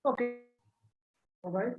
Okay, all right.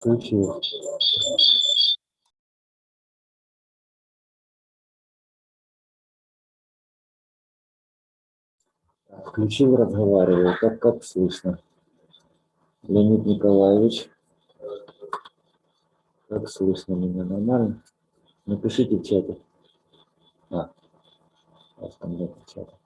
Включил. Включил, разговариваю. Как слышно? Леонид Николаевич, как слышно меня? Нормально? Напишите в чате. У вас там нет чата.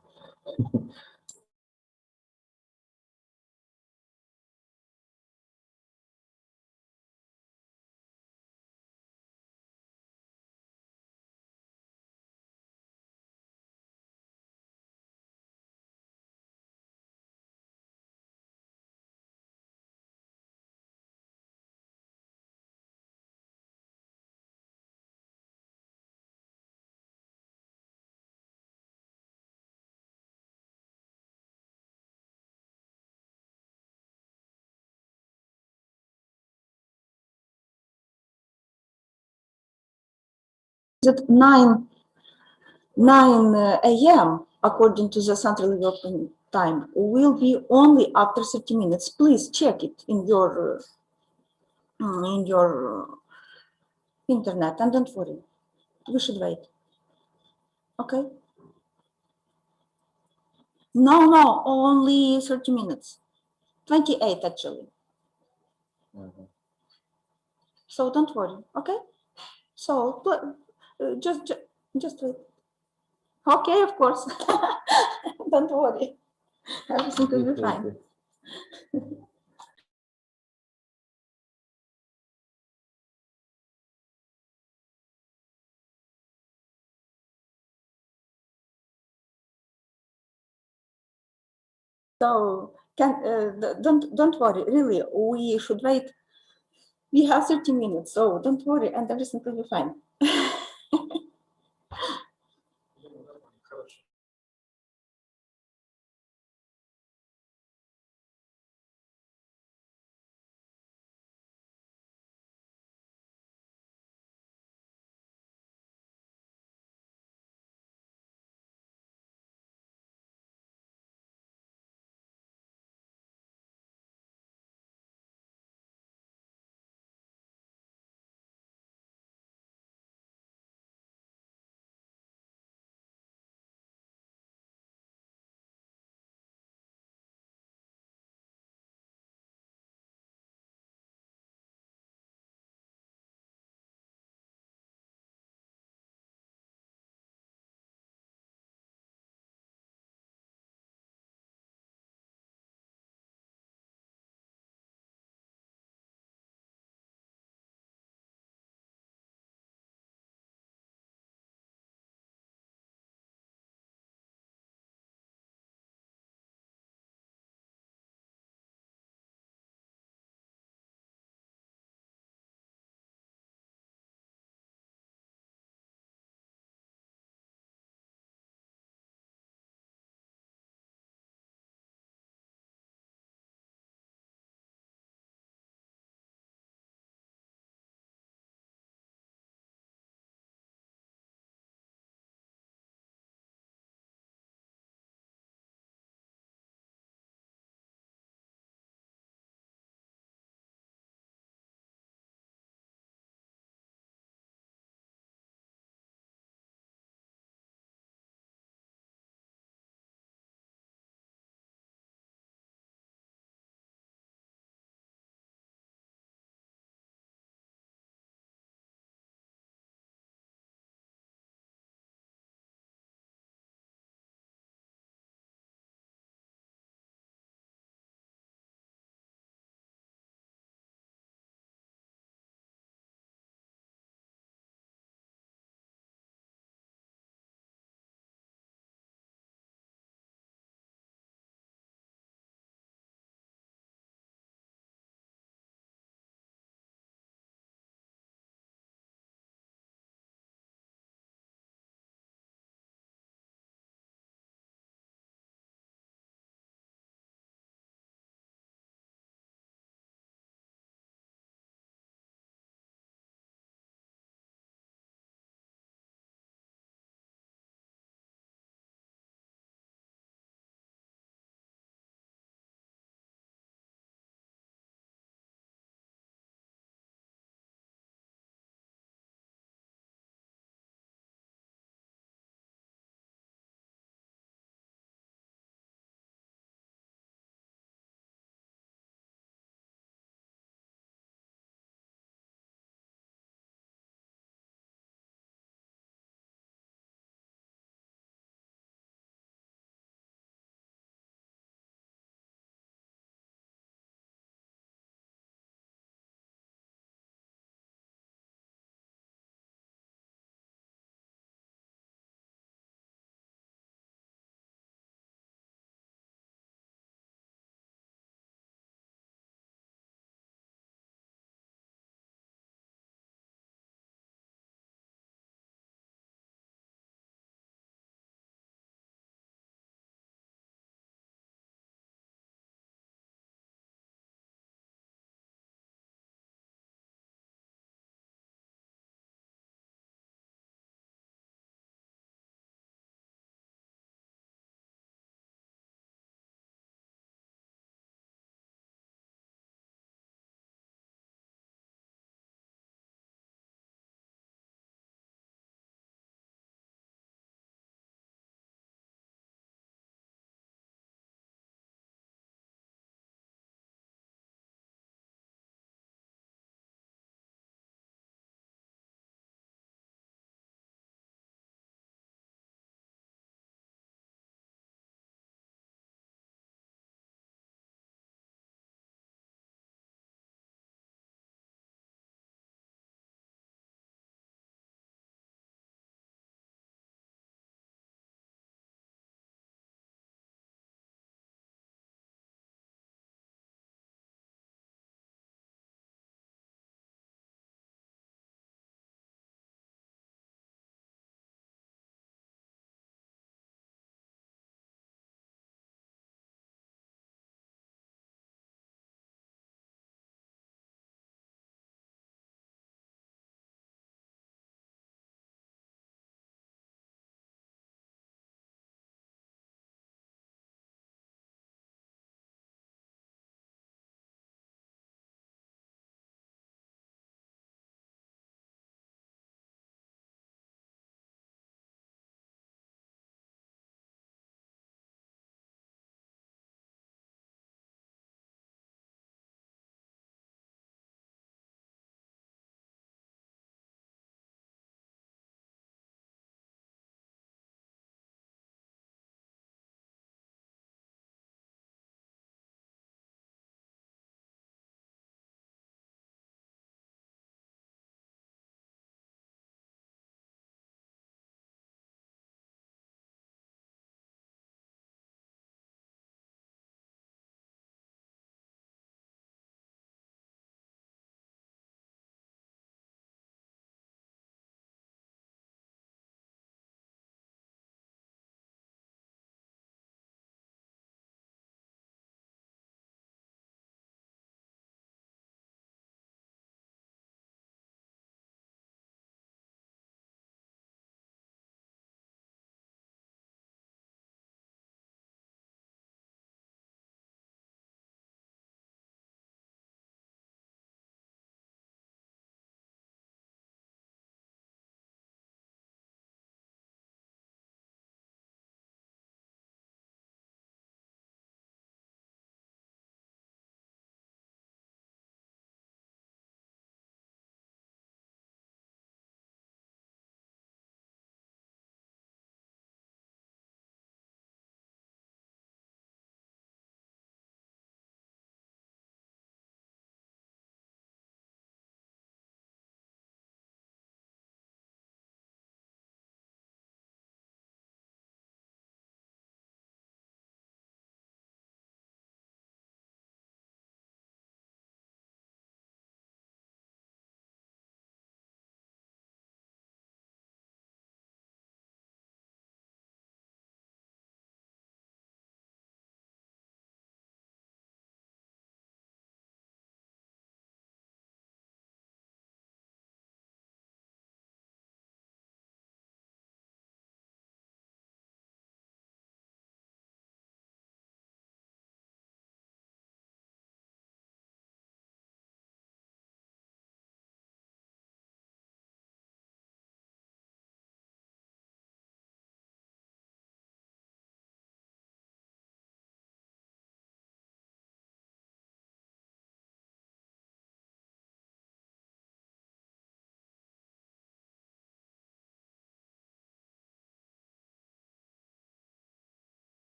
At 9 a.m. according to the Central European time will be only after 30 minutes. Please check it in your internet and don't worry. We should wait. Okay? No, only 30 minutes. 28 actually. So don't worry. Okay? So just wait. Okay, of course. Don't worry. Everything will be fine. So don't worry. Really, we should wait. We have 30 minutes, so don't worry, and everything will be fine.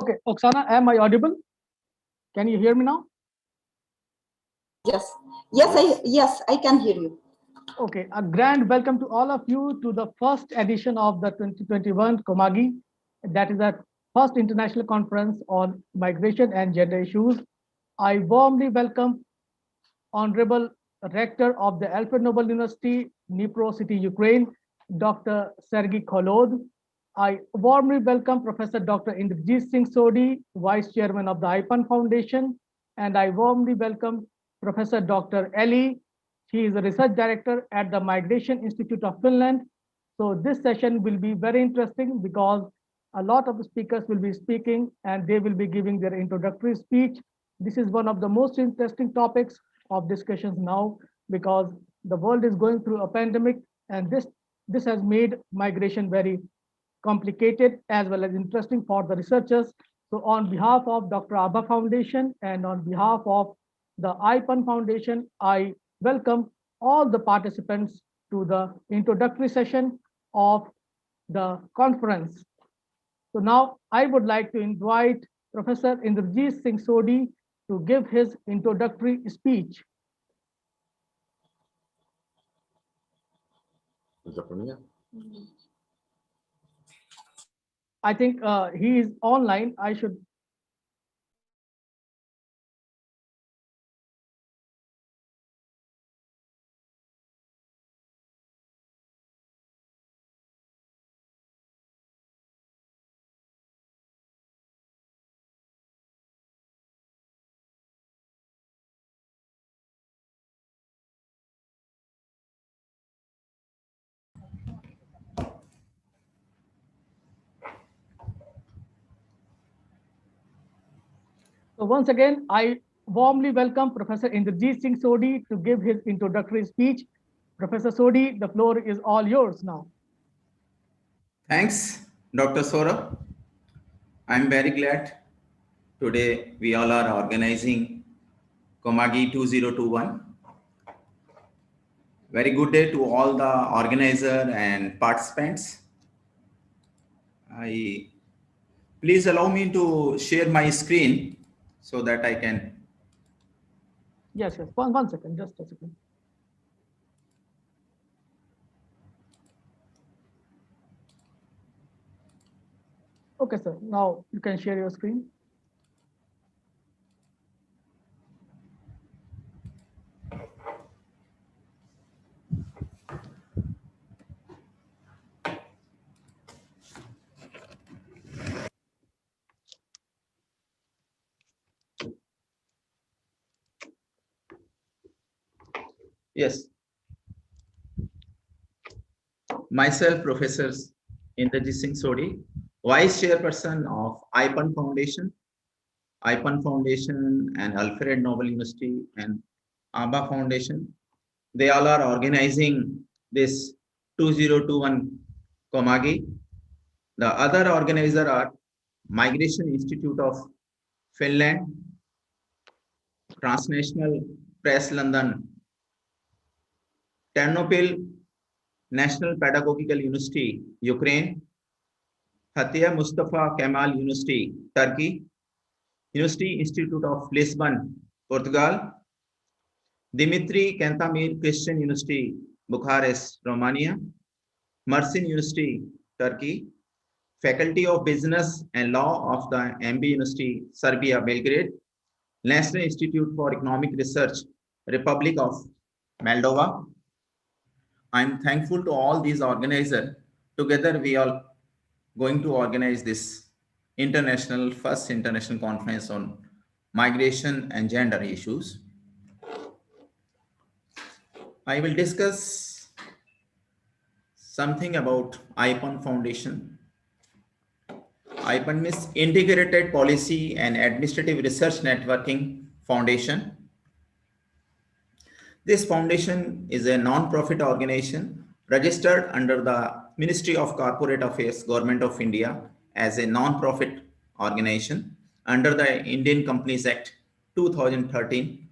Okay, Oksana, am I audible? Can you hear me now? Yes, I can hear you. Okay, a grand welcome to all of you to the first edition of the 2021 Comagi. That is the first international conference on migration and gender issues. I warmly welcome Honorable Rector of the Alfred Nobel University, Dnipro City, Ukraine, Dr. Sergei Kholod. I warmly welcome Professor Dr. Indrajit Singh Sodhi, Vice Chairman of the IPAN Foundation, and I warmly welcome Professor Dr. Eli. She is a Research Director at the Migration Institute of Finland. So this session will be very interesting because a lot of the speakers will be speaking and they will be giving their introductory speech. This is one of the most interesting topics of discussions now because the world is going through a pandemic and this has made migration very complicated as well as interesting for the researchers. So on behalf of Dr. Abba Foundation and on behalf of the IPAN Foundation, I welcome all the participants to the introductory session of the conference. So now I would like to invite Professor Indrajit Singh Sodhi to give his introductory speech. I think he is online. I should. So once again, I warmly welcome Professor Indrajit Singh Sodhi to give his introductory speech. Professor Sodhi, the floor is all yours now. Thanks, Dr. Saurabh. I'm very glad today we all are organizing Comagi 2021. Very good day to all the organizer and participants. Please allow me to share my screen so that I can. Yes. One second, just a second. Okay, sir. Now you can share your screen. Yes. Myself, Professor Indrajit Singh Sodhi, Vice Chairperson of IPAN Foundation. IPAN Foundation and Alfred Nobel University and ABBA Foundation. They all are organizing this 2021 Comagi. The other organizer are Migration Institute of Finland, Transnational Press London, Ternopil National Pedagogical University, Ukraine, Hatia Mustafa Kemal University, Turkey, University Institute of Lisbon, Portugal, Dimitri Cantamir Christian University, Bucharest, Romania, Mersin University, Turkey, Faculty of Business and Law of the MB University, Serbia, Belgrade, National Institute for Economic Research, Republic of Moldova. I'm thankful to all these organizers. Together, we are going to organize this first international conference on migration and gender issues. I will discuss something about IPAN Foundation. IPAN means Integrated Policy and Administrative Research Networking Foundation. This foundation is a non-profit organization registered under the Ministry of Corporate Affairs, Government of India as a non-profit organization under the Indian Companies Act 2013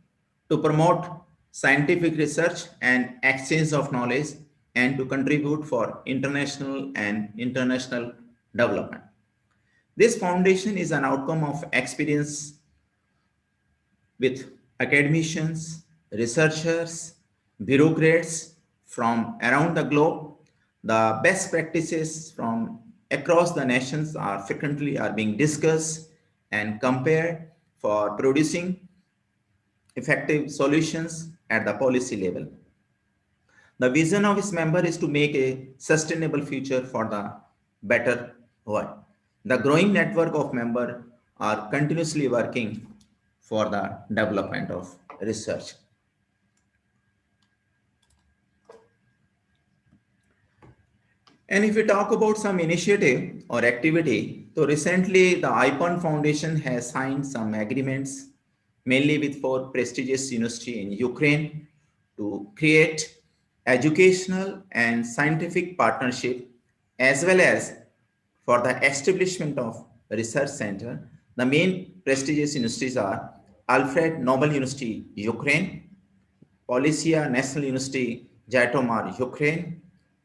to promote scientific research and exchange of knowledge and to contribute for international development. This foundation is an outcome of experience with academicians, researchers, bureaucrats from around the globe. The best practices from across the nations are frequently being discussed and compared for producing effective solutions at the policy level. The vision of his member is to make a sustainable future for the better world. The growing network of members are continuously working for the development of research. And if we talk about some initiative or activity, so recently the IPON Foundation has signed some agreements, mainly with four prestigious universities in Ukraine, to create educational and scientific partnership, as well as for the establishment of research center. The main prestigious universities are Alfred Nobel University, Ukraine; Policia National University, Zhytomyr, Ukraine;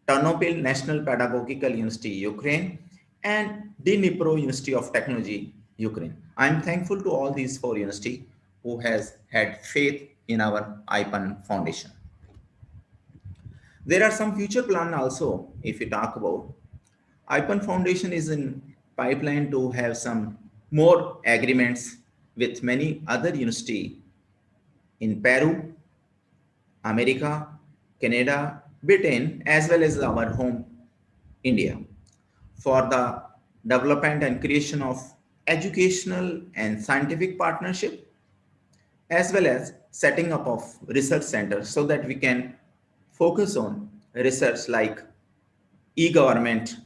Ternopil National Pedagogical University, Ukraine; and Dnipro University of Technology, Ukraine. I am thankful to all these four universities who has had faith in our IPAN Foundation. There are some future plan also, if we talk about. IPAN Foundation is in pipeline to have some more agreements with many other universities in Peru, America, Canada, Britain, as well as our home, India, for the development and creation of educational and scientific partnership, as well as setting up of research centers so that we can focus on research like e-government,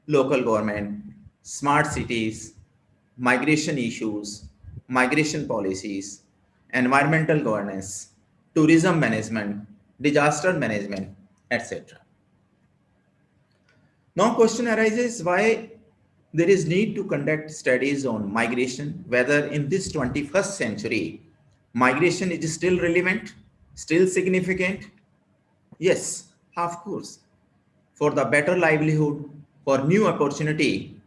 local government, smart cities, migration issues, migration policies, environmental governance, tourism management, disaster management, etc. Now question arises why there is need to conduct studies on migration, whether in this 21st century, migration is still relevant, still significant. Yes, of course. For the better livelihood, for new opportunity,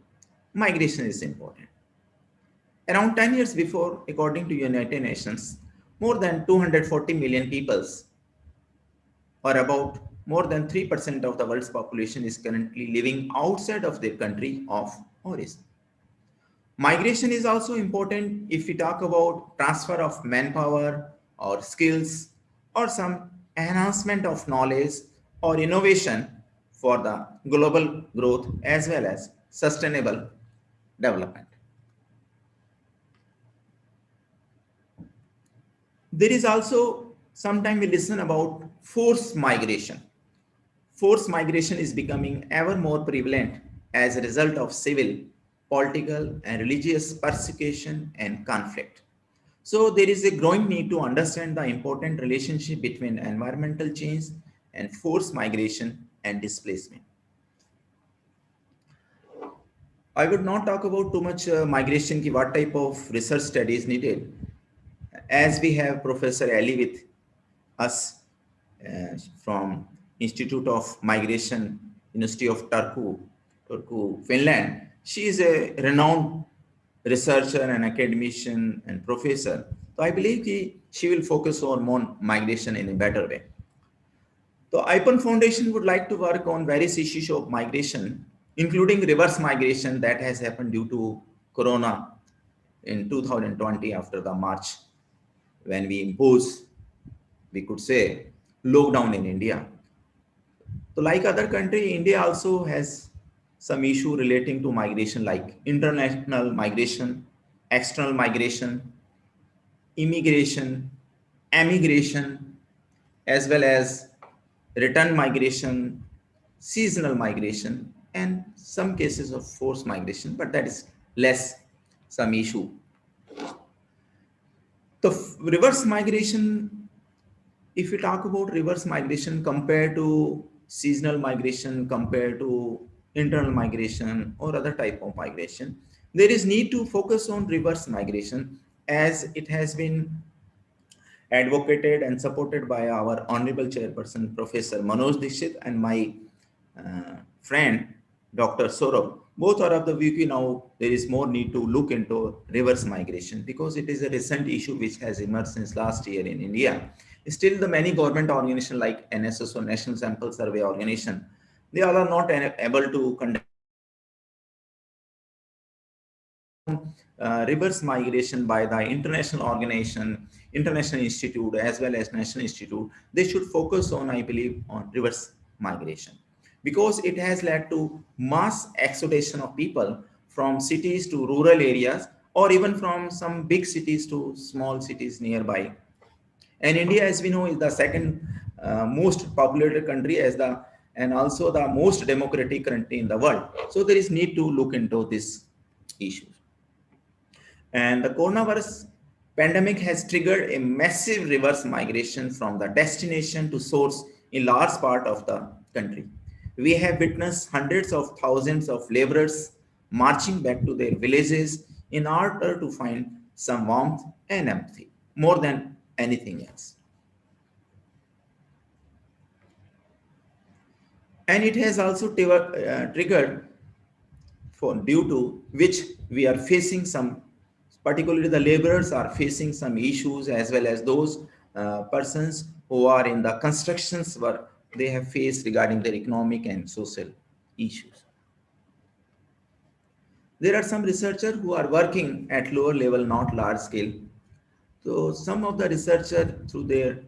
migration is important. Around 10 years before, according to United Nations, more than 240 million peoples, or about more than 3% of the world's population, is currently living outside of their country of origin. Migration is also important if we talk about transfer of manpower or skills or some enhancement of knowledge or innovation for the global growth as well as sustainable development. There is also sometimes we listen about forced migration. Forced migration is becoming ever more prevalent as a result of civil, political, and religious persecution and conflict. So there is a growing need to understand the important relationship between environmental change and forced migration and displacement. I would not talk about too much migration, ki what type of research study is needed. As we have Professor Ali with us from Institute of Migration, University of Turku, Finland. She is a renowned researcher and academician and professor. So I believe she will focus on more migration in a better way. The IPAN Foundation would like to work on various issues of migration, including reverse migration that has happened due to Corona in 2020 after the March when we imposed, we could say, lockdown in India. So like other country, India also has some issue relating to migration like international migration, external migration, immigration, emigration, as well as return migration, seasonal migration, and some cases of forced migration, but that is less some issue. The reverse migration, if we talk about reverse migration compared to seasonal migration, compared to internal migration or other type of migration, there is need to focus on reverse migration as it has been advocated and supported by our honorable chairperson, Professor Manoj Dixit, and my friend, Dr. Saurabh, both are of the view now there is more need to look into reverse migration because it is a recent issue which has emerged since last year in India. Still, the many government organizations like NSS or National Sample Survey Organization, they all are not able to conduct reverse migration by the international organization, international institute, as well as national institute. They should focus on, I believe, on reverse migration because it has led to mass exodation of people from cities to rural areas or even from some big cities to small cities nearby. And India, as we know, is the second most populated country as the and also the most democratic country in the world. So there is need to look into this issue. And the coronavirus pandemic has triggered a massive reverse migration from the destination to source in large part of the country. We have witnessed hundreds of thousands of laborers marching back to their villages in order to find some warmth and empathy more than anything else. And it has also triggered for due to which we are facing some, particularly the laborers are facing some issues as well as those persons who are in the constructions where they have faced regarding their economic and social issues. There are some researchers who are working at lower level, not large scale. So some of the researchers, through their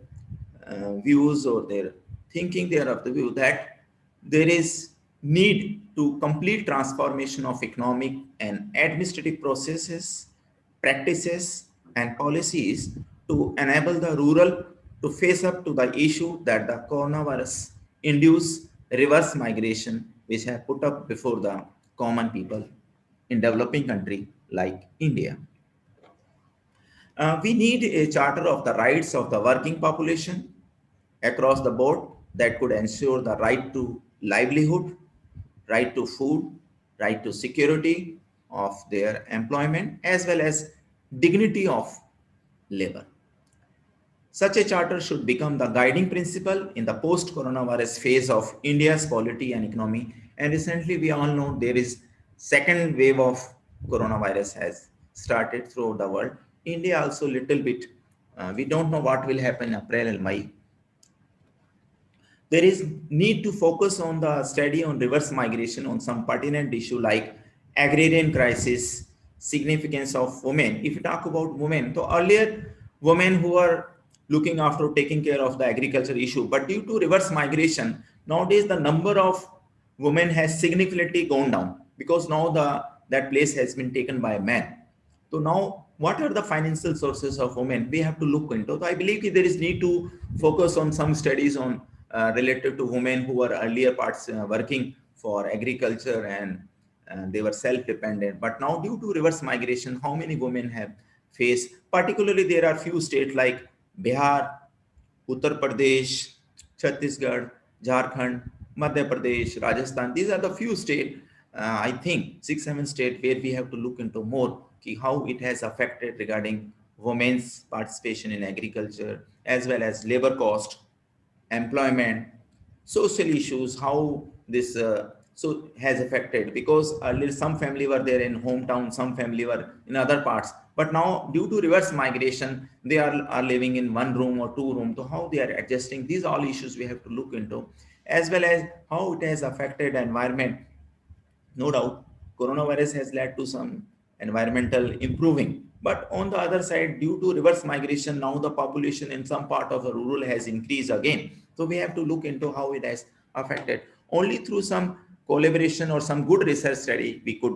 views or their thinking, they are of the view that there is need to complete transformation of economic and administrative processes, practices, and policies to enable the rural to face up to the issue that the coronavirus induced reverse migration, which have put up before the common people in developing country like India. We need a charter of the rights of the working population across the board that could ensure the right to livelihood, right to food, right to security of their employment, as well as dignity of labor. Such a charter should become the guiding principle in the post-coronavirus phase of India's polity and economy. And recently, we all know there is second wave of coronavirus has started throughout the world. India also little bit. We don't know what will happen in April and May. There is need to focus on the study on reverse migration on some pertinent issue like agrarian crisis, significance of women. If you talk about women, so earlier women who are looking after taking care of the agriculture issue, but due to reverse migration, nowadays the number of women has significantly gone down because now the that place has been taken by men. So now, what are the financial sources of women? We have to look into. So I believe there is need to focus on some studies on related to women who were earlier parts working for agriculture and they were self-dependent. But now, due to reverse migration, how many women have faced? Particularly, there are few states like Bihar, Uttar Pradesh, Chhattisgarh, Jharkhand, Madhya Pradesh, Rajasthan. These are the few states, I think, 6, 7 states where we have to look into more how it has affected regarding women's participation in agriculture as well as labor cost, employment, social issues, how this so has affected because earlier some family were there in hometown, some family were in other parts, but now due to reverse migration they are living in one room or two room. So how they are adjusting, these all issues we have to look into, as well as how it has affected environment. No doubt coronavirus has led to some environmental improving, but on the other side, due to reverse migration, now the population in some part of the rural has increased again. So we have to look into how it has affected. Only through some collaboration or some good research study we could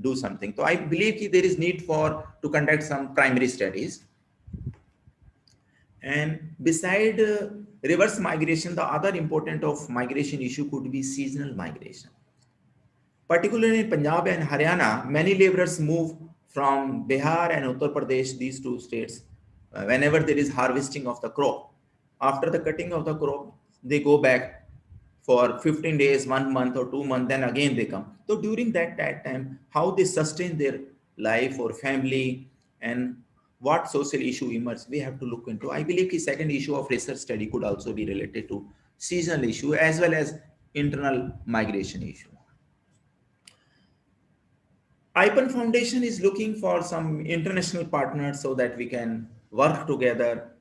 do something. So I believe there is need for to conduct some primary studies. And beside reverse migration, the other important of migration issue could be seasonal migration. Particularly in Punjab and Haryana, many laborers move from Bihar and Uttar Pradesh, these two states, whenever there is harvesting of the crop. After the cutting of the crop, they go back for 15 days, 1 month or 2 months, then again they come. So during that time, how they sustain their life or family and what social issue emerge, we have to look into. I believe the second issue of research study could also be related to seasonal issue as well as internal migration issue. IPEN Foundation is looking for some international partners so that we can work together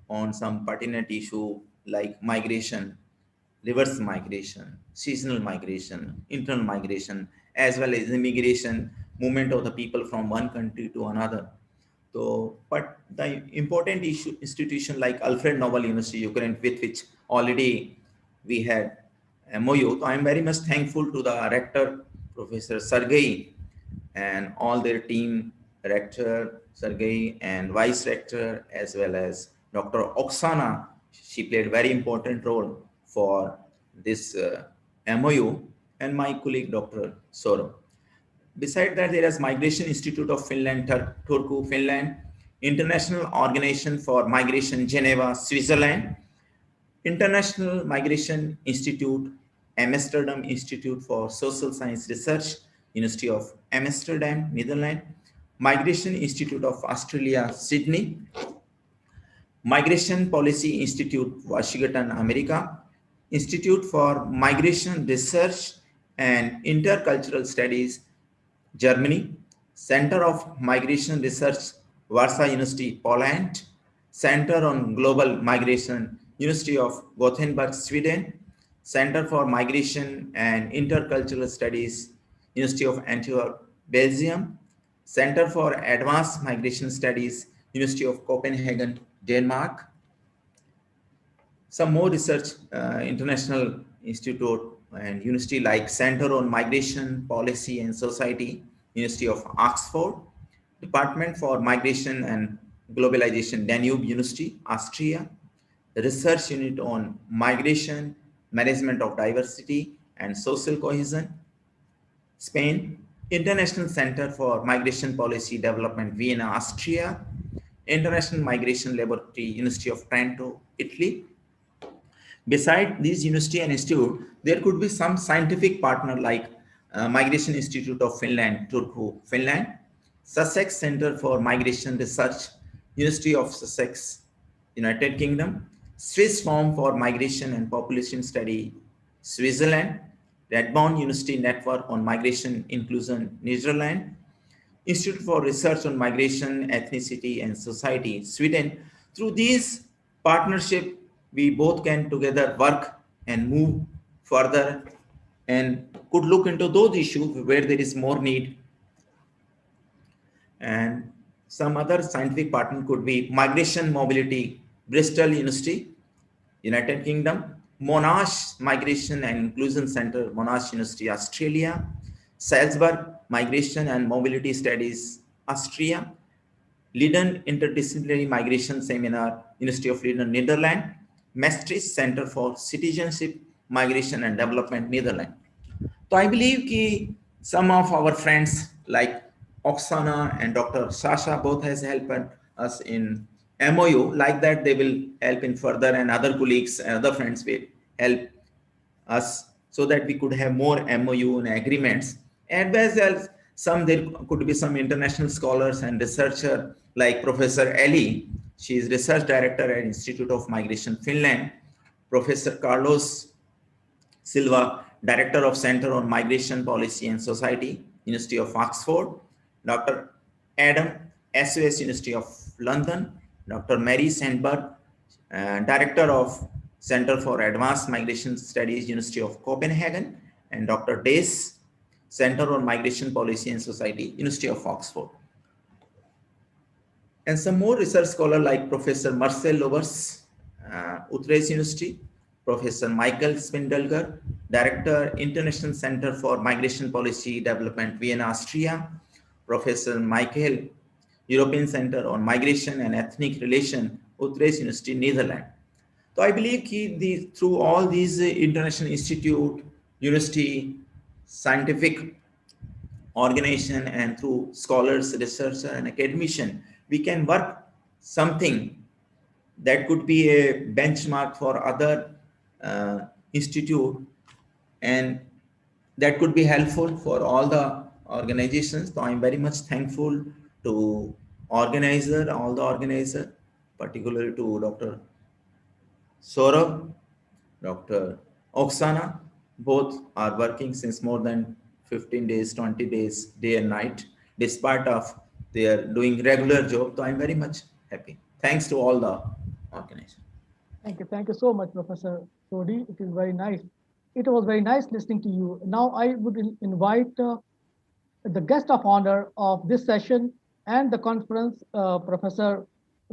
on some pertinent issue like migration, reverse migration, seasonal migration, internal migration, as well as immigration, movement of the people from one country to another. So, but the important issue institution like Alfred Nobel University, Ukraine, with which already we had MOU. So I am very much thankful to the rector, Professor Sergei, and all their team, rector Sergei and vice rector, as well as Dr. Oksana. She played very important role for this MOU, and my colleague Dr. Saurabh. Beside that, there is Migration Institute of Finland, Turku, Finland, International Organization for Migration, Geneva, Switzerland, International Migration Institute, Amsterdam Institute for Social Science Research, University of Amsterdam, Netherlands, Migration Institute of Australia, Sydney, Migration Policy Institute, Washington, America, Institute for Migration Research and Intercultural Studies, Germany, Center of Migration Research, Warsaw University, Poland, Center on Global Migration, University of Gothenburg, Sweden, Center for Migration and Intercultural Studies, University of Antwerp, Belgium, Center for Advanced Migration Studies, University of Copenhagen, Denmark. Some more research, international institute and university like Center on Migration, Policy and Society, University of Oxford, Department for Migration and Globalization, Danube University, Austria, the Research Unit on Migration, Management of Diversity and Social Cohesion, Spain, International Center for Migration Policy Development, Vienna, Austria, International Migration Laboratory, University of Trento, Italy. Beside these university and institute, there could be some scientific partner like Migration Institute of Finland, Turku, Finland, Sussex Center for Migration Research, University of Sussex, United Kingdom, Swiss Forum for Migration and Population Study, Switzerland, Redbourne University Network on Migration Inclusion, Netherlands, Institute for Research on Migration, Ethnicity and Society, Sweden. Through these partnership, we both can together work and move further and could look into those issues where there is more need. And some other scientific partner could be Migration Mobility, Bristol University, United Kingdom, Monash Migration and Inclusion Center, Monash University, Australia, Salzburg Migration and Mobility Studies, Austria, Leiden Interdisciplinary Migration Seminar, University of Leiden, Netherlands, Maastricht Center for Citizenship, Migration and Development, Netherlands. So I believe कि some of our friends like Oksana and Dr. Sasha both has helped us in MOU. Like that, they will help in further, and other colleagues and other friends will help us so that we could have more MOU and agreements. And as well, some there could be some international scholars and researcher like Professor Ellie. She is research director at Institute of Migration Finland. Professor Carlos Silva, Director of Center on Migration Policy and Society, University of Oxford, Dr. Adam, SOS, University of London, Dr. Mary Sandberg, Director of Center for Advanced Migration Studies, University of Copenhagen, and Dr. Dace, Center on Migration Policy and Society, University of Oxford. And some more research scholars like Professor Marcel Lovers, Utrecht University, Professor Michael Spindelger, Director, International Center for Migration Policy Development, Vienna, Austria, Professor Michael, European Center on Migration and Ethnic Relation, Utrecht University, Netherlands. So I believe through all these international institute, university, scientific organization, and through scholars, researcher, and academician, we can work something that could be a benchmark for other institute, and that could be helpful for all the organizations. So I'm very much thankful to all the organizer, particularly to Dr. Saurabh, Dr. Oksana. Both are working since more than 15 days, 20 days, day and night. despite of their doing regular job. So I'm very much happy. Thanks to all the organizers. Thank you so much, Professor Sodi. It is very nice. It was very nice listening to you. Now I would invite the guest of honor of this session and the conference, Professor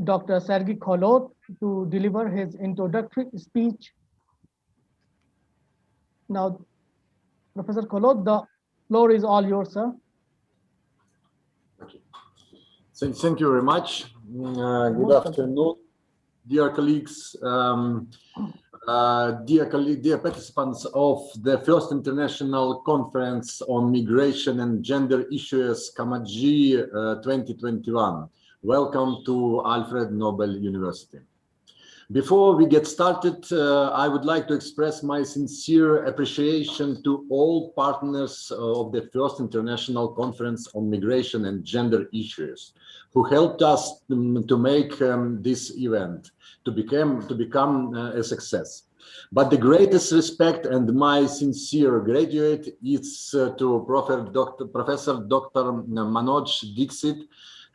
Dr. Sergey Kholod, to deliver his introductory speech. Now, Professor Kholod, the floor is all yours, sir. Thank you very much. Good afternoon, dear colleagues, dear participants of the first international conference on migration and gender issues, Comagi 2021. Welcome to Alfred Nobel University. Before we get started, I would like to express my sincere appreciation to all partners of the first international conference on migration and gender issues, who helped us to make this event to become a success. But the greatest respect and my sincere gratitude is to Professor Dr. Manoj Dixit,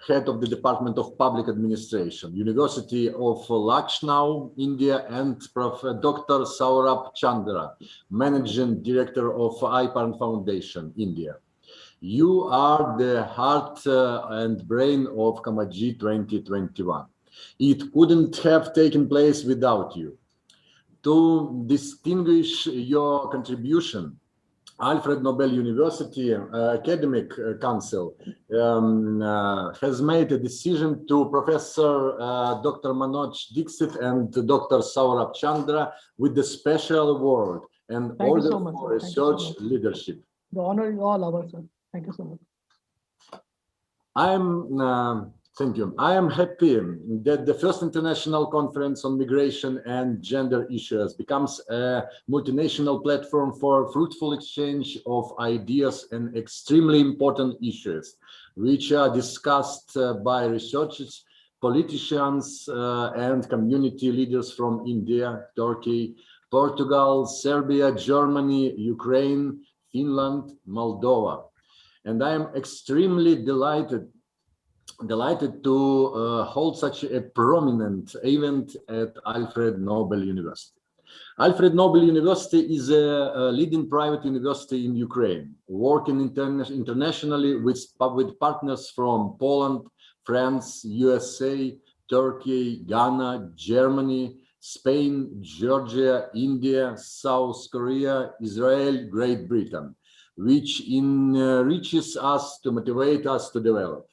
Head of the Department of Public Administration, University of Lucknow, India, and Dr. Saurabh Chandra, Managing Director of IPARN Foundation, India. You are the heart and brain of Comagi 2021. It couldn't have taken place without you. To distinguish your contribution, Alfred Nobel University Academic Council has made a decision to Professor Dr. Manoj Dixit and Dr. Saurabh Chandra with the special award and order for research leadership. The honor is all ours, sir. Thank you so much. Thank you. I am happy that the first international conference on migration and gender issues becomes a multinational platform for fruitful exchange of ideas and extremely important issues, which are discussed by researchers, politicians, and community leaders from India, Turkey, Portugal, Serbia, Germany, Ukraine, Finland, Moldova. And I am extremely delighted to hold such a prominent event at Alfred Nobel University. Alfred Nobel University is a leading private university in Ukraine, working internationally with partners from Poland, France, USA, Turkey, Ghana, Germany, Spain, Georgia, India, South Korea, Israel, Great Britain, which enriches us to motivate us to develop.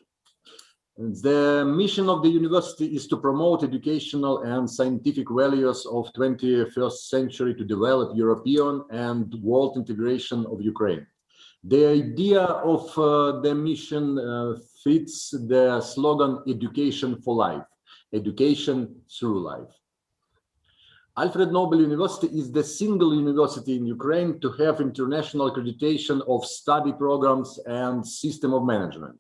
The mission of the university is to promote educational and scientific values of 21st century to develop European and world integration of Ukraine. The idea of the mission fits the slogan "Education for Life," education through life. Alfred Nobel University is the single university in Ukraine to have international accreditation of study programs and system of management.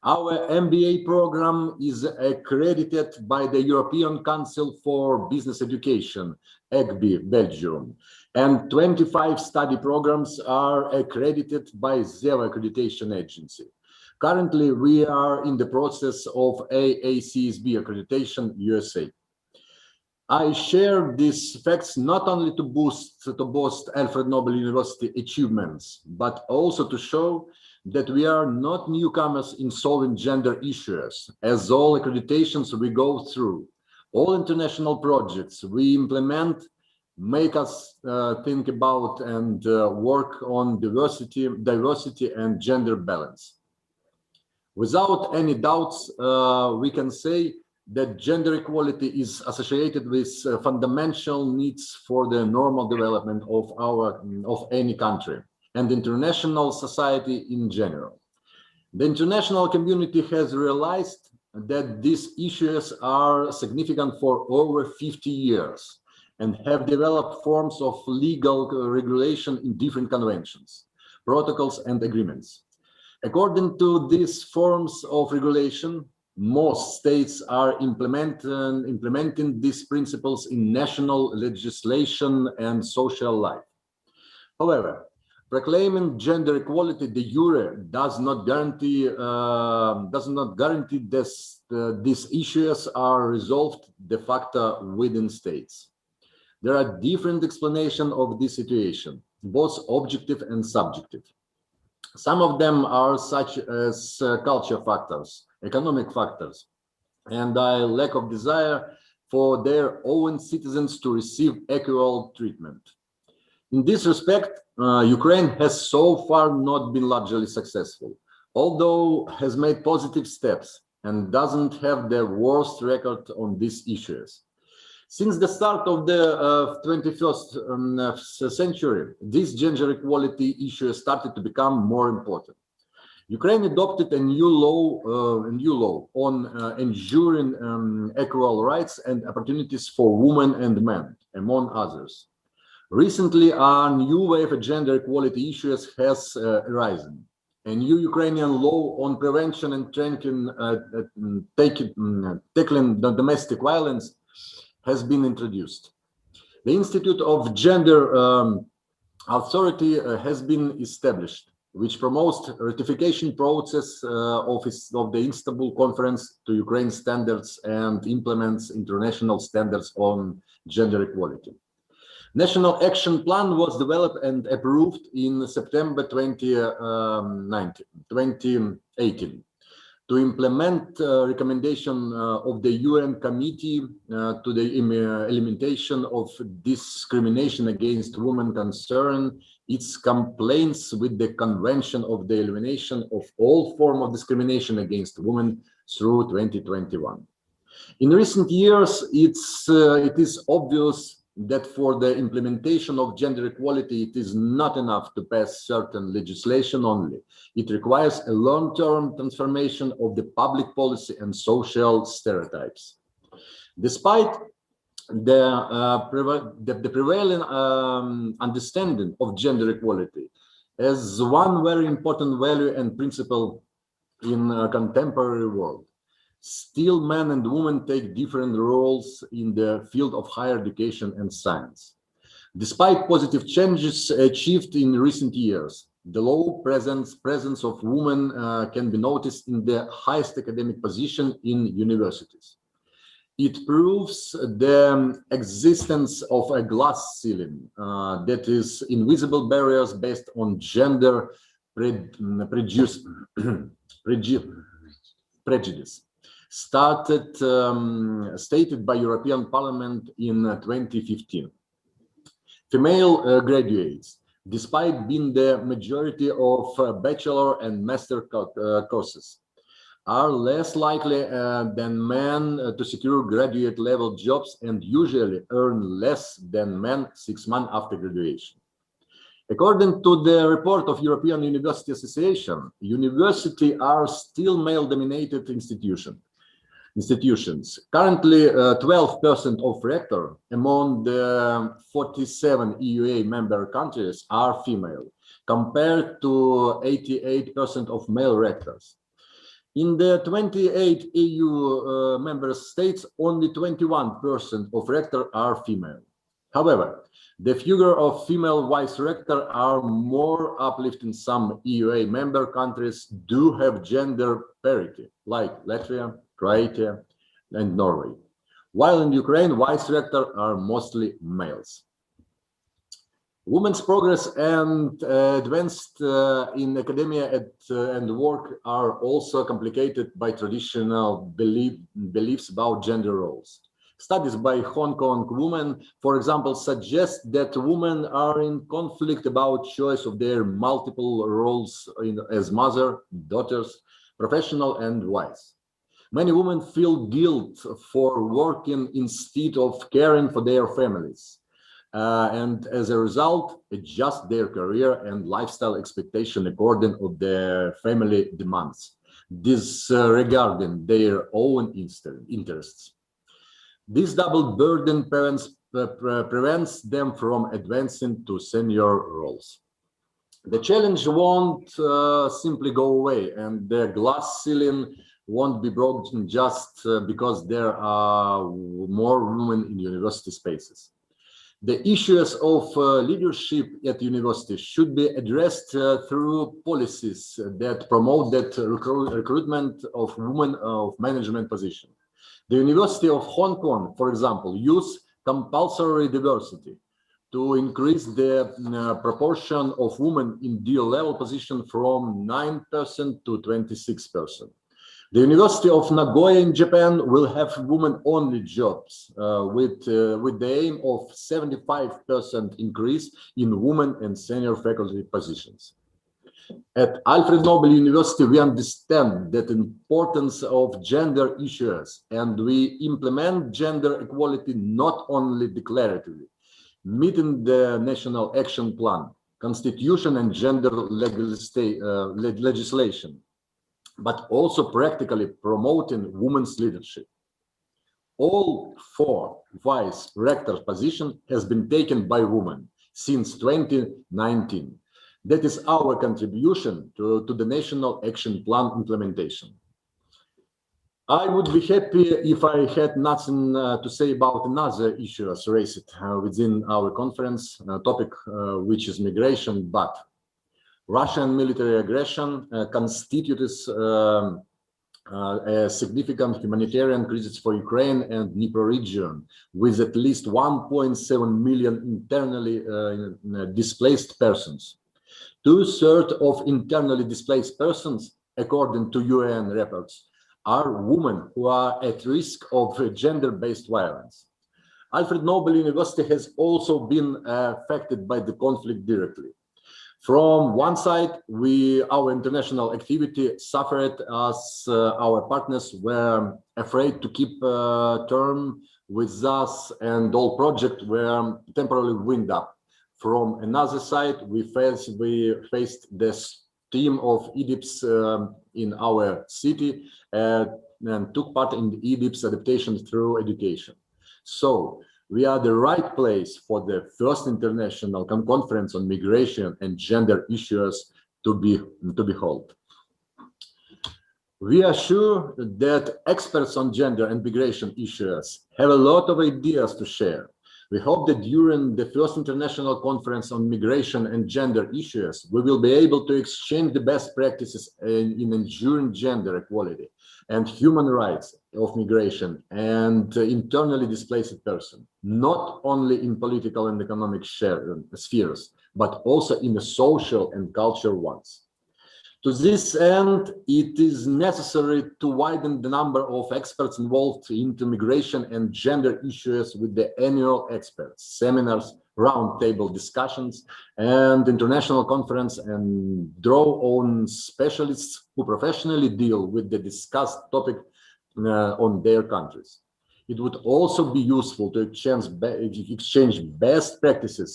Our MBA program is accredited by the European Council for Business Education, ECBI, Belgium, and 25 study programs are accredited by ZEVA Accreditation Agency. Currently, we are in the process of AACSB accreditation, USA. I share these facts not only to boast Alfred Nobel University achievements, but also to show that we are not newcomers in solving gender issues, as all accreditations we go through, all international projects we implement make us think about and work on diversity and gender balance. Without any doubts, we can say that gender equality is associated with fundamental needs for the normal development of any country and international society in general. The international community has realized that these issues are significant for over 50 years and have developed forms of legal regulation in different conventions, protocols, and agreements. According to these forms of regulation, most states are implementing these principles in national legislation and social life. However, Proclaiming gender equality de jure does not guarantee this, these issues are resolved de facto within states. There are different explanations of this situation, both objective and subjective. Some of them are such as culture factors, economic factors, and a lack of desire for their own citizens to receive equal treatment. In this respect, Ukraine has so far not been largely successful, although has made positive steps and doesn't have the worst record on these issues. Since the start of the 21st century, this gender equality issue started to become more important. Ukraine adopted a new law on ensuring equal rights and opportunities for women and men, among others. Recently, a new wave of gender equality issues has arisen. A new Ukrainian law on prevention and tackling domestic violence has been introduced. The Institute of Gender Authority has been established, which promotes ratification process of the Istanbul Conference to Ukraine standards and implements international standards on gender equality. National Action Plan was developed and approved in September 2018 to implement recommendation of the UN Committee to the elimination of discrimination against women concern its complaints with the Convention of the Elimination of All Forms of Discrimination against Women through 2021. In recent years, it is obvious that for the implementation of gender equality, it is not enough to pass certain legislation only. It requires a long-term transformation of the public policy and social stereotypes. Despite the prevailing understanding of gender equality as one very important value and principle in a contemporary world, still men and women take different roles in the field of higher education and science. Despite positive changes achieved in recent years, the low presence of women can be noticed in the highest academic position in universities. It proves the existence of a glass ceiling that is invisible barriers based on gender prejudice. Stated by European Parliament in 2015. Female graduates, despite being the majority of bachelor and master courses, are less likely than men to secure graduate level jobs and usually earn less than men 6 months after graduation. According to the report of European University Association, universities are still male-dominated institutions. Currently, 12% of rectors among the 47 EUA member countries are female, compared to 88% of male rectors. In the 28 EU member states, only 21% of rectors are female. However, the figure of female vice rectors are more uplifting. Some EUA member countries do have gender parity, like Latvia, Croatia, and Norway, while in Ukraine, vice rectors are mostly males. Women's progress and advanced in academia and work are also complicated by traditional beliefs about gender roles. Studies by Hong Kong women, for example, suggest that women are in conflict about choice of their multiple roles as mother, daughters, professional, and wives. Many women feel guilt for working instead of caring for their families. And as a result, adjust their career and lifestyle expectation according to their family demands, disregarding their own interests. This double burden prevents them from advancing to senior roles. The challenge won't simply go away, and the glass ceiling won't be broken just because there are more women in university spaces. The issues of leadership at universities should be addressed through policies that promote that recruitment of women of management positions. The University of Hong Kong, for example, use compulsory diversity to increase the proportion of women in D-level position from 9% to 26%. The University of Nagoya in Japan will have women-only jobs with the aim of 75% increase in women and senior faculty positions. At Alfred Nobel University, we understand the importance of gender issues, and we implement gender equality not only declaratively, meeting the National Action Plan, Constitution and gender legislation, but also practically promoting women's leadership. All 4 vice rector positions has been taken by women since 2019. That is our contribution to the National Action Plan implementation. I would be happy if I had nothing to say about another issue raised within our conference topic, which is migration, but Russian military aggression constitutes a significant humanitarian crisis for Ukraine and Dnipro region, with at least 1.7 million internally displaced persons. 2/3 of internally displaced persons, according to UN reports, are women who are at risk of gender-based violence. Alfred Nobel University has also been affected by the conflict directly. From one side, our international activity suffered as our partners were afraid to keep term with us, and all projects were temporarily wind up. From another side, we faced the team of EDIPs in our city and took part in the EDIPs adaptation through education. So we are the right place for the first international conference on migration and gender issues to be held. We are sure that experts on gender and migration issues have a lot of ideas to share. We hope that during the first international conference on migration and gender issues, we will be able to exchange the best practices in ensuring gender equality and human rights of migration and internally displaced persons, not only in political and economic spheres, but also in the social and cultural ones. To this end, it is necessary to widen the number of experts involved into migration and gender issues with the annual experts, seminars, roundtable discussions, and international conference, and draw on specialists who professionally deal with the discussed topic on their countries. It would also be useful to exchange best practices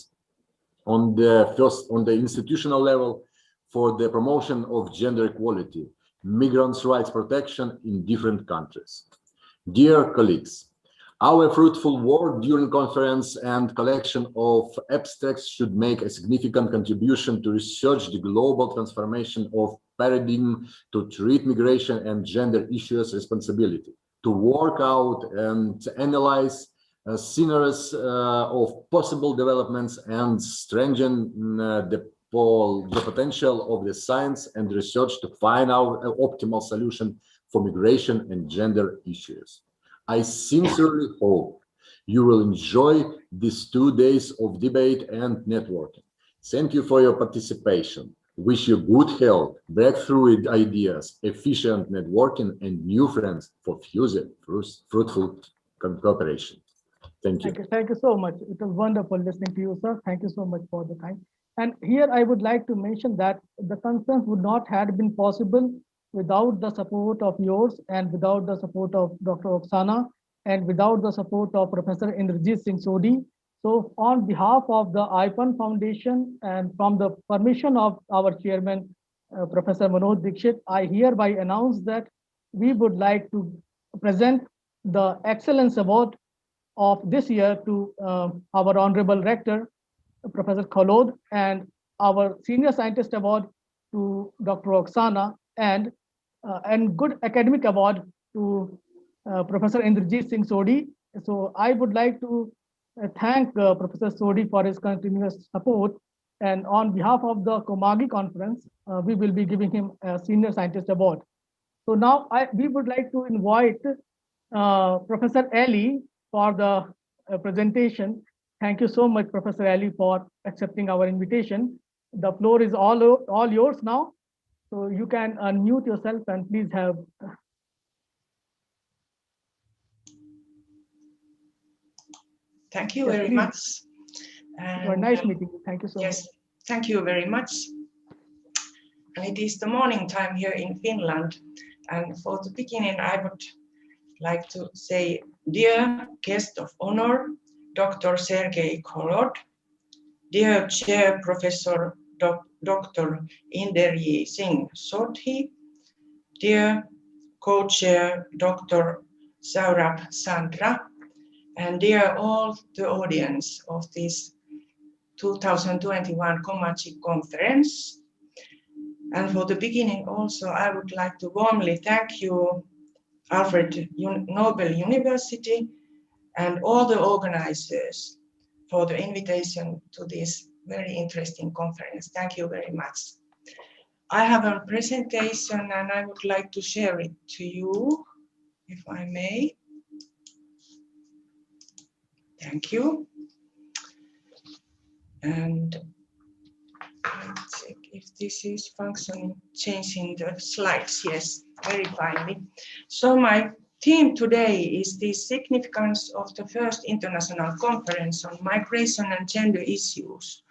on the institutional level for the promotion of gender equality, migrants' rights protection in different countries. Dear colleagues, our fruitful work during conference and collection of abstracts should make a significant contribution to research the global transformation of paradigm to treat migration and gender issues responsibility, to work out and analyze scenarios of possible developments and strengthen the potential of the science and research to find out an optimal solution for migration and gender issues. I sincerely hope you will enjoy these 2 days of debate and networking. Thank you for your participation. Wish you good health, breakthrough ideas, efficient networking, and new friends for future fruitful cooperation. Thank you. Thank you so much. It was wonderful listening to you, sir. Thank you so much for the time. And here I would like to mention that the conference would not have been possible without the support of yours and without the support of Dr. Oksana and without the support of Professor Indrajit Singh Sodhi. So on behalf of the IPAN Foundation and from the permission of our chairman, Professor Manoj Dixit, I hereby announce that we would like to present the Excellence Award of this year to our Honorable Rector, Professor Khalod, and our Senior Scientist Award to Dr. Oksana, and Good Academic Award to Professor Indrajit Singh Sodhi. So I would like to thank Professor Sodi for his continuous support. And on behalf of the Comagi conference, we will be giving him a Senior Scientist Award. So now we would like to invite Professor Ali for the presentation. Thank you so much, Professor Ali, for accepting our invitation. The floor is all yours now. So you can unmute yourself and please have. Thank you Yes, very please. much. It was nice meeting you. Thank you so much. Yes, thank you very much. And it is the morning time here in Finland. And for the beginning, I would like to say, dear guest of honor, Dr. Sergei Kolod, dear Chair Professor Dr. Inderji Singh Sodhi, dear Co-Chair Dr. Saurabh Sandra, and dear all the audience of this 2021 Comagi conference. And for the beginning also, I would like to warmly thank you, Alfred Nobel University, and all the organizers for the invitation to this very interesting conference. Thank you very much. I have a presentation and I would like to share it to you, if I may. Thank you. And let's check if this is functioning, changing the slides. Yes, very finely. So my theme today is the significance of the first international conference on migration and gender issues,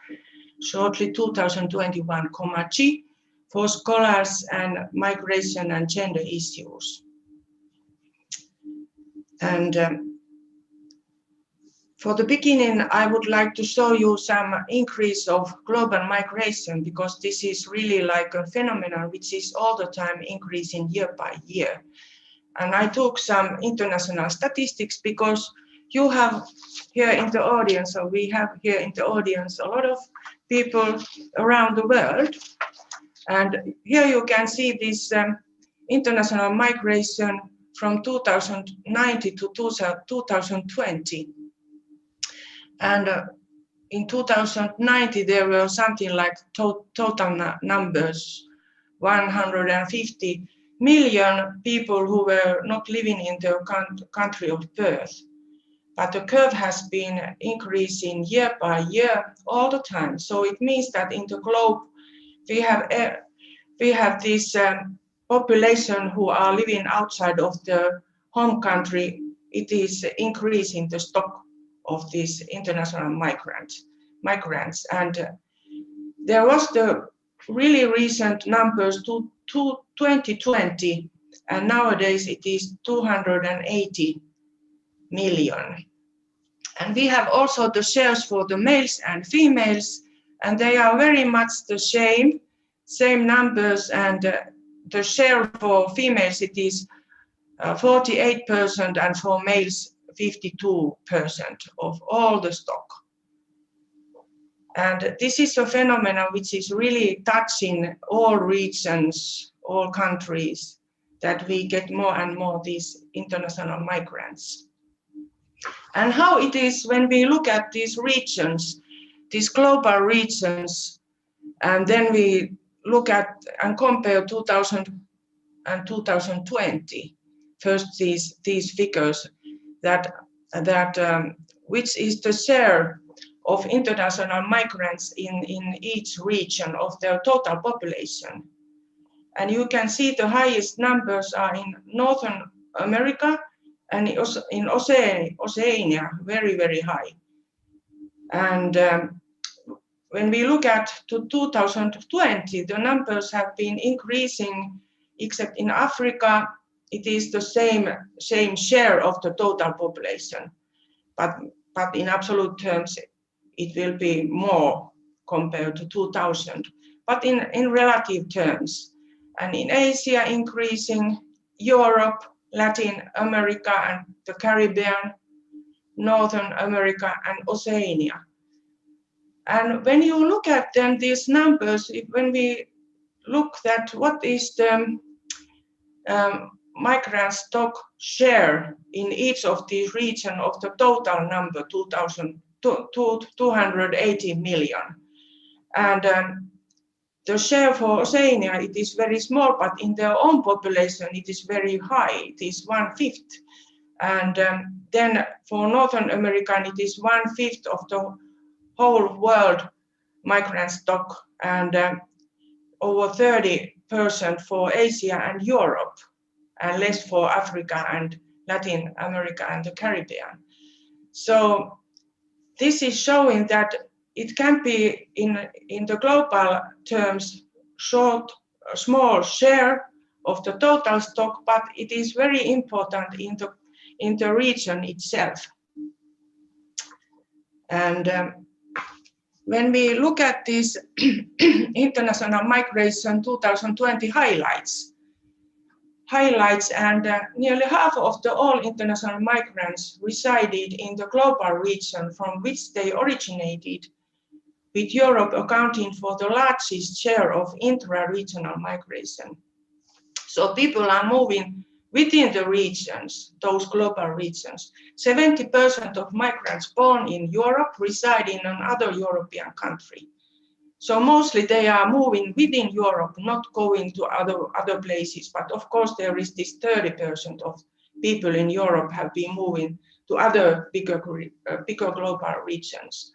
shortly 2021 Comagi, for scholars and migration and gender issues. And for the beginning, I would like to show you some increase of global migration, because this is really like a phenomenon which is all the time increasing year by year. And I took some international statistics because you have here in the audience, or we have here in the audience, a lot of people around the world. And here you can see this international migration from 2019 to 2020. And in 2090, there were something like total numbers, 150 million people who were not living in their country of birth. But the curve has been increasing year by year all the time. So it means that in the globe, we have this population who are living outside of the home country. It is increasing the stock of these international migrants. And there was the really recent numbers to 2020, and nowadays it is 280 million. And we have also the shares for the males and females, and they are very much the same numbers. And the share for females, it is 48%, and for males 52% of all the stock. And this is a phenomenon which is really touching all regions, all countries, that we get more and more these international migrants. And how it is when we look at these regions, these global regions, and then we look at and compare 2000 and 2020. First, these figures that which is the share of international migrants in each region of their total population. And you can see the highest numbers are in Northern America and in Oceania, very, very high. And when we look at to 2020, the numbers have been increasing, except in Africa, it is the same share of the total population. But in absolute terms, it will be more compared to 2000. But in relative terms, and in Asia increasing, Europe, Latin America and the Caribbean, Northern America and Oceania. And when you look at then these numbers, when we look at what is the migrant stock share in each of these regions of the total number, 280 million. And the share for Oceania, it is very small, but in their own population, it is very high. It is 1/5. And then for Northern America, it is 1/5 of the whole world migrant stock, and over 30% for Asia and Europe, and less for Africa and Latin America and the Caribbean. So this is showing that it can be in the global terms small share of the total stock, but it is very important in the region itself. And when we look at this international migration 2020 highlights, and nearly half of all international migrants resided in the global region from which they originated, with Europe accounting for the largest share of intra-regional migration. So people are moving within the regions, those global regions. 70% of migrants born in Europe reside in another European country. So mostly they are moving within Europe, not going to other places. But of course, there is this 30% of people in Europe have been moving to other bigger global regions.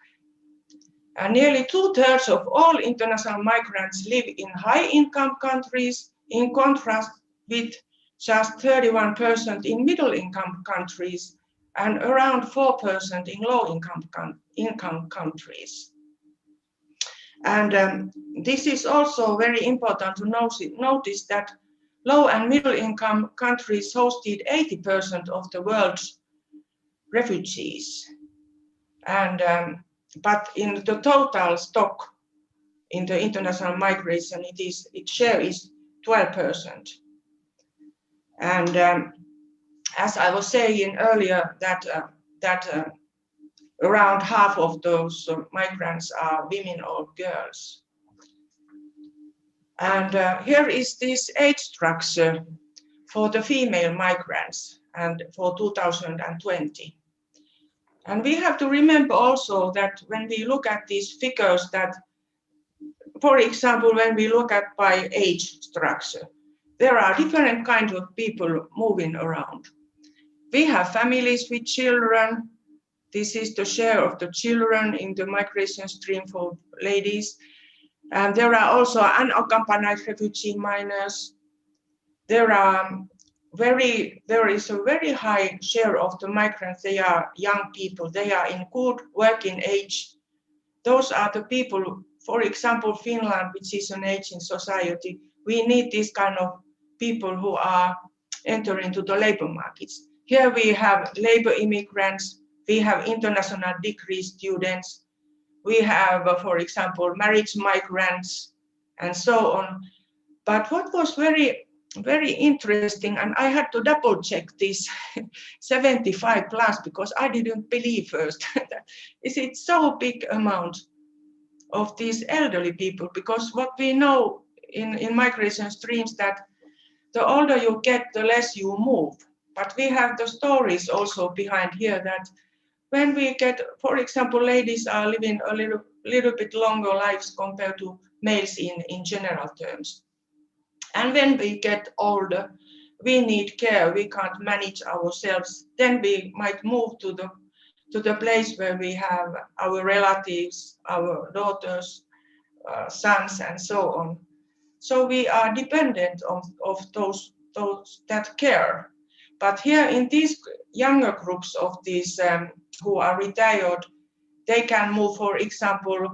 And nearly 2/3 of all international migrants live in high-income countries, in contrast with just 31% in middle-income countries and around 4% in low-income countries. And this is also very important to notice that low and middle-income countries hosted 80% of the world's refugees. And but in the total stock in the international migration, its share is 12%. And as I was saying earlier, that around half of those migrants are women or girls. And here is this age structure for the female migrants and for 2020. And we have to remember also that when we look at these figures that, for example, when we look at by age structure, there are different kinds of people moving around. We have families with children. This is the share of the children in the migration stream for ladies. And there are also unaccompanied refugee minors. There is a very high share of the migrants. They are young people. They are in good working age. Those are the people, for example, Finland, which is an aging society. We need this kind of people who are entering into the labor markets. Here we have labor immigrants. We have international degree students. We have, for example, marriage migrants and so on. But what was very, very interesting, and I had to double check this 75 plus because I didn't believe first that is it so big amount of these elderly people, because what we know in migration streams that the older you get, the less you move. But we have the stories also behind here that when we get, for example, ladies are living a little bit longer lives compared to males in general terms. And when we get older, we need care, we can't manage ourselves, then we might move to the place where we have our relatives, our daughters, sons, and so on. So we are dependent of that care. But here in these younger groups of these who are retired, they can move, for example,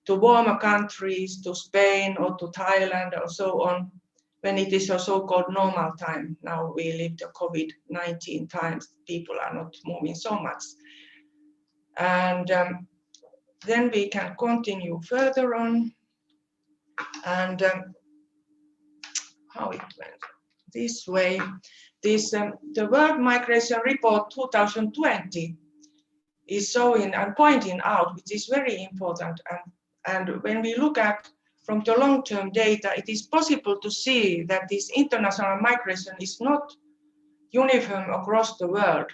to warmer countries, to Spain or to Thailand or so on, when it is a so-called normal time. Now we live the COVID-19 times, people are not moving so much. And then we can continue further on. And how it went this way. The World Migration Report 2020 is showing and pointing out, which is very important. And when we look at from the long-term data, it is possible to see that this international migration is not uniform across the world,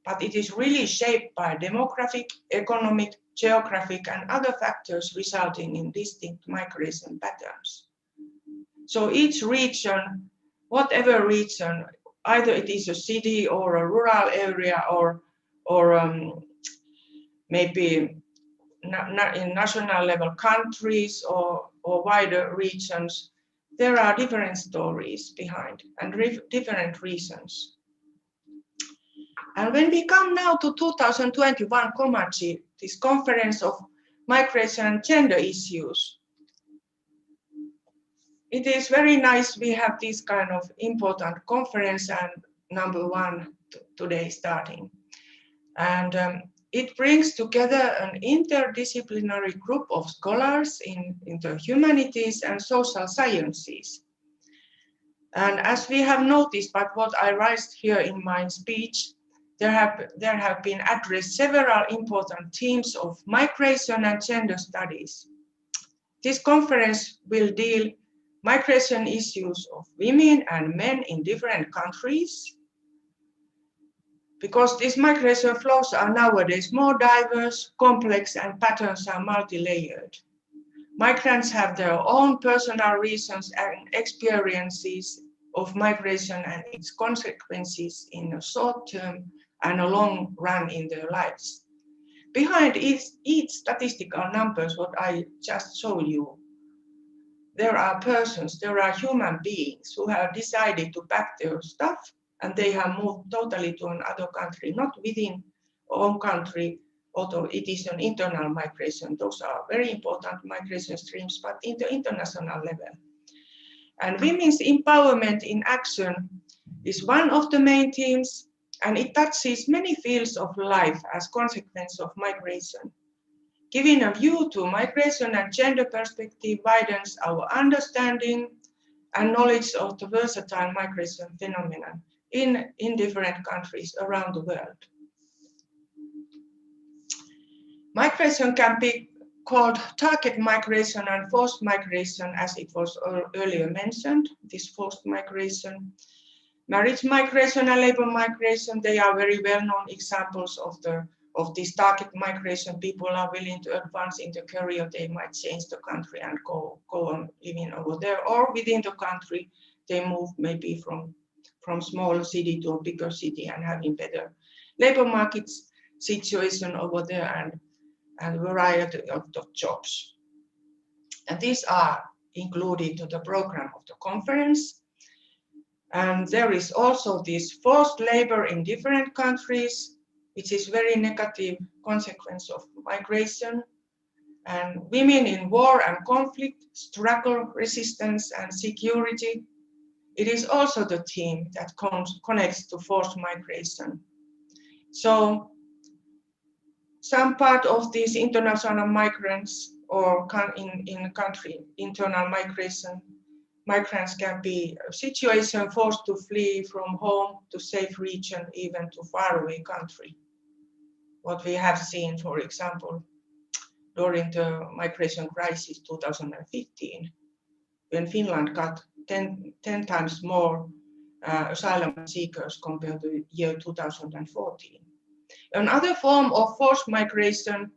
but it is really shaped by demographic, economic, geographic, and other factors resulting in distinct migration patterns. So each region, whatever region, either it is a city or a rural area or maybe in national level countries or wider regions, there are different stories behind and different reasons. And when we come now to 2021 Comagi, this conference of migration and gender issues, it is very nice we have this kind of important conference and number one today starting. And it brings together an interdisciplinary group of scholars in the humanities and social sciences. And as we have noticed, but what I raised here in my speech, there have been addressed several important themes of migration and gender studies. This conference will deal migration issues of women and men in different countries, because these migration flows are nowadays more diverse, complex, and patterns are multi-layered. Migrants have their own personal reasons and experiences of migration and its consequences in a short term and a long run in their lives. Behind each statistical numbers, what I just showed you, there are persons, there are human beings who have decided to pack their stuff and they have moved totally to another country, not within own country, although it is an internal migration. Those are very important migration streams, but in the international level. And women's empowerment in action is one of the main themes, and it touches many fields of life as consequence of migration. Giving a view to migration and gender perspective widens our understanding and knowledge of the versatile migration phenomenon in different countries around the world. Migration can be called target migration and forced migration, as it was earlier mentioned, this forced migration. Marriage migration and labor migration, they are very well-known examples of this target migration. People are willing to advance in the career, they might change the country and go on living over there, or within the country, they move maybe from smaller city to a bigger city and having better labor markets situation over there and variety of the jobs. And these are included to the program of the conference. And there is also this forced labor in different countries, which is very negative consequence of migration. And women in war and conflict, struggle, resistance, and security. It is also the theme that connects to forced migration. So some part of these international migrants or in country internal migration, migrants can be a situation forced to flee from home to safe region, even to faraway country. What we have seen, for example, during the migration crisis 2015, when Finland got 10 times more asylum seekers compared to the year 2014. Another form of forced migration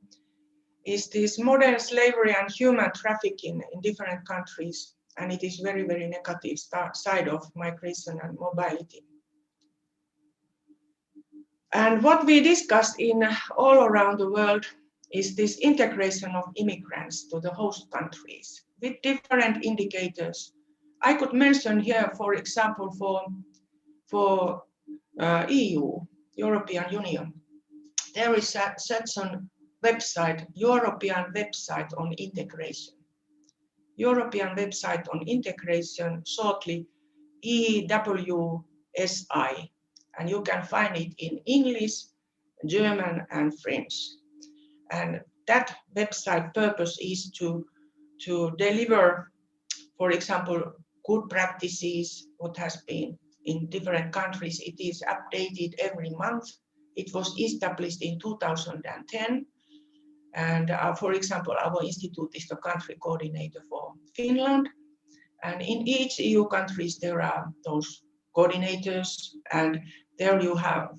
is this modern slavery and human trafficking in different countries, and it is very, very negative side of migration and mobility. And what we discussed in all around the world is this integration of immigrants to the host countries with different indicators. I could mention here, for example, for EU, European Union, there is such a website, European website on integration. European website on integration, shortly EWSI, and you can find it in English, German, and French. And that website purpose is to deliver, for example, good practices, what has been in different countries. It is updated every month. It was established in 2010. And for example, our institute is the country coordinator for Finland. And in each EU countries, there are those coordinators, and there you have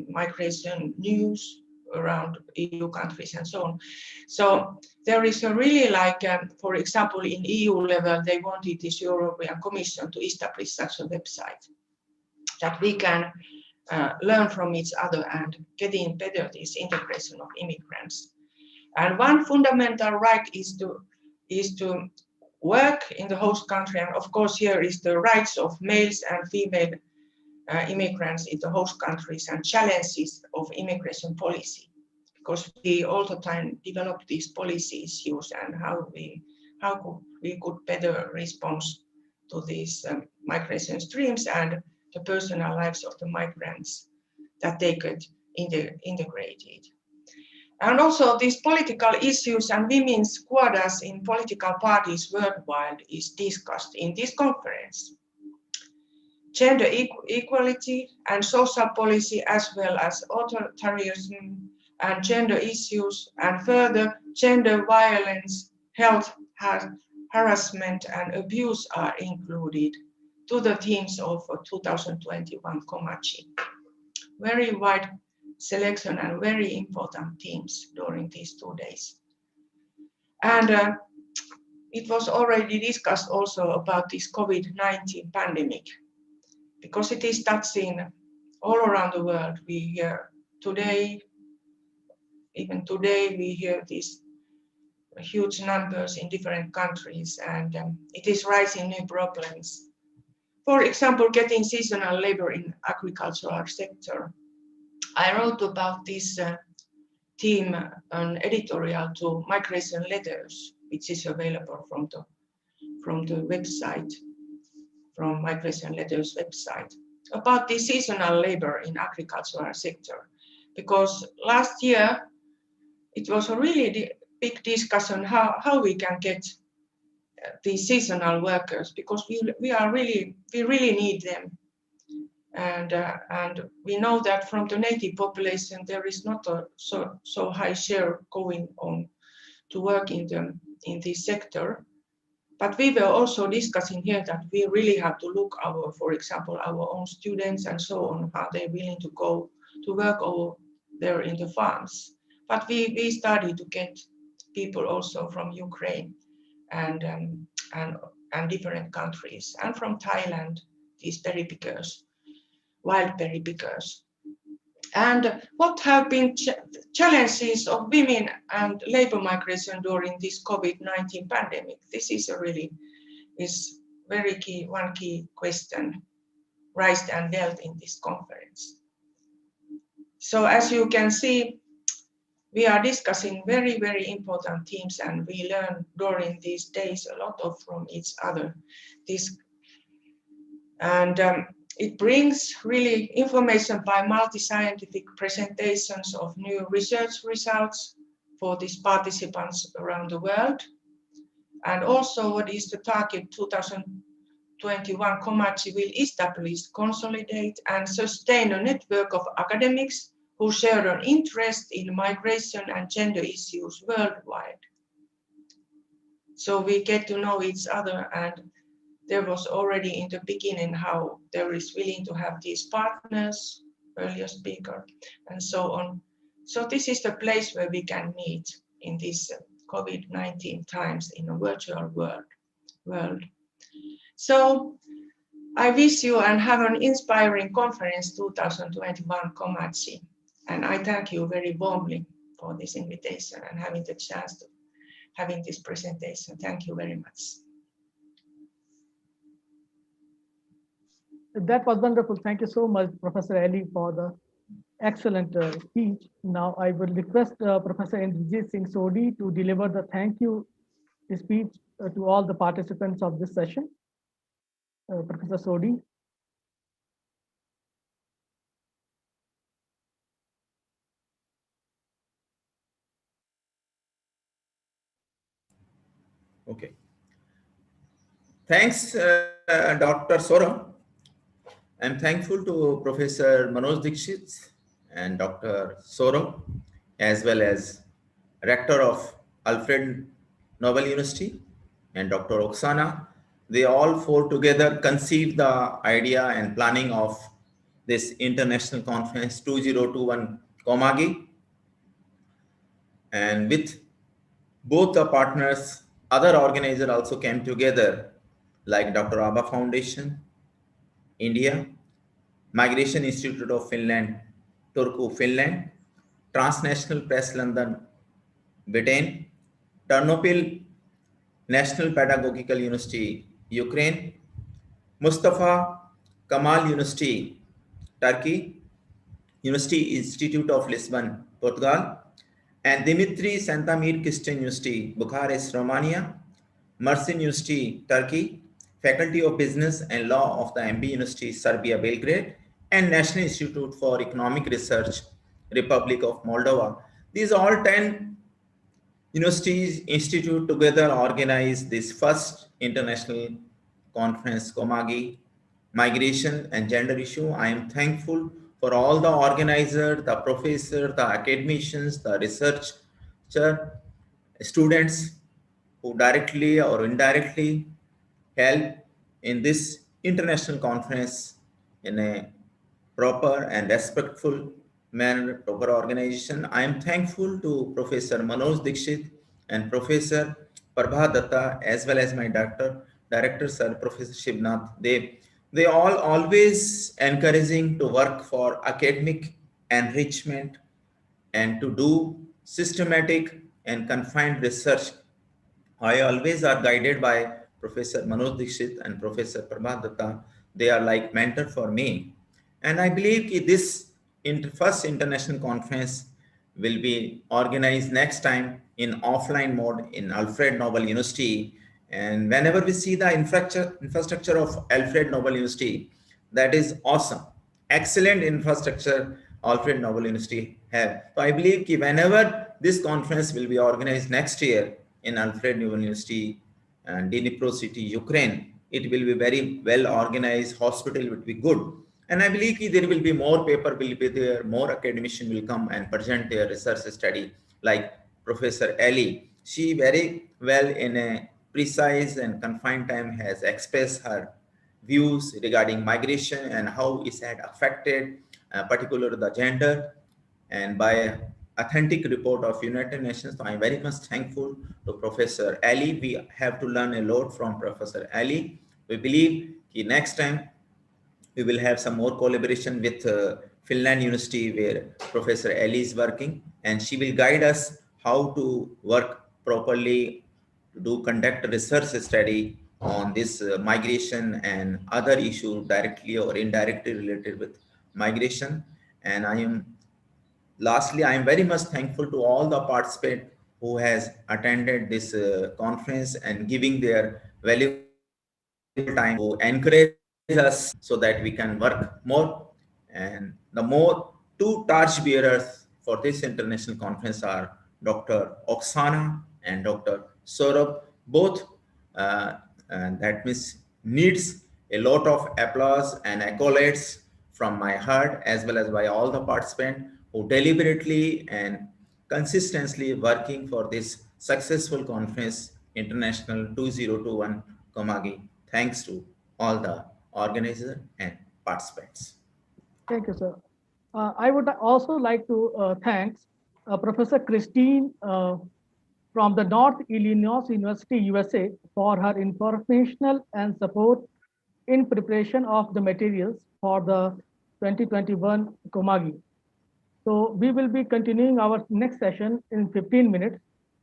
migration news around EU countries and so on. So there is a really like, for example, in EU level, they wanted this European Commission to establish such a website that we can learn from each other and getting better this integration of immigrants. And one fundamental right is to work in the host country. And of course, here is the rights of males and female immigrants in the host countries and challenges of immigration policy, because we all the time develop these policy issues and how we could better respond to these migration streams and the personal lives of the migrants that they get integrated. And also these political issues and women's quotas in political parties worldwide is discussed in this conference. Gender equality and social policy, as well as authoritarianism and gender issues, and further gender violence, health harassment and abuse are included to the themes of 2021 Comagi. Very wide selection and very important themes during these 2 days. And it was already discussed also about this COVID-19 pandemic, because it is touching all around the world. We hear today, even today, we hear these huge numbers in different countries, and it is raising new problems. For example, getting seasonal labor in agricultural sector. I wrote about this theme an editorial to Migration Letters, which is available from the website, from Migration Letters website, about the seasonal labor in agricultural sector. Because last year, it was a really big discussion how we can get these seasonal workers, because we really need them. And we know that from the native population, there is not a so high share going on to work in this sector. But we were also discussing here that we really have to look for example, our own students and so on, how they're willing to go to work over there in the farms. But we started to get people also from Ukraine and different countries, and from Thailand, these berry pickers, wild berry pickers. And what have been challenges of women and labor migration during this COVID-19 pandemic? This is very key, one key question raised and dealt in this conference. So as you can see, we are discussing very, very important themes, and we learn during these days a lot from each other. It brings really information by multi-scientific presentations of new research results for these participants around the world. And also, what is the target 2021 Comagi will establish, consolidate and sustain a network of academics who share an interest in migration and gender issues worldwide. So we get to know each other, and there was already in the beginning how there is willing to have these partners, earlier speaker, and so on. So this is the place where we can meet in these COVID-19 times in a virtual world. So I wish you and have an inspiring conference 2021 Comagi. And I thank you very warmly for this invitation and having the chance to having this presentation. Thank you very much. That was wonderful. Thank you so much, Professor Ali, for the excellent speech. Now I will request Professor Indrajit Singh Sodhi to deliver the thank you speech to all the participants of this session. Professor Sodhi. Okay. Thanks, Dr. Soram. I'm thankful to Professor Manoj Dixit and Dr. Soram, as well as Rector of Alfred Nobel University and Dr. Oksana They all four together conceived the idea and planning of this international conference 2021 Comagi, and with both the partners, other organizers also came together, like Dr. Abba Foundation, India, Migration Institute of Finland, Turku, Finland, Transnational Press London, Britain, Ternopil National Pedagogical University, Ukraine, Mustafa Kemal University, Turkey, University Institute of Lisbon, Portugal, and Dimitri Santamir Christian University, Bucharest, Romania, Mersin University, Turkey, Faculty of Business and Law of the MB University, Serbia, Belgrade, and National Institute for Economic Research, Republic of Moldova. These all 10 universities institute together organize this first international conference, Comagi, migration and gender issue. I am thankful for all the organizers, the professors, the academicians, the researcher, students who directly or indirectly help in this international conference in a proper and respectful manner, proper organization. I am thankful to Professor Manoj Dixit and Professor Prabha Datta, as well as my director, Sir Professor Shivnath. They all always encouraging to work for academic enrichment and to do systematic and confined research. I always are guided by Professor Manoj Dixit and Professor Prabha Datta. They are like mentor for me. And I believe that this first international conference will be organized next time in offline mode in Alfred Nobel University. And whenever we see the infrastructure of Alfred Nobel University, that is awesome. Excellent infrastructure Alfred Nobel University have. So I believe that whenever this conference will be organized next year in Alfred Nobel University and Dnipro city, Ukraine, it will be very well organized. Hospital would be good. And I believe that there will be more paper will be there, more academician will come and present their research study, like Professor Ali. She very well in a precise and confined time has expressed her views regarding migration and how it had affected, particularly the gender, and by authentic report of United Nations. So I'm very much thankful to Professor Ali. We have to learn a lot from Professor Ali. We believe next time we will have some more collaboration with Finland University, where Professor Ali is working, and she will guide us how to work properly to do conduct research study on this migration and other issue directly or indirectly related with migration. And lastly, I am very much thankful to all the participants who has attended this conference and giving their valuable time to encourage us so that we can work more. And the more two torch bearers for this international conference are Dr. Oksana and Dr. Saurabh. Both and that means needs a lot of applause and accolades from my heart, as well as by all the participants who deliberately and consistently working for this successful conference international 2021 Komagi. Thanks to all the organizers and participants. Thank you, sir. I would also like to thank Professor Christine from the North Illinois University, USA, for her informational and support in preparation of the materials for the 2021 Komagi. So we will be continuing our next session in 15 minutes.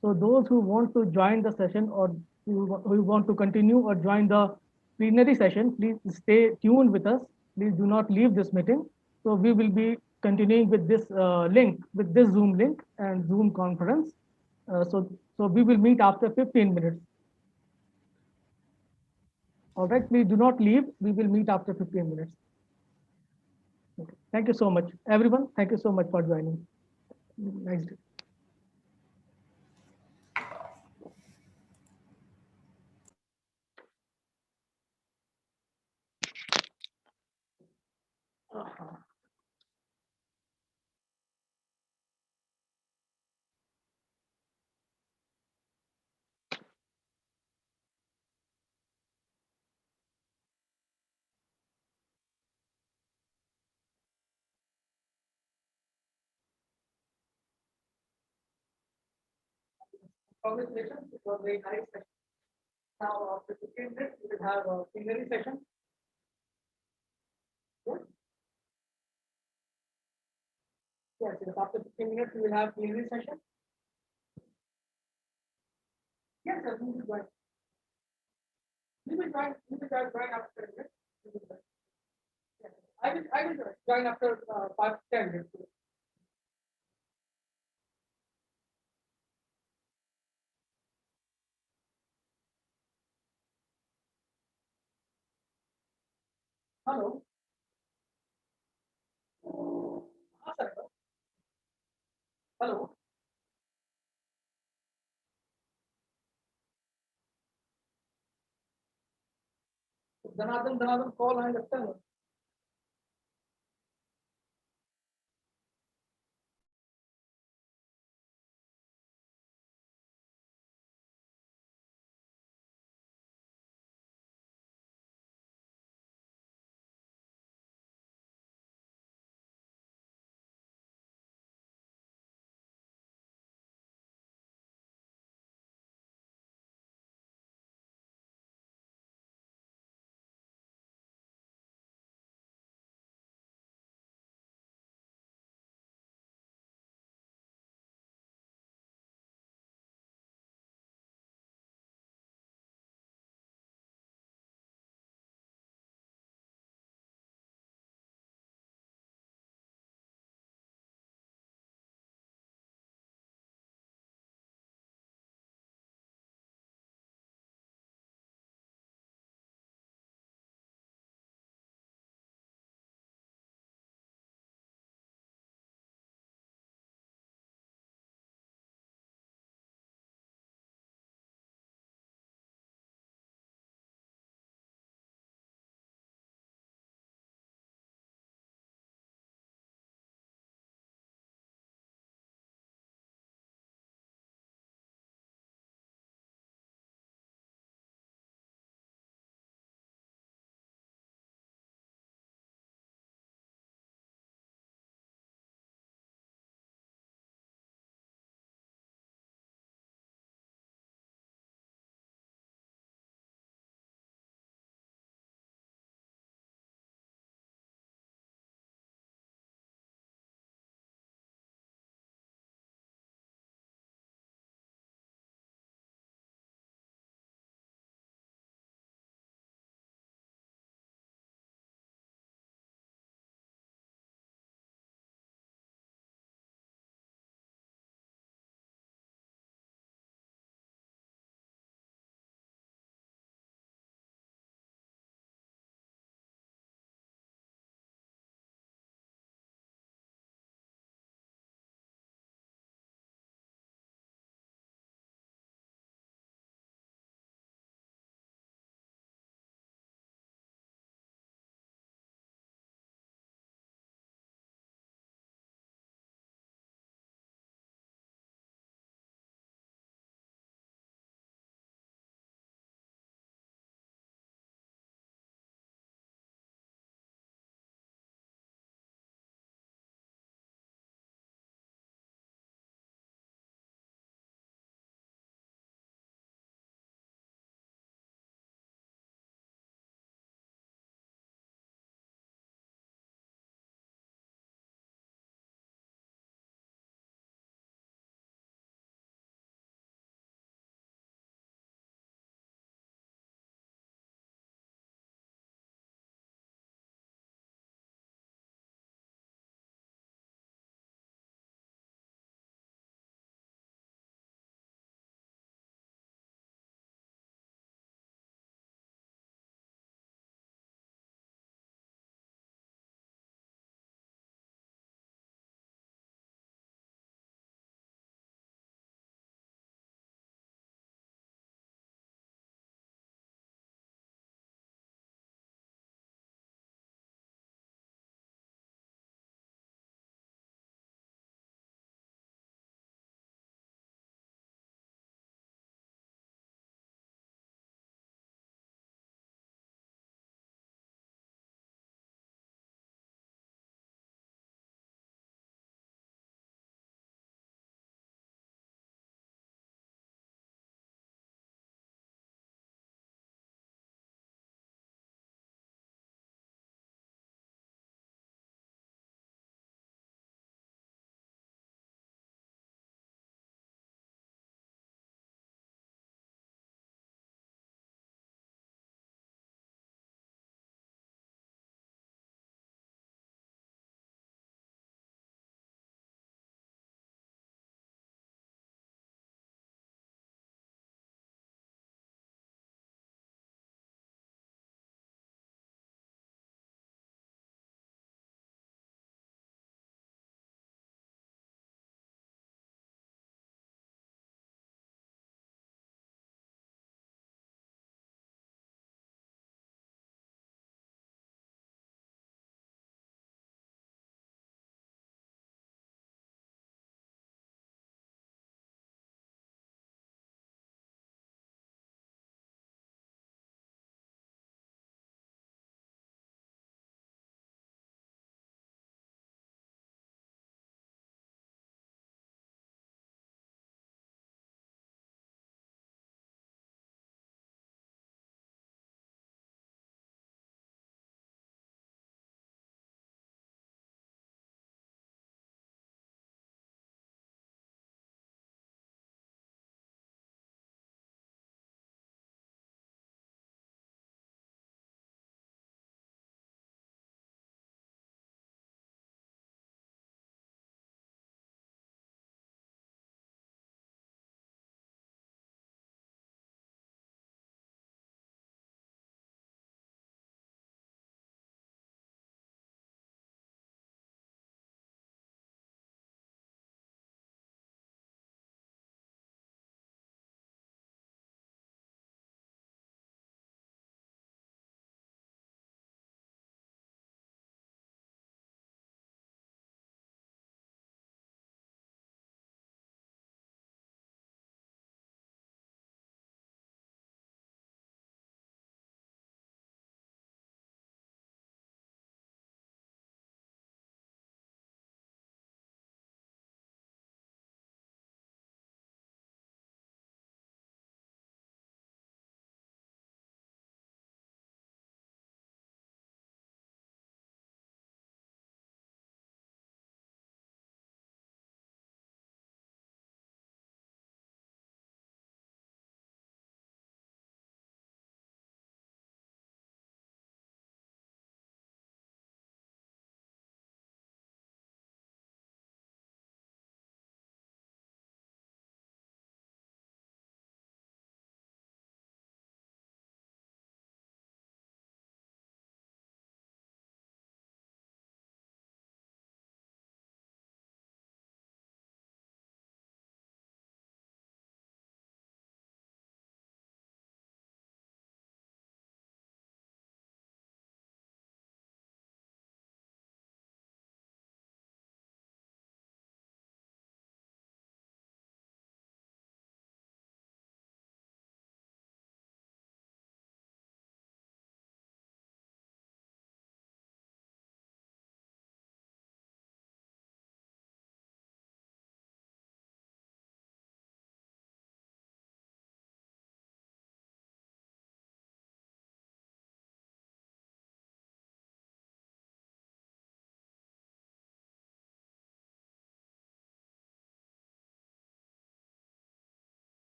So those who want to join the session or who want to continue or join the plenary session, please stay tuned with us. Please do not leave this meeting. So we will be continuing with this link, with this Zoom link and Zoom conference. So we will meet after 15 minutes. All right, please do not leave. We will meet after 15 minutes. Okay. Thank you so much, everyone. Thank you so much for joining. Nice day. Congratulations, it was a very nice session. Now, after 15 minutes, we will have a plenary session. Yes, yes, after 15 minutes, we will have plenary session. Yes, yes, we will join. We will join after 10 minutes. We will join. Yes, I will join after 5 to 10 minutes. Hello. Sir. Hello. Dhanadhan call and left.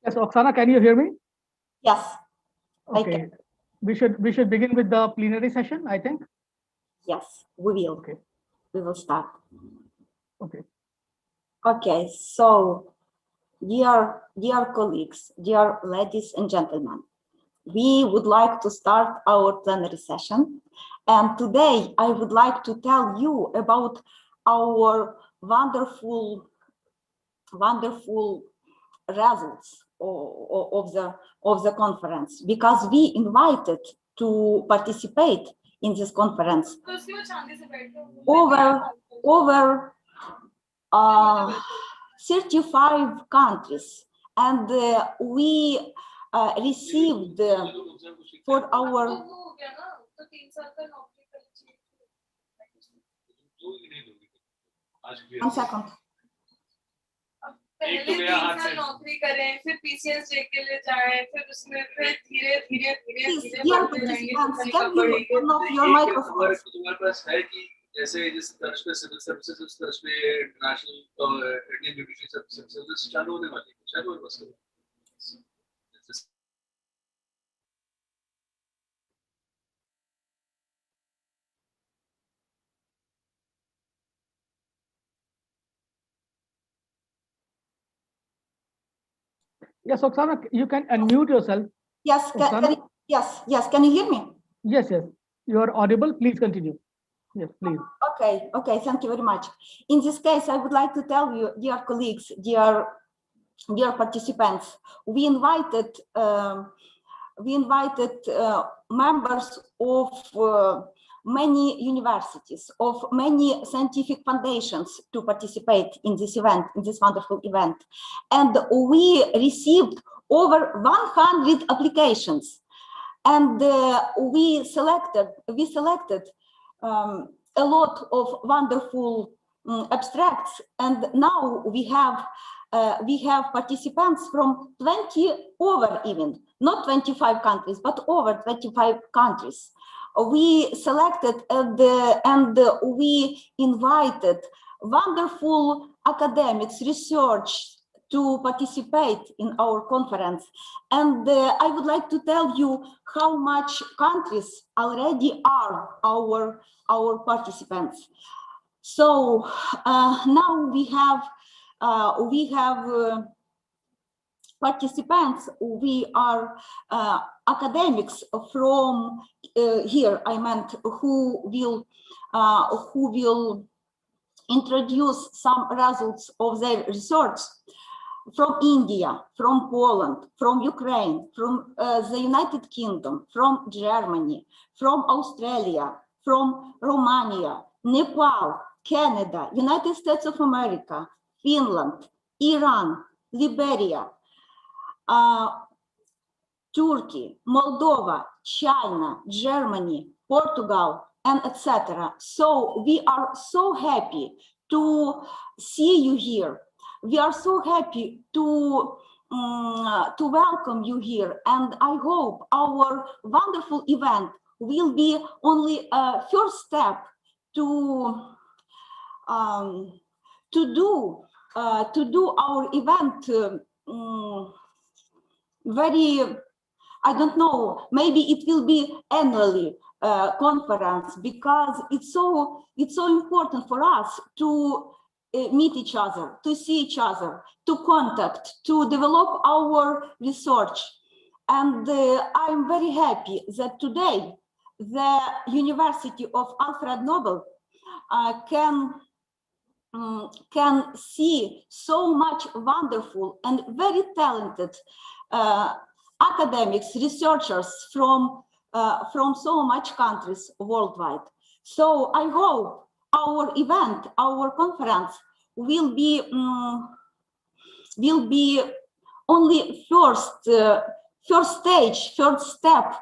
Yes, Oksana, can you hear me? Yes, I Okay. can. We should begin with the plenary session, I think. Yes, we will. Okay. We will start. Okay. Okay, so dear colleagues, dear ladies and gentlemen, we would like to start our plenary session. And today I would like to tell you about our wonderful results of the conference, because we invited to participate in this conference over 35 countries, and we received for our 1 second. पहले 3 साल नौकरी करें, फिर PCS के लिए जाएं, फिर उसमें फिर धीरे धीरे धीरे धीरे बढ़ते जाएंगे तो तरीका पड़ेगा। तुम्हारे पास है कि जैसे जिस तरह पे सिविल सर्विसेज उस तरह पे इंटरनेशनल इंडियन जुडिशरी सर्विसेज चालू होने वाली है, शायद वो बस Yes, Oksana, you can unmute yourself. Yes, yes. Can you hear me? Yes, yes. You are audible. Please continue. Yes, please. Okay. Thank you very much. In this case, I would like to tell you, dear colleagues, dear participants, we invited members of many universities, of many scientific foundations to participate in this event, in this wonderful event. And we received over 100 applications. And we selected a lot of wonderful abstracts. And now we have participants from 20 over even, not 25 countries, but over 25 countries. We selected and we invited wonderful academics, research to participate in our conference. And I would like to tell you how much countries already are our participants. So now we have participants. We are academics from here. I meant who will introduce some results of their research from India, from Poland, from Ukraine, from the United Kingdom, from Germany, from Australia, from Romania, Nepal, Canada, United States of America, Finland, Iran, Liberia, Turkey, Moldova, China, Germany, Portugal, and etc. So we are so happy to see you here. We are so happy to welcome you here, and I hope our wonderful event will be only a first step to do our event very, I don't know, maybe it will be annually conference, because it's so important for us to meet each other, to see each other, to contact, to develop our research. And I'm very happy that today the University of Alfred Nobel can see so much wonderful and very talented academics, researchers from so much countries worldwide. So I hope our event, our conference will be only first stage, first step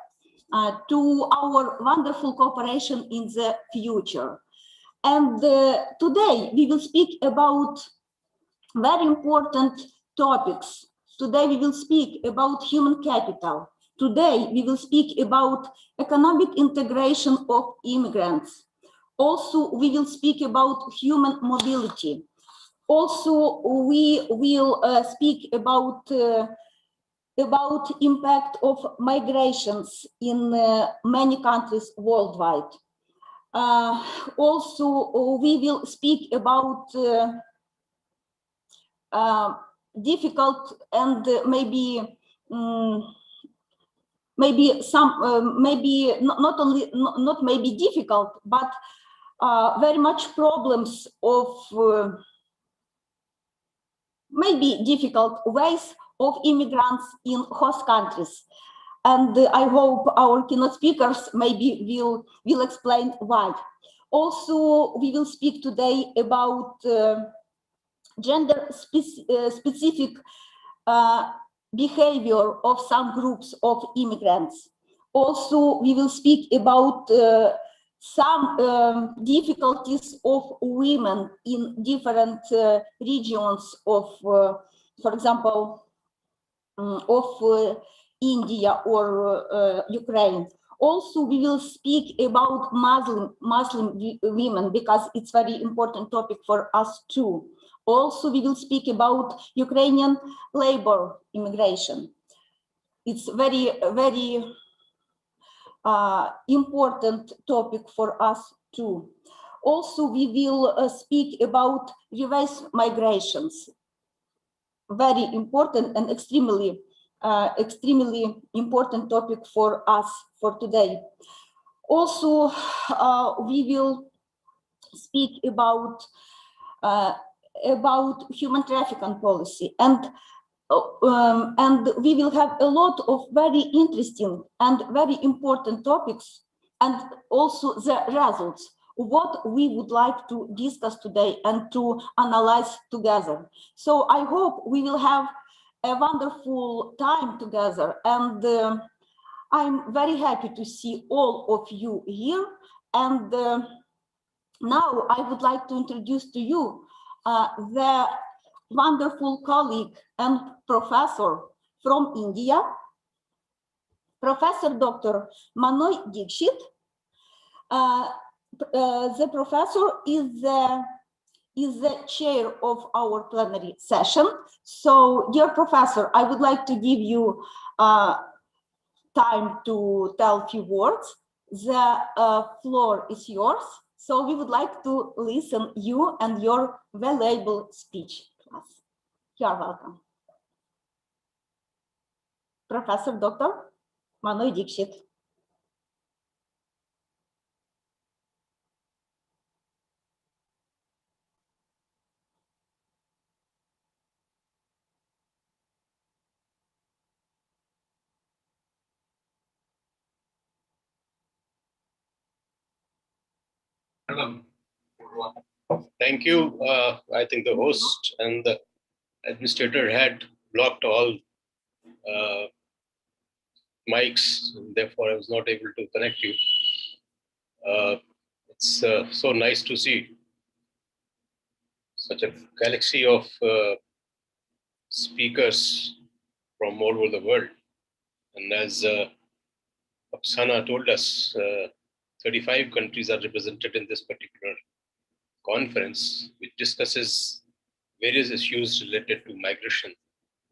to our wonderful cooperation in the future. And today we will speak about very important topics. Today we will speak about human capital. Today we will speak about economic integration of immigrants. Also, we will speak about human mobility. Also, we will speak about about impact of migrations in many countries worldwide. Also, we will speak about difficult and maybe maybe not only not maybe difficult, but very much problems of maybe difficult ways of immigrants in host countries. And I hope our keynote speakers maybe will explain why. Also, we will speak today about gender specific behavior of some groups of immigrants. Also, we will speak about some difficulties of women in different regions of, for example, of India or Ukraine. Also, we will speak about Muslim women because it's very important topic for us too. Also, we will speak about Ukrainian labor immigration. It's very important topic for us too. Also, we will speak about reverse migrations. Very important and extremely important topic for us for today. Also, we will speak about human trafficking policy, and we will have a lot of very interesting and very important topics, and also the results, what we would like to discuss today and to analyze together. So I hope we will have a wonderful time together, and I'm very happy to see all of you here. And now I would like to introduce to you the wonderful colleague and professor from India, Professor Dr. Manoy Dixit. The professor is the chair of our plenary session. So, dear professor, I would like to give you time to tell a few words. The floor is yours. So we would like to listen you and your valuable speech to us. You are welcome. Professor Dr. Manoy Dixit. Thank you. I think the host and the administrator had blocked all mics, therefore I was not able to connect you. It's so nice to see such a galaxy of speakers from all over the world. And as Oksana told us, 35 countries are represented in this particular conference, which discusses various issues related to migration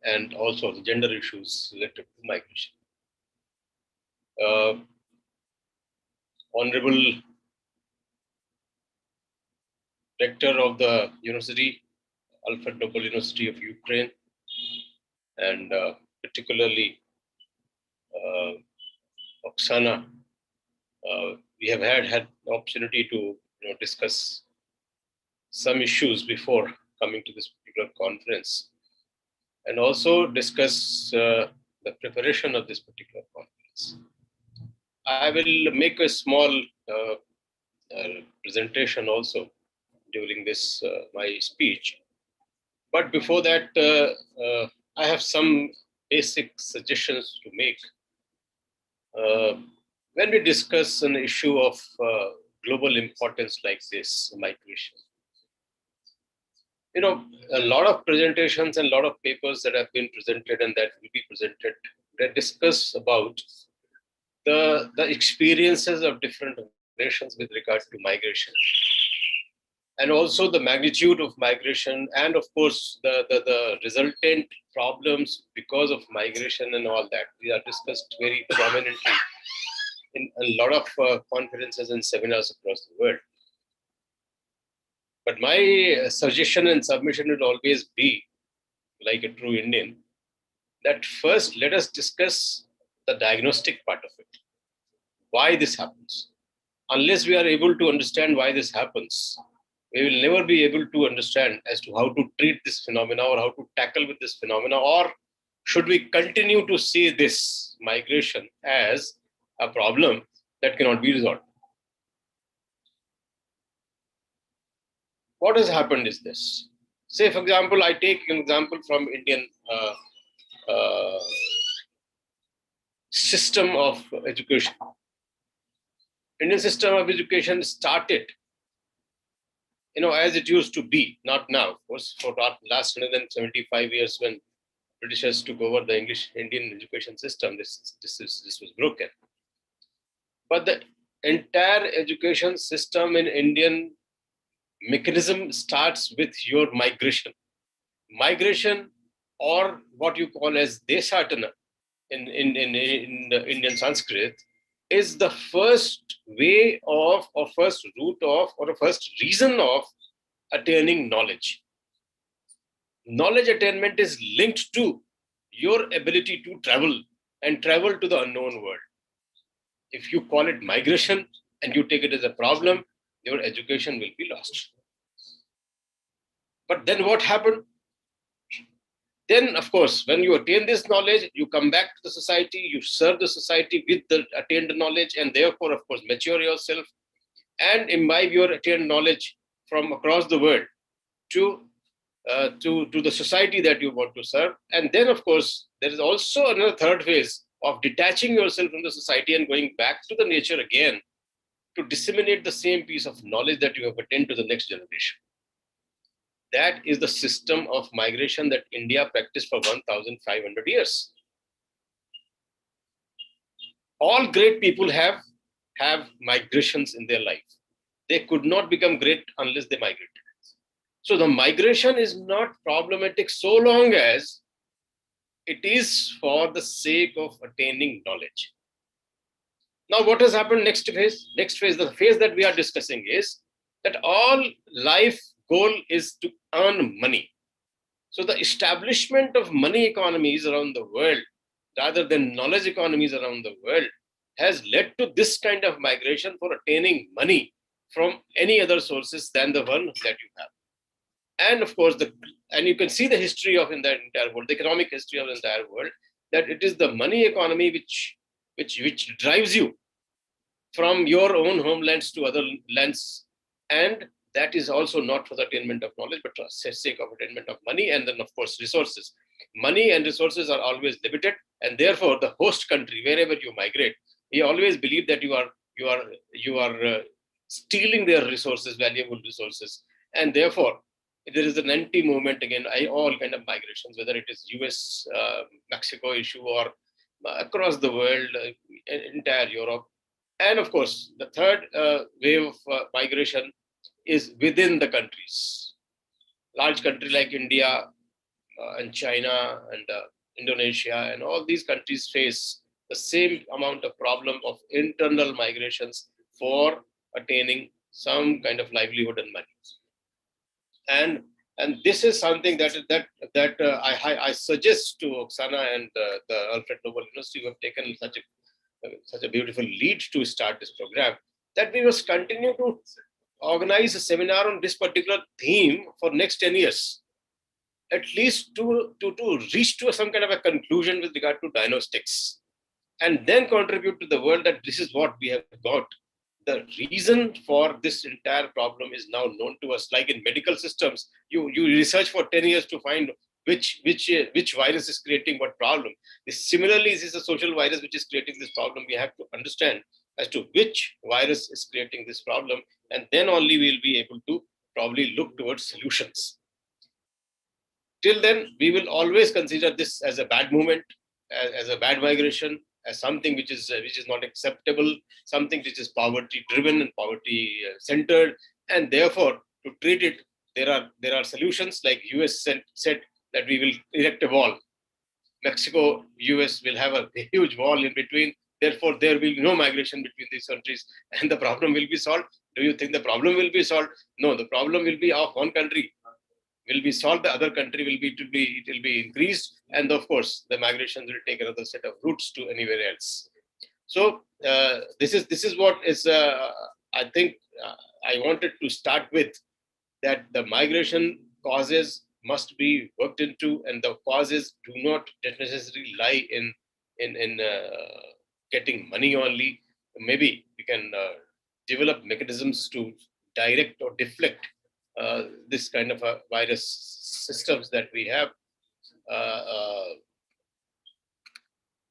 and also the gender issues related to migration. Honorable Rector of the University, Alfred Nobel University of Ukraine, and particularly Oksana, we have had an opportunity to discuss some issues before coming to this particular conference, and also discuss the preparation of this particular conference. I will make a small presentation also during this my speech, but before that I have some basic suggestions to make. When we discuss an issue of global importance like this, migration, a lot of presentations and a lot of papers that have been presented and that will be presented, they discuss about the experiences of different nations with regard to migration. and also the magnitude of migration, and of course the resultant problems because of migration and all that. These are discussed very prominently in a lot of conferences and seminars across the world. But my suggestion and submission would always be, like a true Indian, that first let us discuss the diagnostic part of it. Why this happens. Unless we are able to understand why this happens, we will never be able to understand as to how to treat this phenomena or how to tackle with this phenomena, or should we continue to see this migration as a problem that cannot be resolved. What has happened is this. Say, for example, I take an example from Indian system of education. Indian system of education started, as it used to be, not now, of course, for the last 175 years when Britishers took over the Indian education system, this was broken. But the entire education system in Indian mechanism starts with your migration. Migration, or what you call as Deshatana in the Indian Sanskrit, is the first way of, or first root of, or the first reason of attaining knowledge. Knowledge attainment is linked to your ability to travel and travel to the unknown world. If you call it migration and you take it as a problem, your education will be lost. But then what happened? Then, of course, when you attain this knowledge, you come back to the society, you serve the society with the attained knowledge, and therefore, of course, mature yourself and imbibe your attained knowledge from across the world to the society that you want to serve. And then, of course, there is also another third phase of detaching yourself from the society and going back to the nature again to disseminate the same piece of knowledge that you have attained to the next generation. That is the system of migration that India practiced for 1,500 years. All great people have migrations in their life. They could not become great unless they migrated. So the migration is not problematic so long as it is for the sake of attaining knowledge. Now, what has happened next phase? Next phase, the phase that we are discussing is that all life goal is to earn money. So the establishment of money economies around the world, rather than knowledge economies around the world, has led to this kind of migration for attaining money from any other sources than the one that you have. And of course, and you can see the history of in the entire world, the economic history of the entire world, that it is the money economy which drives you from your own homelands to other lands, and that is also not for the attainment of knowledge, but for the sake of attainment of money, and then of course resources. Money and resources are always limited, and therefore the host country, wherever you migrate, we always believe that you are stealing their resources, valuable resources, and therefore there is an anti-movement again. All kind of migrations, whether it is US, Mexico issue, or across the world, entire Europe. And of course, the third wave of migration is within the countries. Large countries like India and China and Indonesia and all these countries face the same amount of problem of internal migrations for attaining some kind of livelihood and money. And this is something that I suggest to Oksana and the Alfred Nobel University, who have taken such a beautiful lead to start this program, that we must continue to organize a seminar on this particular theme for next 10 years, at least to reach to some kind of a conclusion with regard to diagnostics, and then contribute to the world that this is what we have got. The reason for this entire problem is now known to us. Like in medical systems, you research for 10 years to find which virus is creating what problem. Similarly, this is a social virus which is creating this problem. We have to understand as to which virus is creating this problem, and then only we'll be able to probably look towards solutions. Till then, we will always consider this as a bad movement, as a bad migration, as something which is not acceptable, something which is poverty driven and poverty centered, and therefore to treat it. There are solutions like US said that we will erect a wall. Mexico, US will have a huge wall in between. Therefore, there will be no migration between these countries and the problem will be solved. Do you think the problem will be solved? No, the problem will be of one country will be solved, the other country it will be increased. And of course, the migrations will take another set of routes to anywhere else. So this is what is, I think I wanted to start with, that the migration causes must be worked into, and the causes do not necessarily lie in getting money only. Maybe we can develop mechanisms to direct or deflect this kind of a virus systems that we have,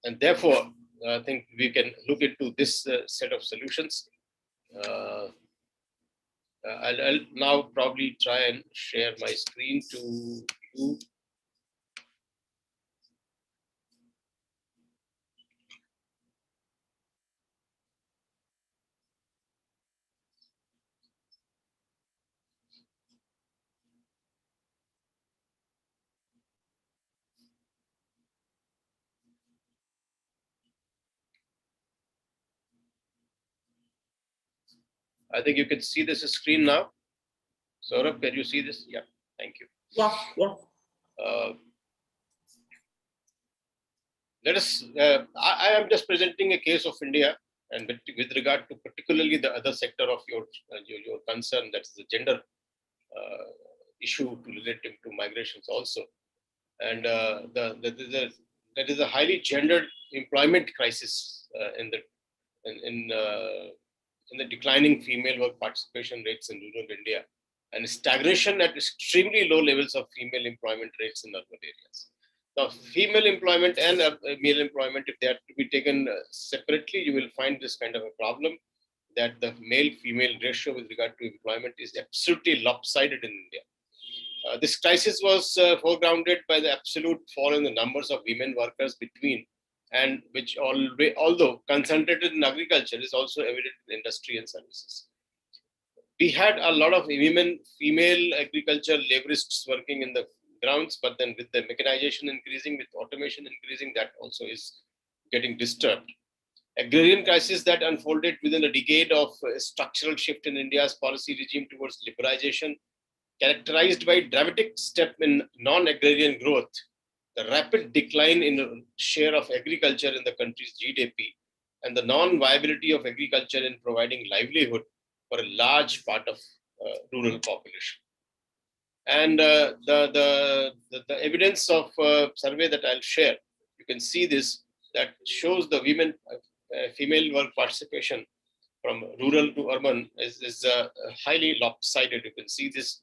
and therefore I think we can look into this set of solutions. I'll now probably try and share my screen to you. I think you can see this screen now. Saurabh, can you see this? Yeah, thank you. Yeah, yeah. Let us, I am just presenting a case of India, and with regard to particularly the other sector of your concern, that's the gender issue related to migrations also. And that is a highly gendered employment crisis in the declining female work participation rates in rural India, and stagnation at extremely low levels of female employment rates in urban areas. Now, female employment and male employment, if they are to be taken separately, you will find this kind of a problem, that the male-female ratio with regard to employment is absolutely lopsided in India. This crisis was foregrounded by the absolute fall in the numbers of women workers between, and which although concentrated in agriculture, is also evident in industry and services. We had a lot of women, female agriculture laborists working in the grounds, but then with the mechanization increasing, with automation increasing, that also is getting disturbed. Agrarian crisis that unfolded within a decade of structural shift in India's policy regime towards liberalization, characterized by dramatic step in non-agrarian growth, the rapid decline in the share of agriculture in the country's GDP, and the non-viability of agriculture in providing livelihood for a large part of rural population. And the evidence of survey that I'll share, you can see this, that shows the women, female work participation from rural to urban is highly lopsided. You can see this.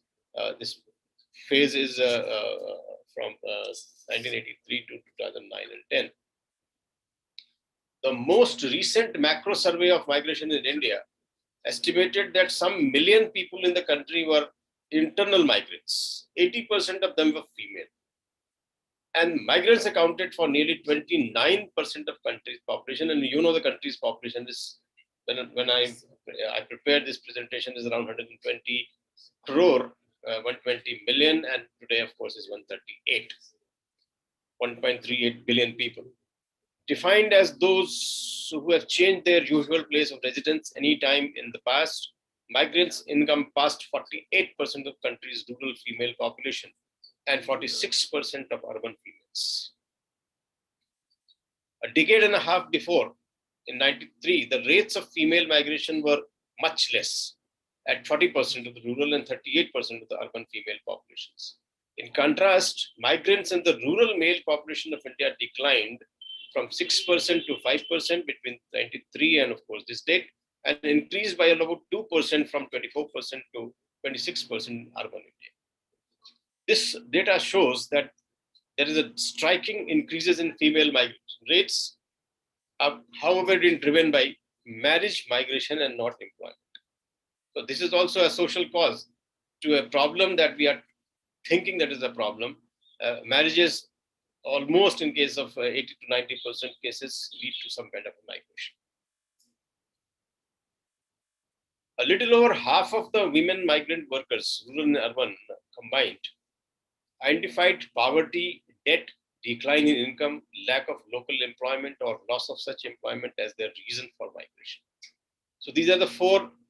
This phase is from 1983 to 2009 and 10. The most recent macro survey of migration in India estimated that some million people in the country were internal migrants. 80% of them were female. And migrants accounted for nearly 29% of country's population. And you know the country's population is, when I prepared this presentation, is around 120 crore, 120 million, and today, of course, is 1.38 billion people. Defined as those who have changed their usual place of residence any time in the past, migrants encompassed 48% of country's rural female population and 46% of urban females. A decade and a half before, in 93, the rates of female migration were much less, at 40% of the rural and 38% of the urban female populations. In contrast, migrants in the rural male population of India declined from 6% to 5% between 93 and, of course, this date, and increased by about 2% from 24% to 26% in urban India. This data shows that there is a striking increases in female migration rates, however, being driven by marriage migration and not employment. So this is also a social cause to a problem that we are thinking that is a problem. Marriages, almost in case of 80 to 90% cases, lead to some kind of a migration. A little over half of the women migrant workers, rural and urban combined, identified poverty, debt, decline in income, lack of local employment, or loss of such employment as their reason for migration. So these are the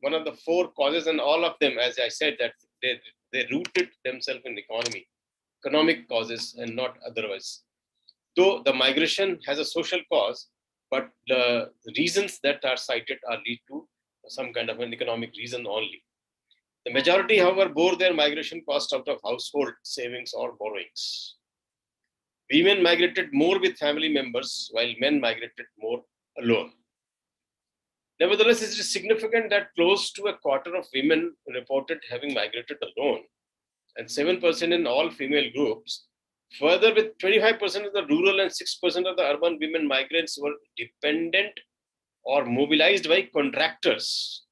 one of the four causes, and all of them, as I said, that they rooted themselves in economic causes and not otherwise. Though the migration has a social cause, but the reasons that are cited are lead to some kind of an economic reason only. The majority, however, bore their migration cost out of household savings or borrowings. Women migrated more with family members, while men migrated more alone. Nevertheless, it is significant that close to a quarter of women reported having migrated alone, and 7% in all female groups. Further, with 25% of the rural and 6% of the urban women migrants were dependent or mobilized by contractors.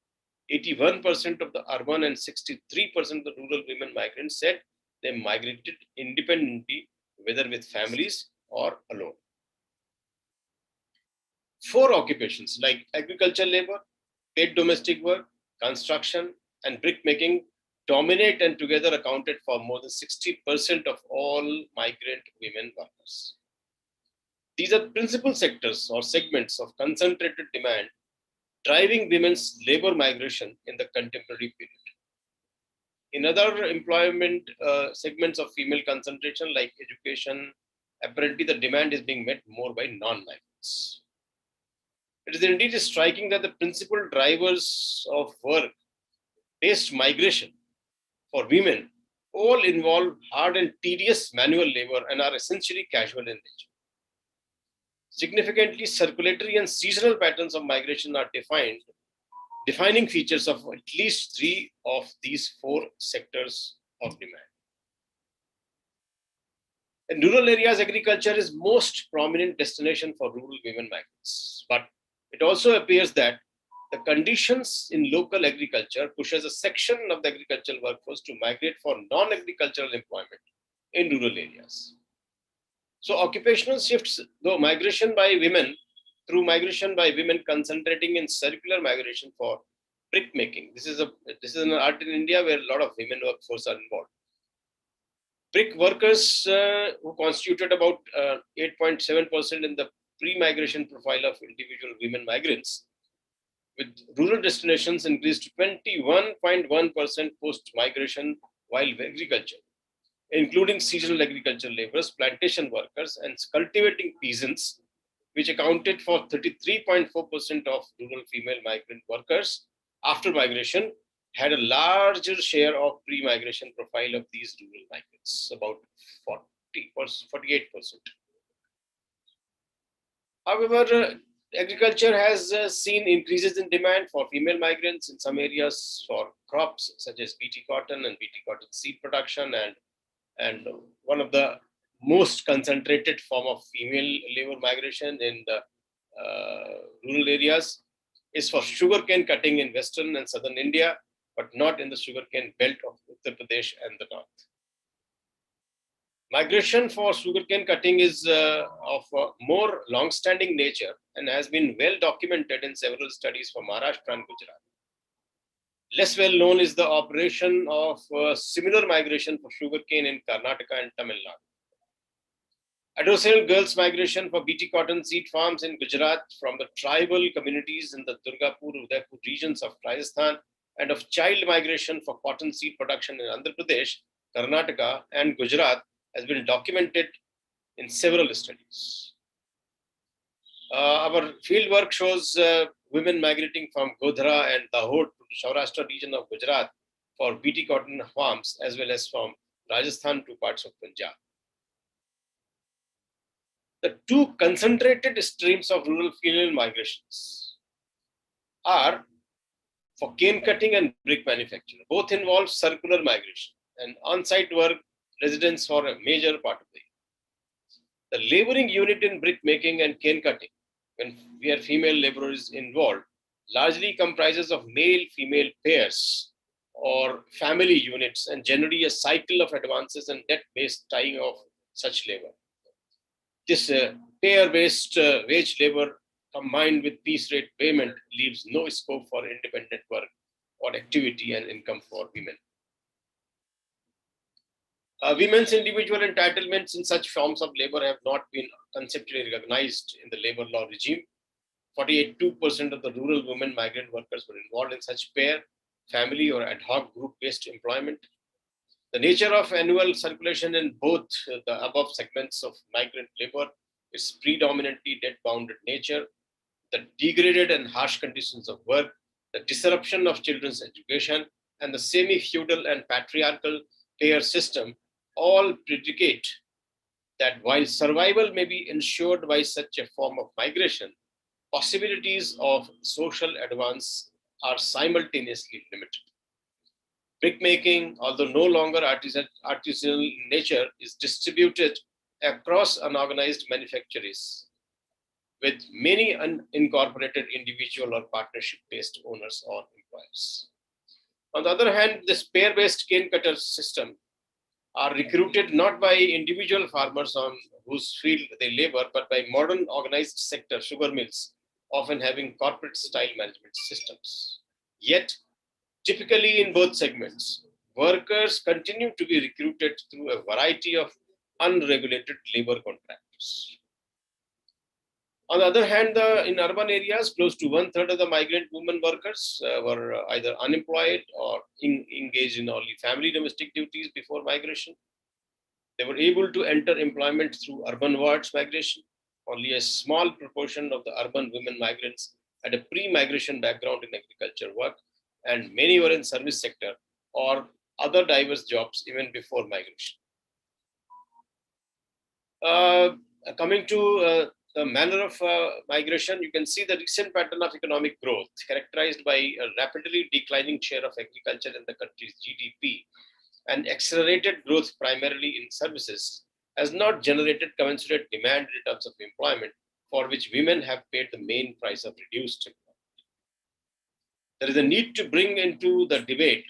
81% of the urban and 63% of the rural women migrants said they migrated independently, whether with families or alone. 4 occupations like agricultural labor, paid domestic work, construction, and brick making dominate and together accounted for more than 60% of all migrant women workers. These are principal sectors or segments of concentrated demand driving women's labor migration in the contemporary period. In other employment segments of female concentration like education, apparently the demand is being met more by non-migrants. It is indeed striking that the principal drivers of work-based migration for women all involve hard and tedious manual labor and are essentially casual in nature. Significantly, circulatory and seasonal patterns of migration are defining features of at least 3 of these 4 sectors of demand. In rural areas, agriculture is most prominent destination for rural women migrants, but it also appears that the conditions in local agriculture pushes a section of the agricultural workforce to migrate for non-agricultural employment in rural areas. So occupational shifts, though migration by women concentrating in circular migration for brick making. This is an art in India where a lot of women workforce are involved. Brick workers who constituted about 8.7% in the pre-migration profile of individual women migrants, with rural destinations increased to 21.1% post-migration, while agriculture, including seasonal agricultural laborers, plantation workers, and cultivating peasants, which accounted for 33.4% of rural female migrant workers after migration, had a larger share of pre-migration profile of these rural migrants, about 48%. However, agriculture has seen increases in demand for female migrants in some areas for crops such as BT cotton and BT cotton seed production, and one of the most concentrated form of female labor migration in the rural areas is for sugarcane cutting in western and southern India, but not in the sugarcane belt of Uttar Pradesh and the north. Migration for sugarcane cutting is of a more long-standing nature and has been well documented in several studies for Maharashtra and Gujarat. Less well known is the operation of similar migration for sugarcane in Karnataka and Tamil Nadu. Adolescent girls' migration for BT cotton seed farms in Gujarat from the tribal communities in the Durgapur, Udaipur regions of Rajasthan, and of child migration for cotton seed production in Andhra Pradesh, Karnataka, and Gujarat has been documented in several studies. Our field work shows women migrating from Godhra and Dahod to the Saurashtra region of Gujarat for BT cotton farms, as well as from Rajasthan to parts of Punjab. The 2 concentrated streams of rural female migrations are for cane cutting and brick manufacture. Both involve circular migration and on-site work residence for a major part of the year. The laboring unit in brick making and cane cutting, where female labor is involved, largely comprises of male-female pairs or family units, and generally a cycle of advances and debt-based tying of such labor. This pair-based wage labor combined with piece rate payment leaves no scope for independent work for activity and income for women. Women's individual entitlements in such forms of labor have not been conceptually recognized in the labor law regime. 48% of the rural women migrant workers were involved in such pair, family, or ad hoc group-based employment. The nature of annual circulation in both the above segments of migrant labor is predominantly debt-bounded nature, the degraded and harsh conditions of work, the disruption of children's education, and the semi-feudal and patriarchal payer system all predicate that while survival may be ensured by such a form of migration, possibilities of social advance are simultaneously limited. Brickmaking, although no longer artisanal in nature, is distributed across unorganized manufacturers with many unincorporated individual or partnership-based owners or employers. On the other hand, this pair-based cane cutter system are recruited not by individual farmers on whose field they labor, but by modern organized sector sugar mills, often having corporate-style management systems. Yet, typically in both segments, workers continue to be recruited through a variety of unregulated labor contractors. On the other hand, in urban areas, close to 1/3 of the migrant women workers were either unemployed or engaged in only family domestic duties before migration. They were able to enter employment through urban wards migration. Only a small proportion of the urban women migrants had a pre-migration background in agriculture work, and many were in service sector or other diverse jobs even before migration. Coming to the manner of migration, you can see the recent pattern of economic growth characterized by a rapidly declining share of agriculture in the country's GDP and accelerated growth primarily in services has not generated commensurate demand in terms of employment, for which women have paid the main price of reduced employment. There is a need to bring into the debate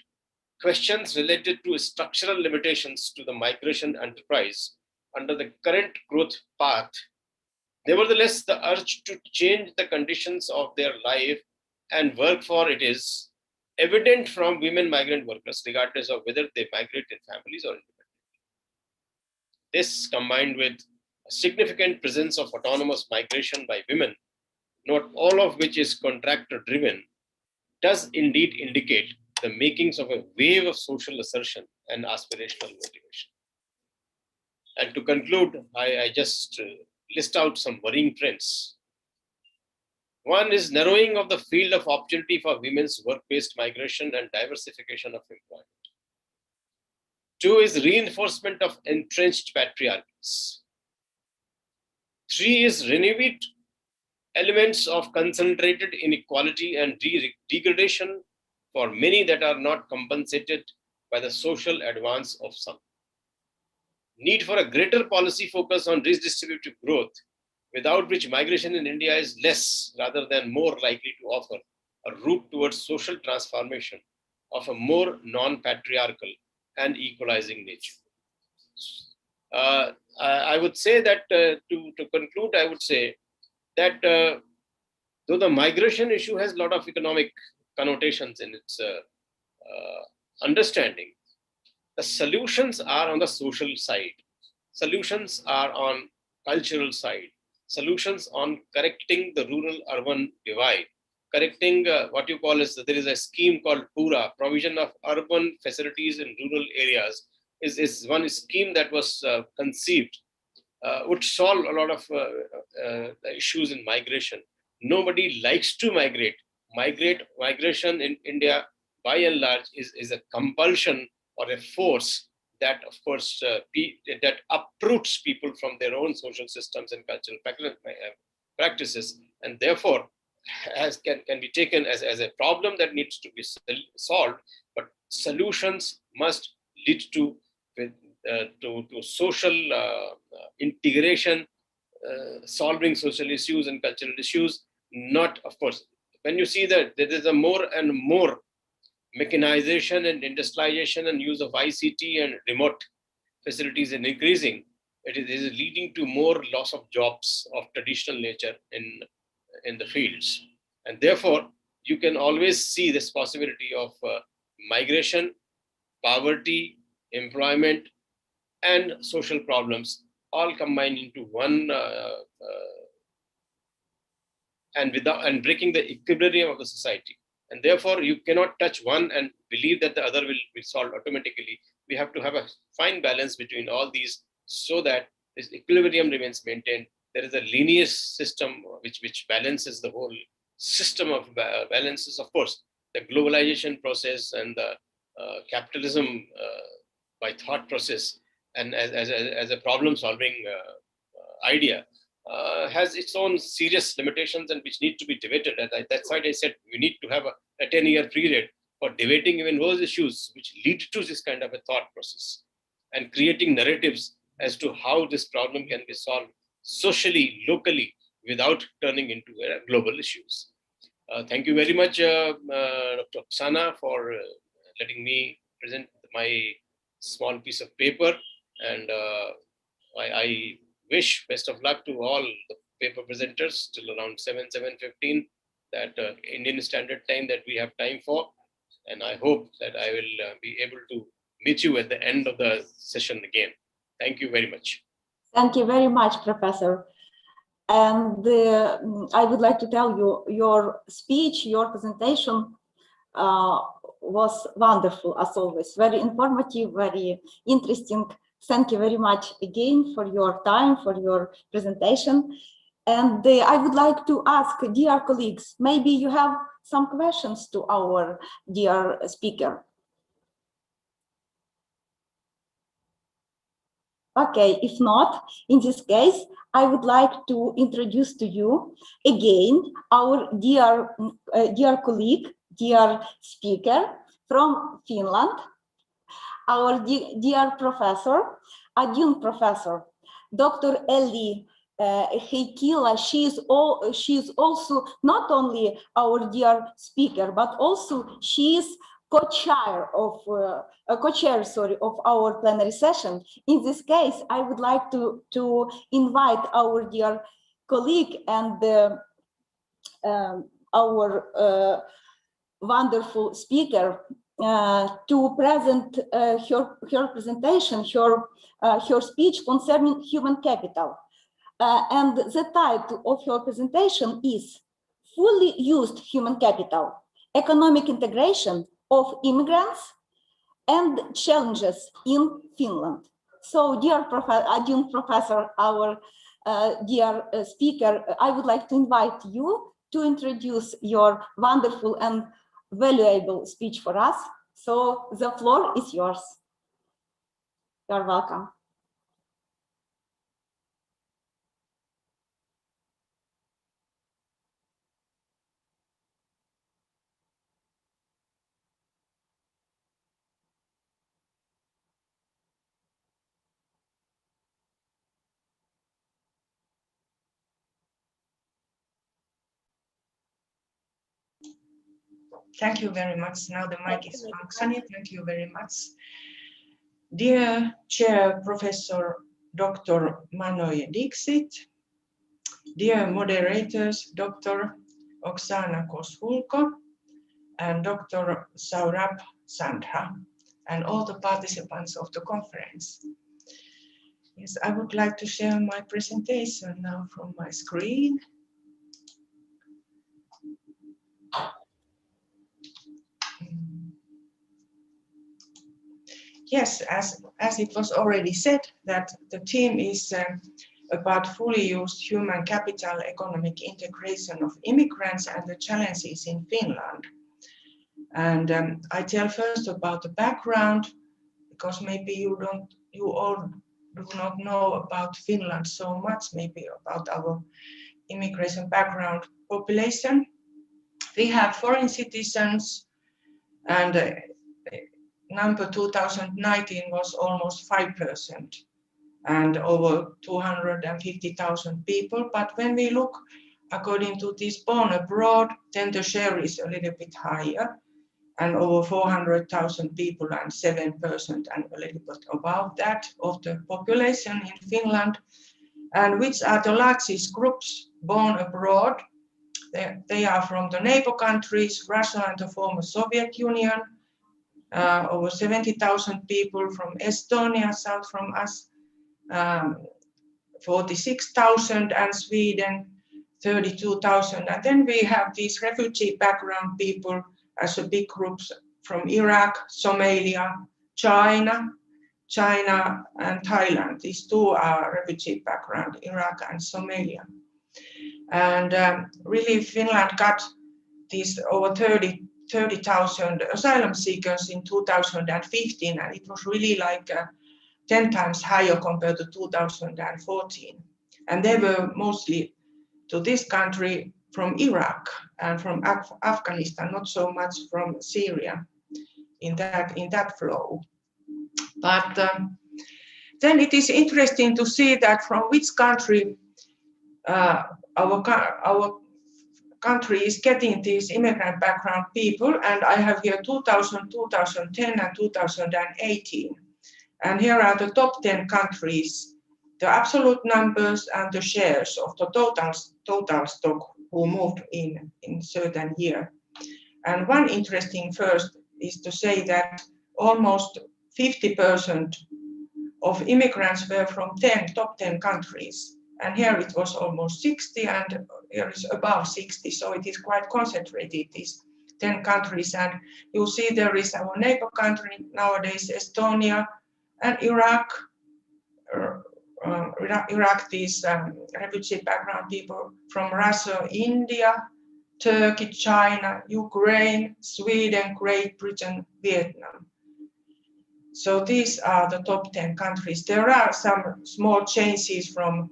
questions related to structural limitations to the migration enterprise under the current growth path. Nevertheless, the urge to change the conditions of their life and work for it is evident from women migrant workers, regardless of whether they migrate in families or independently. This, combined with a significant presence of autonomous migration by women, not all of which is contractor-driven, does indeed indicate the makings of a wave of social assertion and aspirational motivation. And to conclude, I just list out some worrying trends. One is narrowing of the field of opportunity for women's work-based migration and diversification of employment. Two is reinforcement of entrenched patriarchies. Three is renewed elements of concentrated inequality and degradation for many that are not compensated by the social advance of some. Need for a greater policy focus on redistributive growth, without which migration in India is less rather than more likely to offer a route towards social transformation of a more non-patriarchal and equalizing nature. I would say that to conclude, I would say that though the migration issue has a lot of economic connotations in its understanding, the solutions are on the social side. Solutions are on cultural side. Solutions on correcting the rural-urban divide. Correcting what you call as, there is a scheme called PURA, provision of urban facilities in rural areas, is one scheme that was conceived, would solve a lot of the issues in migration. Nobody likes to migrate. Migration in India, by and large, is a compulsion or a force that, of course, that uproots people from their own social systems and cultural practices, and therefore can be taken as a problem that needs to be solved. But solutions must lead to social integration, solving social issues and cultural issues. Not, of course, when you see that there is a more and more mechanization and industrialization and use of ICT and remote facilities is increasing, it is leading to more loss of jobs of traditional nature in the fields. And therefore, you can always see this possibility of migration, poverty, employment, and social problems all combined into one and breaking the equilibrium of the society. And therefore, you cannot touch one and believe that the other will be solved automatically. We have to have a fine balance between all these so that this equilibrium remains maintained. There is a linear system which balances the whole system of balances. Of course, the globalization process and the capitalism by thought process and as a problem-solving idea has its own serious limitations and which need to be debated. And that's why I said we need to have a 10-year period for debating even those issues which lead to this kind of a thought process and creating narratives as to how this problem can be solved socially, locally, without turning into global issues. Thank you very much, Dr. Oksana, for letting me present my small piece of paper. And I wish best of luck to all the paper presenters till around 7:15, that Indian Standard Time that we have time for. And I hope that I will be able to meet you at the end of the session again. Thank you very much. Thank you very much, Professor. And I would like to tell you, your speech, your presentation was wonderful, as always, very informative, very interesting. Thank you very much again for your time, for your presentation. And I would like to ask, dear colleagues, maybe you have some questions to our dear speaker. Okay, if not, in this case, I would like to introduce to you again our dear colleague, dear speaker from Finland, our dear professor, adjunct professor, Dr. Elli Heikkilä. She is also not only our dear speaker, but also she is co-chair of our plenary session. In this case, I would like to invite our dear colleague and our wonderful speaker to present her presentation, her speech concerning human capital. And the title of her presentation is Fully Used Human Capital, Economic Integration of Immigrants and Challenges in Finland. So, dear adjunct professor, our dear speaker, I would like to invite you to introduce your wonderful and valuable speech for us. So the floor is yours. You're welcome. Thank you very much. Now the mic is functioning. Thank you very much. Dear Chair Professor Dr. Manoy Dixit, dear moderators, Dr. Oksana Koshulko and Dr. Saurabh Sandha, and all the participants of the conference. Yes, I would like to share my presentation now from my screen. Yes, as it was already said, that the theme is about fully used human capital, economic integration of immigrants and the challenges in Finland. And I tell first about the background, because maybe you all do not know about Finland so much, maybe about our immigration background population. We have foreign citizens, and number 2019 was almost 5% and over 250,000 people. But when we look according to this born abroad, then the share is a little bit higher and over 400,000 people and 7% and a little bit above that of the population in Finland. And which are the largest groups born abroad? They are from the neighbor countries, Russia and the former Soviet Union. Over 70,000 people from Estonia, south from us, 46,000, and Sweden, 32,000. And then we have these refugee background people as a big groups from Iraq, Somalia, China, and Thailand. These two are refugee background, Iraq and Somalia. And really Finland got these over 30,000 asylum seekers in 2015, and it was really like 10 times higher compared to 2014. And they were mostly to this country from Iraq and from Afghanistan, not so much from Syria in that flow. But then it is interesting to see that from which country our country is getting these immigrant background people, and I have here 2000, 2010, and 2018. And here are the top 10 countries, the absolute numbers and the shares of the total stock who moved in certain year. And one interesting first is to say that almost 50% of immigrants were from top 10 countries. And here it was almost 60, and here is above 60. So it is quite concentrated, these 10 countries. And you see there is our neighbor country nowadays, Estonia and Iraq. Iraq, these refugee background people from Russia, India, Turkey, China, Ukraine, Sweden, Great Britain, Vietnam. So these are the top 10 countries. There are some small changes from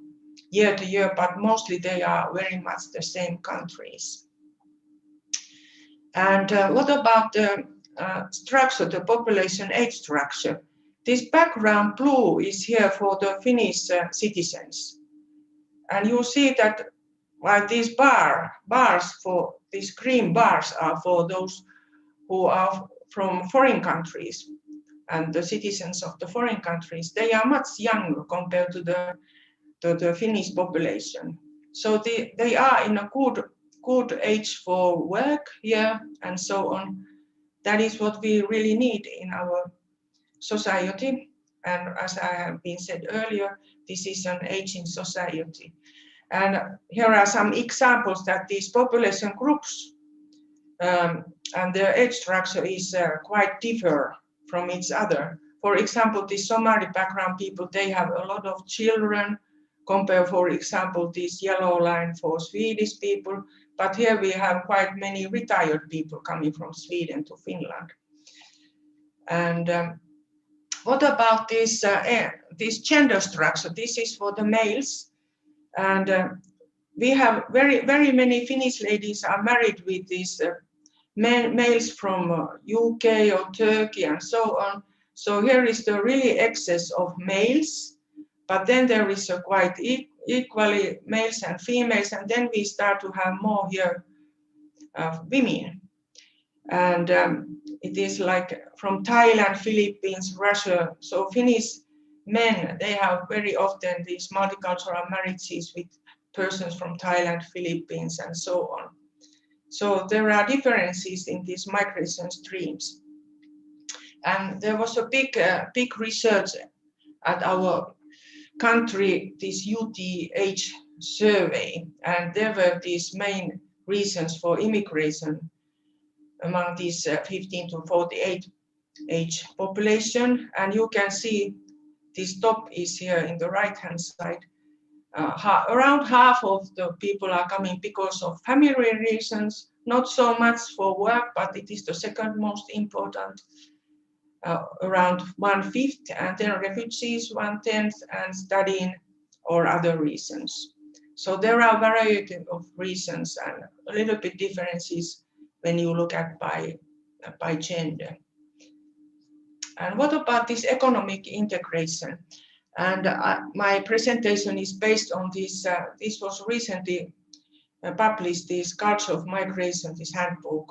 year to year, but mostly they are very much the same countries. And what about the structure, the population age structure? This background blue is here for the Finnish citizens. And you see that while these bars for these green bars are for those who are from foreign countries, and the citizens of the foreign countries, they are much younger compared to the Finnish population. So they are in a good age for work here and so on. That is what we really need in our society. And as I have been said earlier, this is an aging society. And here are some examples that these population groups and their age structure is quite different from each other. For example, the Somali background people, they have a lot of children, compare, for example, this yellow line for Swedish people. But here we have quite many retired people coming from Sweden to Finland. And what about this gender structure? This is for the males. And we have very many Finnish ladies are married with these males from UK or Turkey and so on. So here is the really excess of males, but then there is a quite equally males and females, and then we start to have more here women. And it is like from Thailand, Philippines, Russia. So Finnish men, they have very often these multicultural marriages with persons from Thailand, Philippines, and so on. So there are differences in these migration streams. And there was a big research at our country, this UTH survey, and there were these main reasons for immigration among these 15 to 48 age population. And you can see this top is here in the right-hand side. Around half of the people are coming because of family reasons, not so much for work, but it is the second most important, around 1/5, and then refugees 1/10, and studying or other reasons. So there are a variety of reasons and a little bit differences when you look at by gender. And what about this economic integration? And my presentation is based on this. This was recently published, this Culture of Migration, this handbook,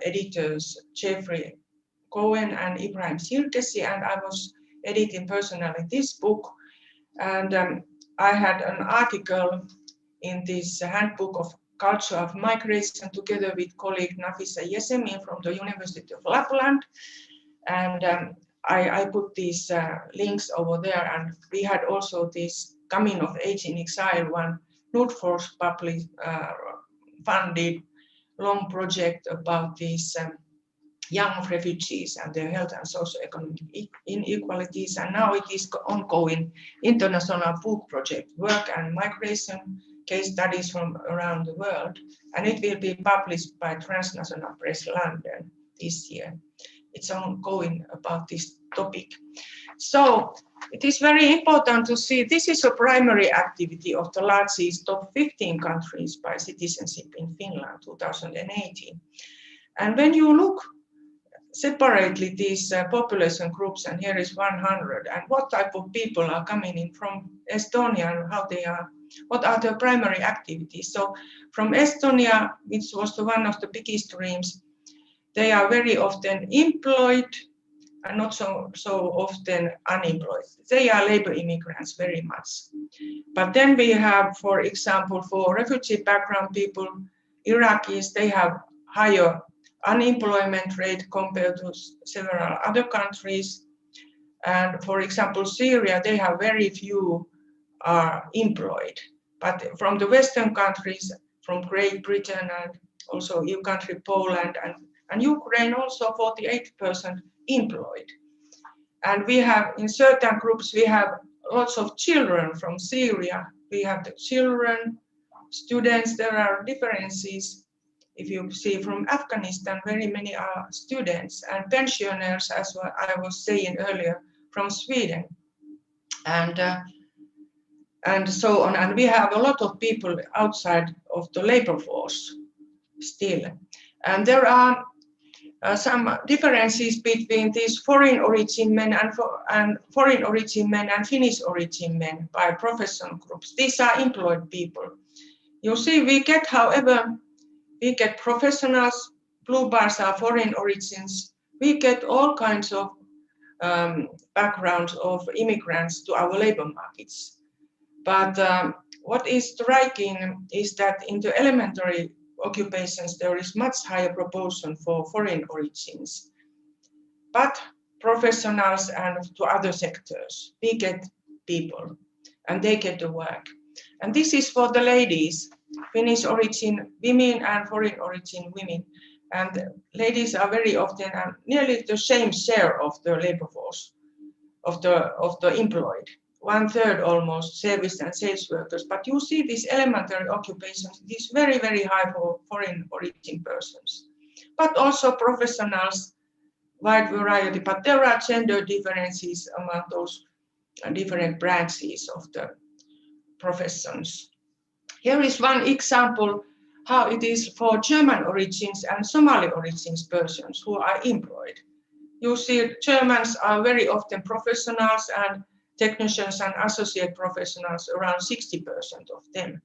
editors Jeffrey Cohen and Ibrahim Sirkesi, and I was editing personally this book. And I had an article in this handbook of culture of migration together with colleague Nafisa Yesemin from the University of Lapland. And I put these links over there. And we had also this Coming of Age in Exile, one Nordforsk public funded long project about these young refugees and their health and socioeconomic inequalities. And now it is ongoing international book project, Work and Migration, case studies from around the world. And it will be published by Transnational Press London this year. It's ongoing about this topic. So it is very important to see this is a primary activity of the largest top 15 countries by citizenship in Finland 2018. And when you look separately these population groups, and here is 100, and what type of people are coming in from Estonia and how they are, what are their primary activities. So from Estonia, which was one of the biggest streams, they are very often employed and not so often unemployed. They are labor immigrants very much. But then we have, for example, for refugee background people, Iraqis, they have higher unemployment rate compared to several other countries. And for example, Syria, they have very few are employed. But from the Western countries, from Great Britain and also EU country Poland and Ukraine, also 48% employed. And we have, in certain groups, we have lots of children from Syria. We have the children, students, there are differences. If you see from Afghanistan, very many are students and pensioners, as I was saying earlier, from Sweden. And so on. And we have a lot of people outside of the labor force still. And there are some differences between these foreign origin men and foreign origin men and Finnish origin men by professional groups. These are employed people. You see, we get, however, we get professionals, blue bars are foreign origins. We get all kinds of backgrounds of immigrants to our labor markets. But what is striking is that in the elementary occupations, there is much higher proportion for foreign origins. But professionals and to other sectors, we get people and they get the work. And this is for the ladies, Finnish origin women and foreign origin women. And ladies are very often nearly the same share of the labor force, of the employed. 1/3 almost service and sales workers, but you see these elementary occupations, it is very, very high for foreign origin persons, but also professionals, wide variety, but there are gender differences among those different branches of the professions. Here is one example how it is for German origins and Somali origins persons who are employed. You see Germans are very often professionals and technicians and associate professionals, around 60% of them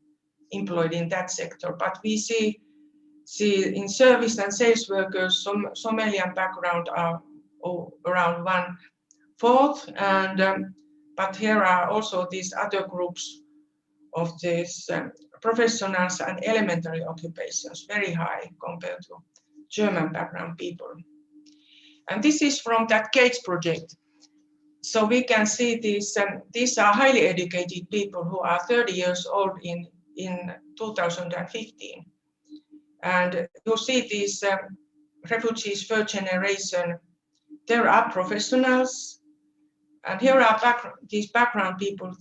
employed in that sector. But we see in service and sales workers, Somalian background are around 1/4. And but here are also these other groups of these professionals and elementary occupations, very high compared to German background people. And this is from that CAGE project. So we can see these are highly educated people who are 30 years old in 2015. And you see these refugees first generation, there are professionals. And here are these background people.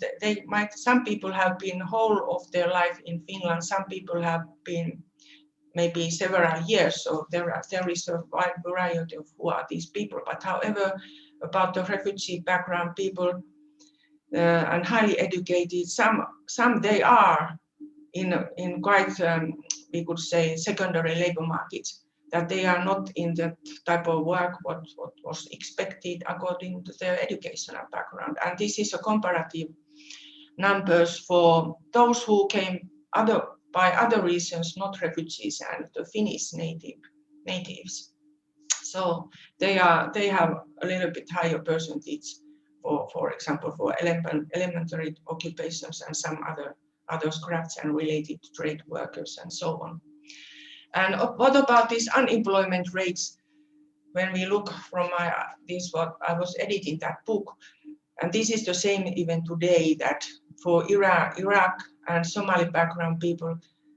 Some people have been whole of their life in Finland. Some people have been maybe several years. So there is a wide variety of who are these people. But however, about the refugee background people and highly educated, some they are in quite we could say secondary labor markets, that they are not in the type of work what was expected according to their educational background. And this is a comparative numbers for those who came by other reasons, not refugees and the Finnish natives. So they have a little bit higher percentage for example, for elementary occupations and some other crafts and related trade workers and so on. And what about these unemployment rates? When we look from this, what I was editing that book, and this is the same even today, that for Iraq and Somali background people,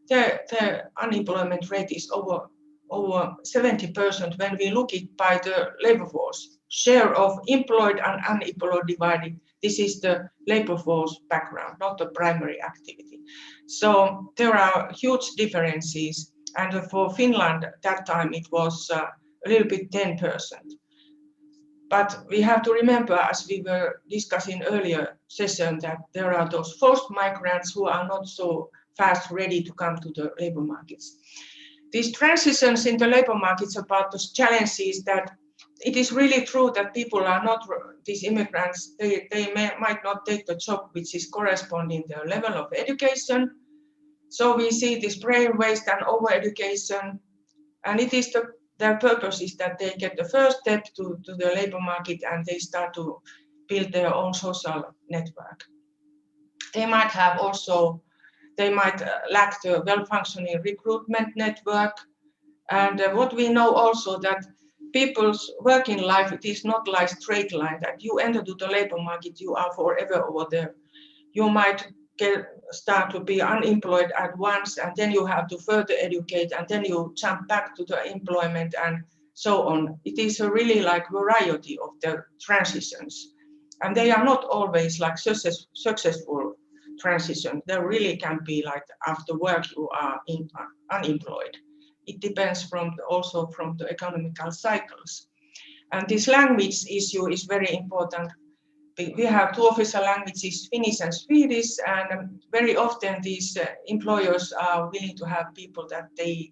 the unemployment rate is over 70% when we look it by the labor force. Share of employed and unemployed divided. This is the labor force background, not the primary activity. So there are huge differences. And for Finland, that time it was a little bit 10%. But we have to remember, as we were discussing earlier session, that there are those forced migrants who are not so fast ready to come to the labor markets. These transitions in the labor markets about those challenges, that it is really true that people are not, these immigrants, they might not take the job which is corresponding their level of education. So we see this brain waste and over-education, and it is their purpose is that they get the first step to the labor market and they start to build their own social network. They might have also, they might lack the well-functioning recruitment network. And what we know also that people's working life, it is not like straight line, that you enter to the labor market, you are forever over there. You might start to be unemployed at once, and then you have to further educate, and then you jump back to the employment and so on. It is a really like variety of the transitions, and they are not always like successful transition. There really can be like after work you are unemployed. It depends also from the economical cycles. And this language issue is very important. We have two official languages, Finnish and Swedish, and very often these employers are willing to have people that they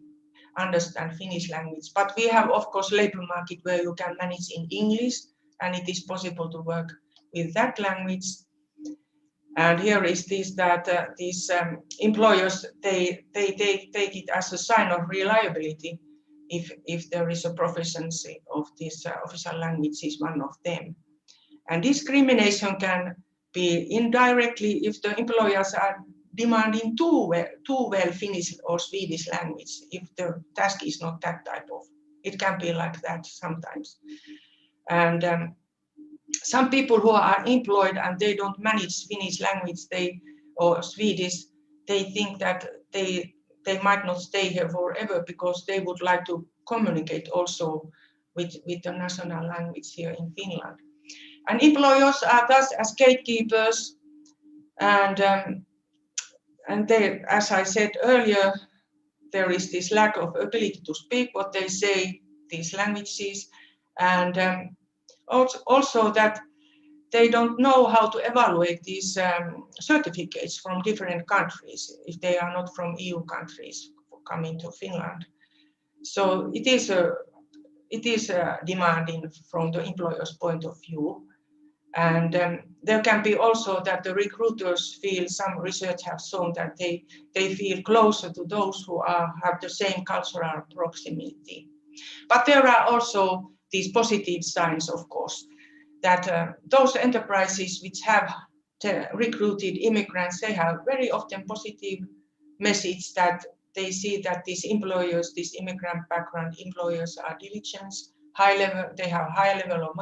understand Finnish language. But we have, of course, labor market where you can manage in English, and it is possible to work with that language. And here is this, that these employers, they take it as a sign of reliability if there is a proficiency of this official language is one of them. And discrimination can be indirectly if the employers are demanding too well Finnish or Swedish language, if the task is not that type of, it can be like that sometimes. And some people who are employed and they don't manage Finnish language or Swedish, they think that they might not stay here forever because they would like to communicate also with the national language here in Finland. And employers are thus as gatekeepers, and they, as I said earlier, there is this lack of ability to speak what they say, these languages, and also that they don't know how to evaluate these certificates from different countries if they are not from EU countries coming to Finland. So it is demanding from the employer's point of view. And there can be also that the recruiters feel, some research have shown that they feel closer to those who have the same cultural proximity. But there are also these positive signs, of course, that those enterprises which have recruited immigrants, they have very often positive message that they see that these employers, these immigrant background employers are diligent, high level, they have high level of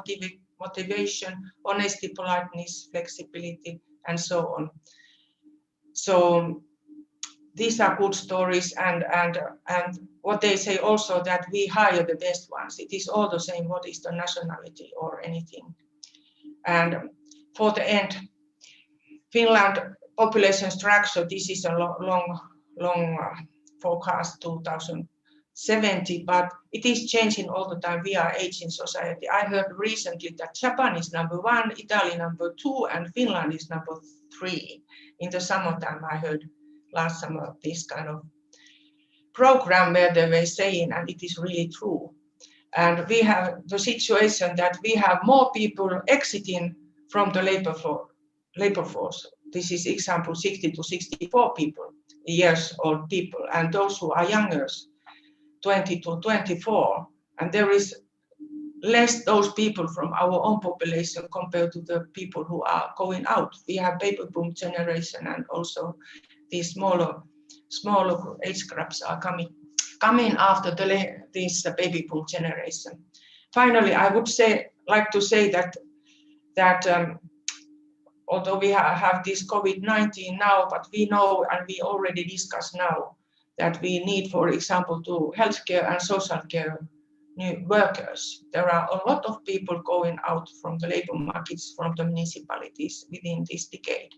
motivation, honesty, politeness, flexibility, and so on. So these are good stories, and what they say also that we hire the best ones. It is all the same what is the nationality or anything. And for the end, Finland population structure, this is a long forecast 2070, but it is changing all the time. We are aging society. I heard recently that Japan is #1, Italy #2, and Finland is #3. In the summertime, I heard last summer this kind of program where they were saying, and it is really true. And we have the situation that we have more people exiting from the labor force. This is example 60 to 64 years old people, and those who are younger, 20 to 24. And there is less those people from our own population compared to the people who are going out. We have baby boom generation and also these smaller age groups are coming after this baby boom generation. Finally, I would like to say that although we have this COVID-19 now, but we know and we already discussed now that we need, for example, to healthcare and social care new workers. There are a lot of people going out from the labor markets, from the municipalities within this decade.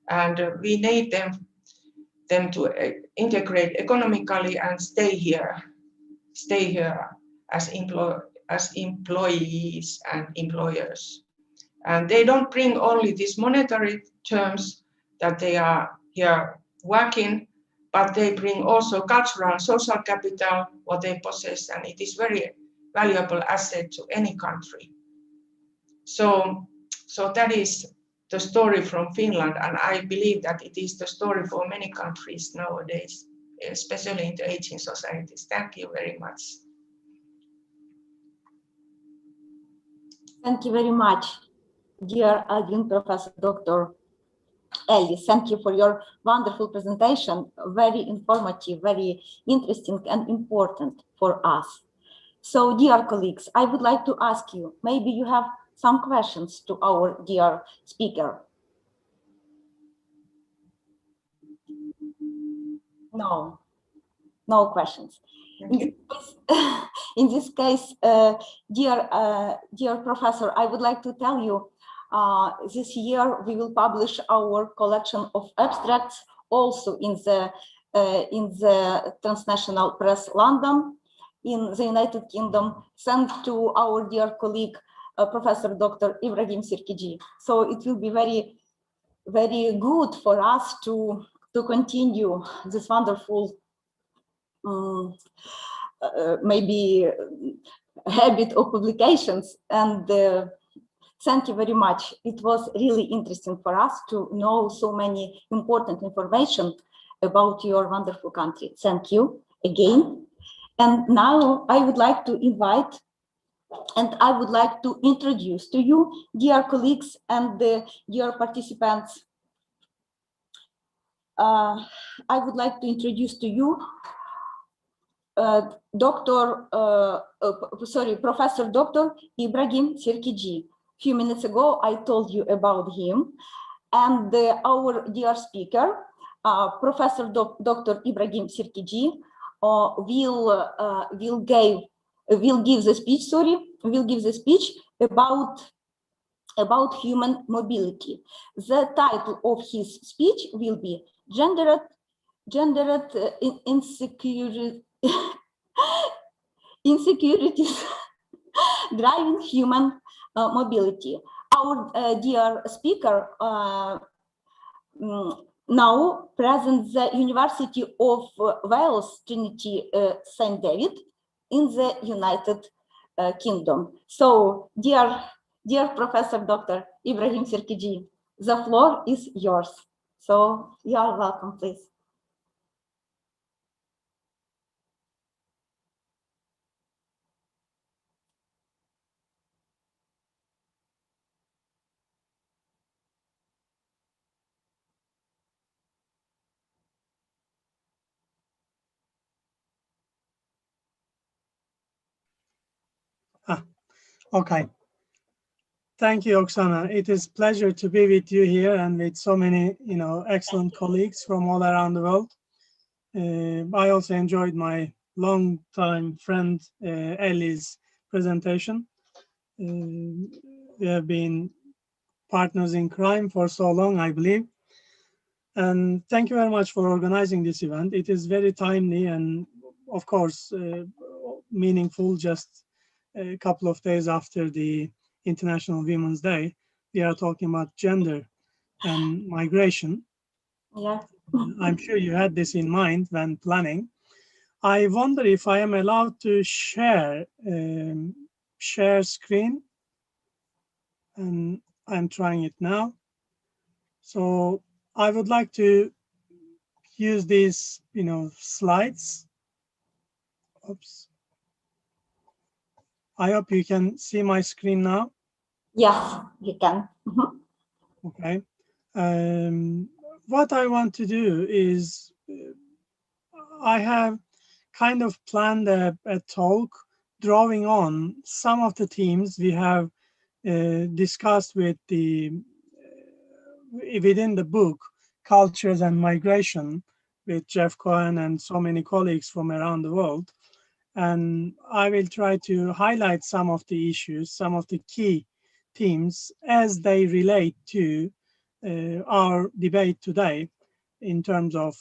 And we need them to integrate economically and stay here as employees and employers. And they don't bring only these monetary terms that they are here working, but they bring also cultural and social capital, what they possess, and it is very valuable asset to any country. So that is the story from Finland, and I believe that it is the story for many countries nowadays, especially in the aging societies. Thank you very much. Thank you very much, dear Adjunct Professor Dr. Ellis. Thank you for your wonderful presentation. Very informative, very interesting and important for us. So, dear colleagues, I would like to ask you, maybe you have some questions to our dear speaker. No questions. In this case, dear professor, I would like to tell you, this year we will publish our collection of abstracts also in the Transnational Press London in the United Kingdom, sent to our dear colleague, Professor Dr. Ibrahim Sirkiji. So it will be very, very good for us to continue this wonderful maybe habit of publications, and thank you very much. It was really interesting for us to know so many important information about your wonderful country. Thank you again. And now I would like to invite and I would like to introduce to you, dear colleagues and dear participants, I would like to introduce to you Professor Dr. Ibrahim Sirkiji. Few minutes ago, I told you about him, and our dear speaker, Professor Dr. Ibrahim Sirkiji, will give the speech about human mobility. The title of his speech will be gendered insecurities driving human mobility. Our dear speaker now presents the University of Wales Trinity St. David in the United Kingdom. So, dear Professor Dr. Ibrahim Sirkiji, the floor is yours. So, you are welcome, please. Okay. Thank you, Oksana. It is a pleasure to be with you here and with so many, excellent colleagues from all around the world. I also enjoyed my long-time friend Ellie's presentation. We have been partners in crime for so long, I believe. And thank you very much for organizing this event. It is very timely and, of course, meaningful. Just a couple of days after the International Women's Day, we are talking about gender and migration. Yeah. I'm sure you had this in mind when planning. I wonder if I am allowed to share screen, and I'm trying it now. So I would like to use these, slides. Oops. I hope you can see my screen now. Yes, you can. Okay. what I want to do is, I have kind of planned a talk drawing on some of the themes we have discussed within the book, Cultures and Migration, with Jeff Cohen and so many colleagues from around the world. And I will try to highlight some of the issues, some of the key themes as they relate to our debate today in terms of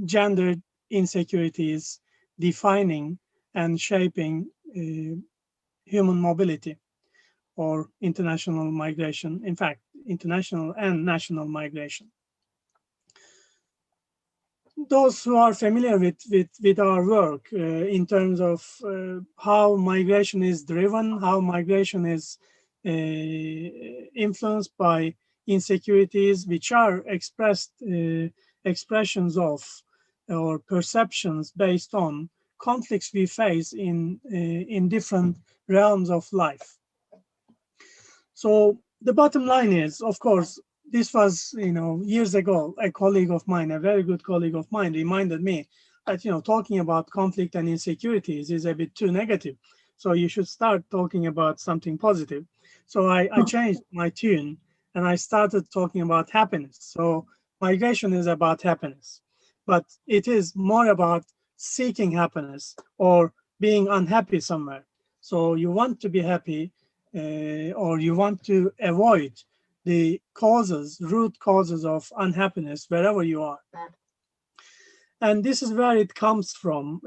gender insecurities defining and shaping human mobility or international migration, in fact, international and national migration. Those who are familiar with our work in terms of how migration is driven, how migration is influenced by insecurities, which are expressions of or perceptions based on conflicts we face in different realms of life. So the bottom line is, of course, this was, years ago, a colleague of mine, a very good colleague of mine, reminded me that, talking about conflict and insecurities is a bit too negative. So you should start talking about something positive. So I changed my tune and I started talking about happiness. So migration is about happiness, but it is more about seeking happiness or being unhappy somewhere. So you want to be happy, or you want to avoid the root causes of unhappiness wherever you are. And this is where it comes from.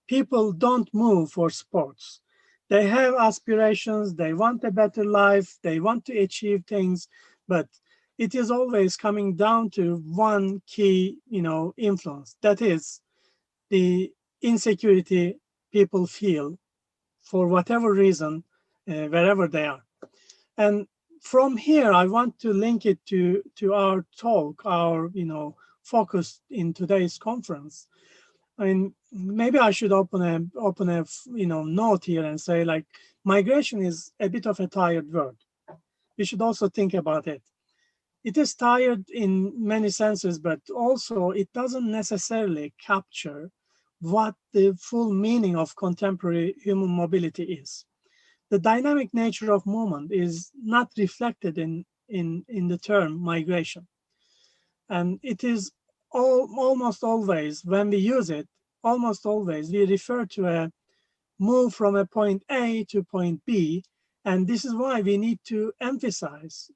People don't move for sports. They have aspirations, they want a better life, they want to achieve things, but it is always coming down to one key, influence. That is the insecurity people feel for whatever reason, wherever they are. And from here, I want to link it to our talk, our focus in today's conference. I mean, maybe I should open a note here and say, like, migration is a bit of a tired word. We should also think about it. It is tired in many senses, but also it doesn't necessarily capture what the full meaning of contemporary human mobility is. The dynamic nature of movement is not reflected in the term migration. And it is almost always, when we use it, almost always we refer to a move from a point A to point B. And this is why we need to emphasize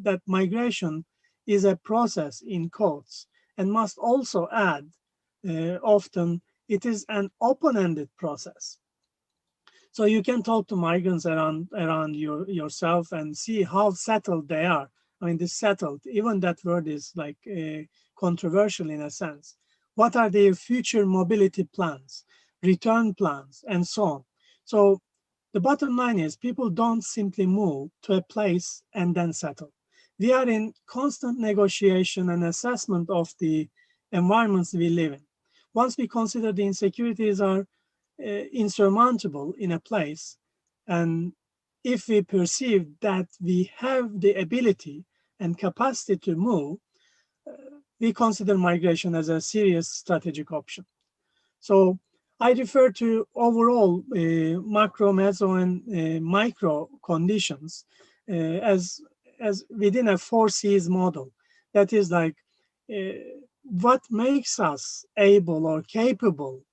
that migration is a process in quotes, and must also add often it is an open-ended process. So you can talk to migrants around yourself and see how settled they are. I mean, this settled, even that word is like controversial in a sense. What are their future mobility plans, return plans, and so on? So the bottom line is people don't simply move to a place and then settle. We are in constant negotiation and assessment of the environments we live in. Once we consider the insecurities are insurmountable in a place, and if we perceive that we have the ability and capacity to move, we consider migration as a serious strategic option. So I refer to overall macro, meso, and micro conditions as within a 4 C's model. That is like what makes us able or capable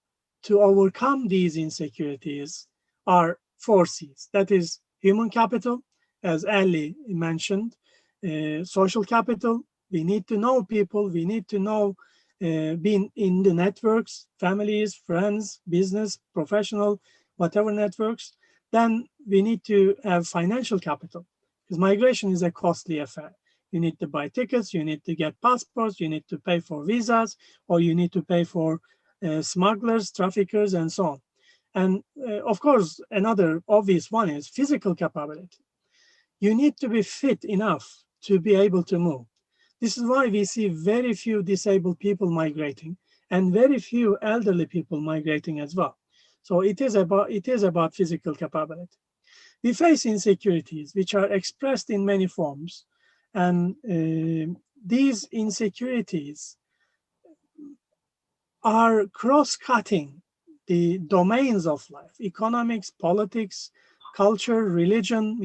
to overcome these insecurities are 4 C's. That is human capital, as Ali mentioned, social capital. We need to know people. We need to know, being in the networks, families, friends, business, professional, whatever networks. Then we need to have financial capital, because migration is a costly affair. You need to buy tickets, you need to get passports, you need to pay for visas, or you need to pay for smugglers, traffickers, and so on. And of course, another obvious one is physical capability. You need to be fit enough to be able to move. This is why we see very few disabled people migrating and very few elderly people migrating as well. So it is about physical capability. We face insecurities which are expressed in many forms, And these insecurities are cross-cutting the domains of life: economics, politics, culture, religion,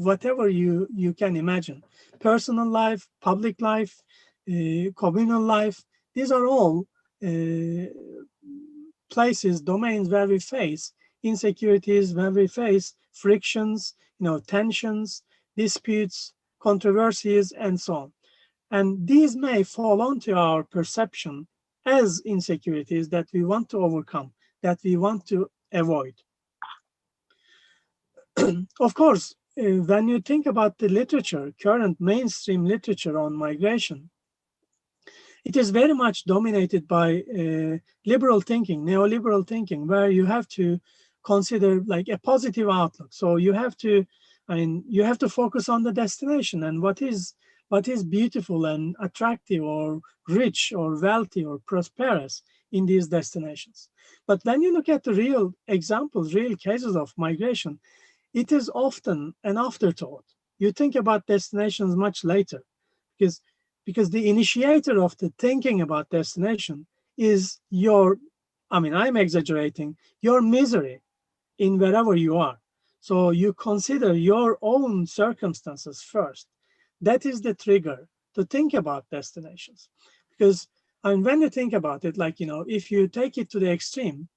whatever you can imagine, personal life, public life, communal life. These are all places, domains where we face insecurities, where we face frictions, tensions, disputes, controversies, and so on. And these may fall onto our perception as insecurities that we want to overcome, that we want to avoid. Of course, when you think about the literature, current mainstream literature on migration, it is very much dominated by liberal thinking, neoliberal thinking, where you have to consider like a positive outlook. So you have to, you have to focus on the destination and what is beautiful and attractive or rich or wealthy or prosperous in these destinations. But when you look at the real examples, real cases of migration, it is often an afterthought. You think about destinations much later because the initiator of the thinking about destination is your, I'm exaggerating, your misery in wherever you are. So you consider your own circumstances first. That is the trigger to think about destinations. Because when you think about it, like, if you take it to the extreme,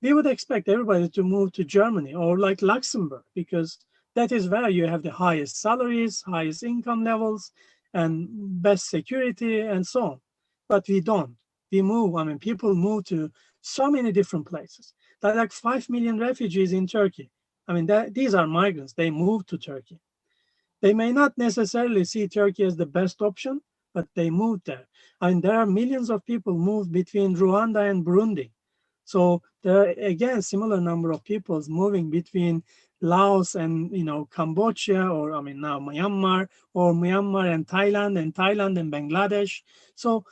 we would expect everybody to move to Germany or like Luxembourg, because that is where you have the highest salaries, highest income levels, and best security, and so on. But we don't. We move, people move to so many different places. There are like 5 million refugees in Turkey. These are migrants. They move to Turkey. They may not necessarily see Turkey as the best option, but they moved there. There are millions of people moved between Rwanda and Burundi. So there are, again, similar number of peoples moving between Laos and, Cambodia, or now Myanmar, or Myanmar and Thailand and Bangladesh. So,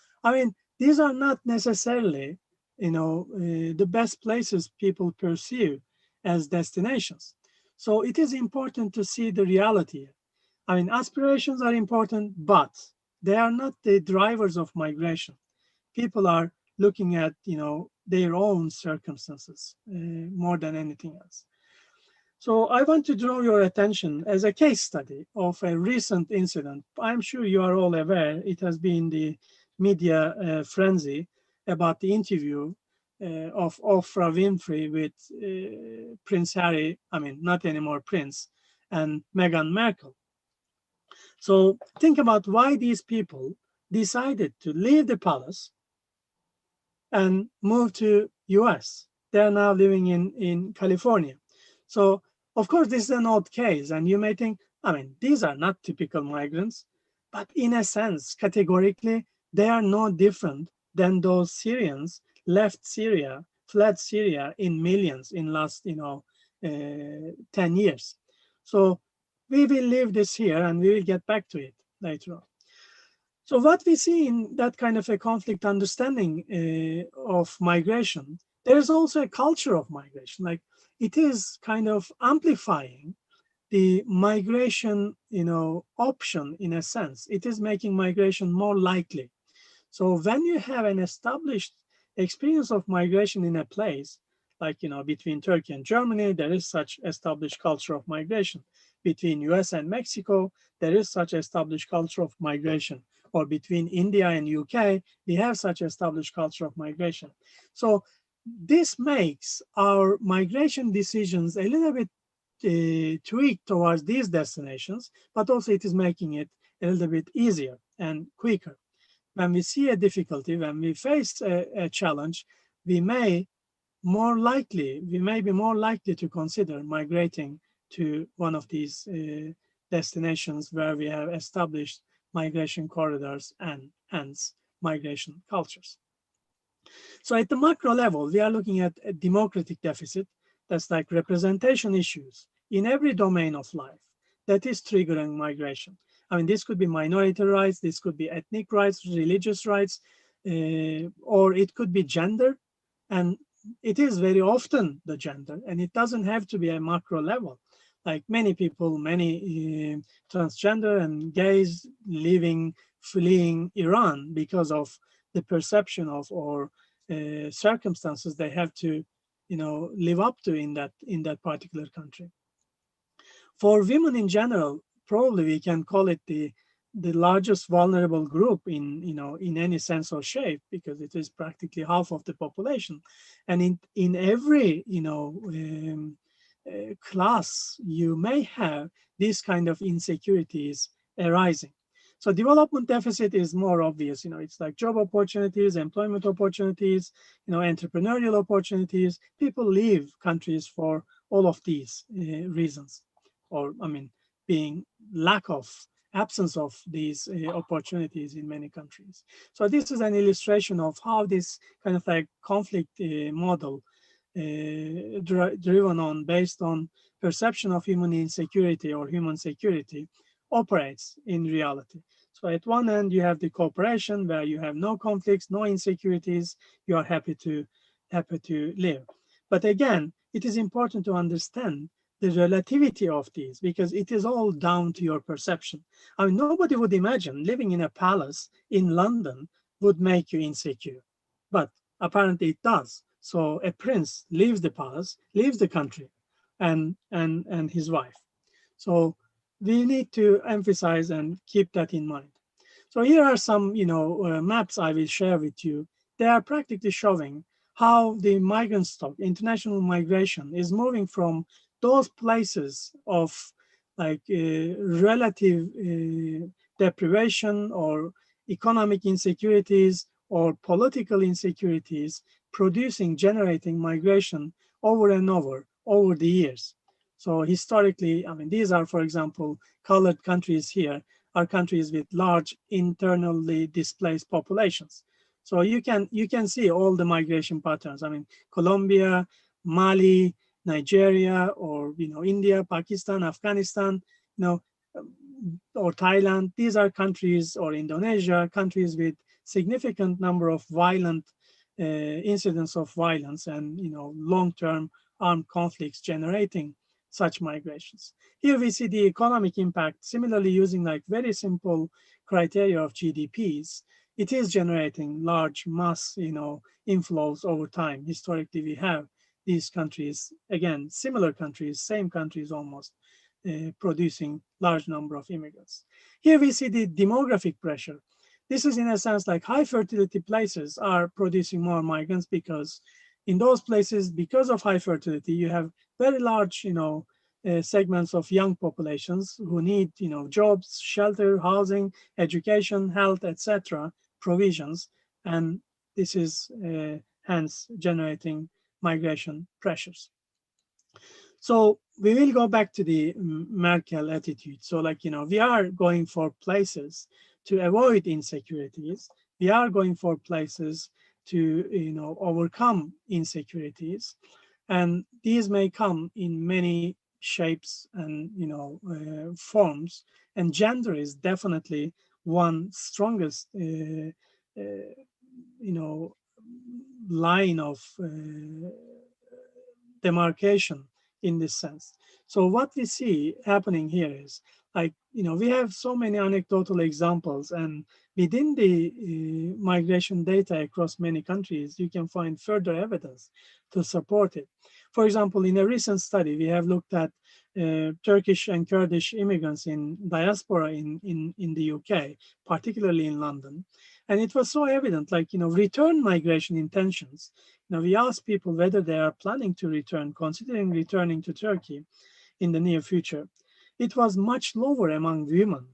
these are not necessarily, the best places people pursue as destinations. So it is important to see the reality. Aspirations are important, but they are not the drivers of migration. People are looking at, their own circumstances more than anything else. So I want to draw your attention as a case study of a recent incident. I'm sure you are all aware, it has been the media frenzy about the interview of Oprah Winfrey with Prince Harry, not anymore Prince, and Meghan Markle. So think about why these people decided to leave the palace and move to US. They're now living in California. So of course, this is an odd case, and you may think, these are not typical migrants, but in a sense, categorically, they are no different than those Syrians left Syria, fled Syria in millions in last, 10 years. So we will leave this here and we will get back to it later on. So what we see in that kind of a conflict understanding of migration, there is also a culture of migration. Like, it is kind of amplifying the migration, option in a sense. It is making migration more likely. So when you have an established experience of migration in a place, like, between Turkey and Germany, there is such established culture of migration. Between US and Mexico, there is such established culture of migration. Or between India and UK, we have such established culture of migration. So this makes our migration decisions a little bit tweaked towards these destinations, but also it is making it a little bit easier and quicker. When we see a difficulty, when we face a challenge, we may be more likely to consider migrating to one of these destinations where we have established migration corridors and hence migration cultures. So at the macro level, we are looking at a democratic deficit. That's like representation issues in every domain of life that is triggering migration. This could be minority rights, this could be ethnic rights, religious rights, or it could be gender. And it is very often the gender, and it doesn't have to be a macro level. like many people, many transgender and gays living, fleeing Iran because of the perception of or circumstances they have to, live up to in that particular country. For women in general, probably we can call it the largest vulnerable group in any sense or shape, because it is practically half of the population, and in every class you may have these kind of insecurities arising. So development deficit is more obvious. It's like job opportunities, employment opportunities, entrepreneurial opportunities. People leave countries for all of these reasons, or being lack of absence of these opportunities in many countries. So this is an illustration of how this kind of like conflict model driven on based on perception of human insecurity or human security operates in reality. So at one end you have the cooperation where you have no conflicts, no insecurities, you are happy to live. But again, it is important to understand the relativity of these, because it is all down to your perception. Nobody would imagine living in a palace in London would make you insecure, but apparently it does. So a prince leaves the palace, leaves the country, and his wife. So we need to emphasize and keep that in mind. So here are some, maps I will share with you. They are practically showing how the migrant stock, international migration, is moving from those places of like relative deprivation or economic insecurities or political insecurities, generating migration over and over the years. So historically, these are, for example, colored countries here are countries with large internally displaced populations. So you can see all the migration patterns. Colombia, Mali, Nigeria, or India, Pakistan, Afghanistan, or Thailand. These are countries, or Indonesia, countries with significant number of violent incidents of violence and long-term armed conflicts generating such migrations. Here we see the economic impact, similarly using like very simple criteria of GDPs. It is generating large mass, inflows over time. Historically, we have these countries, again, similar countries, same countries almost, producing large number of immigrants. Here we see the demographic pressure. This is in a sense like high fertility places are producing more migrants, because in those places, because of high fertility, you have very large, segments of young populations who need, jobs, shelter, housing, education, health, etc., provisions, and this is hence generating migration pressures. So we will go back to the Merkel attitude. So we are going for places to avoid insecurities. We are going for places to, overcome insecurities. And these may come in many shapes and, forms. And gender is definitely one strongest, line of demarcation in this sense. So what we see happening here is we have so many anecdotal examples, and within the migration data across many countries, you can find further evidence to support it. For example, in a recent study, we have looked at Turkish and Kurdish immigrants in diaspora in the UK, particularly in London. And it was so evident, return migration intentions. We asked people whether they are planning to return, considering returning to Turkey in the near future. It was much lower among women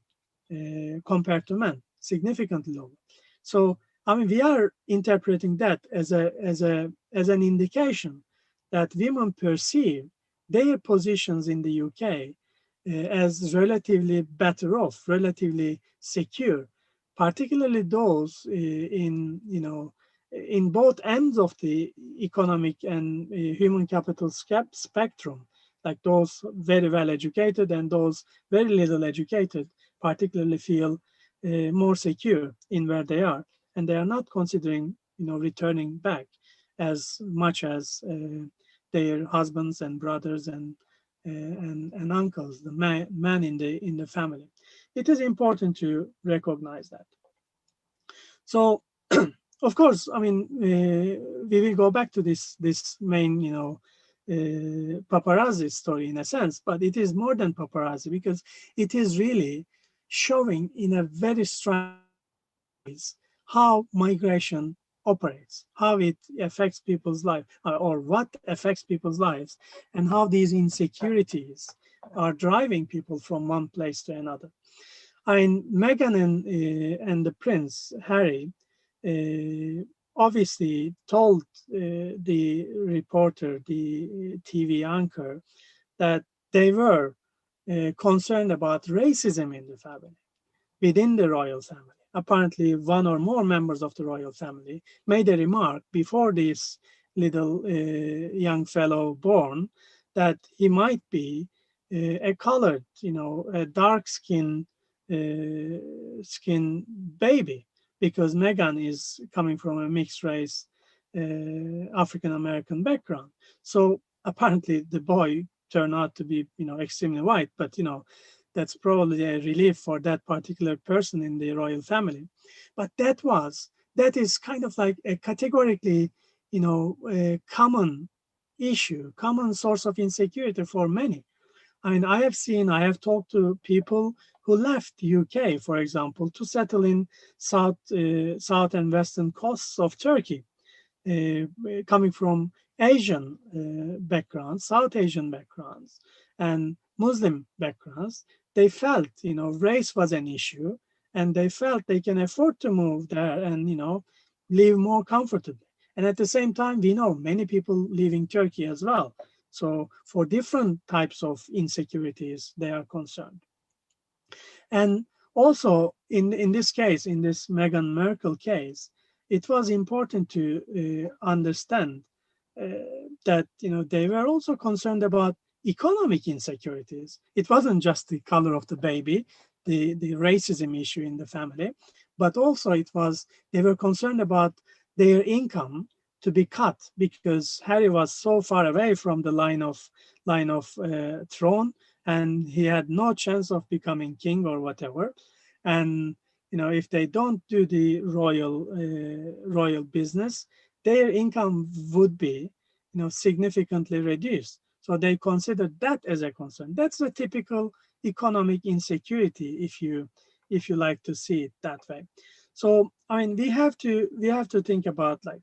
compared to men, significantly lower. So, we are interpreting that as an indication that women perceive their positions in the UK as relatively better off, relatively secure, particularly those in both ends of the economic and human capital spectrum, like those very well educated and those very little educated, particularly feel more secure in where they are, and they are not considering returning back as much as their husbands and brothers and and uncles, the man in the family. It is important to recognize that. So, of course, I mean, we will go back to this main, paparazzi story in a sense, but it is more than paparazzi because it is really showing in a very strong ways how migration operates, how it affects people's life, or what affects people's lives, and how these insecurities are driving people from one place to another. I mean, Meghan and the Prince Harry obviously told the reporter, the TV anchor, that they were concerned about racism in the family, within the royal family. Apparently, one or more members of the royal family made a remark before this little young fellow born that he might be a colored, a dark skin baby, because Meghan is coming from a mixed race African American background. So apparently, the boy turned out to be, extremely white, but that's probably a relief for that particular person in the royal family. But that is kind of like a categorically, a common issue, common source of insecurity for many. I mean, I have talked to people who left UK, for example, to settle in south and western coasts of Turkey, coming from Asian backgrounds, South Asian backgrounds, and Muslim backgrounds. They felt, race was an issue, and they felt they can afford to move there and, live more comfortably. And at the same time, we know many people leaving Turkey as well. So for different types of insecurities, they are concerned. And also in this case, in this Meghan Markle case, it was important to understand that they were also concerned about economic insecurities. It wasn't just the color of the baby, the racism issue in the family, but also they were concerned about their income to be cut because Harry was so far away from the line of throne, and he had no chance of becoming king or whatever. And if they don't do the royal business, their income would be significantly reduced. So they considered that as a concern. That's a typical economic insecurity, if you like to see it that way. So I mean, we have to think about, like,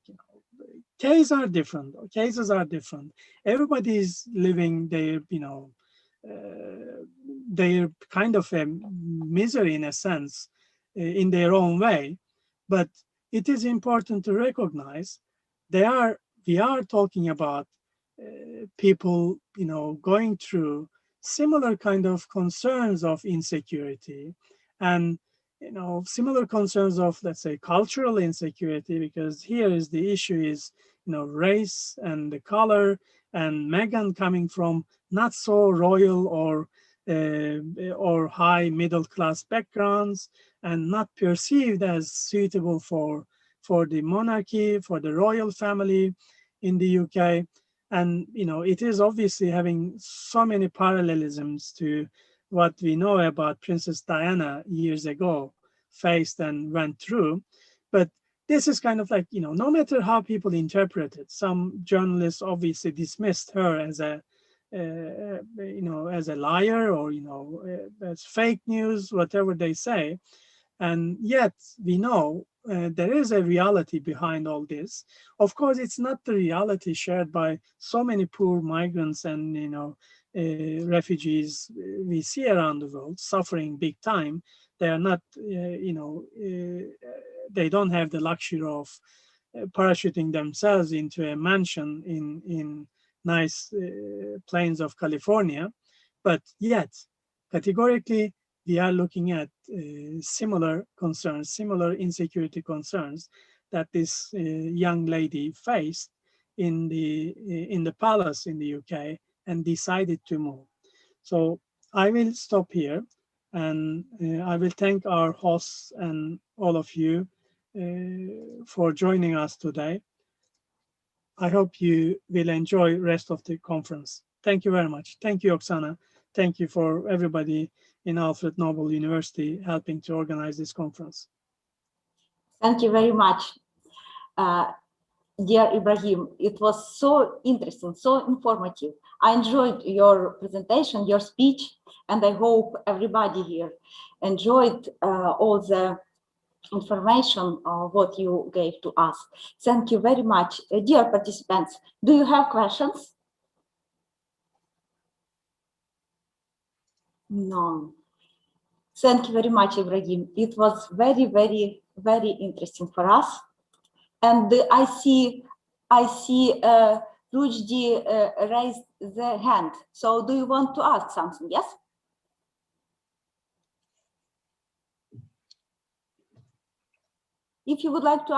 cases are different. Cases are different. Everybody is living their kind of a misery in a sense, in their own way. But it is important to recognize we are talking about people, going through similar kind of concerns of insecurity, and similar concerns of, let's say, cultural insecurity, because here is the issue is race and the color, and Meghan coming from not so royal or high middle class backgrounds, and not perceived as suitable for the monarchy, for the royal family in the UK. And it is obviously having so many parallelisms to what we know about Princess Diana years ago faced and went through. But this is kind of like, no matter how people interpret it, some journalists obviously dismissed her as as a liar, or as fake news, whatever they say. And yet we know there is a reality behind all this. Of course, it's not the reality shared by so many poor migrants and refugees we see around the world suffering big time. They are not, they don't have the luxury of parachuting themselves into a mansion in nice plains of California, but yet categorically we are looking at similar concerns, similar insecurity concerns that this young lady faced in the palace in the UK and decided to move. So I will stop here, and I will thank our hosts and all of you for joining us today. I hope you will enjoy rest of the conference. Thank you very much. Thank you, Oksana. Thank you for everybody in Alfred Nobel University helping to organize this conference. Thank you very much, dear Ibrahim. It was so interesting, so informative. I enjoyed your presentation, your speech, and I hope everybody here enjoyed all the information what you gave to us. Thank you very much. Dear participants, do you have questions? No. Thank you very much, Ibrahim. It was very, very, very interesting for us. And I see Rujdi raised the hand. So do you want to ask something? Yes? If you would like to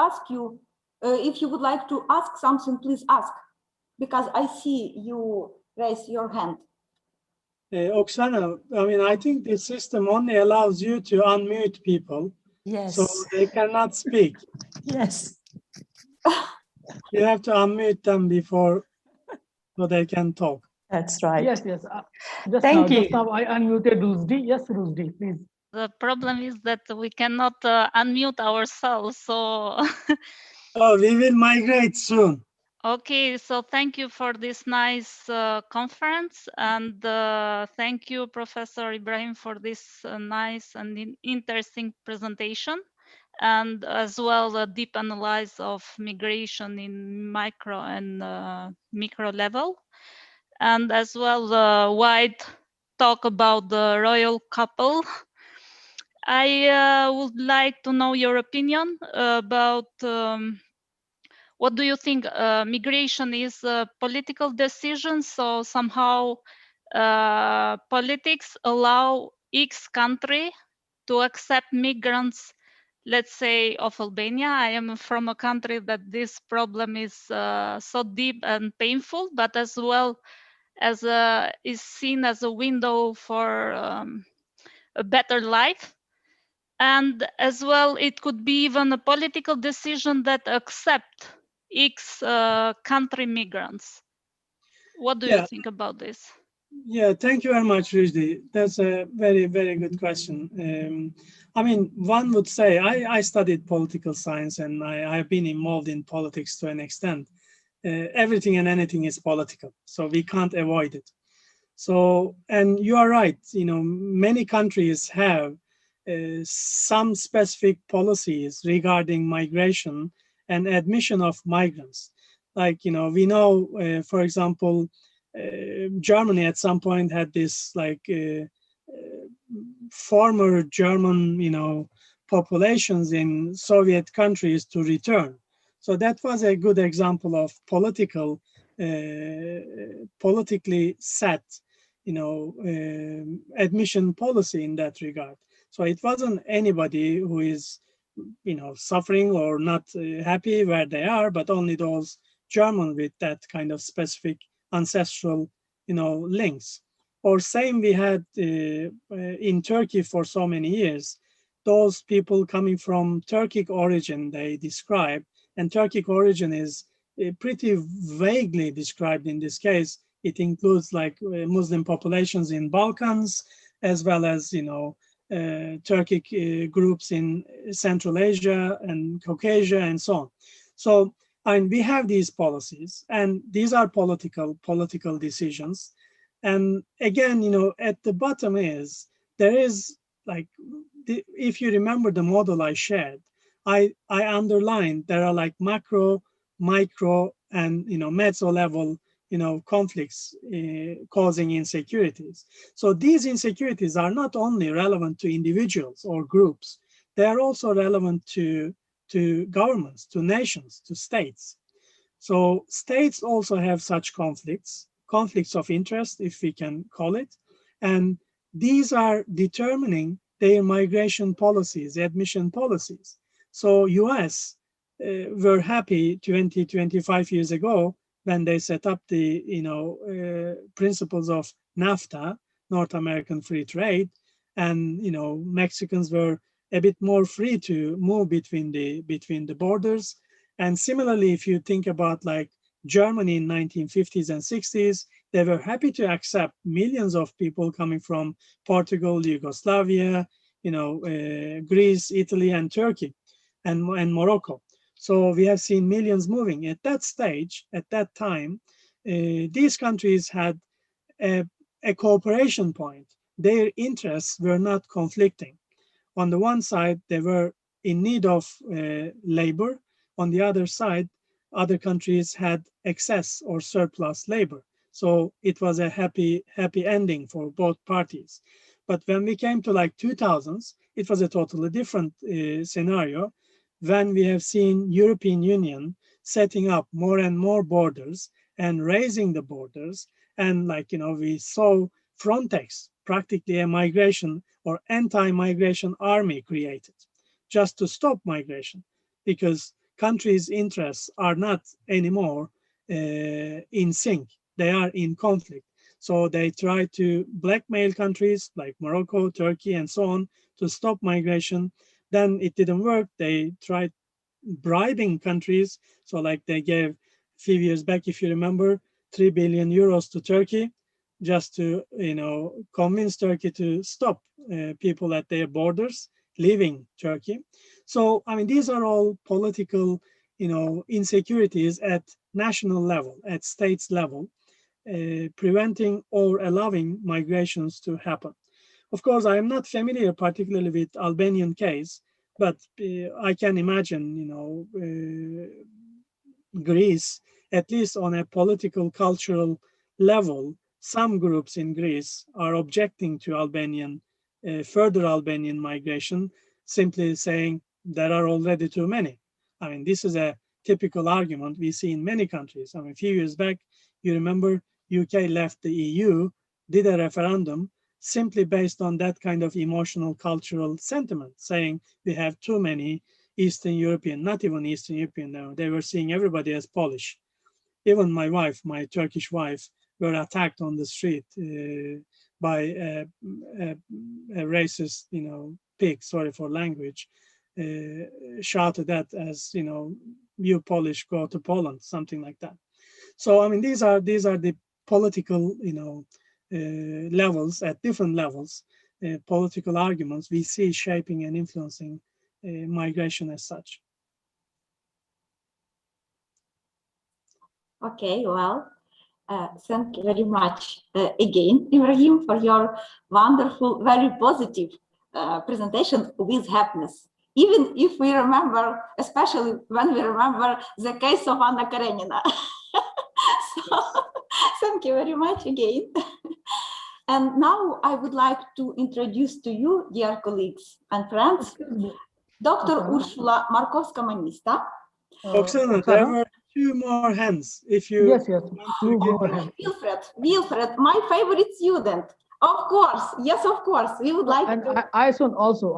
ask something, please ask, because I see you raise your hand. Oksana, I mean, I think the system only allows you to unmute people. Yes. So they cannot speak. Yes. You have to unmute them before so they can talk. That's right. Yes, yes. Just Thank you. Just now I unmuted Rusdi. Yes, Rusdi, please. The problem is that we cannot unmute ourselves. So, Oh, we will migrate soon. okay. So thank you for this nice conference, and thank you, Professor Ibrahim, for this nice and interesting presentation, and as well a deep analysis of migration in micro and micro level, and as well a wide talk about the royal couple. I would like to know your opinion about what do you think migration is a political decision? So somehow politics allow X country to accept migrants, let's say of Albania. I am from a country that this problem is so deep and painful, but as well as is seen as a window for a better life. And as well, it could be even a political decision that accept X country migrants. What do you think about this? Yeah, thank you very much, Rujdi. That's a very, very good question. I mean, one would say I studied political science and I have been involved in politics to an extent. Everything and anything is political, so we can't avoid it. So, and you are right, you know, many countries have some specific policies regarding migration and admission of migrants. Like, you know, we know, for example, Germany at some point had this like former German, you know, populations in Soviet countries to return. So that was a good example of politically set, you know, admission policy in that regard. So it wasn't anybody who is, you know, suffering or not happy where they are, but only those German with that kind of specific ancestral, you know, links. Or same we had in Turkey for so many years, those people coming from Turkic origin they describe, and Turkic origin is pretty vaguely described in this case. It includes like Muslim populations in Balkans, as well as, you know, Turkic groups in Central Asia and Caucasia and so on. So, and we have these policies, and these are political decisions. And again, you know, at the bottom is, there is like, if you remember the model I shared, I underlined there are like macro, micro, and, you know, meso level, you know, conflicts causing insecurities. So these insecurities are not only relevant to individuals or groups, they are also relevant to governments, to nations, to states. So states also have such conflicts of interest, if we can call it. And these are determining their migration policies, admission policies. So US were happy 20, 25 years ago when they set up the, you know, principles of NAFTA, North American Free Trade, and, you know, Mexicans were a bit more free to move between the borders. And similarly, if you think about like Germany in 1950s and 60s, they were happy to accept millions of people coming from Portugal, Yugoslavia, Greece, Italy, and Turkey, and Morocco. So we have seen millions moving. At that stage, at that time, these countries had a cooperation point. Their interests were not conflicting. On the one side, they were in need of labor. On the other side, other countries had excess or surplus labor. So it was a happy ending for both parties. But when we came to like 2000s, it was a totally different scenario, when we have seen European Union setting up more and more borders and raising the borders. And we saw Frontex, practically a migration or anti-migration army created just to stop migration, because countries' interests are not anymore in sync. They are in conflict. So they try to blackmail countries like Morocco, Turkey, and so on to stop migration. Then it didn't work. They tried bribing countries. So they gave a few years back, if you remember, 3 billion euros to Turkey, just to convince Turkey to stop people at their borders leaving Turkey. So these are all political insecurities at national level, at states level, preventing or allowing migrations to happen. Of course, I am not familiar particularly with Albanian case, but I can imagine Greece, at least on a political cultural level, some groups in Greece are objecting to further Albanian migration, simply saying there are already too many. This is a typical argument we see in many countries. A few years back, you remember UK left the EU, did a referendum simply based on that kind of emotional cultural sentiment, saying we have too many Eastern European, not even Eastern European now. They were seeing everybody as Polish. Even my wife, my Turkish wife, were attacked on the street by a racist, pig, sorry for language, shouted at as, you Polish, go to Poland, something like that. So, these are the political, levels, at different levels, political arguments we see shaping and influencing migration as such. Okay, well, thank you very much again, Ibrahim, for your wonderful, very positive presentation with happiness. Even if we remember, especially when we remember the case of Anna Karenina. So, thank you very much again. And now I would like to introduce to you, dear colleagues and friends, Dr. Ursula Markowska-Manista. Oksana, there were 2 more hands. If you yes, 2 more hands. Wilfred, my favorite student. Of course, yes, of course. We would like and to. Aysun also.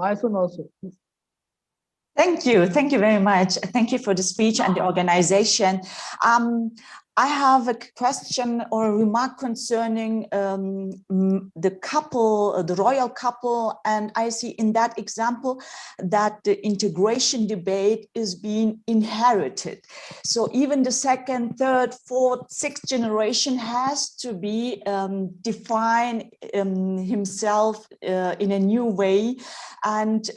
Thank you very much. Thank you for the speech and the organization. I have a question or a remark concerning the couple, the royal couple, and I see in that example that the integration debate is being inherited. So even the 2nd, 3rd, 4th, 6th generation has to be define himself in a new way and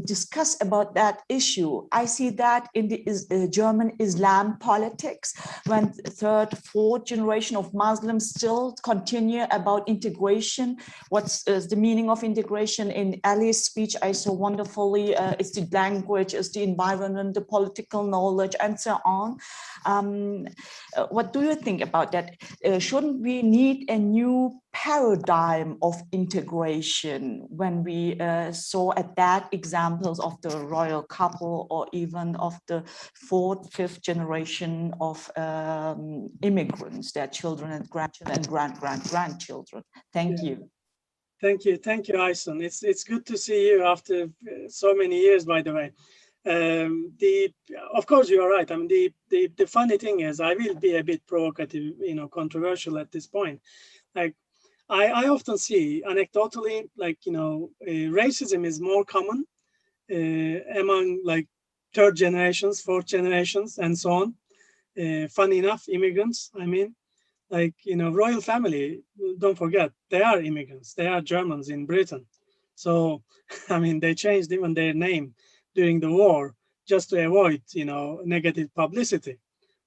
discuss about that issue. I see that in the German Islam politics, when 3rd, 4th generation of Muslims still continue about integration. What's the meaning of integration? In Ali's speech, I saw wonderfully, it's the language, it's the environment, the political knowledge, and so on. What do you think about that? Shouldn't we need a new paradigm of integration when we saw at that examples of the royal couple or even of the 4th, 5th generation of immigrants, their children and grandchildren and grandchildren? Thank you. Thank you, Aysun. It's good to see you after so many years, by the way. Of course, you are right. The funny thing is, I will be a bit provocative, controversial at this point. I often see anecdotally, racism is more common among 3rd generations, 4th generations, and so on. funny enough, immigrants, I mean, like, you know, royal family, don't forget, they are immigrants. They are Germans in Britain. So, I mean, they changed even their name during the war just to avoid, you know, negative publicity.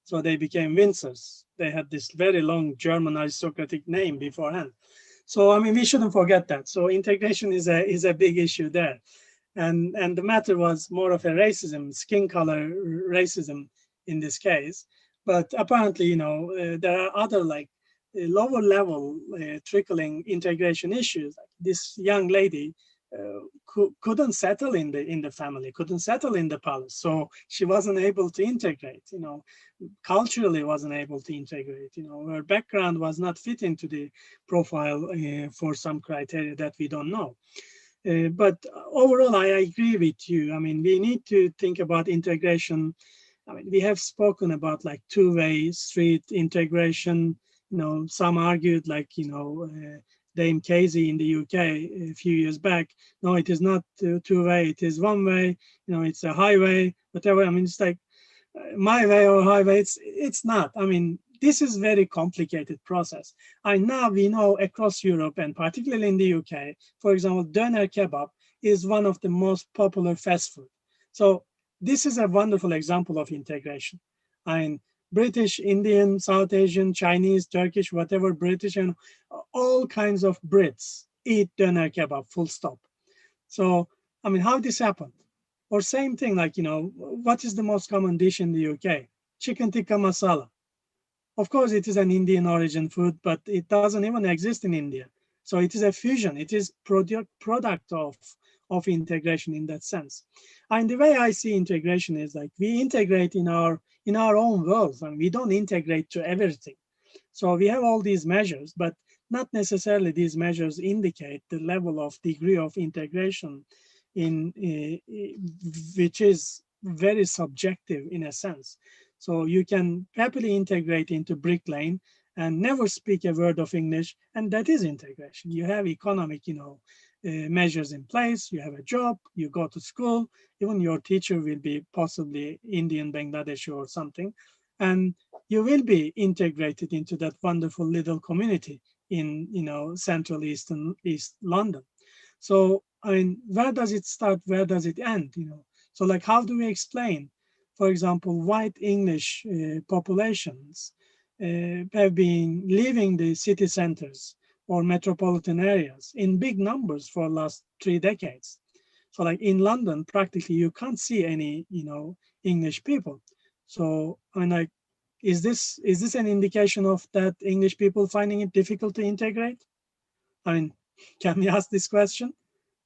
So they became Windsors. They had this very long German aristocratic name beforehand. So, I mean, we shouldn't forget that. So integration is a big issue there. And the matter was more of a racism, skin color racism in this case. But apparently, you know, there are other like lower level trickling integration issues. Like this young lady couldn't settle in the family, couldn't settle in the palace, so she wasn't able to integrate. You know, culturally wasn't able to integrate. You know, her background was not fit into the profile for some criteria that we don't know. But overall, I agree with you. I mean, we need to think about integration. I mean, we have spoken about like two-way street integration. You know, some argued like, you know, Dame Casey in the UK a few years back. No, it is not two-way, it is one-way. You know, it's a highway, whatever. I mean, it's like my way or highway. It's not. I mean, this is very complicated process. Now we know across Europe and particularly in the UK, for example, doner kebab is one of the most popular fast food. So this is a wonderful example of integration. I mean, British, Indian, South Asian, Chinese, Turkish, whatever, British, and all kinds of Brits eat doner kebab, full stop. So, I mean, how this happened? Or same thing, like, you know, what is the most common dish in the UK? Chicken tikka masala. Of course, it is an Indian origin food, but it doesn't even exist in India. So it is a fusion. It is product of integration in that sense. And the way I see integration is like we integrate in our own worlds, and we don't integrate to everything. So we have all these measures, but not necessarily these measures indicate the level of degree of integration in which is very subjective in a sense. So you can happily integrate into Brick Lane and never speak a word of English, and that is integration. You have economic, you know, measures in place, you have a job, you go to school, even your teacher will be possibly Indian, Bangladeshi or something, and you will be integrated into that wonderful little community in, you know, Central East London. So, I mean, where does it start? Where does it end? You know, so like, how do we explain, for example, white English populations have been leaving the city centers or metropolitan areas in big numbers for the last 3 decades? So, like in London, practically you can't see any, you know, English people. So, I mean, like, is this an indication of that English people finding it difficult to integrate? I mean, can we ask this question?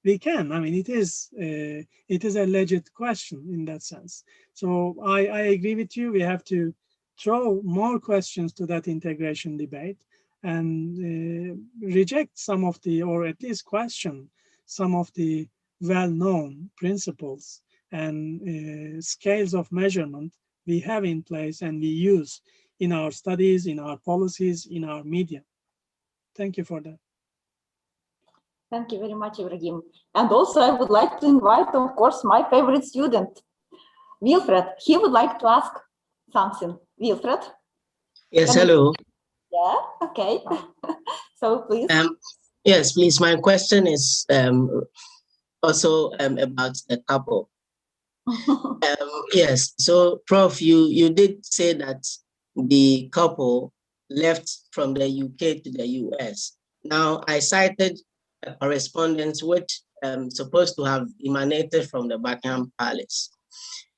We can. I mean, it is a legit question in that sense. So I agree with you. We have to throw more questions to that integration debate and reject some of the, or at least question some of the well-known principles and scales of measurement we have in place and we use in our studies, in our policies, in our media. Thank you for that. Thank you very much, Ibrahim. And also I would like to invite, of course, my favorite student, Wilfred. He would like to ask something. Wilfred? Yes, hello. Yeah, okay. So please. Yes, please. My question is also about the couple. Yes, so Prof, you did say that the couple left from the UK to the US. Now, I cited a correspondence which supposed to have emanated from the Buckingham Palace.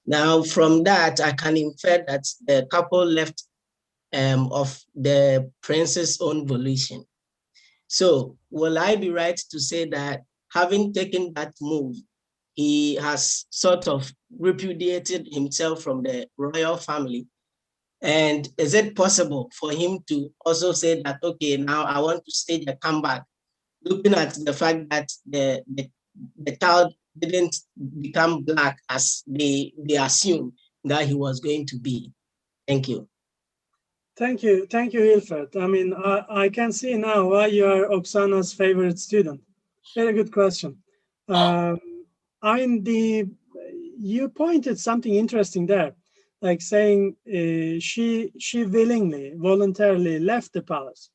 Now, from that, I can infer that the couple left of the prince's own volition. So, will I be right to say that having taken that move, he has sort of repudiated himself from the royal family? And is it possible for him to also say that, okay, now I want to stage a comeback, looking at the fact that the child didn't become Black as they assumed that he was going to be? Thank you. Thank you, Wilfred. I mean, I can see now why you are Oksana's favorite student. Very good question. I mean, you pointed something interesting there. like saying she willingly, voluntarily left the palace.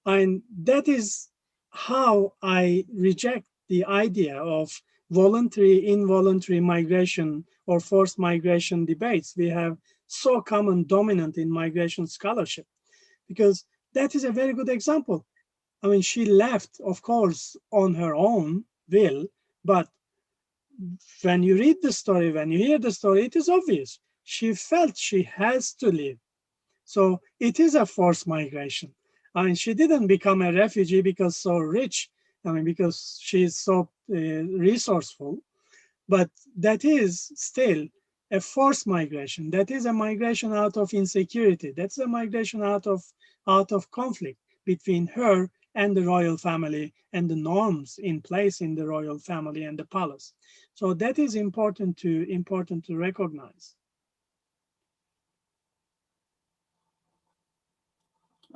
And that is how I reject the idea of voluntary, involuntary migration or forced migration debates we have so common dominant in migration scholarship, because that is a very good example. I mean, she left, of course, on her own will, but when you read the story, when you hear the story, it is obvious. She felt she has to leave. So it is a forced migration. I mean, she didn't become a refugee because so rich, I mean, because she is so resourceful, but that is still a forced migration. That is a migration out of insecurity. That's a migration out of conflict between her and the royal family and the norms in place in the royal family and the palace. So that is important to recognize.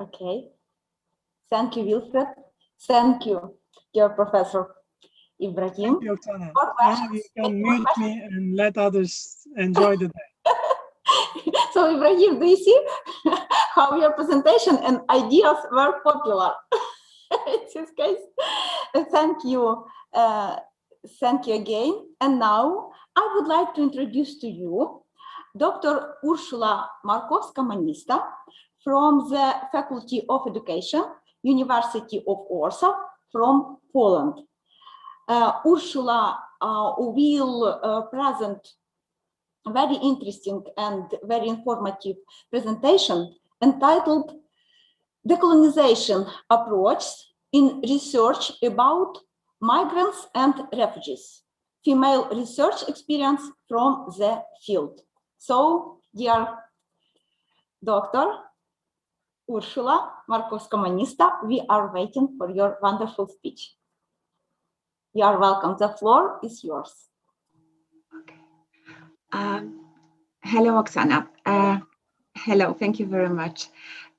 Okay. Thank you, Wilfred. Thank you, dear Professor Ibrahim. Thank you, Oksana. Now you can mute me and let others enjoy the day. So, Ibrahim, do you see how your presentation and ideas were popular? In this case, thank you. Thank you again. And now I would like to introduce to you Dr. Ursula Markowska-Manista from the Faculty of Education, University of Warsaw from Poland. Ursula will present a very interesting and very informative presentation entitled Decolonization Approach in Research about Migrants and Refugees, Female Research Experience from the Field. So, dear Dr. Ursula Markowska-Manista, we are waiting for your wonderful speech. You are welcome. The floor is yours. Okay. Hello, Oksana. Hello, thank you very much.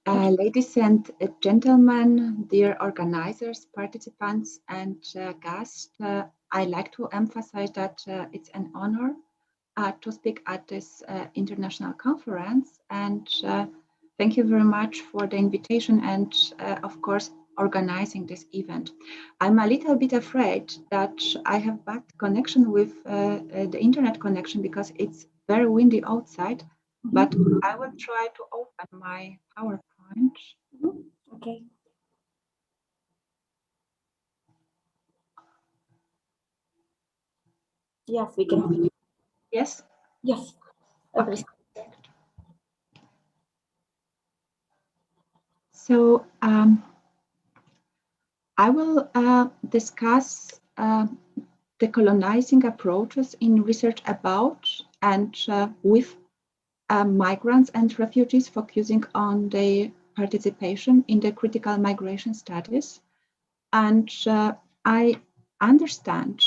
Ladies and gentlemen, dear organizers, participants, and guests, I'd like to emphasize that it's an honor to speak at this international conference, and thank you very much for the invitation and, of course, organizing this event. I'm a little bit afraid that I have bad connection with the internet connection because it's very windy outside, but I will try to open my PowerPoint. Okay. Yes, we can. Yes? Yes. Okay. So I will discuss decolonizing approaches in research about and with migrants and refugees, focusing on their participation in the critical migration studies. And I understand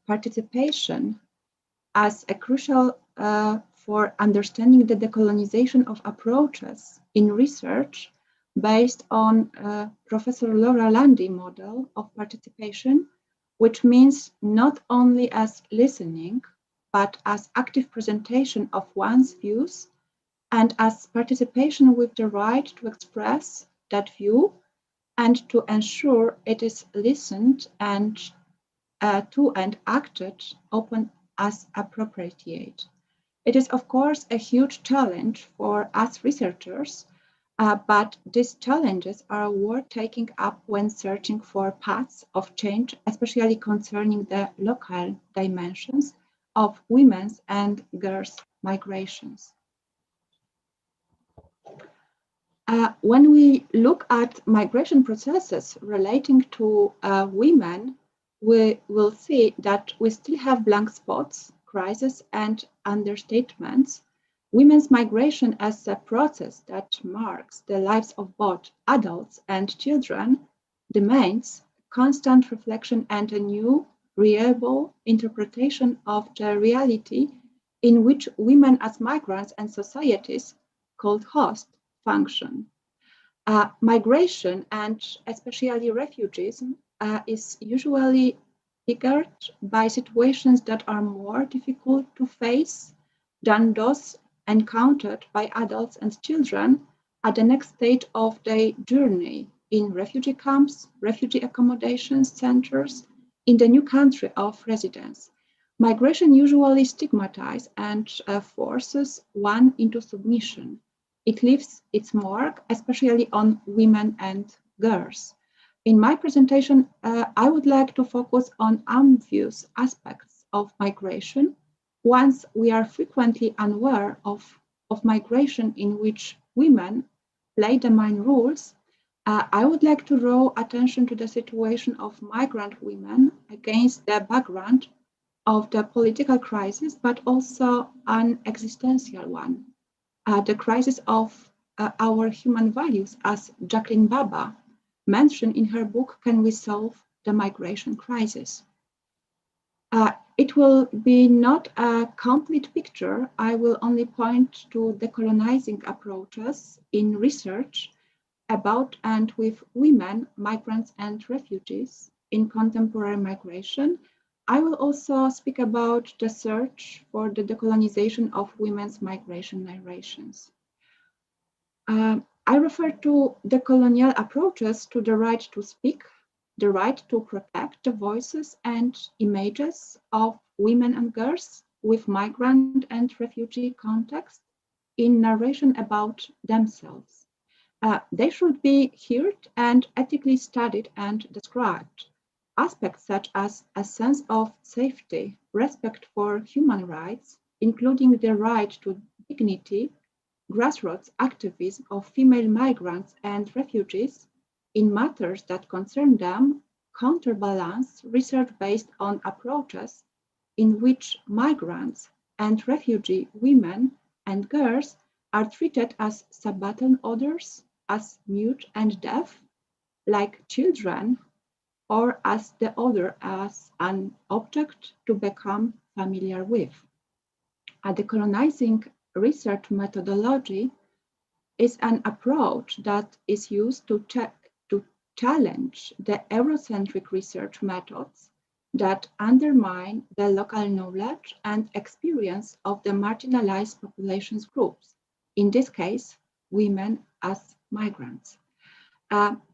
participation as a crucial for understanding the decolonization of approaches in research based on Professor Laura Landy model of participation, which means not only as listening, but as active presentation of one's views and as participation with the right to express that view and to ensure it is listened and to and acted upon as appropriate. It is, of course, a huge challenge for us researchers, but these challenges are worth taking up when searching for paths of change, especially concerning the local dimensions of women's and girls' migrations. When we look at migration processes relating to women, we will see that we still have blank spots, crises, and understatements. Women's migration as a process that marks the lives of both adults and children demands constant reflection and a new, reliable interpretation of the reality in which women as migrants and societies called host function. Migration and especially refugees is usually triggered by situations that are more difficult to face than those encountered by adults and children at the next stage of their journey in refugee camps, refugee accommodation centers, in the new country of residence. Migration usually stigmatizes and forces one into submission. It leaves its mark, especially on women and girls. In my presentation, I would like to focus on obvious aspects of migration. Once we are frequently unaware of migration in which women play the main roles, I would like to draw attention to the situation of migrant women against the background of the political crisis, but also an existential one, the crisis of our human values, as Jacqueline Baba mentioned in her book, Can We Solve the Migration Crisis? It will be not a complete picture. I will only point to decolonizing approaches in research about and with women, migrants, and refugees in contemporary migration. I will also speak about the search for the decolonization of women's migration narrations. I refer to decolonial approaches to the right to speak, the right to protect the voices and images of women and girls with migrant and refugee context in narration about themselves. They should be heard and ethically studied and described. Aspects such as a sense of safety, respect for human rights, including the right to dignity, grassroots activism of female migrants and refugees in matters that concern them, counterbalance research based on approaches in which migrants and refugee women and girls are treated as subaltern others, as mute and deaf, like children, or as the other as an object to become familiar with. A decolonizing research methodology is an approach that is used to challenge the Eurocentric research methods that undermine the local knowledge and experience of the marginalized populations groups, in this case, women as migrants.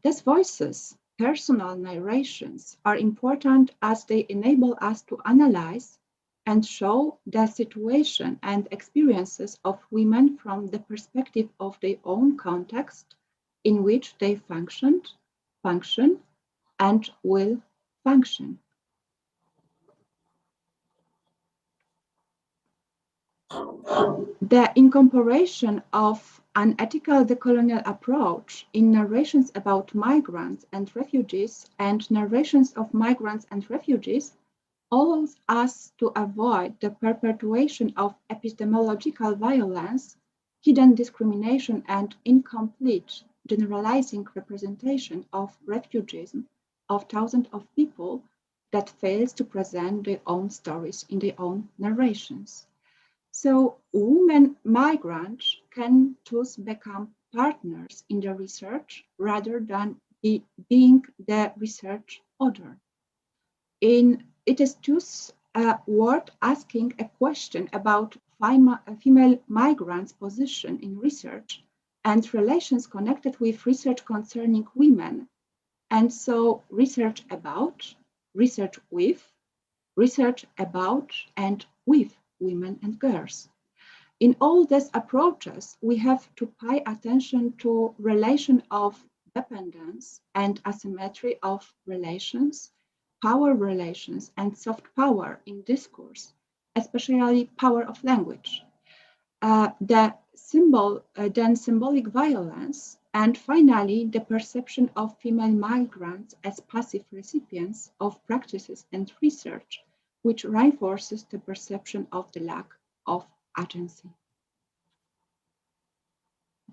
These voices, personal narrations, are important as they enable us to analyze and show the situation and experiences of women from the perspective of their own context in which they function, and will function. The incorporation of an ethical decolonial approach in narrations about migrants and refugees and narrations of migrants and refugees allows us to avoid the perpetuation of epistemological violence, hidden discrimination, and incomplete generalizing representation of refugees of thousands of people that fails to present their own stories in their own narrations. So women migrants can thus become partners in the research rather than being the research author. It is thus worth asking a question about female migrants' position in research and relations connected with research concerning women. And so research about, research with, research about and with women and girls. In all these approaches, we have to pay attention to relation of dependence and asymmetry of relations, power relations, and soft power in discourse, especially power of language. Then symbolic violence, and finally, the perception of female migrants as passive recipients of practices and research, which reinforces the perception of the lack of agency.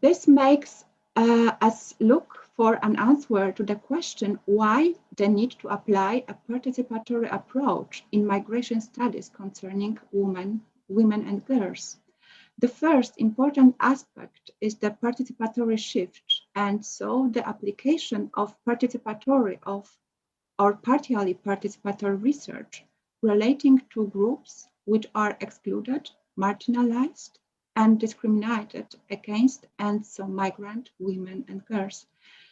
This makes us look for an answer to the question why the need to apply a participatory approach in migration studies concerning women and girls. The first important aspect is the participatory shift, and so the application of participatory or partially participatory research relating to groups which are excluded, marginalized, and discriminated against and so migrant women and girls.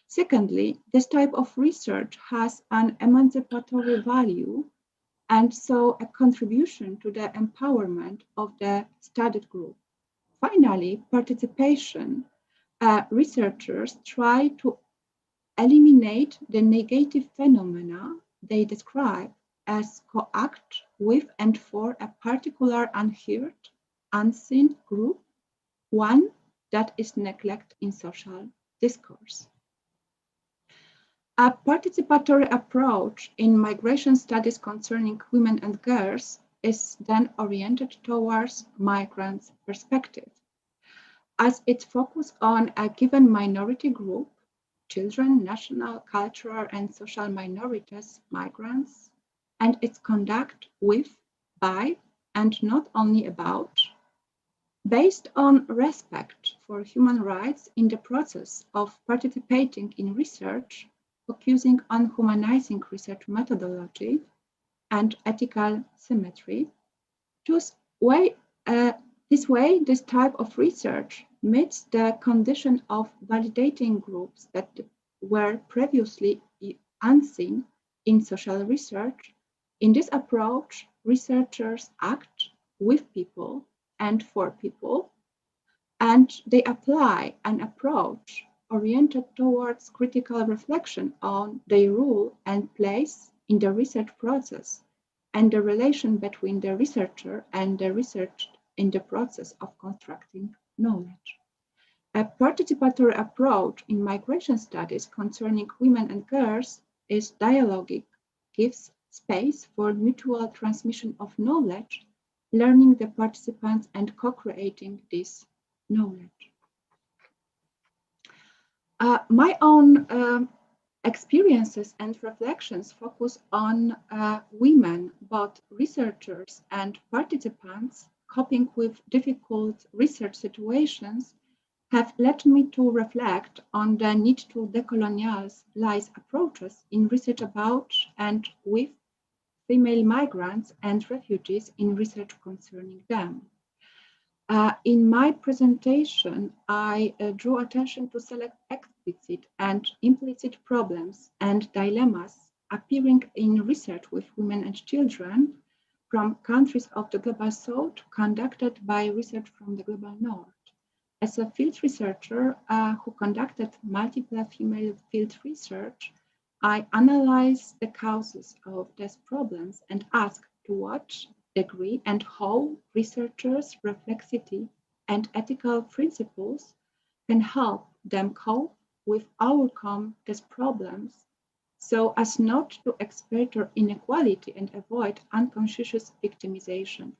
Secondly, this type of research has an emancipatory value and so a contribution to the empowerment of the studied group. Finally, participation. Researchers try to eliminate the negative phenomena they describe as co-act with and for a particular unheard, unseen group, one that is neglected in social discourse. A participatory approach in migration studies concerning women and girls is then oriented towards migrants' perspective, as it focuses on a given minority group, children, national, cultural, and social minorities, migrants, and its conduct with, by, and not only about, based on respect for human rights in the process of participating in research, focusing on humanizing research methodology and ethical symmetry. This way, this type of research meets the condition of validating groups that were previously unseen in social research. In this approach, researchers act with people and for people, and they apply an approach oriented towards critical reflection on their role and place in the research process and the relation between the researcher and the researched in the process of constructing knowledge. A participatory approach in migration studies concerning women and girls is dialogic, gives space for mutual transmission of knowledge, learning the participants and co-creating this knowledge. My own experiences and reflections focus on women, both researchers and participants, coping with difficult research situations have led me to reflect on the need to decolonialize approaches in research about and with female migrants and refugees in research concerning them. In my presentation, I drew attention to select explicit and implicit problems and dilemmas appearing in research with women and children from countries of the Global South conducted by research from the Global North. As a field researcher who conducted multiple female field research, I analyzed the causes of these problems and asked to what degree and how researchers' reflexivity and ethical principles can help them cope with overcome these problems so as not to exploit inequality and avoid unconscious victimization.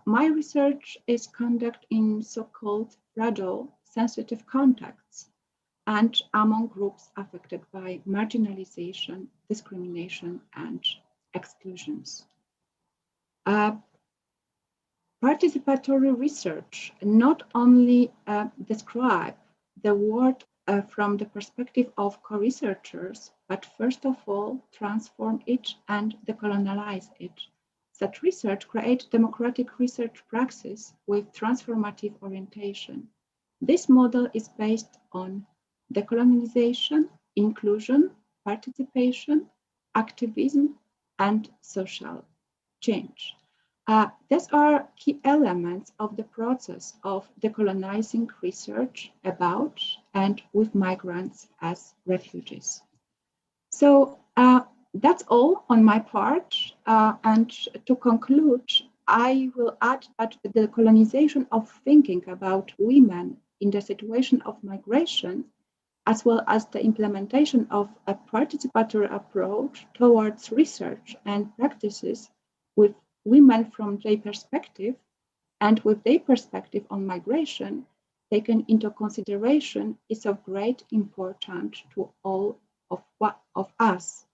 My research is conducted in so-called fragile, sensitive contexts and among groups affected by marginalization, discrimination, and exclusions. Participatory research not only describe the world from the perspective of co-researchers, but first of all, transform it and decolonialize it. Such research creates democratic research praxis with transformative orientation. This model is based on decolonization, inclusion, participation, activism, and social change. These are key elements of the process of decolonizing research about and with migrants as refugees. So that's all on my part. And to conclude, I will add that the decolonization of thinking about women in the situation of migration, as well as the implementation of a participatory approach towards research and practices with women from their perspective and with their perspective on migration taken into consideration is of great importance to all of us.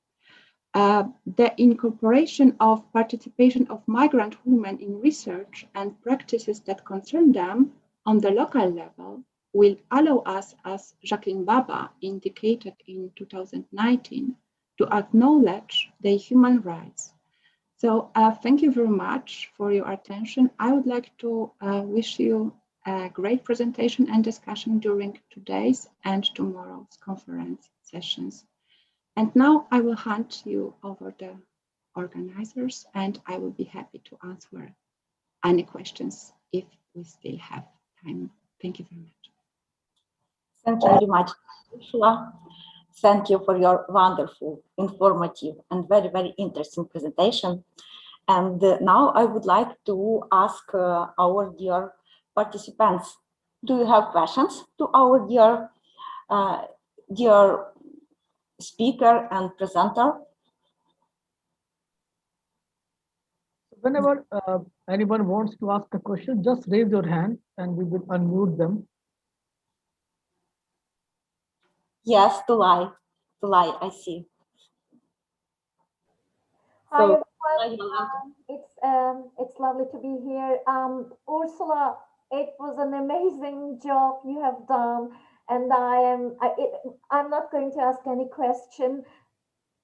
The incorporation of participation of migrant women in research and practices that concern them on the local level will allow us, as Jacqueline Baba indicated in 2019, to acknowledge their human rights. So thank you very much for your attention. I would like to wish you a great presentation and discussion during today's and tomorrow's conference sessions. And now I will hand you over the organizers, and I will be happy to answer any questions if we still have time. Thank you very much. Thank you very much, Ursula. Thank you for your wonderful, informative, and very, very interesting presentation. And now I would like to ask our dear participants, do you have questions to our dear speaker and presenter? Whenever anyone wants to ask a question, just raise your hand and we will unmute them. Yes, Tulay, I see. Hi, So, everyone. It's lovely to be here. Ursula, it was an amazing job you have done, and I'm not going to ask any question.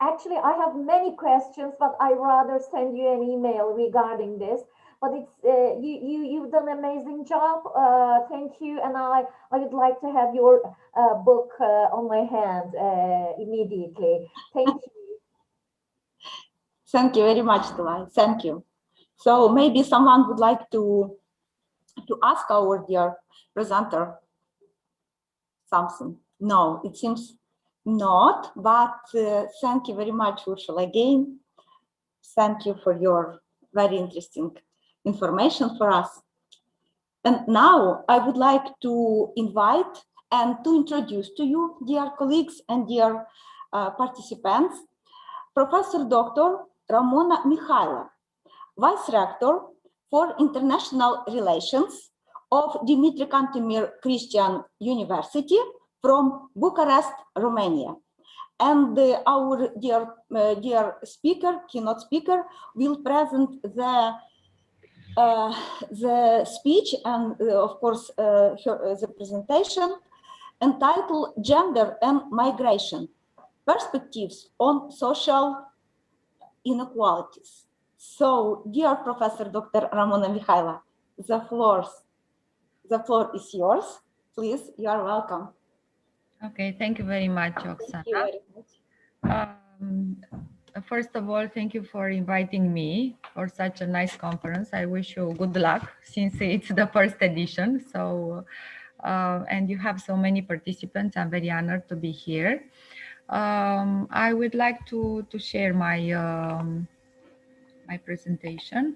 Actually, I have many questions, but I rather send you an email regarding this. But it's you've done an amazing job. Thank you, and I would like to have your book on my hand immediately. Thank you. Thank you very much, Tulay. Thank you. So maybe someone would like to ask our dear presenter something. No, it seems not, but thank you very much, Ursula, again. Thank you for your very interesting information for us. And now I would like to invite and to introduce to you, dear colleagues and dear participants, Professor Dr. Ramona Mikhaila, Vice Rector for International Relations of Dimitri Cantemir Christian University from Bucharest, Romania. And our dear speaker, keynote speaker, will present the speech and of course the presentation entitled Gender and Migration, Perspectives on Social Inequalities. So, dear Professor Dr. Ramona Mikhaila, the floor is yours. Please, you are welcome. Okay, thank you very much, Oksana. Thank you very much. First of all, thank you for inviting me for such a nice conference. I wish you good luck since it's the first edition. So, and you have so many participants. I'm very honored to be here. I would like to share my my presentation.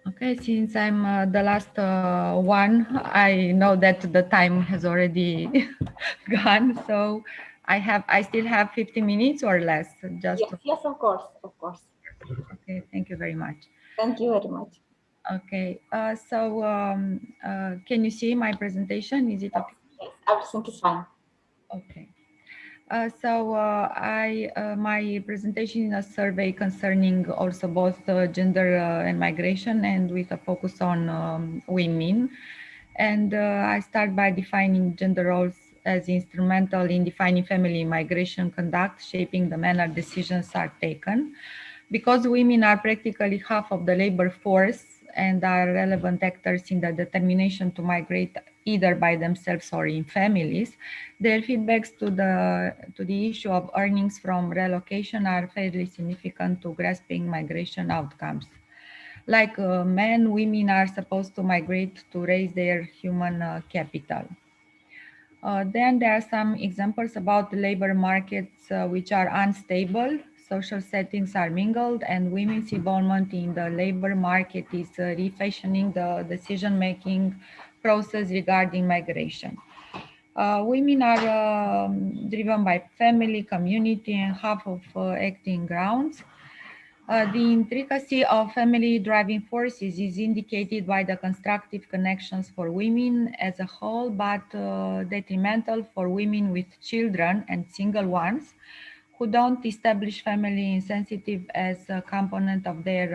Okay, since I'm the last one, I know that the time has already gone. So I still have 50 minutes or less. Just yes, of course. Okay, thank you very much. Thank you very much. Okay, can you see my presentation? Is it okay? Yes, everything is fine. Okay. My presentation is a survey concerning also both gender and migration, and with a focus on women. And I start by defining gender roles as instrumental in defining family migration conduct, shaping the manner decisions are taken. Because women are practically half of the labor force and are relevant actors in the determination to migrate either by themselves or in families, their feedbacks to the issue of earnings from relocation are fairly significant to grasping migration outcomes. Like men, women are supposed to migrate to raise their human capital. Then there are some examples about the labor markets which are unstable. Social settings are mingled, and women's involvement in the labor market is refashioning the decision-making process regarding migration. Women are driven by family, community, and half of acting grounds. The intricacy of family driving forces is indicated by the constructive connections for women as a whole, but detrimental for women with children and single ones who don't establish family insensitive as a component of their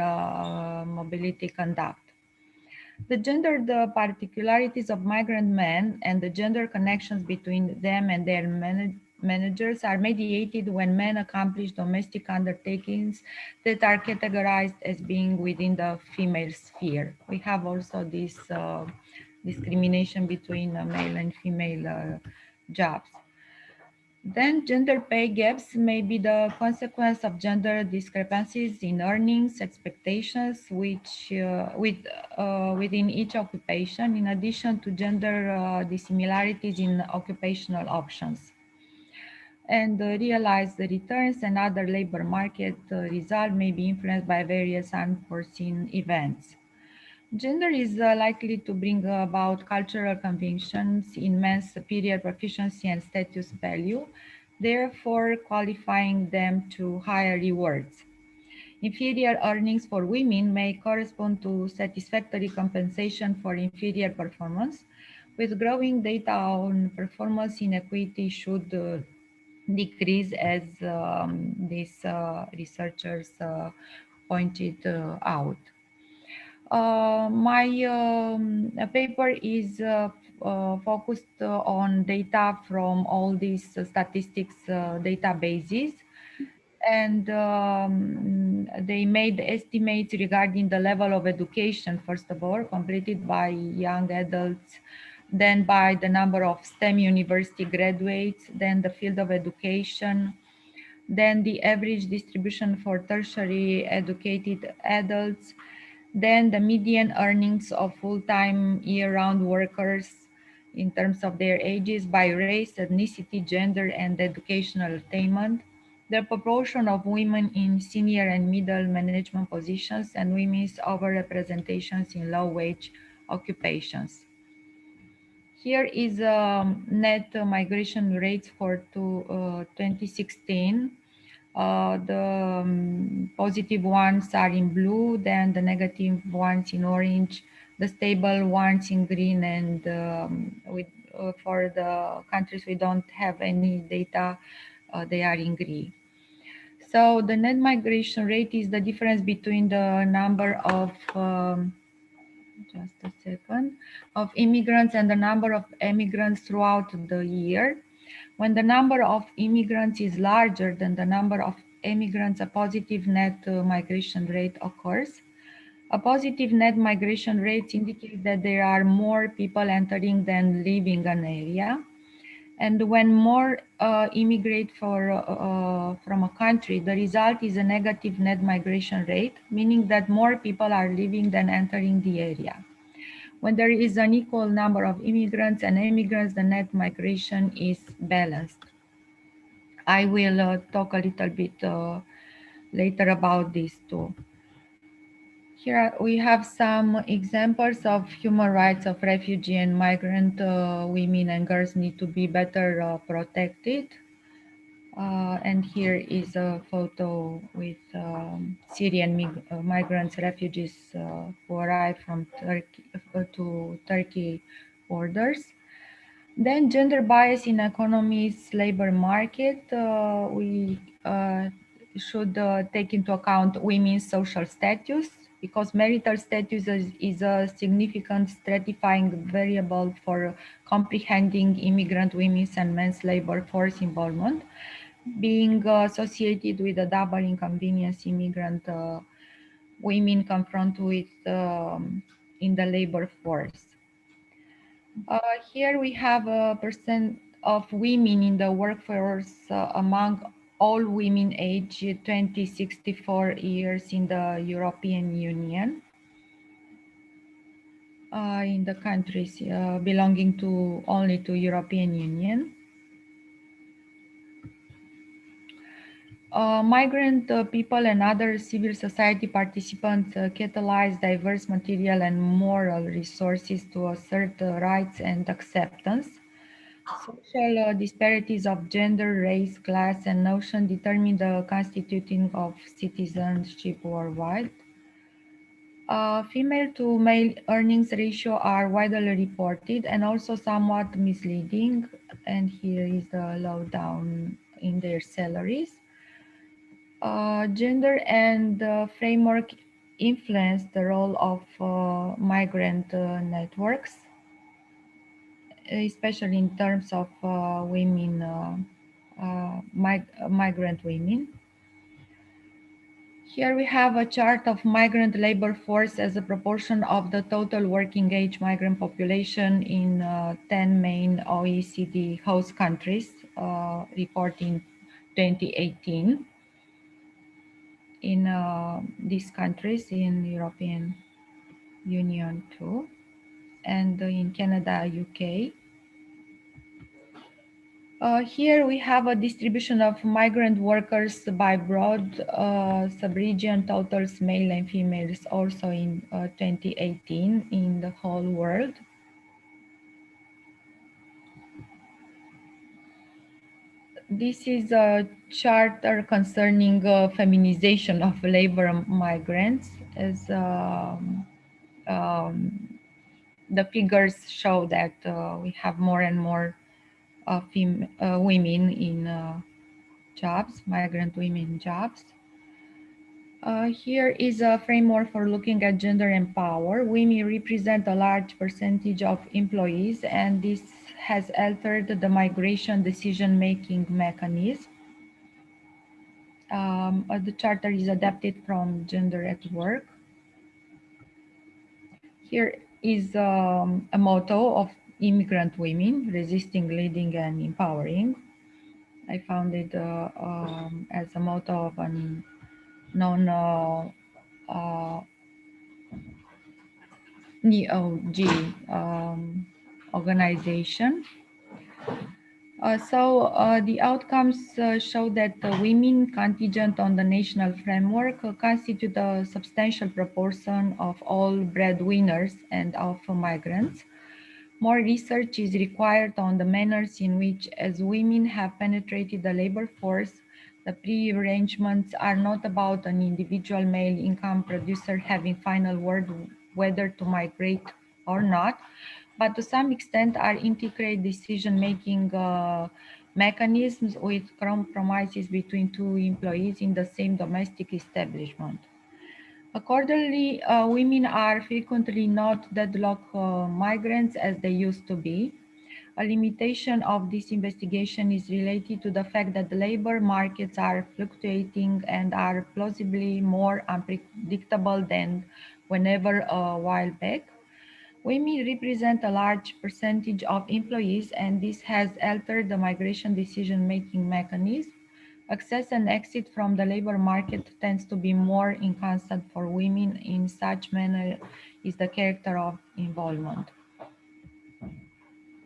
mobility conduct. The particularities of migrant men and the gender connections between them and their managers are mediated when men accomplish domestic undertakings that are categorized as being within the female sphere. We have also this discrimination between male and female jobs. Then gender pay gaps may be the consequence of gender discrepancies in earnings expectations within each occupation, in addition to gender dissimilarities in occupational options. And realize the returns and other labor market result may be influenced by various unforeseen events. Gender is likely to bring about cultural conventions in men's superior proficiency and status value, therefore qualifying them to higher rewards. Inferior earnings for women may correspond to satisfactory compensation for inferior performance, with growing data on performance inequity should decrease, as these researchers pointed out. My paper is focused on data from all these statistics databases, and they made estimates regarding the level of education, first of all, completed by young adults, then by the number of STEM university graduates, then the field of education, then the average distribution for tertiary educated adults, then the median earnings of full-time year-round workers in terms of their ages by race, ethnicity, gender, and educational attainment, the proportion of women in senior and middle management positions, and women's overrepresentations in low-wage occupations. Here is net migration rates for 2016. The positive ones are in blue, then the negative ones in orange, the stable ones in green, and for the countries we don't have any data, they are in green. So the net migration rate is the difference between the number of just a second, of immigrants and the number of emigrants throughout the year. When the number of immigrants is larger than the number of emigrants, a positive net migration rate occurs. A positive net migration rate indicates that there are more people entering than leaving an area. And when more immigrate from a country, the result is a negative net migration rate, meaning that more people are leaving than entering the area. When there is an equal number of immigrants and immigrants, the net migration is balanced. I will talk a little bit later about this too. Here we have some examples of human rights of refugee and migrant women and girls need to be better protected. And here is a photo with Syrian migrants, refugees who arrived from Turkey to Turkey borders. Then gender bias in economy's labor market. We should take into account women's social status, because marital status is a significant stratifying variable for comprehending immigrant women's and men's labor force involvement, being associated with a double inconvenience immigrant women confront with in the labor force. Here we have a percent of women in the workforce among all women aged 20-64 years in the European Union, in the countries belonging to only to European Union. Migrant people and other civil society participants catalyze diverse material and moral resources to assert rights and acceptance. Social disparities of gender, race, class, and notion determine the constituting of citizenship worldwide. Female to male earnings ratio are widely reported and also somewhat misleading. And here is the lowdown in their salaries. Gender and framework influence the role of migrant networks, especially in terms of women migrant women. Here we have a chart of migrant labor force as a proportion of the total working age migrant population in 10 main OECD host countries, reporting 2018. In these countries in European Union too, and in Canada, UK. Here we have a distribution of migrant workers by broad sub-region totals, male and females, also in 2018 in the whole world. This is a chart concerning feminization of labor migrants, as the figures show that we have more and more women in jobs, migrant women jobs. Here is a framework for looking at gender and power. Women represent a large percentage of employees, and this has altered the migration decision-making mechanism. The charter is adapted from Gender at Work. Here is a motto of immigrant women: resisting, leading, and empowering. I found it as a motto of an NEOG organization. The outcomes show that the women contingent on the national framework constitute a substantial proportion of all breadwinners and of migrants. More research is required on the manners in which, as women have penetrated the labor force, the pre-arrangements are not about an individual male income producer having final word whether to migrate or not, but to some extent are integrated decision-making mechanisms with compromises between two employees in the same domestic establishment. Accordingly, women are frequently not deadlock migrants as they used to be. A limitation of this investigation is related to the fact that the labor markets are fluctuating and are plausibly more unpredictable than whenever a while back. Women represent a large percentage of employees, and this has altered the migration decision-making mechanism. Access and exit from the labor market tends to be more inconstant for women. In such manner is the character of involvement.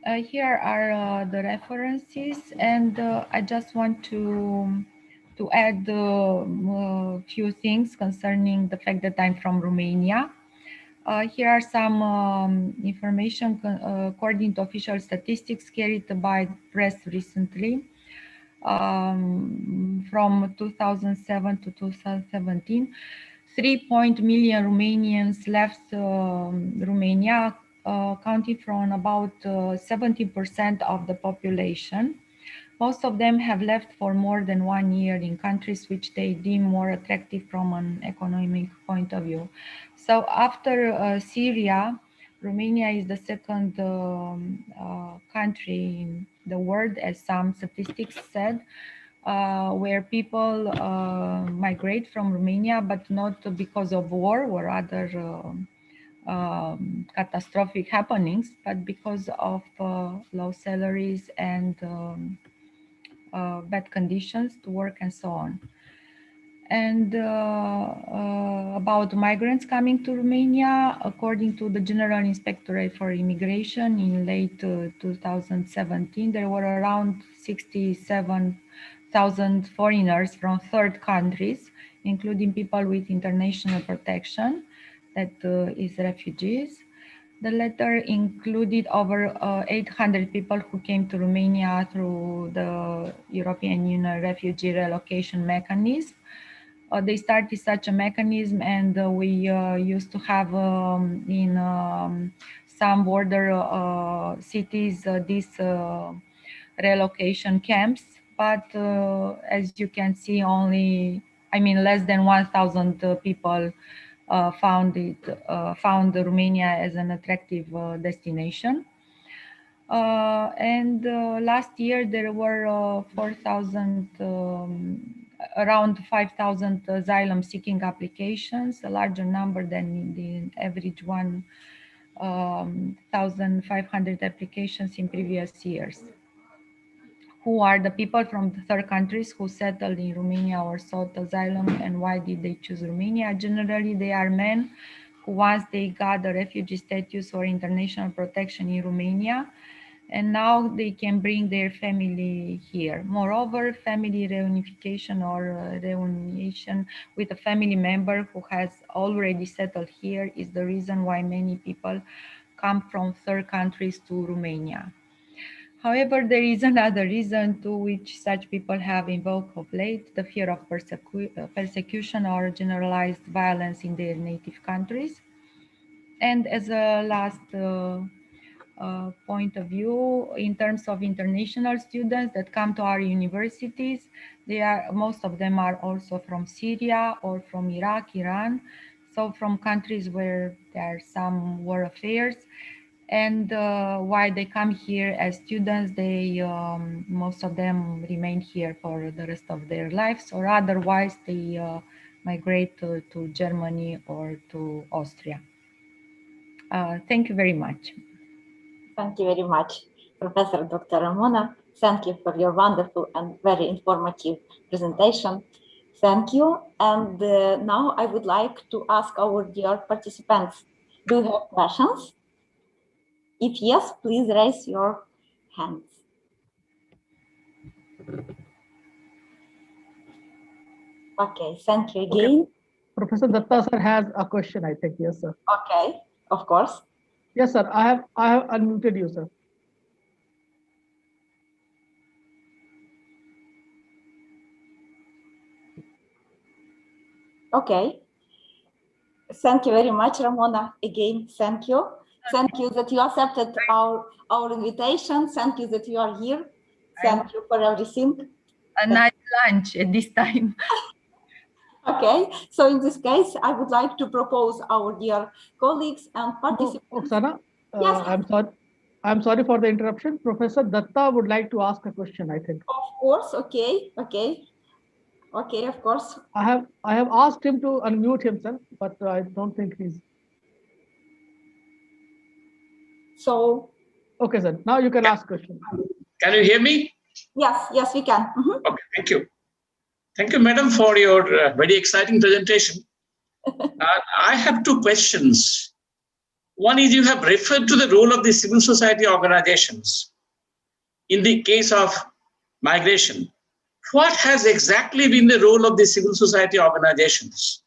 Here are the references, and I just want to add a few things concerning the fact that I'm from Romania. Here are some information according to official statistics carried by the press recently. From 2007 to 2017, 3 million Romanians left Romania, accounting for about 70% of the population. Most of them have left for more than 1 year in countries which they deem more attractive from an economic point of view. So after Syria, Romania is the second country in the world, as some statistics said, where people migrate from Romania, but not because of war or other catastrophic happenings, but because of low salaries and bad conditions to work and so on. And about migrants coming to Romania, according to the General Inspectorate for Immigration in late 2017, there were around 67,000 foreigners from third countries, including people with international protection, that is refugees. The letter included over 800 people who came to Romania through the European Union Refugee Relocation Mechanism. They started such a mechanism, and we used to have in some border cities these relocation camps, but as you can see, only, less than 1,000 people found Romania as an attractive destination. Last year there were around 5,000 asylum seeking applications, a larger number than in the average 1,500 applications in previous years. Who are the people from the third countries who settled in Romania or sought asylum, and why did they choose Romania? Generally, they are men who, once they got the refugee status or international protection in Romania, and now they can bring their family here. Moreover, family reunification or reunion with a family member who has already settled here is the reason why many people come from third countries to Romania. However, there is another reason to which such people have invoked of late, the fear of persecution or generalized violence in their native countries. And as a last point of view, in terms of international students that come to our universities, most of them are also from Syria or from Iraq, Iran, so from countries where there are some war affairs. And why they come here as students, most of them remain here for the rest of their lives, or otherwise they migrate to Germany or to Austria. Thank you very much. Thank you very much, Professor Dr. Ramona. Thank you for your wonderful and very informative presentation. Thank you. And now I would like to ask our dear participants, do you have questions? If yes, please raise your hands. Okay, thank you again. Okay. Professor Datta sir has a question, I think. Yes, sir. Okay, of course. Yes, sir. I have unmuted you, sir. Okay. Thank you very much, Ramona. Again, thank you. Thank you that you accepted our invitation. Thank you that you are here. Thank you for everything. A nice lunch at this time. Okay, so in this case, I would like to propose our dear colleagues and participants. Oksana, yes. I'm sorry for the interruption. Professor Datta would like to ask a question, I think. Of course, okay, of course. I have asked him to unmute himself, but I don't think he's. So. Okay, sir. Now you can ask question. Can you hear me? Yes, we can. Mm-hmm. Okay, thank you. Thank you, madam, for your very exciting presentation. I have two questions. One is, you have referred to the role of the civil society organizations in the case of migration. What has exactly been the role of the civil society organizations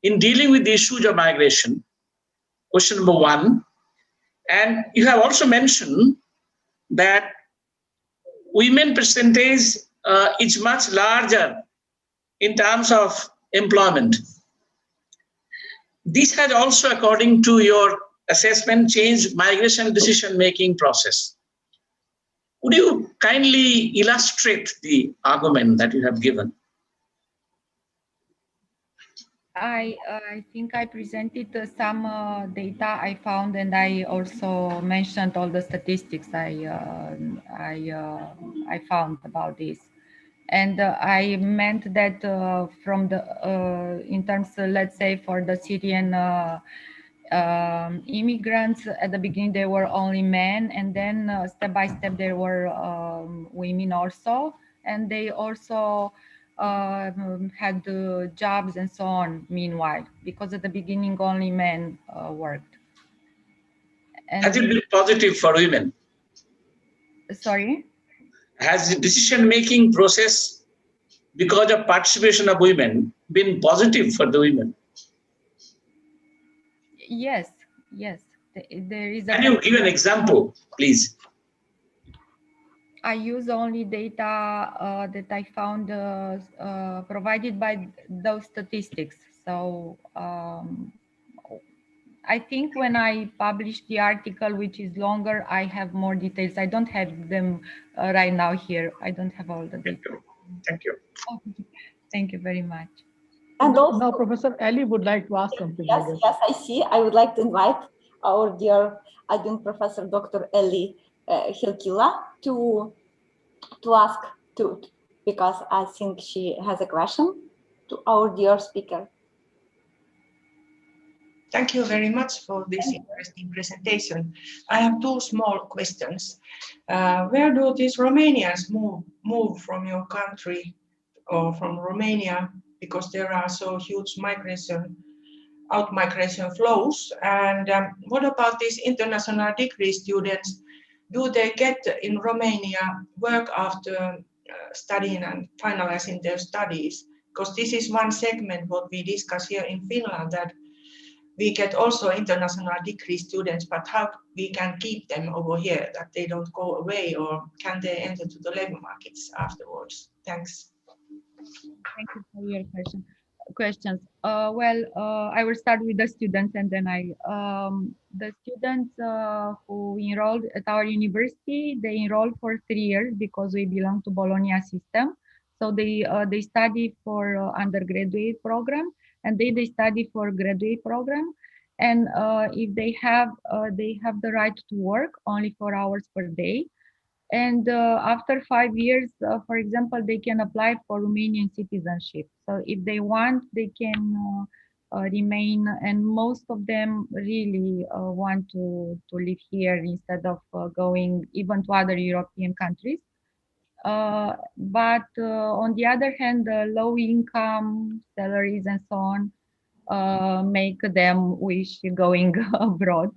in dealing with the issues of migration? Question number one. And you have also mentioned that women percentage is much larger in terms of employment. This has also, according to your assessment, changed migration decision-making process. Would you kindly illustrate the argument that you have given? I think I presented some data I found, and I also mentioned all the statistics I found about this. And I meant that from the in terms, let's say, for the Syrian immigrants, at the beginning they were only men, and then step by step there were women also, and they also had jobs and so on meanwhile, because at the beginning only men worked. And has it been positive for women? Sorry? Has the decision-making process, because of participation of women, been positive for the women? Yes. There is. Can you give an example, please? I use only data that I found provided by those statistics. So I think when I publish the article, which is longer, I have more details. I don't have them right now here. I don't have all the data. Thank you. Thank you very much. And also, now Professor Ali would like to ask something. Yes, I see. I would like to invite our dear adjunct Professor Dr. Eli Hilkila to ask to, because I think she has a question to our dear speaker. Thank you very much for this interesting presentation. I have two small questions. Where do these Romanians move from your country or from Romania, because there are so huge out-migration flows? And what about these international degree students? Do they get in Romania work after studying and finalizing their studies? Because this is one segment what we discuss here in Finland, that we get also international degree students, but how we can keep them over here, that they don't go away, or can they enter to the labor markets afterwards? Thanks. Thank you for your questions. I will start with the students, and then the students who enrolled at our university, they enrolled for 3 years because we belong to Bologna system. So they study for undergraduate program, and they study for graduate program. And if they have the right to work only 4 hours per day. And after 5 years, for example, they can apply for Romanian citizenship. So if they want, they can remain, and most of them really want to live here instead of going even to other European countries. But on the other hand, the low income salaries and so on make them wish going abroad,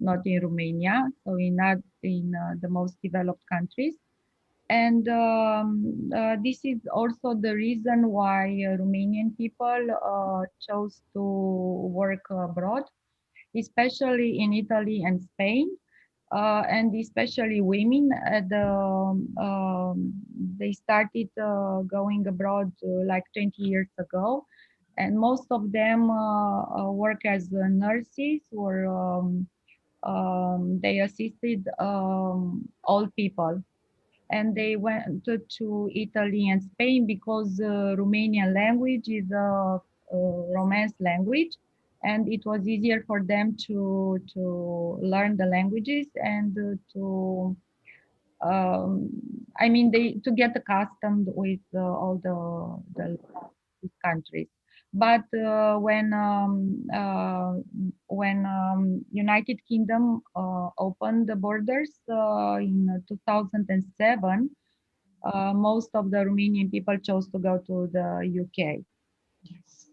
not in Romania, so not in the most developed countries. And this is also the reason why Romanian people chose to work abroad, especially in Italy and Spain. And especially women, they started going abroad like 20 years ago, and most of them work as nurses, or they assisted old people. And they went to Italy and Spain because Romanian language is a Romance language, and it was easier for them to learn the languages and I mean, they to get accustomed with all the countries. But when United Kingdom opened the borders in 2007, most of the Romanian people chose to go to the UK. Yes.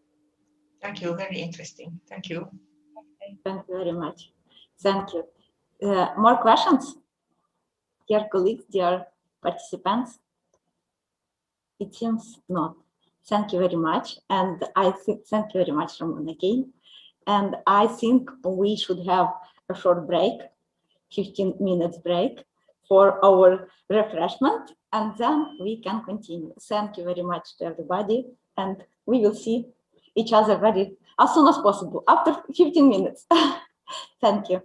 Thank you. Very interesting. Thank you. Thank you very much. Thank you. More questions? Dear colleagues, dear participants? It seems not. Thank you very much. And I think, thank you very much, Ramon, again. And I think we should have a short break, 15 minutes break for our refreshment, and then we can continue. Thank you very much to everybody. And we will see each other very as soon as possible after 15 minutes. Thank you.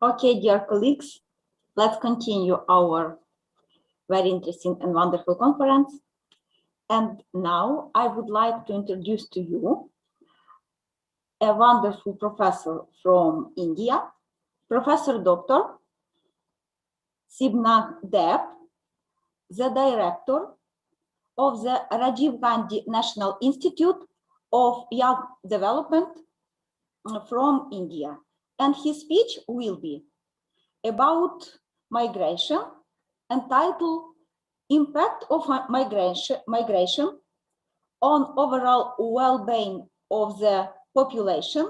Okay, dear colleagues, let's continue our very interesting and wonderful conference. And now I would like to introduce to you a wonderful professor from India, Professor Dr. Sibna Deb, the director of the Rajiv Gandhi National Institute of Young Development from India. And his speech will be about migration, entitled Impact of Migration on Overall Well-being of the Population,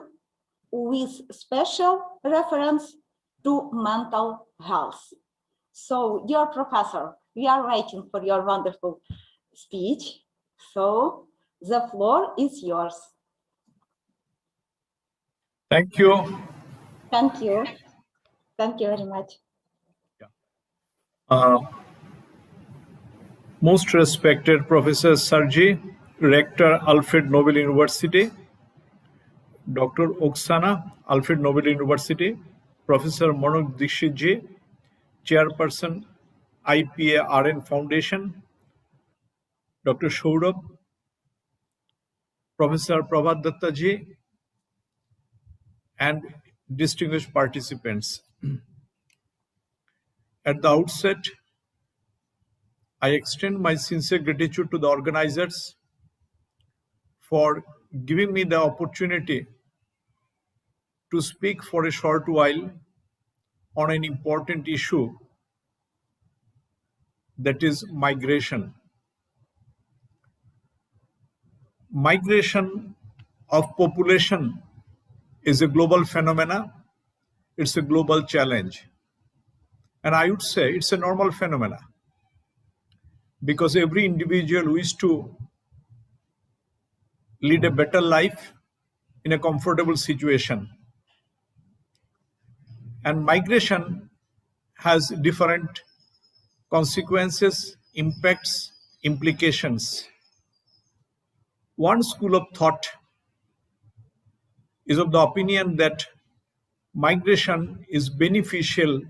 with special reference to mental health. So, dear professor, we are waiting for your wonderful speech. So, the floor is yours. Thank you. Thank you. Thank you very much. Most respected Professor Sergey, Rector, Alfred Nobel University, Dr. Oksana, Alfred Nobel University, Professor Manoj Dixitji, Chairperson, IPA-RN Foundation, Dr. Saurabh, Professor Prabhat Dattaji, and distinguished participants. At the outset, I extend my sincere gratitude to the organizers for giving me the opportunity to speak for a short while on an important issue, that is migration. Migration of population is a global phenomena. It's a global challenge. And I would say it's a normal phenomena because every individual wishes to lead a better life in a comfortable situation. And migration has different consequences, impacts, implications. One school of thought is of the opinion that migration is beneficial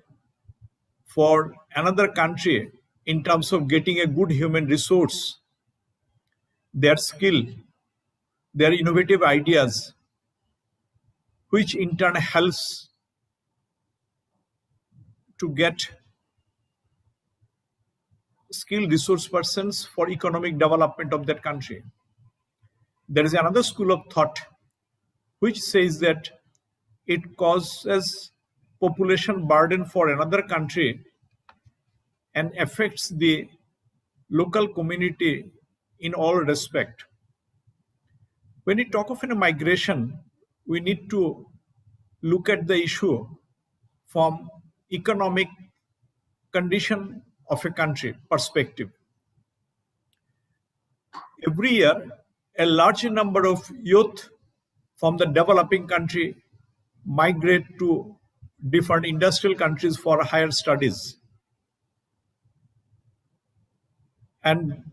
for another country in terms of getting a good human resource, their skill, their innovative ideas, which in turn helps to get skilled resource persons for economic development of that country. There is another school of thought which says that it causes population burden for another country and affects the local community in all respect. When we talk of a migration, we need to look at the issue from economic condition of a country perspective. Every year, a large number of youth from the developing country migrate to different industrial countries for higher studies. And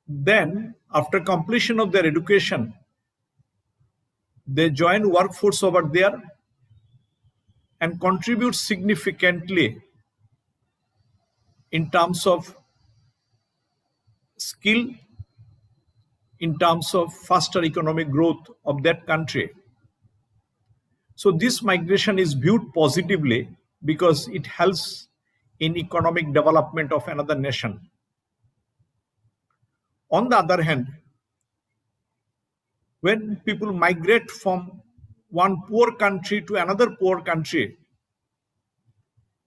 then, after completion of their education, they join workforce over there and contribute significantly in terms of skill, in terms of faster economic growth of that country. So this migration is viewed positively because it helps in economic development of another nation. On the other hand, when people migrate from one poor country to another poor country,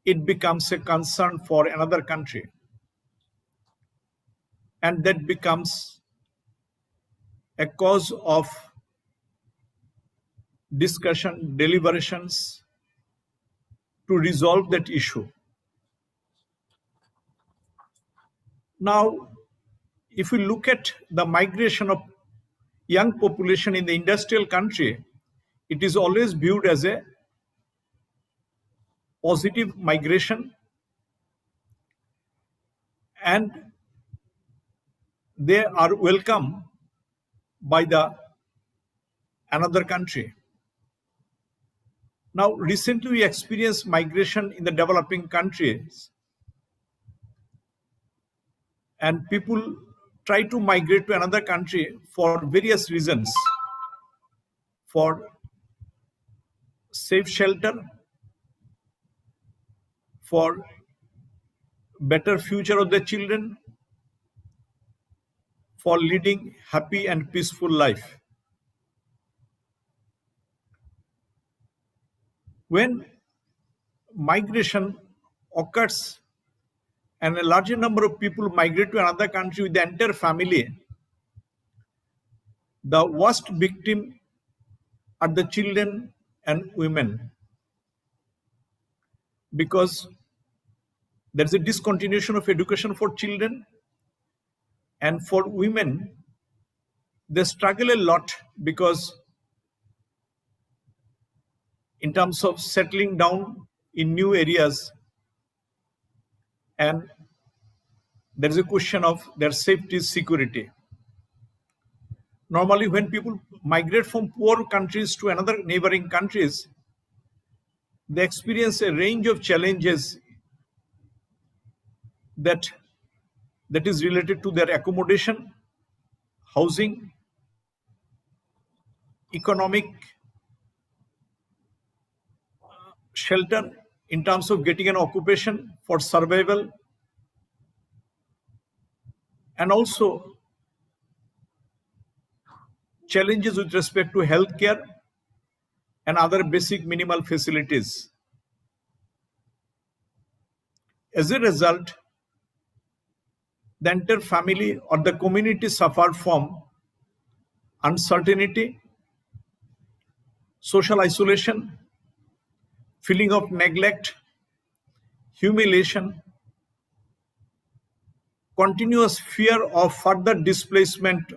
it becomes a concern for another country. And that becomes a cause of discussion, deliberations to resolve that issue. Now, if we look at the migration of young population in the industrial country, it is always viewed as a positive migration, and they are welcome by the another country. Now, recently we experienced migration in the developing countries, and people try to migrate to another country for various reasons, for safe shelter, for better future of their children, for leading happy and peaceful life. When migration occurs and a larger number of people migrate to another country with the entire family, the worst victim are the children and women, because there is a discontinuation of education for children, and for women they struggle a lot because in terms of settling down in new areas, and there is a question of their safety, security. Normally, when people migrate from poor countries to another neighboring countries, they experience a range of challenges that is related to their accommodation, housing, economic, shelter, in terms of getting an occupation for survival, and also challenges with respect to healthcare and other basic minimal facilities. As a result, the entire family or the community suffer from uncertainty, social isolation, feeling of neglect, humiliation, continuous fear of further displacement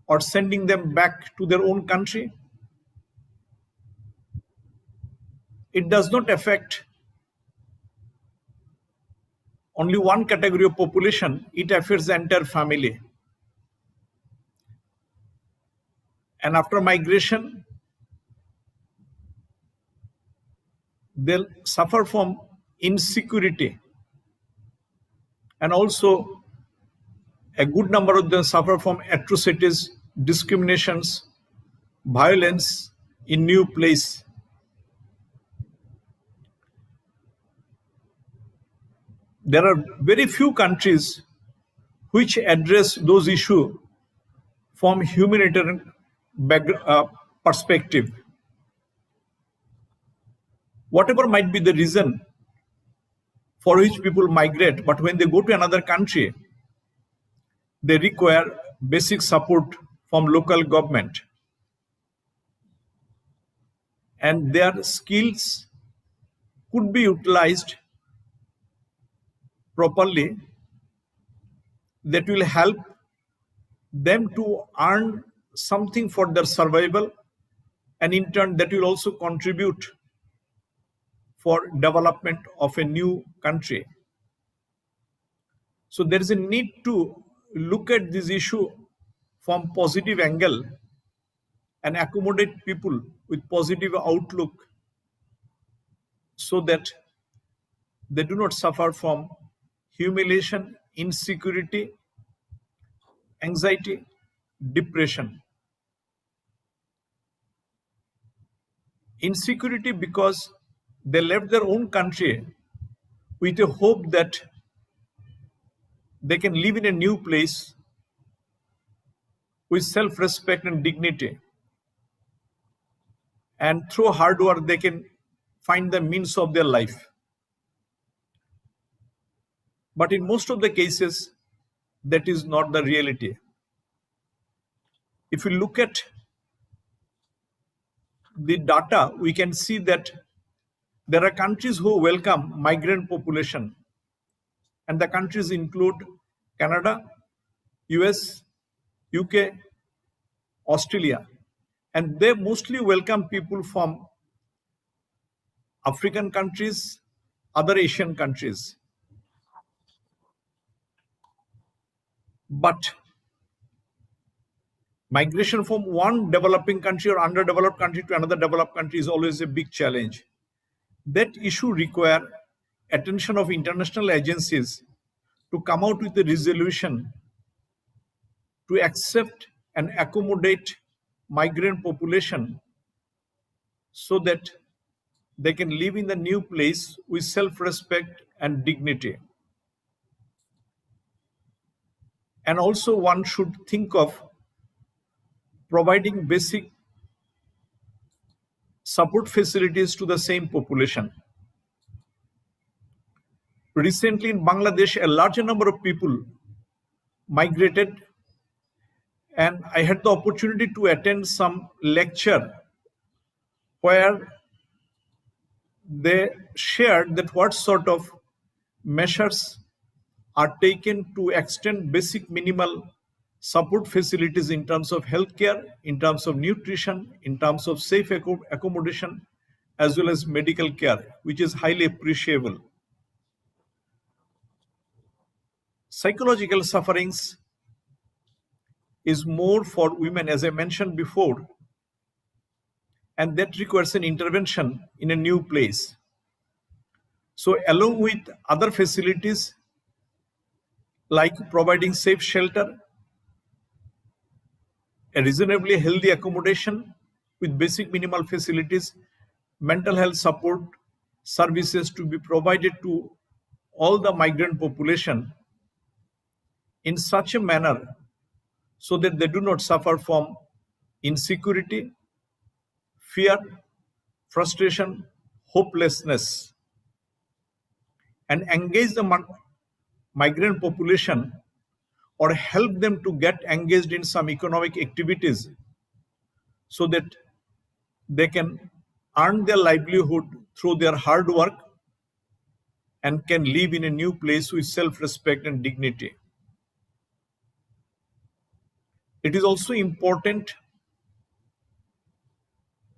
or sending them back to their own country. It does not affect only one category of population, it affects the entire family. And after migration, they'll suffer from insecurity, and also a good number of them suffer from atrocities, discriminations, violence in new place. There are very few countries which address those issues from humanitarian perspective. Whatever might be the reason for which people migrate, but when they go to another country, they require basic support from local government, and their skills could be utilized properly, that will help them to earn something for their survival, and in turn that will also contribute for development of a new country. So there is a need to look at this issue from positive angle and accommodate people with positive outlook, so that they do not suffer from humiliation, insecurity, anxiety, depression. Insecurity because they left their own country with a hope that they can live in a new place with self-respect and dignity, and through hard work they can find the means of their life. But in most of the cases, that is not the reality. If you look at the data, we can see that there are countries who welcome migrant population, and the countries include Canada, US, UK, Australia, and they mostly welcome people from African countries, other Asian countries. But Migration from one developing country or underdeveloped country to another developed country is always a big challenge. That issue requires attention of international agencies to come out with a resolution to accept and accommodate migrant population so that they can live in the new place with self-respect and dignity. And also one should think of providing basic support facilities to the same population. Recently in Bangladesh, a larger number of people migrated, and I had the opportunity to attend some lecture where they shared that what sort of measures are taken to extend basic minimal support facilities in terms of healthcare, in terms of nutrition, in terms of safe accommodation, as well as medical care, which is highly appreciable. Psychological sufferings is more for women, as I mentioned before, and that requires an intervention in a new place. So along with other facilities like providing safe shelter, a reasonably healthy accommodation with basic minimal facilities, mental health support services to be provided to all the migrant population in such a manner so that they do not suffer from insecurity, fear, frustration, hopelessness, and engage the migrant population or help them to get engaged in some economic activities so that they can earn their livelihood through their hard work and can live in a new place with self-respect and dignity. It is also important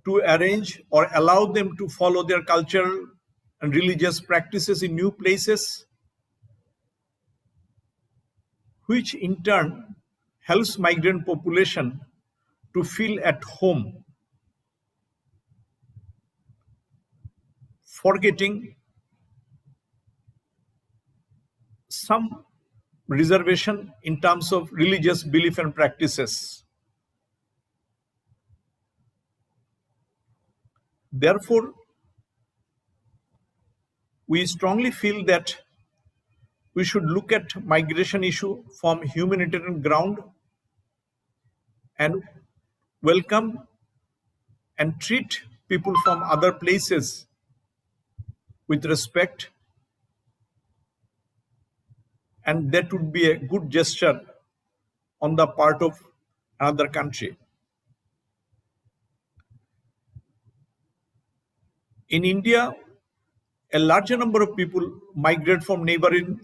to arrange or allow them to follow their cultural and religious practices in new places, which in turn helps migrant population to feel at home, forgetting some reservation in terms of religious belief and practices. Therefore, we strongly feel that we should look at migration issue from humanitarian ground and welcome and treat people from other places with respect, and that would be a good gesture on the part of another country. In India, a larger number of people migrate from neighboring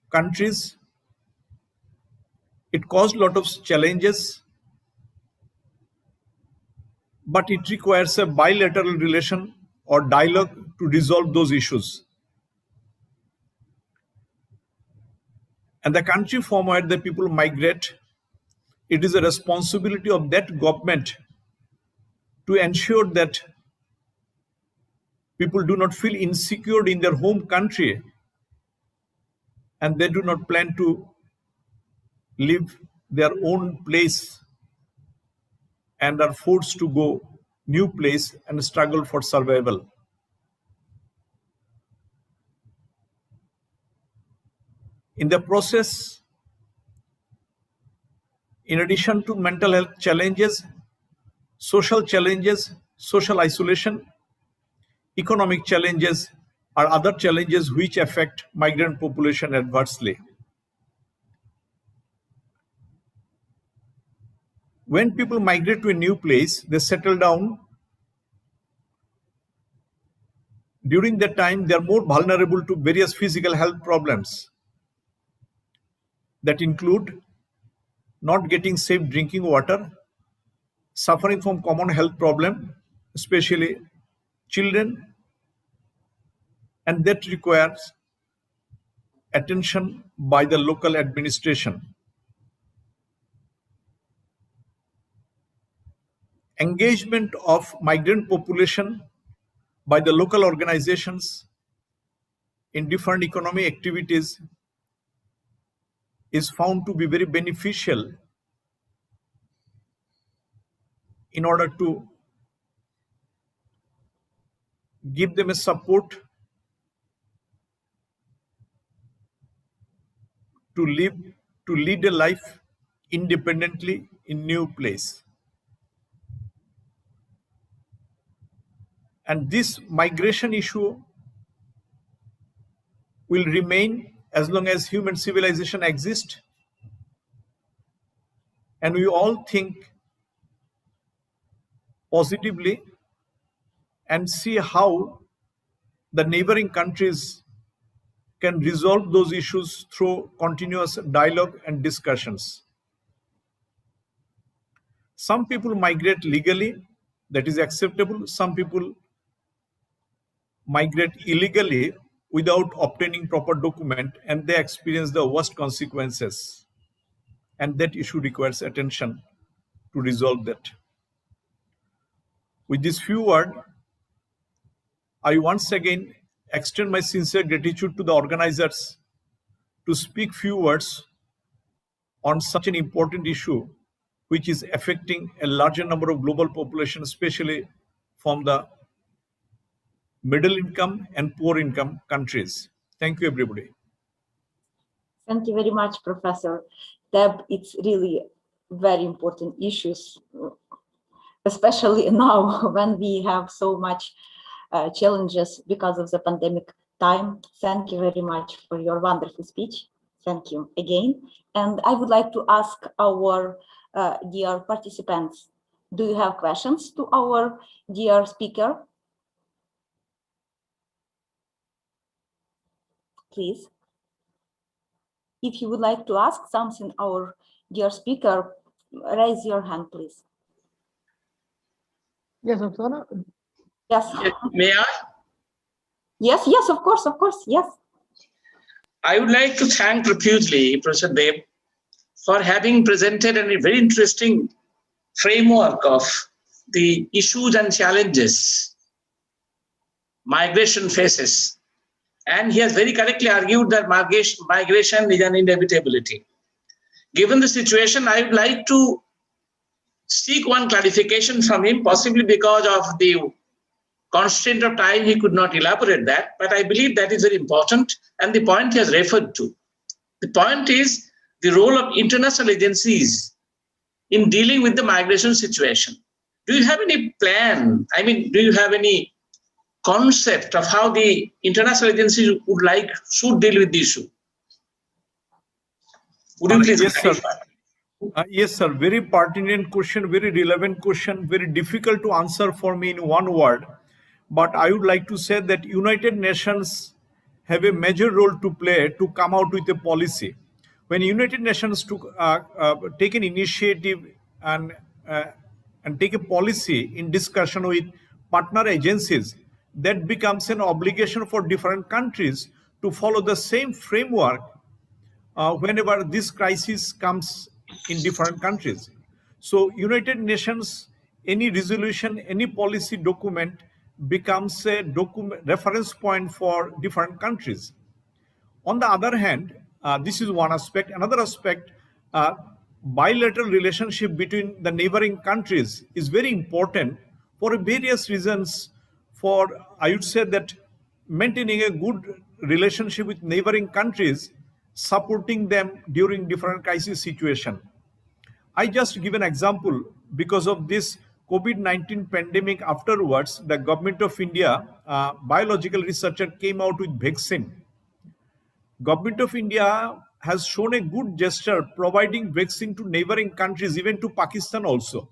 countries. It caused a lot of challenges, but it requires a bilateral relation or dialogue to resolve those issues. And the country from where the people migrate, it is a responsibility of that government to ensure that people do not feel insecure in their home country and they do not plan to leave their own place and are forced to go new place and struggle for survival. In the process, in addition to mental health challenges, social isolation, economic challenges are other challenges which affect migrant population adversely. When people migrate to a new place, they settle down. During that time, they are more vulnerable to various physical health problems that include not getting safe drinking water, suffering from common health problem, especially children, and that requires attention by the local administration. engagement of migrant population by the local organizations in different economic activities is found to be very beneficial in order to give them a support to lead a life independently in new place. And this migration issue will remain as long as human civilization exists. And we all think positively and see how the neighboring countries can resolve those issues through continuous dialogue and discussions. Some people migrate legally, that is acceptable. Some people migrate illegally without obtaining proper document, and they experience the worst consequences. And that issue requires attention to resolve that. With this few words, I once again extend my sincere gratitude to the organizers to speak few words on such an important issue, which is affecting a larger number of global population, especially from the middle income and poor income countries. Thank you, everybody. Thank you very much, Professor Deb. It's really very important issues, especially now when we have so much challenges because of the pandemic time. Thank you very much for your wonderful speech. Thank you again. And I would like to ask our dear participants, do you have questions to our dear speaker? Please. If you would like to ask something, our dear speaker, raise your hand, please. Yes, Oksana. Yes. May I? Yes, yes, of course, yes. I would like to thank profusely Professor Deb for having presented a very interesting framework of the issues and challenges migration faces. And he has very correctly argued that migration is an inevitability. Given the situation, I would like to seek one clarification from him, possibly because of the constraint of time, he could not elaborate that, but I believe that is very important, and the point he has referred to. The point is the role of international agencies in dealing with the migration situation. Do you have any plan? I mean, do you have any concept of how the international agencies should deal with the issue? Would you please clarify? Yes, sir. Very pertinent question, very relevant question, very difficult to answer for me in one word. But I would like to say that United Nations have a major role to play to come out with a policy. When United Nations take an initiative and take a policy in discussion with partner agencies, that becomes an obligation for different countries to follow the same framework whenever this crisis comes in different countries. So United Nations, any resolution, any policy document becomes a reference point for different countries. On the other hand, this is one aspect. Another aspect, bilateral relationship between the neighboring countries is very important for various reasons. I would say that maintaining a good relationship with neighboring countries, supporting them during different crisis situation. I just give an example. Because of this COVID-19 pandemic, afterwards, the government of India, biological researcher came out with vaccine. Government of India has shown a good gesture providing vaccine to neighboring countries, even to Pakistan also.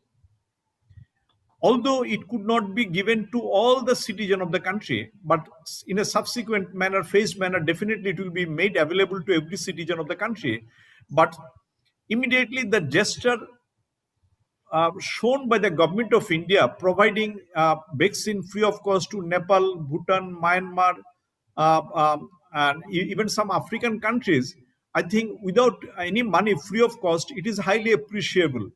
Although it could not be given to all the citizens of the country, but in a subsequent manner, phased manner, definitely it will be made available to every citizen of the country. But immediately the gesture shown by the government of India, providing vaccine free of cost to Nepal, Bhutan, Myanmar, and even some African countries, I think without any money, free of cost, it is highly appreciable.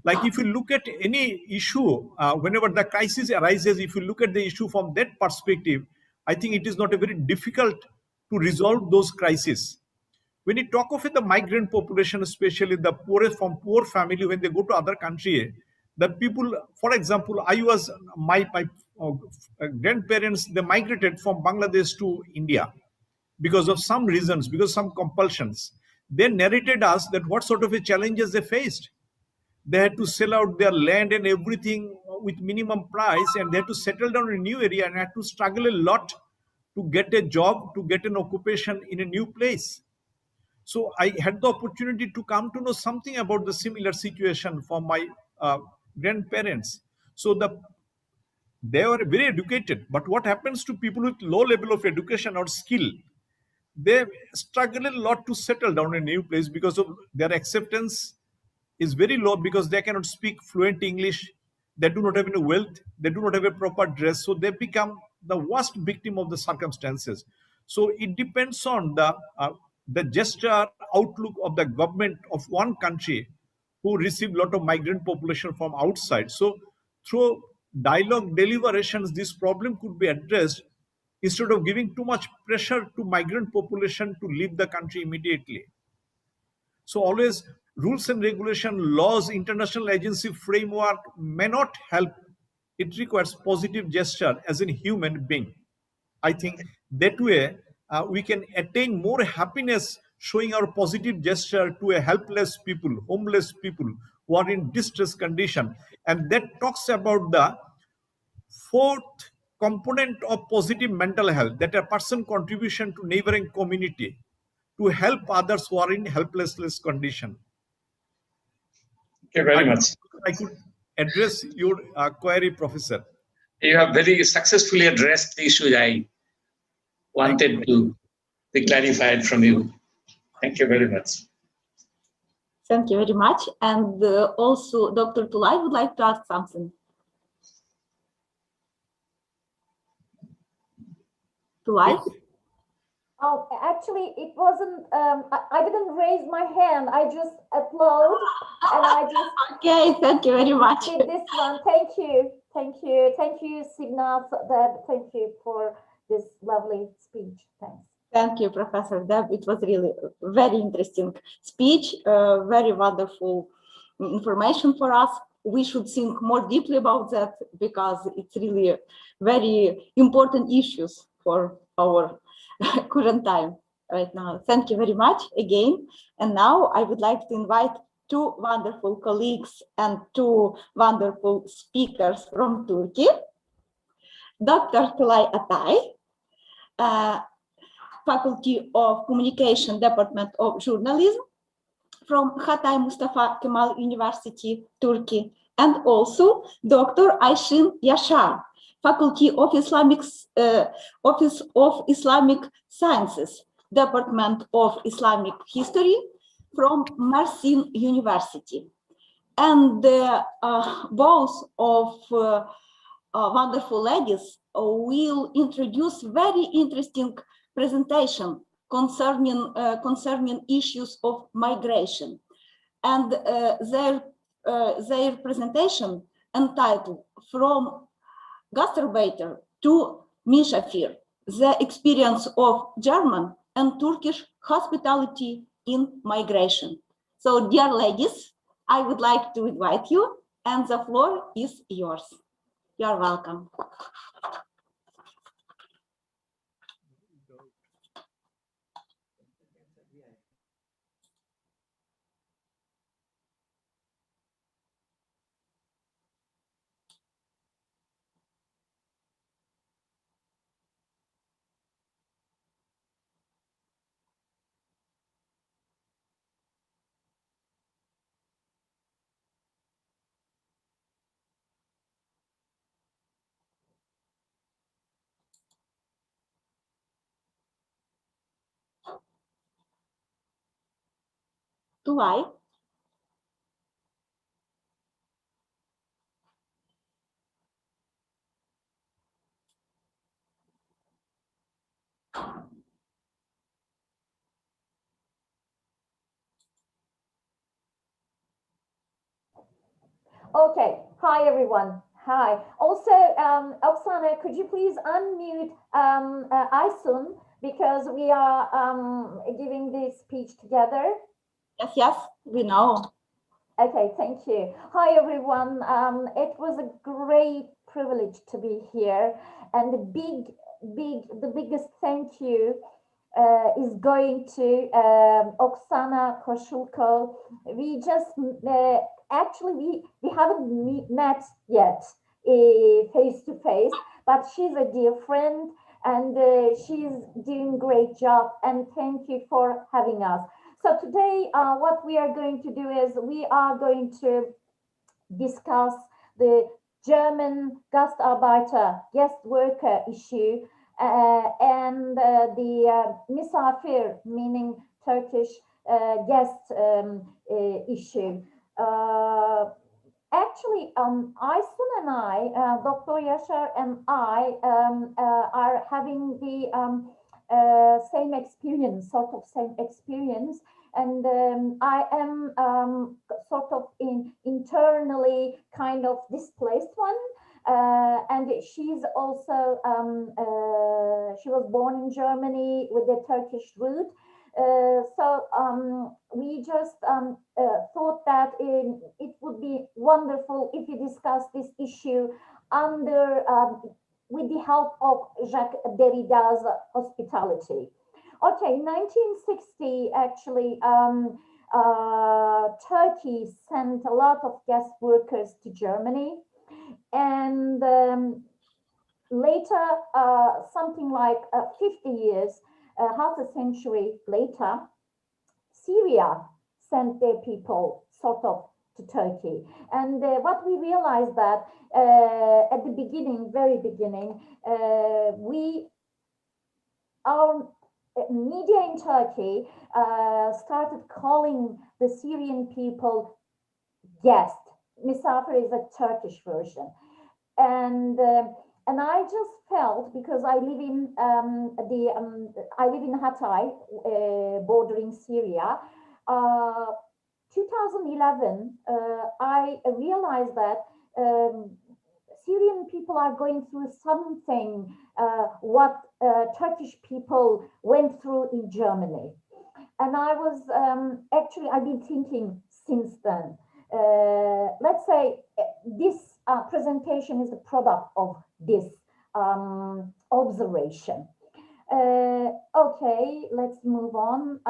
Like if you look at any issue, whenever the crisis arises, if you look at the issue from that perspective, I think it is not a very difficult to resolve those crises. When you talk of the migrant population, especially the poorest from poor family, when they go to other country, the people, for example, my grandparents, they migrated from Bangladesh to India because of some reasons, because of some compulsions. They narrated us that what sort of a challenges they faced. They had to sell out their land and everything with minimum price, and they had to settle down in a new area and had to struggle a lot to get a job, to get an occupation in a new place. So I had the opportunity to come to know something about the similar situation from my grandparents. So they were very educated, but what happens to people with low level of education or skill? They struggle a lot to settle down in a new place because of their acceptance is very low, because they cannot speak fluent English, they do not have any wealth, they do not have a proper dress, so they become the worst victim of the circumstances. So it depends on the gesture outlook of the government of one country who receive a lot of migrant population from outside. So through dialogue deliberations, this problem could be addressed instead of giving too much pressure to migrant population to leave the country immediately. So always rules and regulation, laws, international agency framework may not help. It requires positive gesture as a human being. I think that way we can attain more happiness showing our positive gesture to a helpless people, homeless people who are in distress condition. And that talks about the fourth component of positive mental health, that a person contribution to neighboring community to help others who are in helplessness condition. Thank you very much. I could address your query, Professor. You have very successfully addressed the issue I wanted to be clarified from you. Thank you very much. Thank you very much. And also, Dr. Tulay would like to ask something. Tulay? Oh, actually, it wasn't, I didn't raise my hand. I just upload and I just... Okay, thank you very much. Did this one. Thank you. Thank you. Thank you, Signa. Thank you for this lovely speech. Thanks. Thank you, Professor Deb. It was really a very interesting speech, very wonderful information for us. We should think more deeply about that because it's really very important issues for our current time right now. Thank you very much again. And now I would like to invite two wonderful colleagues and two wonderful speakers from Turkey. Dr. Tulay Atay, Faculty of Communication, Department of Journalism from Hatay Mustafa Kemal University, Turkey, and also Dr. Ayşin Yaşar, Faculty of Office of Islamic Sciences, Department of Islamic History from Mersin University. And both of wonderful ladies will introduce very interesting presentation concerning issues of migration, and their presentation entitled "From Gastarbeiter to Misafir: The Experience of German and Turkish Hospitality in Migration." So, dear ladies, I would like to invite you, and the floor is yours. You are welcome. Tulay. Okay. Hi, everyone. Hi. Also, Oksana, could you please unmute Aysun, because we are giving this speech together? Yes, yes, we know. Okay, thank you. Hi, everyone. It was a great privilege to be here, and the biggest thank you is going to Oksana Koshulko. We just actually we haven't met yet face to face, but she's a dear friend, and she's doing great job. And thank you for having us. So today, what we are going to do is we are going to discuss the German Gastarbeiter, guest worker issue, and the misafir, meaning Turkish guest issue. Actually, Aysun and I, Dr. Yaşar and I, are having the same experience, sort of same experience, and I am sort of internally kind of displaced one, and she's also she was born in Germany with a Turkish root. So we just thought that it would be wonderful if we discuss this issue under with the help of Jacques Derrida's hospitality. Okay, 1960 actually, Turkey sent a lot of guest workers to Germany, and later, something like 50 years, half a century later, Syria sent their people sort of to Turkey. And what we realized that at the beginning, very beginning, our media in Turkey started calling the Syrian people guest. Misafir is a Turkish version. And I just felt, because I live in I live in Hatay, bordering Syria. 2011, I realized that Syrian people are going through something what Turkish people went through in Germany, and I was actually I've been thinking since then. Let's say this presentation is a product of this observation. Okay, let's move on.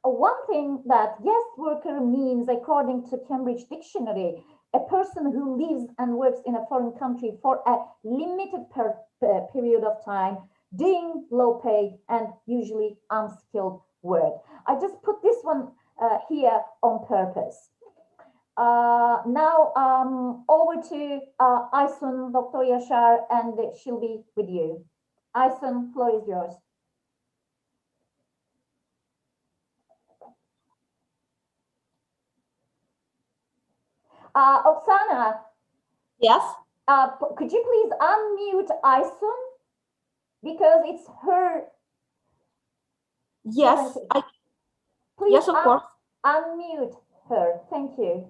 One thing that guest worker means, according to Cambridge Dictionary, a person who lives and works in a foreign country for a limited period of time, doing low paid and usually unskilled work. I just put this one here on purpose. Now over to Aysun, Dr. Yaşar, and she'll be with you. Aysun, floor is yours. Oksana. Yes. Could you please unmute Aysun, because it's her. Yes. Please, yes, of course. Unmute her. Thank you.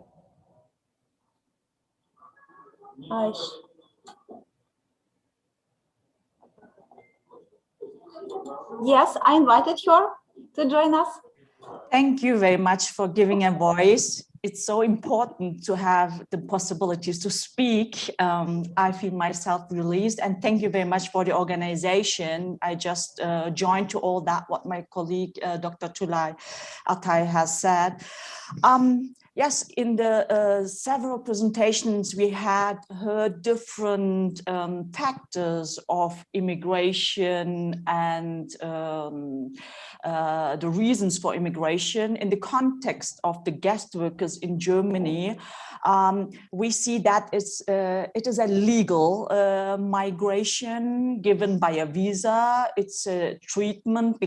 Yes, I invited her to join us. Thank you very much for giving a voice. It's so important to have the possibilities to speak. I feel myself released, and thank you very much for the organization. I just joined to all that what my colleague Dr. Tulay Atay has said. Yes, in the several presentations we had heard different factors of immigration and the reasons for immigration. In the context of the guest workers in Germany, we see that it is a legal migration given by a visa. It's a treatment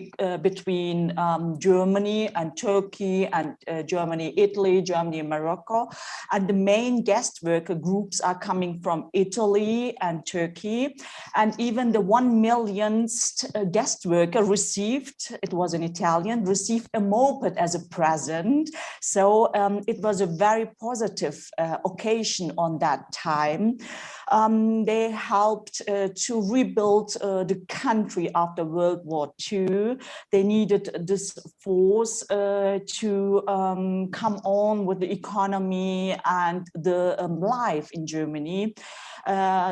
between Germany and Turkey, and Germany, Italy, Germany, Germany and Morocco. And the main guest worker groups are coming from Italy and Turkey. And even the 1 millionth guest worker received, it was an Italian, received a moped as a present. So it was a very positive occasion on that time. They helped to rebuild the country after World War II. They needed this force to come on with the economy and the life in Germany.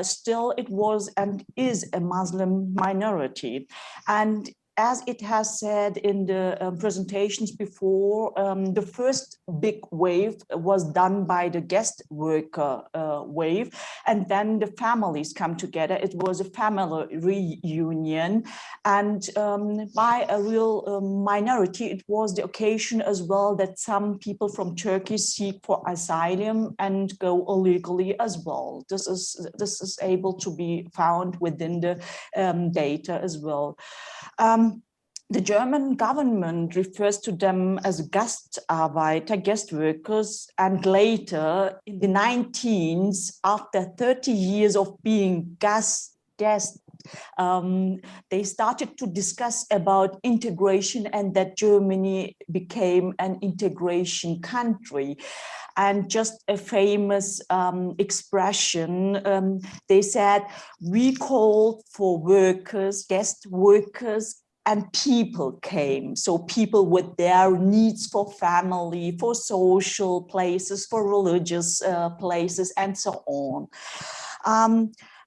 Still, it was and is a Muslim minority. And as it has said in the presentations before, the first big wave was done by the guest worker wave, and then the families come together. It was a family reunion, and by a real minority, it was the occasion as well that some people from Turkey seek for asylum and go illegally as well. This is able to be found within the data as well. The German government refers to them as Gastarbeiter, guest workers, and later in the 19th, after 30 years of being guests, they started to discuss about integration and that Germany became an integration country. And just a famous expression, they said, we called for workers, guest workers, and people came. So people with their needs for family, for social places, for religious places, and so on.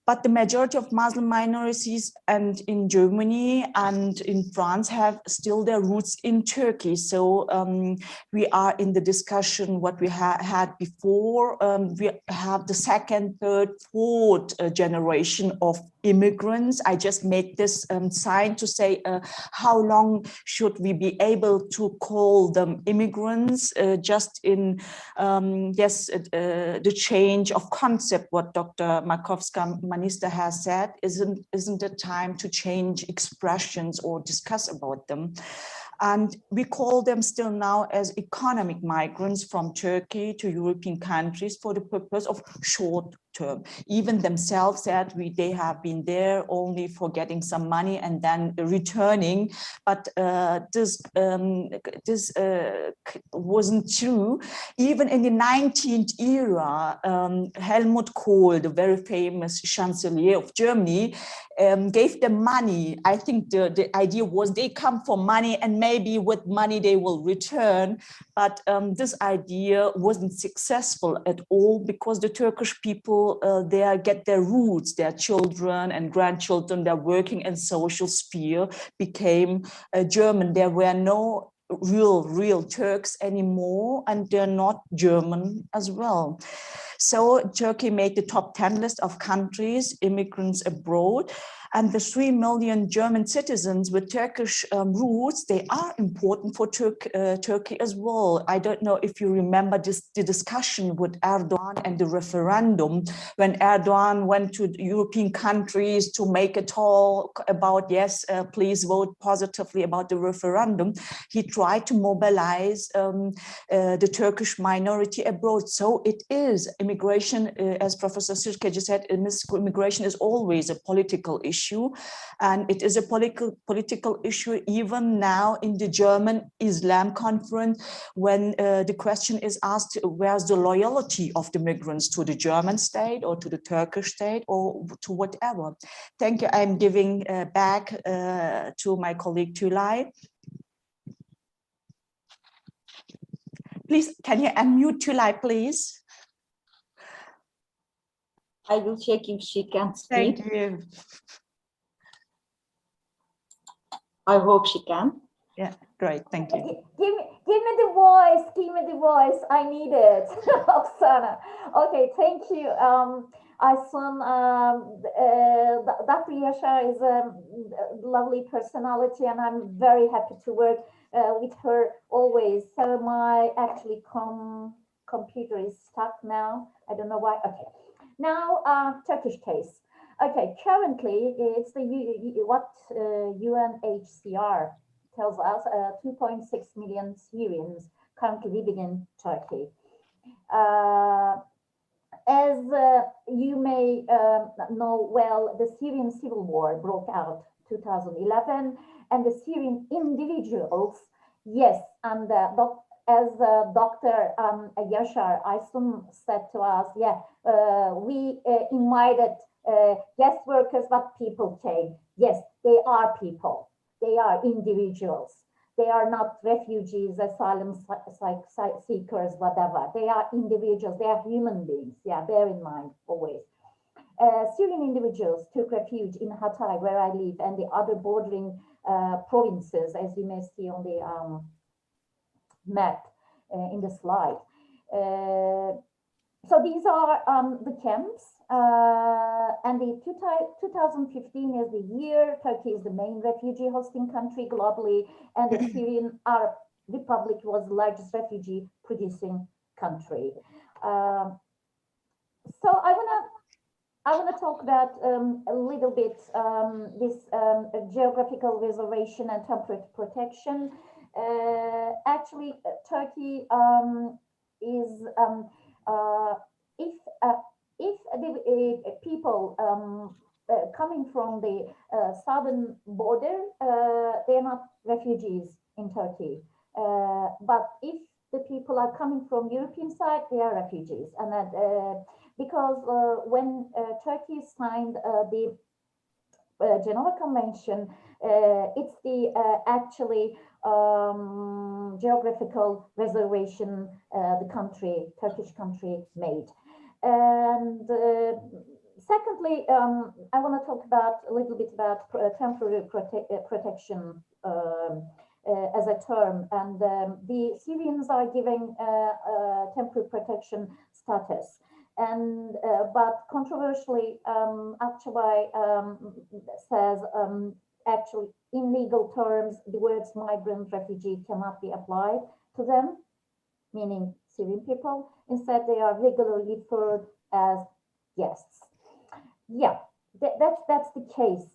But the majority of Muslim minorities and in Germany and in France have still their roots in Turkey. So we are in the discussion what we had before. We have the second, third, fourth generation of immigrants. I just made this sign to say how long should we be able to call them immigrants, just in the change of concept what Dr. Markowska-Manister has said, isn't it time to change expressions or discuss about them? And we call them still now as economic migrants from Turkey to European countries for the purpose of short term. Even themselves said they have been there only for getting some money and then returning. But this wasn't true. Even in the 19th era, Helmut Kohl, the very famous Chancellor of Germany, gave them money. I think the idea was they come for money and maybe with money they will return. But this idea wasn't successful at all because the Turkish people there get their roots, their children and grandchildren, their working and social sphere became German. There were no real Turks anymore, and they're not German as well. So Turkey made the top 10 list of countries, immigrants abroad. And the 3 million German citizens with Turkish roots, they are important for Turkey as well. I don't know if you remember the discussion with Erdogan and the referendum, when Erdogan went to European countries to make a talk about, yes, please vote positively about the referendum. He tried to mobilize the Turkish minority abroad. So it is immigration, as Professor Sirke just said, immigration is always a political issue. And it is a political issue even now in the German Islam conference, when the question is asked, where's the loyalty of the migrants to the German state or to the Turkish state or to whatever? Thank you. I'm giving back to my colleague Tülay. Please, can you unmute Tülay, please? I will check if she can speak. Thank you. I hope she can. Yeah, great, thank you. Give me the voice, I need it, Oksana. Okay, thank you. Aysun, Dr. Yaşar is a lovely personality and I'm very happy to work with her always. So my computer is stuck now. I don't know why. Okay, now Turkish case. Okay, currently it's what UNHCR tells us, 2.6 million Syrians currently living in Turkey. As you may know well, the Syrian civil war broke out 2011, and the Syrian individuals, yes, and as Dr. Yashar Aysun said to us, yeah, we invited guest workers, but people came. Yes, they are people. They are individuals. They are not refugees, asylum seekers, whatever. They are individuals. They are human beings. Yeah, bear in mind always. Syrian individuals took refuge in Hatay, where I live, and the other bordering provinces, as you may see on the map in the slide. So these are the camps, and the 2015 is the year. Turkey is the main refugee hosting country globally, and the Syrian Arab Republic was the largest refugee producing country. So I wanna talk about a little bit this geographical reservation and temporary protection. Actually, Turkey is if the people coming from the southern border, they are not refugees in Turkey. But if the people are coming from European side, they are refugees. And that, because when Turkey signed the Geneva Convention, it's the actually geographical reservation the country, Turkish country, made. And secondly, I want to talk about a little bit about temporary protection as a term. And the Syrians are giving temporary protection status. And but controversially, actually says actually in legal terms, the words migrant refugee cannot be applied to them, meaning Syrian people. Instead, they are regularly referred as guests. Yeah, that's the case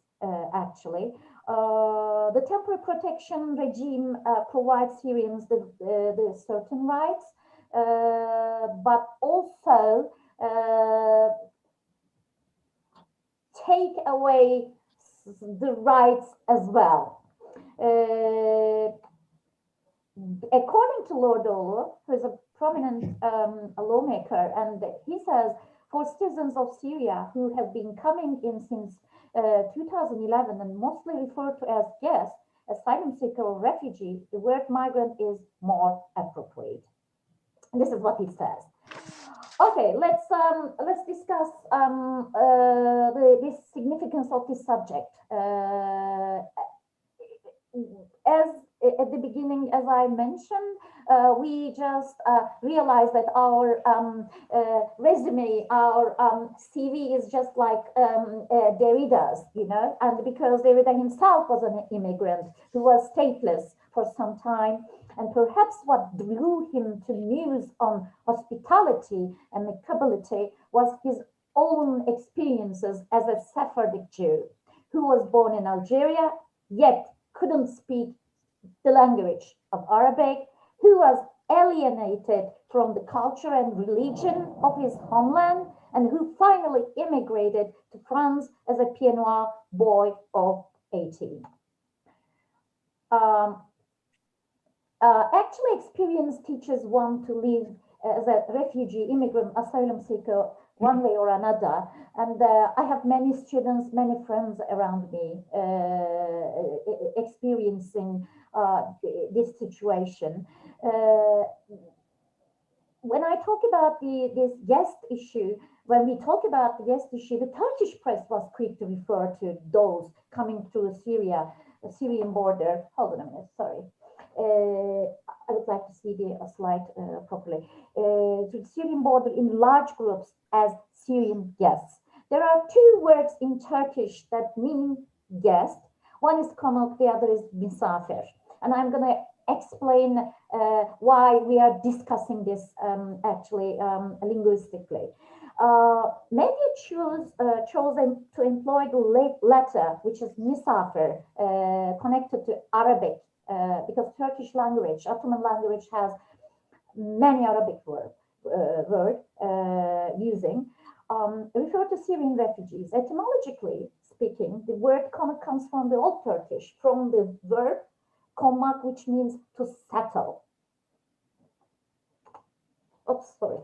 actually. The temporary protection regime provides Syrians the certain rights, but also take away the rights as well. According to Lord Olu, who is a prominent lawmaker, and he says, for citizens of Syria who have been coming in since 2011 and mostly referred to as guests, asylum seeker or refugee, the word migrant is more appropriate. And this is what he says. Okay, let's discuss the significance of this subject. As at the beginning, as I mentioned, we just realized that our resume, our CV is just like Derrida's, you know, and because Derrida himself was an immigrant who was stateless for some time, and perhaps what drew him to muse on hospitality and amicability was his own experiences as a Sephardic Jew who was born in Algeria, yet couldn't speak the language of Arabic, who was alienated from the culture and religion of his homeland, and who finally immigrated to France as a Pied Noir boy of 18. Actually, experience teaches one to live as a refugee, immigrant, asylum seeker, one way or another. And I have many students, many friends around me experiencing this situation. When I talk about this guest issue, when we talk about the guest issue, the Turkish press was quick to refer to those coming through Syria, the Syrian border. Hold on a minute, sorry. I would like to see the slide properly. To the Syrian border in large groups as Syrian guests. There are two words in Turkish that mean guest. One is konuk, the other is misafir. And I'm going to explain why we are discussing this actually linguistically. Maybe choose to employ the letter, which is misafir, connected to Arabic, because Turkish language, Ottoman language, has many Arabic words. word using, refer to Syrian refugees. Etymologically speaking, the word konak comes from the Old Turkish, from the verb komak, which means to settle. Oops, sorry.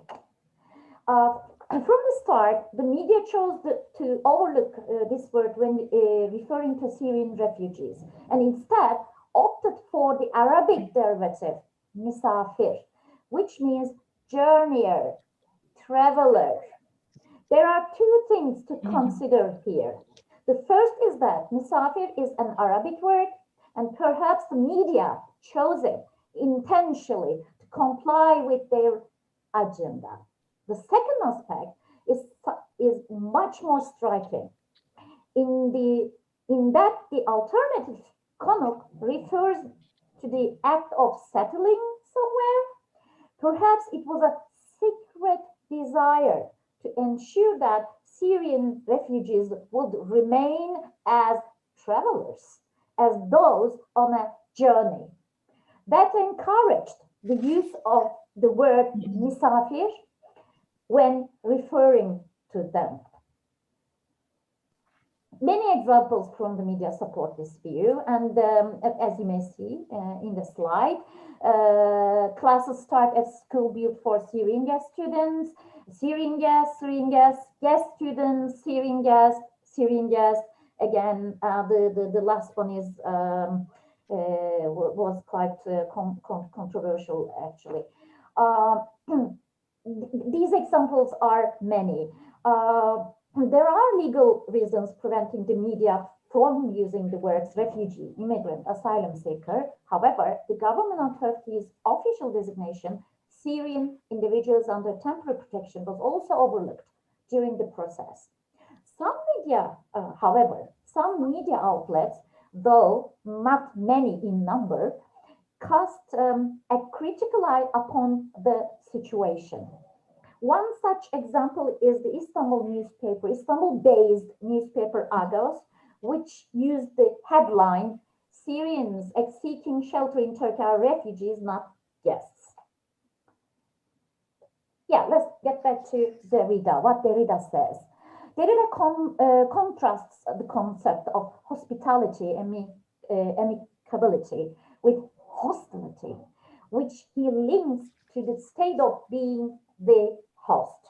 From the start, the media chose to overlook this word when referring to Syrian refugees, and instead opted for the Arabic derivative, misafir, which means journeyer, traveler. There are two things to consider here. The first is that misafir is an Arabic word, and perhaps the media chose it intentionally to comply with their agenda. The second aspect is much more striking. In that the alternative konuk refers to the act of settling somewhere. Perhaps it was a secret desire to ensure that Syrian refugees would remain as travelers, as those on a journey. That encouraged the use of the word misafir when referring to them. Many examples from the media support this view, and as you may see in the slide, classes start at school built for Syrian guest students, Syrian guest students, Syrian guest. Again, the last one is was quite controversial actually. These examples are many. There are legal reasons preventing the media from using the words refugee, immigrant, asylum seeker. However, the government of Turkey's official designation, Syrian individuals under temporary protection, was also overlooked during the process. Some media, however, some media outlets, though not many in number, cast a critical eye upon the situation. One such example is the Istanbul-based newspaper Agos, which used the headline, Syrians seeking shelter in Turkey are refugees, not guests. Yeah, let's get back to Derrida, what Derrida says. Derrida contrasts the concept of hospitality, amicability, with hostility, which he links to the state of being the host.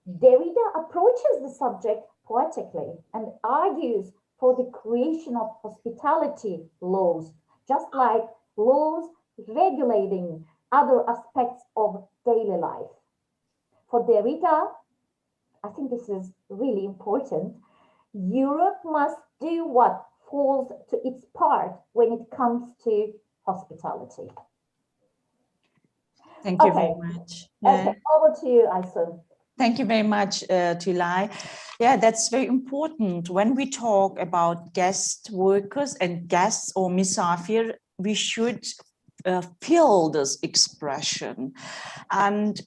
Derrida approaches the subject poetically and argues for the creation of hospitality laws, just like laws regulating other aspects of daily life. For Derrida, I think this is really important, Europe must do what falls to its part when it comes to hospitality. Thank you very much. Okay, over to you, Aysun. Thank you very much, Tülay. Yeah, that's very important. When we talk about guest workers and guests or misafir, we should feel this expression. And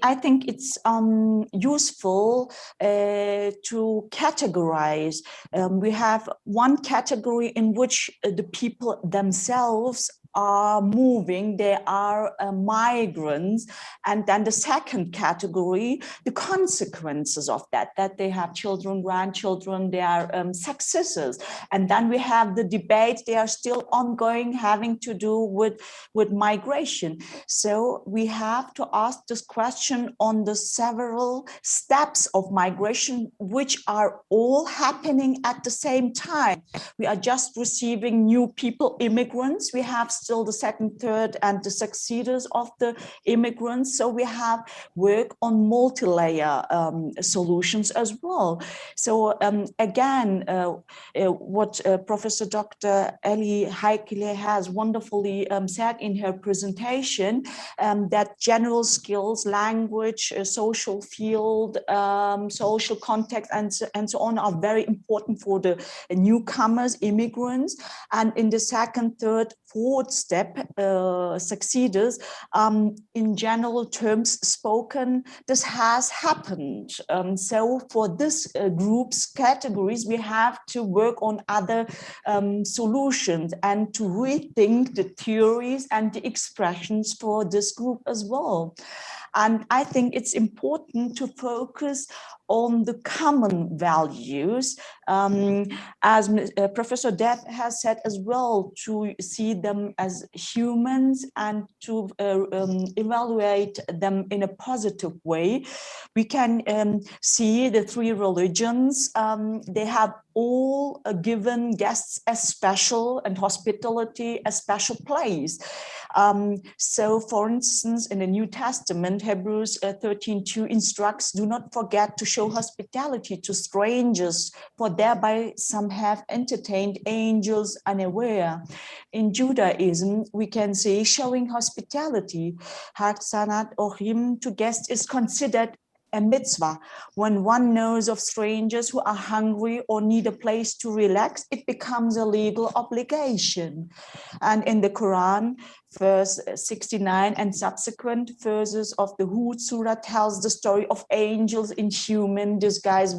I think it's useful to categorize. We have one category in which the people themselves are moving, they are migrants, and then the second category, the consequences of that they have children, grandchildren, they are successors, and then we have the debate, they are still ongoing, having to do with migration. So we have to ask this question on the several steps of migration, which are all happening at the same time. We are just receiving new people, immigrants, we have still the second, third, and the succeeders of the immigrants. So we have work on multi-layer solutions as well. So again, what Professor Dr. Eli Haikile has wonderfully said in her presentation, that general skills, language, social field, social context, and so on are very important for the newcomers, immigrants. And in the second, third, fourth step succeeds. In general terms spoken, this has happened. So for this group's categories, we have to work on other solutions and to rethink the theories and the expressions for this group as well. And I think it's important to focus on the common values, as Professor Deb has said as well, to see them as humans and to evaluate them in a positive way. We can see the three religions, they have all given guests a special and hospitality a special place. So for instance, in the New Testament, Hebrews 13:2 instructs, do not forget to show hospitality to strangers, for thereby some have entertained angels unaware. In Judaism, we can say showing hospitality, Haksanat Ohim, to guests is considered a mitzvah. When one knows of strangers who are hungry or need a place to relax, it becomes a legal obligation. And in the Quran, verse 69 and subsequent verses of the Hud Surah tells the story of angels in human disguise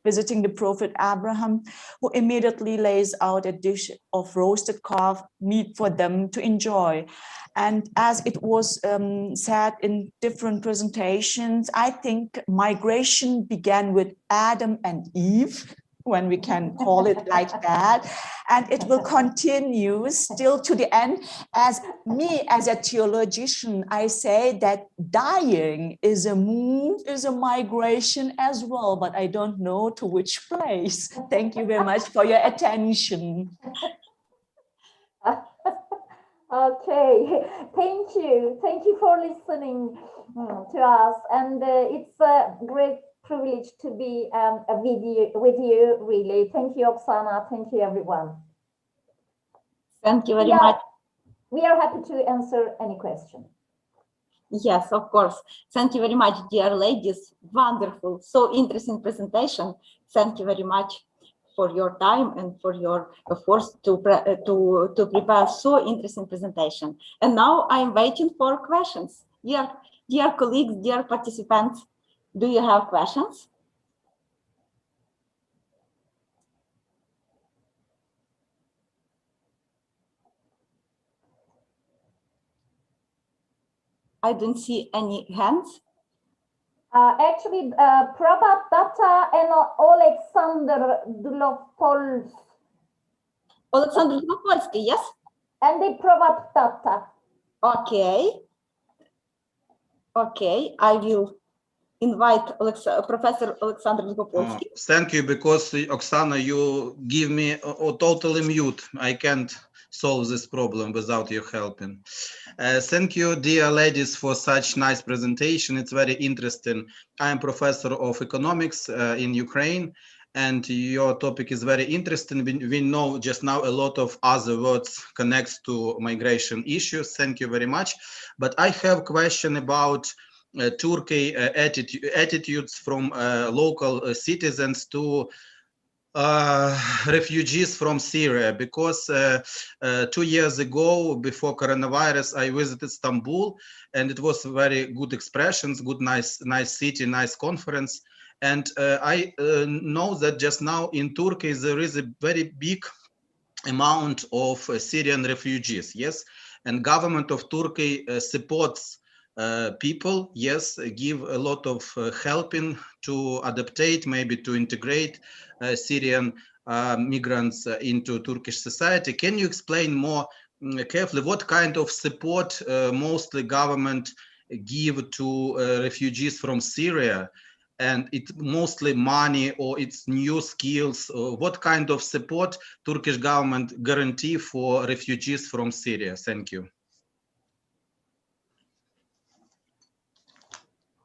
visiting the prophet Abraham, who immediately lays out a dish of roasted calf meat for them to enjoy. And as it was said in different presentations, I think migration began with Adam and Eve, when we can call it like that, and it will continue still to the end. As me, as a theologian, I say that dying is a move, is a migration as well, but I don't know to which place. Thank you very much for your attention. Okay, thank you. Thank you for listening to us. And it's a great privilege to be with you, really. Thank you, Oksana. Thank you, everyone. Thank you very much. We are happy to answer any question. Yes, of course. Thank you very much, dear ladies. Wonderful, so interesting presentation. Thank you very much for your time and for your efforts to prepare so interesting presentation. And now I'm waiting for questions. Dear colleagues, dear participants, do you have questions? I don't see any hands. Actually, Prabhat Datta and Alexander Dlopolsky. Alexander Dlopolsky, yes? And the Prabhat Datta. Okay. Okay, I will invite Professor Alexander Dlopolsky. Thank you, because Oksana, you give me totally mute. I can't solve this problem without your helping. Thank you, dear ladies, for such nice presentation. It's very interesting. I am professor of economics in Ukraine, and your topic is very interesting. We know just now a lot of other words connects to migration issues. Thank you very much. But I have a question about Turkey attitudes from local citizens to refugees from Syria, because 2 years ago, before coronavirus, I visited Istanbul, and it was very good expressions, good, nice city, nice conference. And I know that just now in Turkey, there is a very big amount of Syrian refugees, yes, and government of Turkey supports people, yes, give a lot of helping to adaptate, maybe to integrate Syrian migrants into Turkish society. Can you explain more carefully what kind of support mostly government give to refugees from Syria? And it's mostly money or it's new skills? What kind of support Turkish government guarantee for refugees from Syria? Thank you.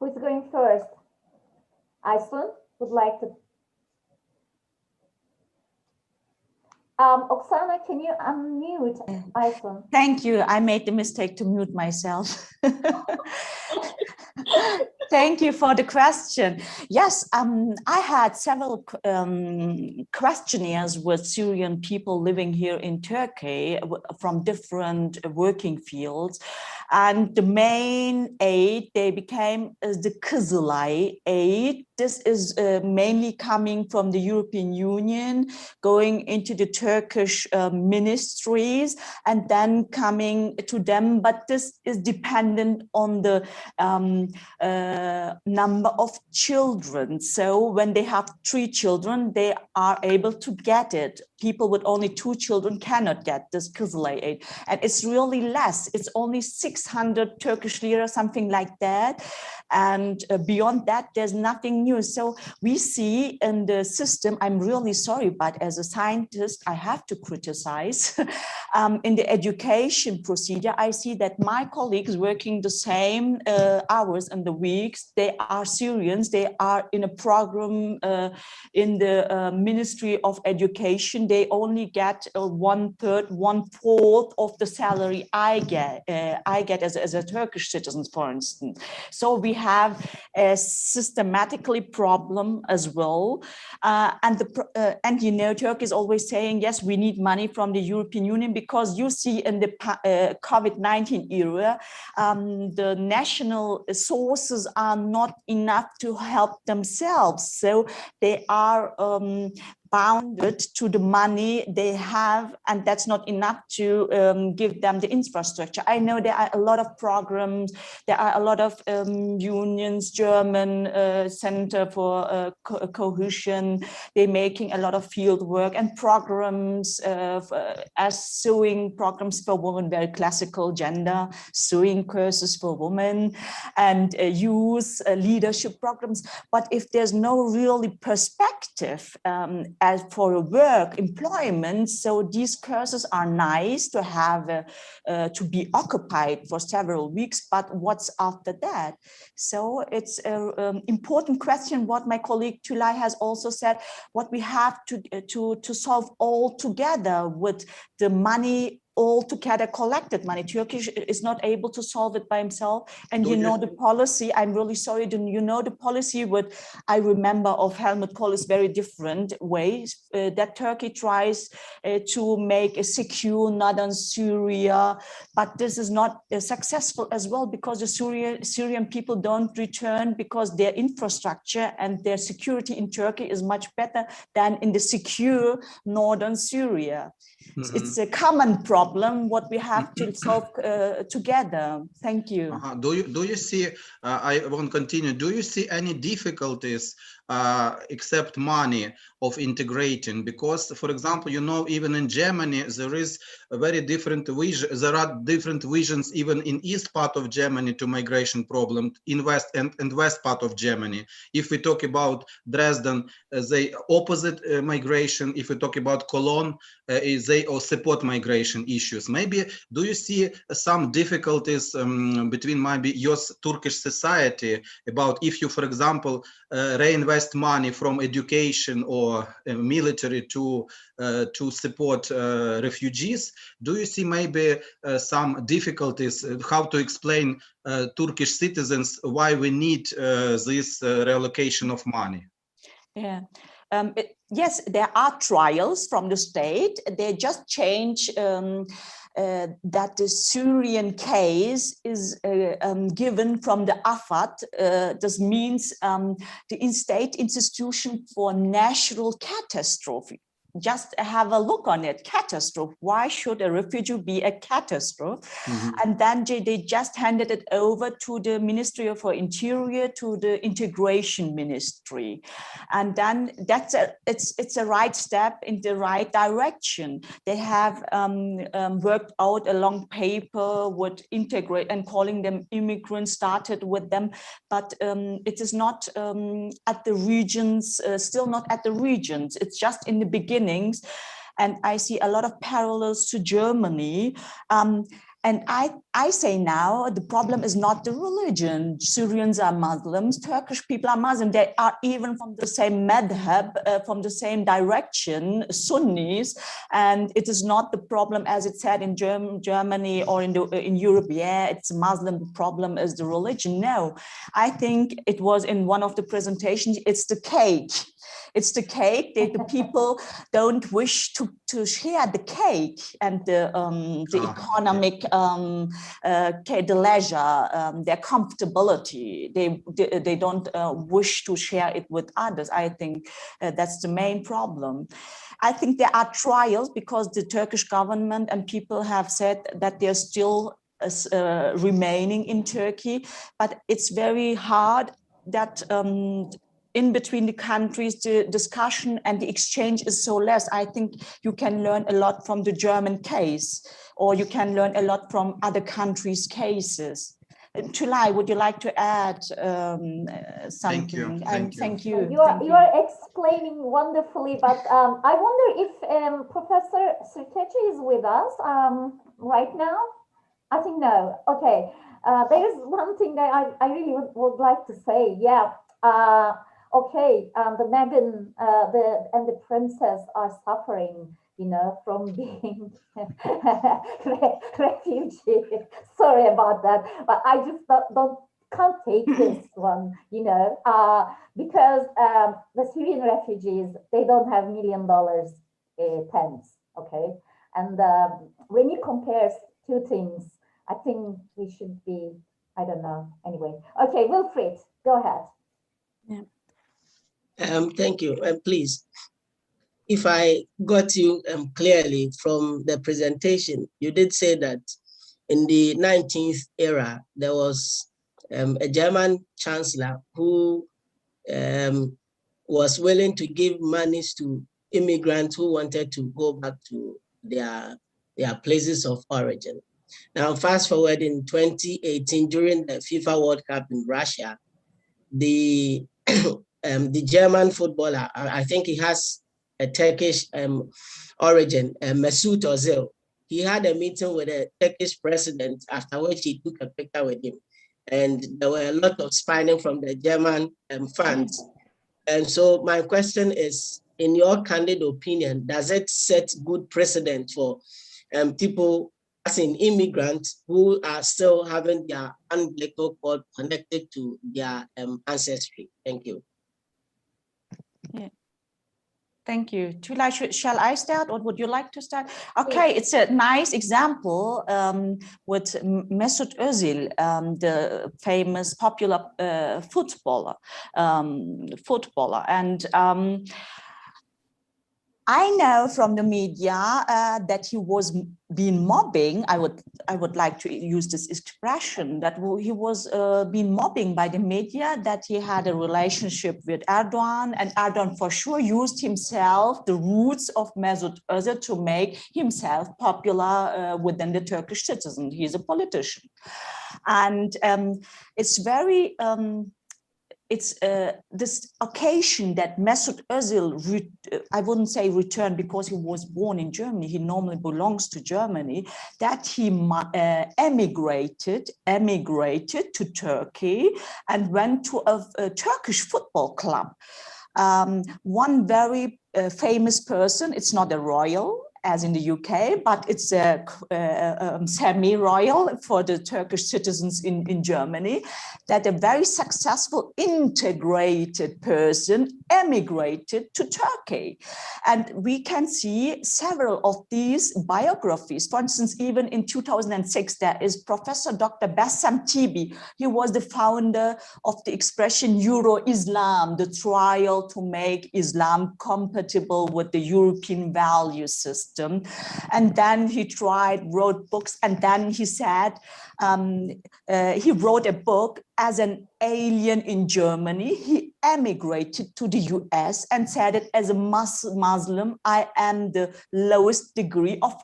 Who's going first? Aysun would like to. Oksana, can you unmute Aysun? Thank you. I made the mistake to mute myself. Thank you for the question. Yes, I had several questionnaires with Syrian people living here in Turkey from different working fields. And the main aid they became the Kızılay aid. This is mainly coming from the European Union, going into the Turkish ministries and then coming to them. But this is dependent on the number of children. So when they have 3 children, they are able to get it. People with only 2 children cannot get this Kızılay aid. And it's really less. It's only 600 Turkish lira, something like that. And beyond that, there's nothing new. So we see in the system, I'm really sorry, but as a scientist, I have to criticize. In the education procedure, I see that my colleagues working the same hours in the weeks, they are Syrians, they are in a program in the Ministry of Education. They only get 1/3, 1/4 of the salary I get as a Turkish citizen, for instance. So we have a systematically problem as well. And you know, Turkey is always saying, yes, we need money from the European Union, because you see in the COVID-19 era, the national sources are not enough to help themselves. So they are bounded to the money they have, and that's not enough to give them the infrastructure. I know there are a lot of programs, there are a lot of unions, German Center for Cohesion, they're making a lot of field work and programs as sewing programs for women, very classical gender, sewing courses for women, and youth leadership programs. But if there's no really perspective as for work, employment, so these courses are nice to have, to be occupied for several weeks, but what's after that? So it's an important question, what my colleague Tülay has also said, what we have to solve all together with the money, all together collected money. Turkish is not able to solve it by himself. And you know the policy, I'm really sorry, you know the policy with, I remember of Helmut Kohl is very different ways that Turkey tries to make a secure northern Syria, but this is not successful as well, because the Syrian people don't return, because their infrastructure and their security in Turkey is much better than in the secure northern Syria. Mm-hmm. It's a common problem, what we have to solve together. Thank you. Do you see, I won't continue, do you see any difficulties except money of integrating? Because, for example, you know, even in Germany, there is a very different vision. There are different visions even in east part of Germany to migration problem, in west and west part of Germany. If we talk about Dresden, they opposite migration. If we talk about Cologne, they or support migration issues. Maybe do you see some difficulties between maybe your Turkish society about if you, for example, reinvest money from education or military to support refugees? Do you see maybe some difficulties how to explain Turkish citizens why we need this reallocation of money? Yeah. Yes, there are trials from the state. They just change that the Syrian case is given from the AFAD. This means the state institution for natural catastrophe. Just have a look on it, catastrophe. Why should a refugee be a catastrophe? Mm-hmm. And then they just handed it over to the Ministry for Interior, to the Integration Ministry. And then it's a right step in the right direction. They have worked out a long paper with integrate and calling them immigrants, started with them, but it is not at the regions, still not at the regions. It's just in the beginning. And I see a lot of parallels to Germany. And I say now, the problem is not the religion. Syrians are Muslims, Turkish people are Muslim. They are even from the same madhab, from the same direction, Sunnis. And it is not the problem, as it said in Germany or in Europe, yeah, it's Muslim, the problem is the religion. No, I think it was in one of the presentations, it's the cake. It's the cake. The people don't wish to share the cake and the economic, the leisure, their comfortability. They don't wish to share it with others. I think that's the main problem. I think there are trials because the Turkish government and people have said that they're still remaining in Turkey, but it's very hard that in between the countries, the discussion and the exchange is so less. I think you can learn a lot from the German case, or you can learn a lot from other countries' cases. Tulay, would you like to add something? Thank you. You are explaining wonderfully, but I wonder if Professor Sirteci is with us right now. I think no. Okay. There is one thing that I really would like to say. Yeah. Okay, the Meghan and the princess are suffering, you know, from being refugees. Sorry about that, but I just can't take this one, you know, because the Syrian refugees, they don't have $1 million tents, okay? And when you compare two things, I think we should be, I don't know, anyway. Okay, Wilfried, go ahead. Yeah. Thank you. Please, if I got you clearly from the presentation, you did say that in the 19th era, there was a German chancellor who was willing to give monies to immigrants who wanted to go back to their places of origin. Now, fast forward in 2018, during the FIFA World Cup in Russia, the German footballer, I think he has a Turkish origin, Mesut Ozil. He had a meeting with a Turkish president, after which he took a picture with him. And there were a lot of spying from the German fans. And so my question is, in your candid opinion, does it set good precedent for people, as in immigrants, who are still having their umbilical cord connected to their ancestry? Thank you. Yeah. Thank you. Tulay, shall I start or would you like to start? Okay, it's a nice example with Mesut Özil, the famous popular footballer. And I know from the media that he was being mobbing. I would like to use this expression that he was being mobbing by the media, that he had a relationship with Erdogan, and Erdogan for sure used himself, the roots of Mesut Özil, to make himself popular within the Turkish citizen. He's a politician. And it's very... it's this occasion that Mesut Özil, I wouldn't say returned because he was born in Germany, he normally belongs to Germany, that he emigrated to Turkey and went to a Turkish football club. One very famous person, it's not a royal, as in the UK, but it's a semi-royal for the Turkish citizens in Germany, that a very successful integrated person emigrated to Turkey. And we can see several of these biographies. For instance, even in 2006, there is Professor Dr. Bassam Tibi. He was the founder of the expression Euro-Islam, the trial to make Islam compatible with the European value system. And then he wrote books, and then he said, he wrote a book as an alien in Germany. He emigrated to the US and said it as a Muslim, I am the lowest degree of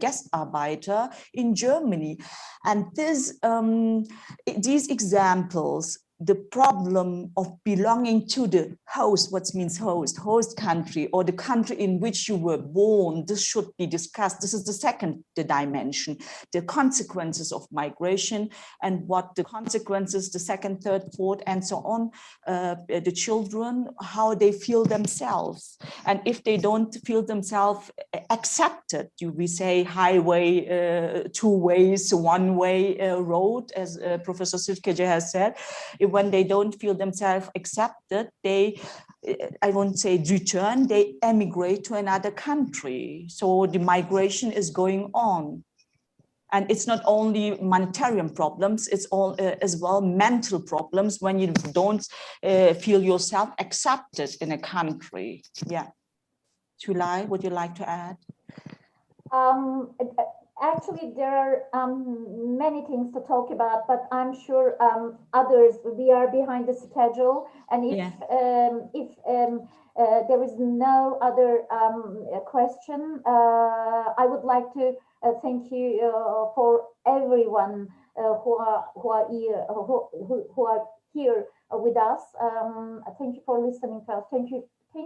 Gastarbeiter in Germany. And these examples the problem of belonging to the host, what means host country, or the country in which you were born. This should be discussed. This is the second dimension, the consequences of migration and what the consequences, the second, third, fourth, and so on, the children, how they feel themselves. And if they don't feel themselves accepted, we say highway, two ways, one way road, as Professor Sirkeje has said. When they don't feel themselves accepted, they, I won't say return, they emigrate to another country. So the migration is going on. And it's not only monetary problems, it's all as well mental problems when you don't feel yourself accepted in a country. Yeah. Tulay, would you like to add? Actually, there are many things to talk about, but I'm sure others, we are behind the schedule. And if there is no other question, I would like to thank you for everyone who are here with us. Thank you for listening to us. Thank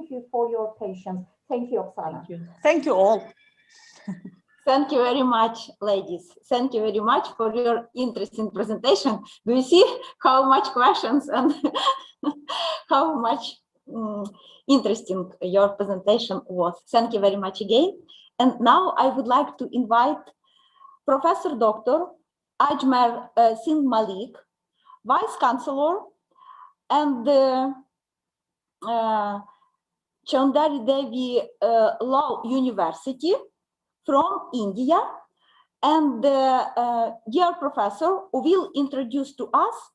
you for your patience. Thank you, Oksana. Thank you all. Thank you very much, ladies. Thank you very much for your interesting presentation. Do you see how much questions and how much interesting your presentation was? Thank you very much again. And now I would like to invite Professor Dr. Ajmer Singh Malik, Vice Chancellor and Chandari Devi Law University from India, and dear professor will introduce to us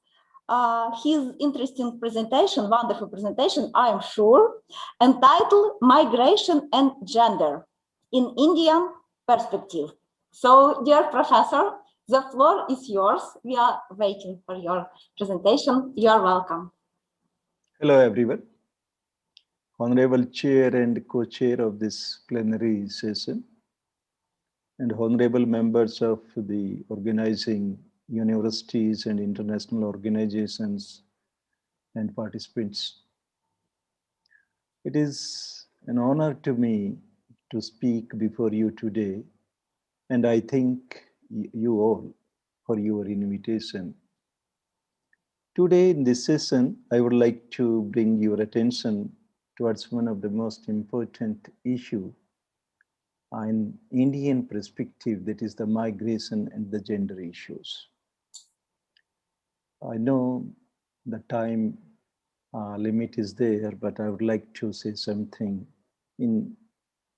his interesting presentation, wonderful presentation, I am sure, entitled Migration and Gender in Indian Perspective. So, dear professor, the floor is yours. We are waiting for your presentation. You are welcome. Hello, everyone. Honorable Chair and Co-Chair of this plenary session, and honorable members of the organizing universities and international organizations and participants. It is an honor to me to speak before you today, and I thank you all for your invitation. Today in this session, I would like to bring your attention towards one of the most important issues in Indian perspective, that is the migration and the gender issues. I know the time limit is there, but I would like to say something in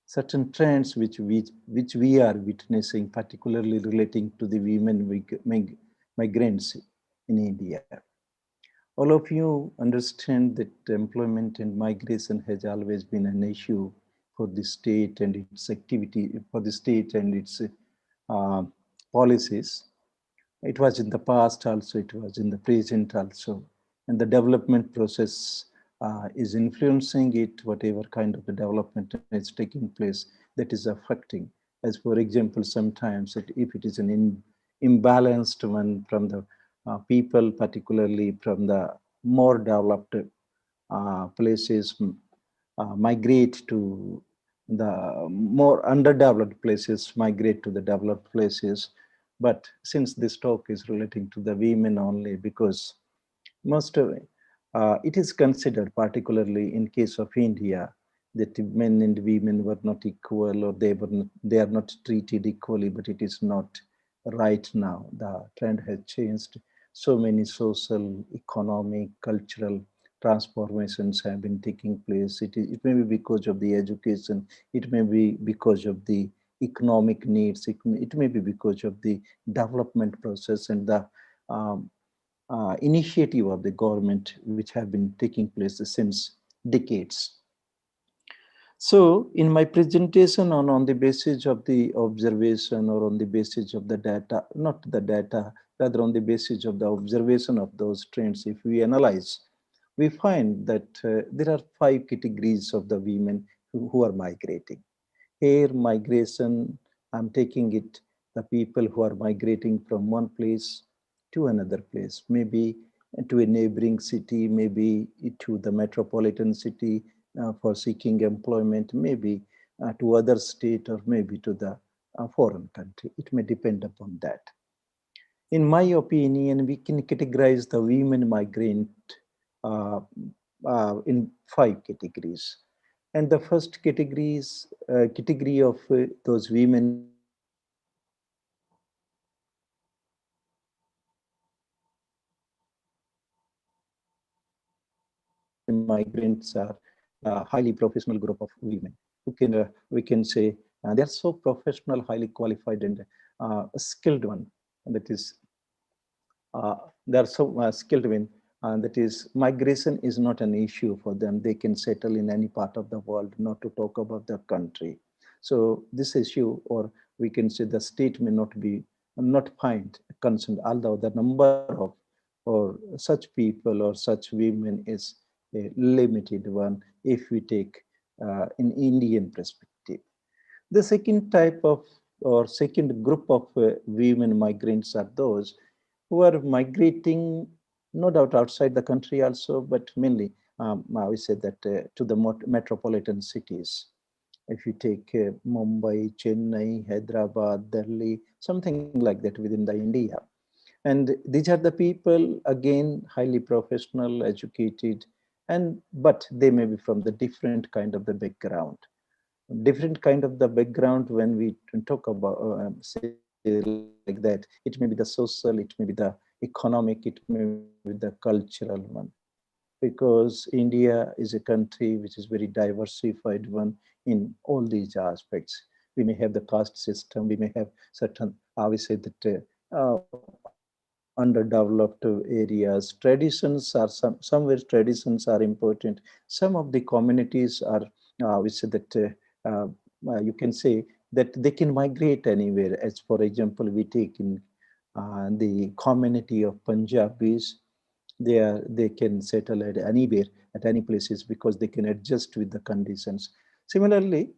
certain trends which we are witnessing, particularly relating to the women migrants in India. All of you understand that employment and migration has always been an issue for the state and its activity, for the state and its policies. It was in the past also, it was in the present also. And the development process is influencing it, whatever kind of the development is taking place, that is affecting. As for example, sometimes if it is an imbalanced one from the people, particularly from the more developed places, migrate to the more underdeveloped places, migrate to the developed places. But since this talk is relating to the women only, because most of it is considered, particularly in case of India, that men and women were not equal, or they are not treated equally, but it is not right now. The trend has changed. So many social, economic, cultural transformations have been taking place. It may be because of the education, it may be because of the economic needs, it may be because of the development process and the initiative of the government, which have been taking place since decades. So in my presentation on the basis of the observation, or on the basis of the data, not the data, rather on the basis of the observation of those trends, if we analyze, we find that there are 5 categories of the women who are migrating. Here, migration, I'm taking it, the people who are migrating from one place to another place, maybe to a neighboring city, maybe to the metropolitan city for seeking employment, maybe to other state, or maybe to the foreign country. It may depend upon that. In my opinion, we can categorize the women migrant uh, in 5 categories. And the first category of those women migrants are highly professional group of women who can, we can say, they are so professional, highly qualified, and skilled one. And that is, they are so skilled women. That is, migration is not an issue for them. They can settle in any part of the world, not to talk about their country. So this issue, or we can say the state may not find concerned, although the number of or such people or such women is a limited one if we take an Indian perspective. The second type of or second group of women migrants are those who are migrating, no doubt outside the country also, but mainly we said that to the metropolitan cities. If you take Mumbai, Chennai, Hyderabad, Delhi, something like that within the India. And these are the people, again, highly professional, educated, but they may be from the different kind of the background. Different kind of the background when we talk about, say like that, it may be the social, it may be the economic, it may be the cultural one. Because India is a country which is very diversified one in all these aspects. We may have the caste system, we may have certain, we say that underdeveloped areas. Traditions are somewhere traditions are important. Some of the communities are, we say that you can say that they can migrate anywhere. As for example, we take in the community of Punjabis, they can settle at anywhere, at any places, because they can adjust with the conditions. Similarly,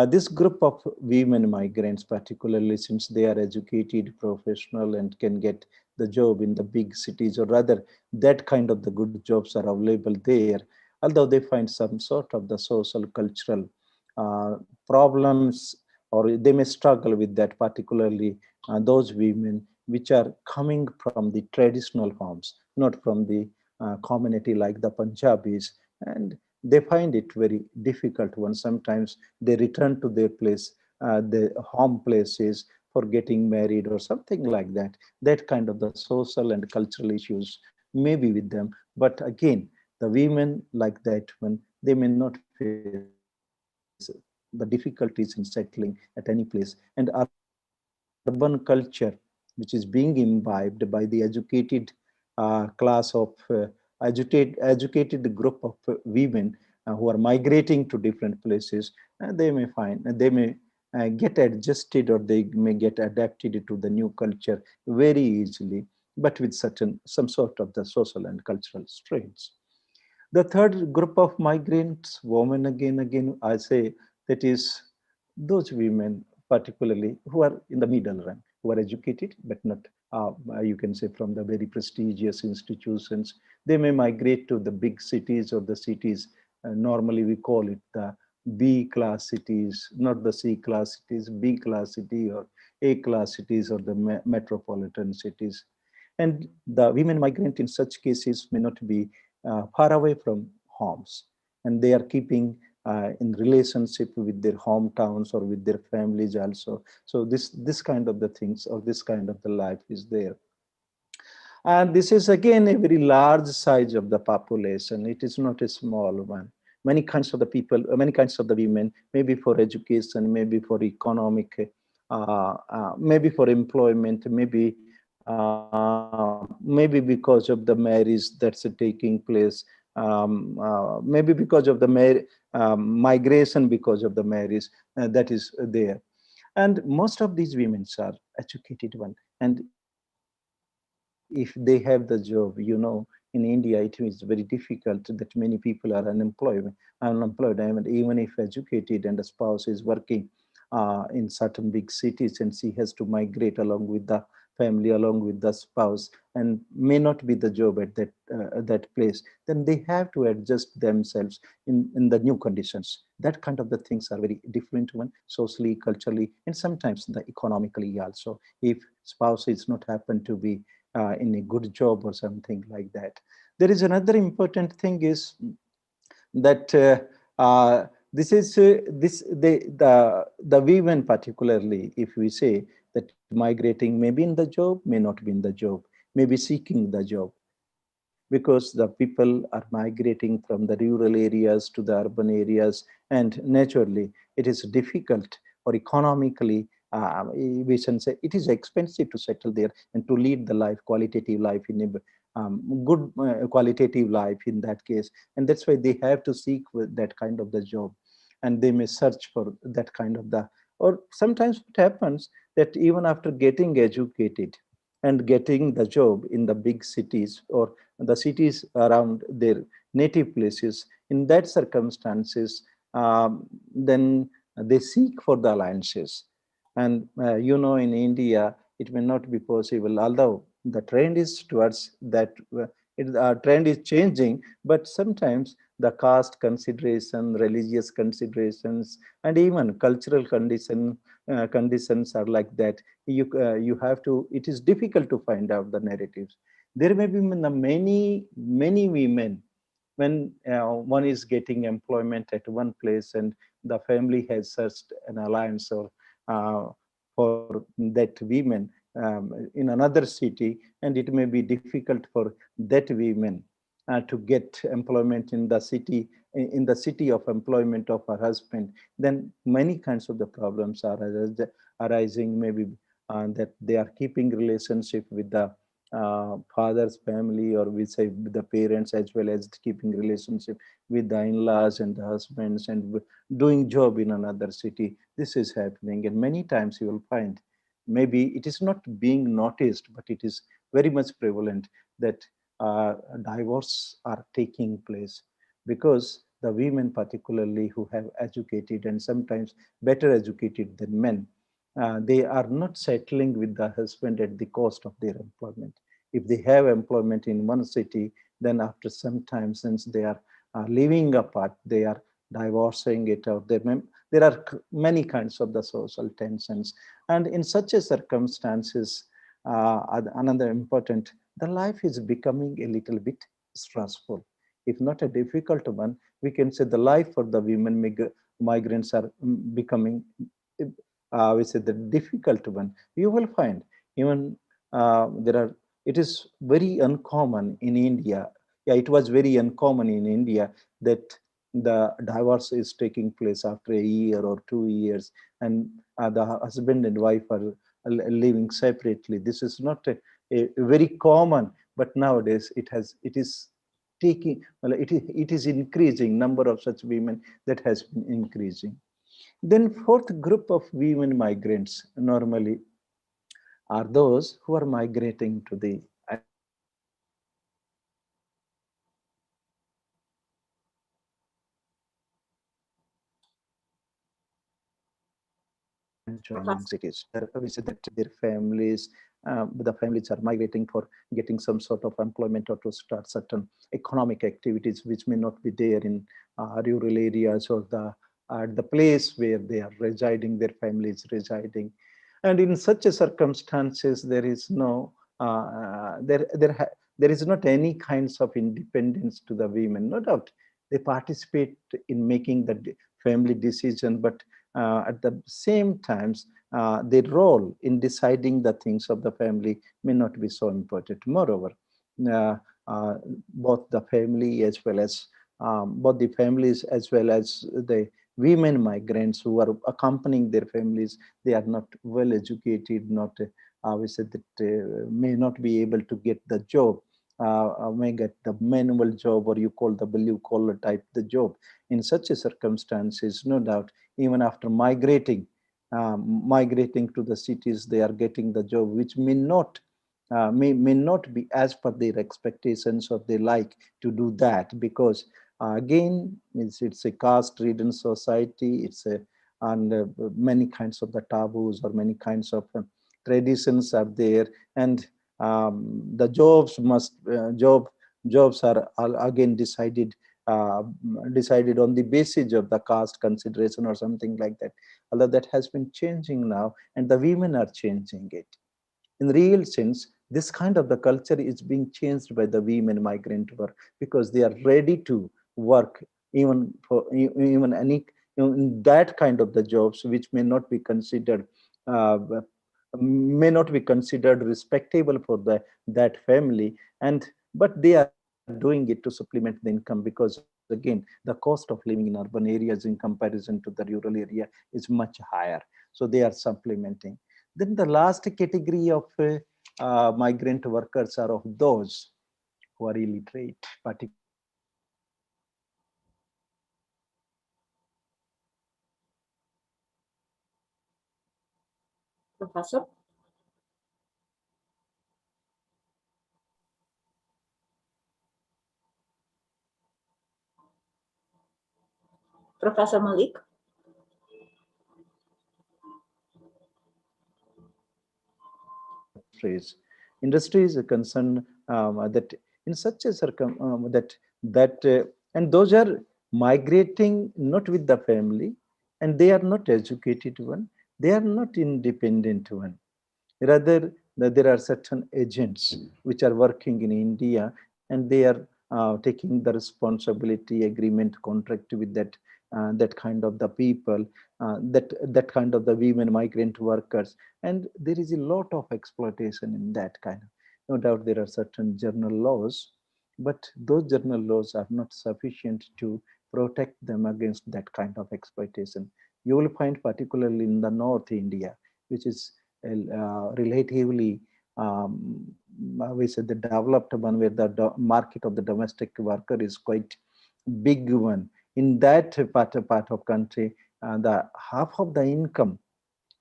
this group of women migrants, particularly since they are educated, professional, and can get the job in the big cities, or rather that kind of the good jobs are available there, although they find some sort of the social cultural problems, or they may struggle with that, particularly those women which are coming from the traditional homes, not from the community like the Punjabis, and they find it very difficult when sometimes they return to their place, the home places, for getting married or something like that. That kind of the social and cultural issues may be with them. But again, the women like that one, they may not face the difficulties in settling at any place. And urban culture, which is being imbibed by the educated class of educated group of women who are migrating to different places, they may find, they may get adjusted, or they may get adapted to the new culture very easily, but with some sort of the social and cultural strains. The third group of migrants, women, again, I say that is those women, particularly who are in the middle rank, who are educated, but not, you can say, from the very prestigious institutions. They may migrate to the big cities or the cities. Normally, we call it the B class cities, not the C class cities, B class city or A class cities, or the metropolitan cities. And the women migrant in such cases may not be far away from homes, and they are keeping in relationship with their hometowns or with their families also. So this kind of the things, or this kind of the life is there. And this is again a very large size of the population. It is not a small one. Many kinds of the people, many kinds of the women, maybe for education, maybe for economic, maybe for employment, maybe because of the marriage that's taking place, maybe because of the migration, because of the marriage that is there. And most of these women are educated one. And if they have the job, in India, it is very difficult that many people are unemployed. And even if educated and the spouse is working in certain big cities, and she has to migrate along with the family along with the spouse and may not be the job at that place, then they have to adjust themselves in the new conditions. That kind of the things are very different one, socially, culturally, and sometimes the economically also. If spouse is not happen to be in a good job or something like that. There is another important thing is that this is the women particularly, if we say that migrating may be in the job, may not be in the job, may be seeking the job, because the people are migrating from the rural areas to the urban areas, and naturally it is difficult or economically we can say it is expensive to settle there and to lead the life, qualitative life in a good qualitative life in that case. And that's why they have to seek that kind of the job, and they may search for that kind of the, or sometimes what happens that even after getting educated and getting the job in the big cities or the cities around their native places, in that circumstances, then they seek for the alliances. And in India, it may not be possible, although the trend is towards that, trend is changing, but sometimes the caste consideration, religious considerations, and even cultural conditions are like that. You have to, it is difficult to find out the narratives. There may be many women when one is getting employment at one place and the family has searched an alliance or for that women in another city, and it may be difficult for that women to get employment in the city of employment of her husband. Then many kinds of the problems are arising, maybe that they are keeping relationship with the father's family, or we say with the parents, as well as keeping relationship with the in-laws and the husbands, and doing job in another city. This is happening, and many times you will find, maybe it is not being noticed, but it is very much prevalent that divorce are taking place because the women particularly who have educated and sometimes better educated than men, they are not settling with the husband at the cost of their employment. If they have employment in one city, then after some time, since they are living apart, they are divorcing it out. There are many kinds of the social tensions. And in such a circumstances, another important, the life is becoming a little bit stressful. If not a difficult one, we can say the life for the women migrants are becoming we say the difficult one. You will find even it is very uncommon in India. Yeah, it was very uncommon in India that the divorce is taking place after a year or 2 years, and the husband and wife are living separately. This is not a very common, but nowadays it is taking, well, it is increasing. Number of such women that has been increasing. Then fourth group of women migrants normally are those who are migrating to the adjoining cities. We say that their families, the families are migrating for getting some sort of employment or to start certain economic activities which may not be there in rural areas or the place where they are residing, their family is residing. And in such a circumstances, there is no there is not any kinds of independence to the women. No doubt they participate in making the family decision, but at the same times their role in deciding the things of the family may not be so important. Moreover, uh, both the family as well as both the families as well as the women migrants who are accompanying their families, they are not well educated, not we said that may not be able to get the job, may get the manual job, or you call the blue collar type the job. In such a circumstances, no doubt, even after migrating to the cities, they are getting the job which may not be as per their expectations or they like to do that, because again it's a caste ridden society. It's a and many kinds of the taboos or many kinds of traditions are there, and the jobs jobs are again decided decided on the basis of the caste consideration or something like that. Although that has been changing now, and the women are changing it. In real sense, this kind of the culture is being changed by the women migrant work, because they are ready to work even for even any in that kind of the jobs which uh, may not be considered respectable for that family, and but they are doing it to supplement the income, because again the cost of living in urban areas in comparison to the rural area is much higher, so they are supplementing. Then the last category of migrant workers are of those who are illiterate, particularly in the rural areas, and Professor? Professor Malik? industry is a concern that in such a and those are migrating not with the family, and they are not educated one, they are not independent one. Rather, there are certain agents which are working in India, and they are taking the responsibility, agreement, contract with that kind of the people, that kind of the women migrant workers, and there is a lot of exploitation in that kind of. No doubt there are certain general laws, but those general laws are not sufficient to protect them against that kind of exploitation. You will find particularly in the North India, which is relatively we said the developed one, where the market of the domestic worker is quite big one. In that part of country, the half of the income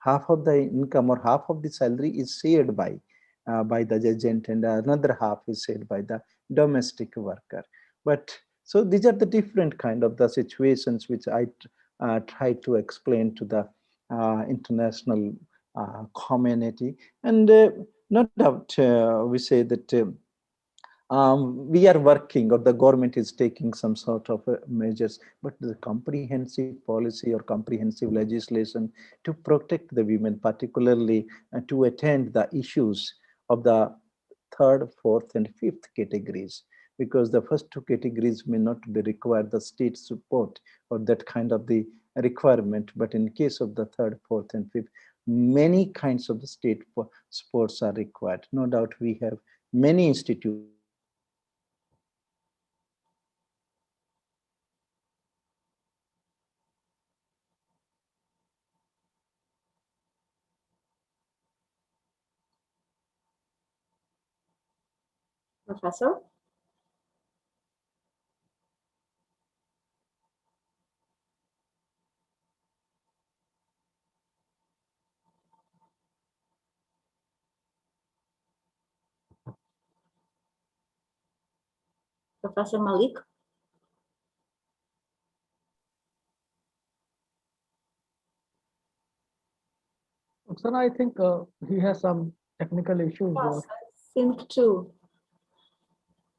or half of the salary is shared by the agent, and another half is shared by the domestic worker. But so these are the different kind of the situations which I try to explain to the international community. And no doubt we say that we are working, or the government is taking some sort of measures, but the comprehensive policy or comprehensive legislation to protect the women, particularly to attend the issues of the third, fourth, and fifth categories, because the first two categories may not be required the state support or that kind of the requirement, but in case of the third, fourth, and fifth, many kinds of the state supports are required. No doubt we have many institutions which are Professor? Professor Malik? Oksana, I think he has some technical issues. Yes, I think too.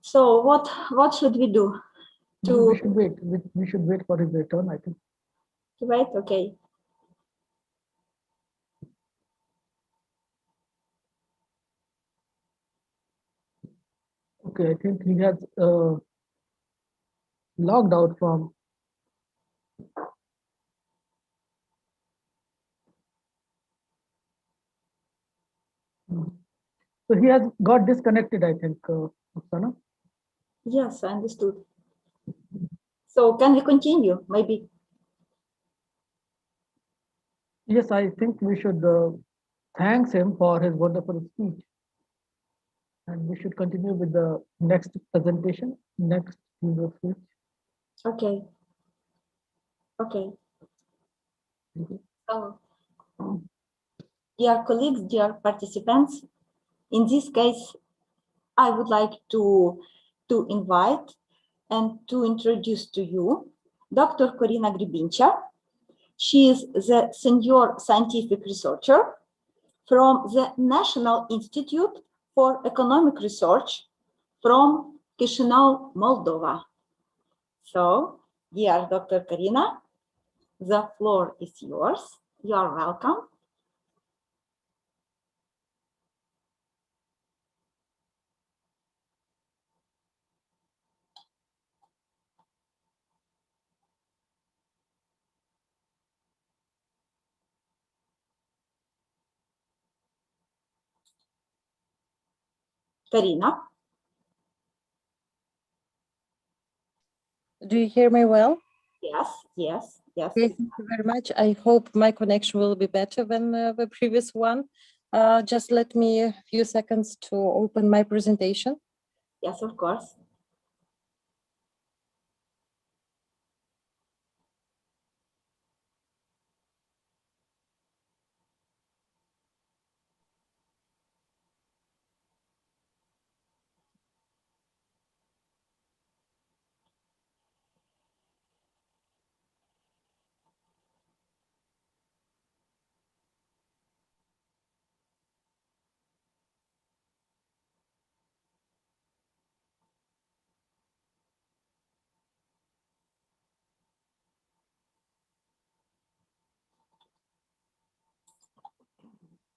So what should we do? We should wait. We should wait for his return, I think. Right, okay. Okay, I think he has logged out from. So he has got disconnected, I think, Oksana. Yes, I understood. So can we continue, maybe? Yes, I think we should thank him for his wonderful speech. And we should continue with the next presentation, next speech. Okay. Okay. So, dear colleagues, dear participants, in this case, I would like to invite and to introduce to you Dr. Corina Gribincha. She is the senior scientific researcher from the National Institute for Economic Research from Chisinau, Moldova. So, dear Dr. Karina, the floor is yours. You are welcome. Karina. Do you hear me well? Yes, yes, yes. Okay, thank you very much. I hope my connection will be better than the previous one. Just let me a few seconds to open my presentation. Yes, of course.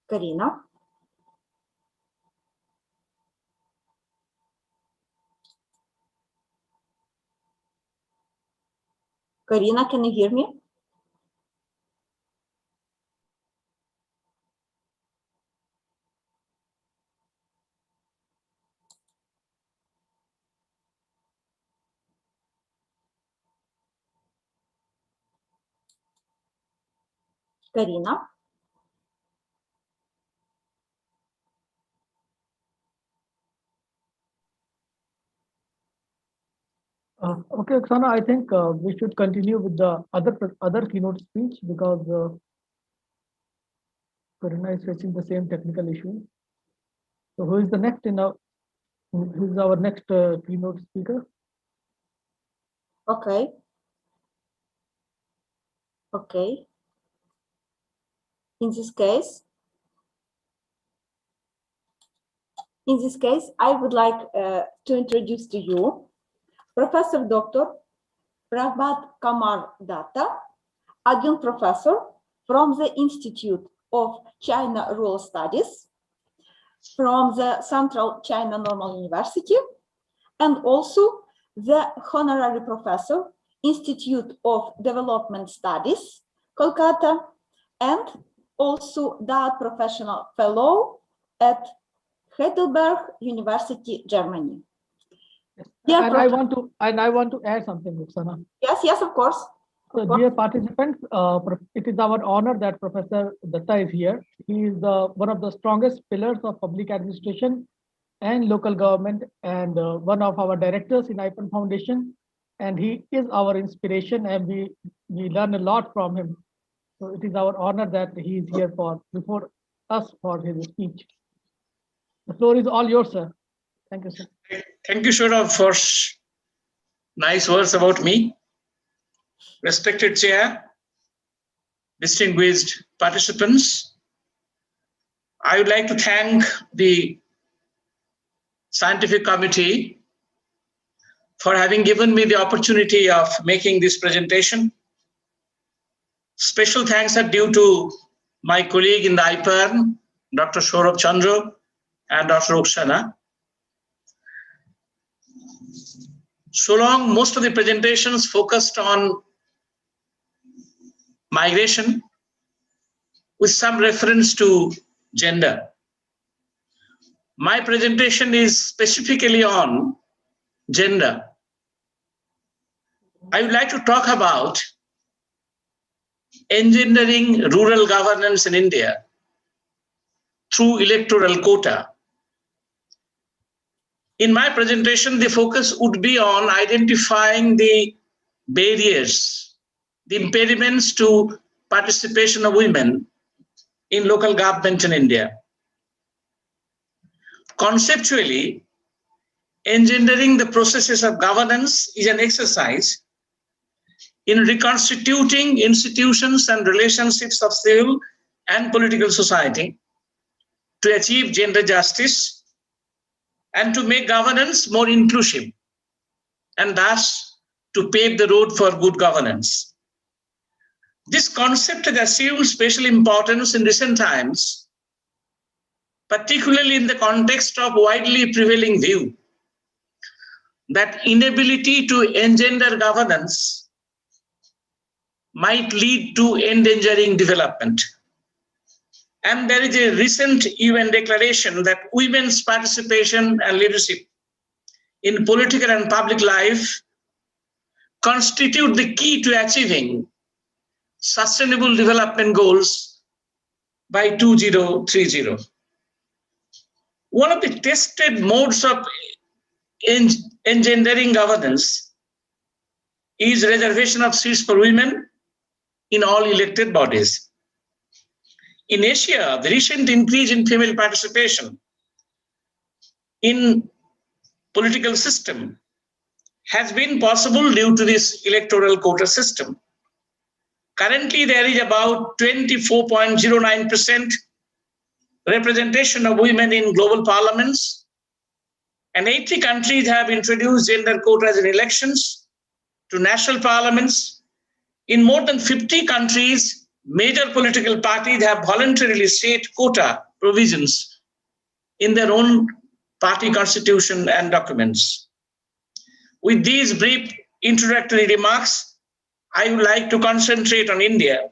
Karina. Karina, can you hear me? Karina. Okay, Oksana, I think we should continue with the other keynote speech because Karina is facing the same technical issue. So who is the next who is our next keynote speaker? Okay. Okay. In this case, I would like to introduce to you Professor Dr. Prabhat Kamar Datta, adjunct professor from the Institute of China Rural Studies from the Central China Normal University, and also the honorary professor, Institute of Development Studies, Kolkata, and also that professional fellow at Heidelberg University, Germany. And I want to add something, Oksana. Yes, yes, of course. So, dear participants, it is our honor that Professor Datta is here. He is one of the strongest pillars of public administration and local government, and one of our directors in IPAN Foundation. And he is our inspiration, and we learn a lot from him. So it is our honor that he is here before us for his speech. The floor is all yours, sir. Thank you, sir. Thank you, Saurabh, for nice words about me. Respected chair, distinguished participants, I would like to thank the scientific committee for having given me the opportunity of making this presentation. Special thanks are due to my colleague in the IPAN, Dr. Saurabh Chandra and Dr. Oksana. So long, most of the presentations focused on migration with some reference to gender. My presentation is specifically on gender. I would like to talk about engendering rural governance in India through electoral quota. In my presentation, the focus would be on identifying the barriers, the impediments to participation of women in local government in India. Conceptually, engendering the processes of governance is an exercise in reconstituting institutions and relationships of civil and political society to achieve gender justice and to make governance more inclusive, and thus to pave the road for good governance. This concept has assumed special importance in recent times, particularly in the context of widely prevailing view that inability to engender governance might lead to endangering development. And there is a recent UN declaration that women's participation and leadership in political and public life constitute the key to achieving sustainable development goals by 2030. One of the tested modes of engendering governance is reservation of seats for women in all elected bodies. In Asia, the recent increase in female participation in political system has been possible due to this electoral quota system. Currently, there is about 24.09% representation of women in global parliaments, and 80 countries have introduced gender quotas in elections to national parliaments. In more than 50 countries, major political parties have voluntarily set quota provisions in their own party constitution and documents. With these brief introductory remarks, I would like to concentrate on India.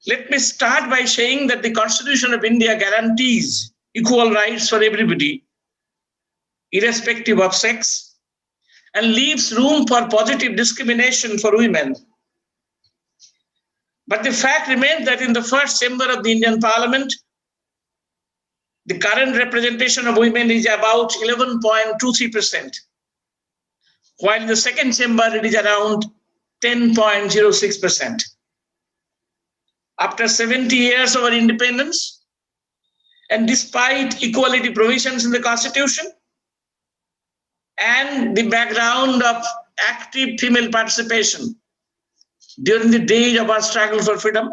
Let me start by saying that the Constitution of India guarantees equal rights for everybody, irrespective of sex, and leaves room for positive discrimination for women. But the fact remains that in the first chamber of the Indian Parliament, the current representation of women is about 11.23%, while in the second chamber it is around 10.06%. After 70 years of our independence, and despite equality provisions in the Constitution and the background of active female participation during the days of our struggle for freedom,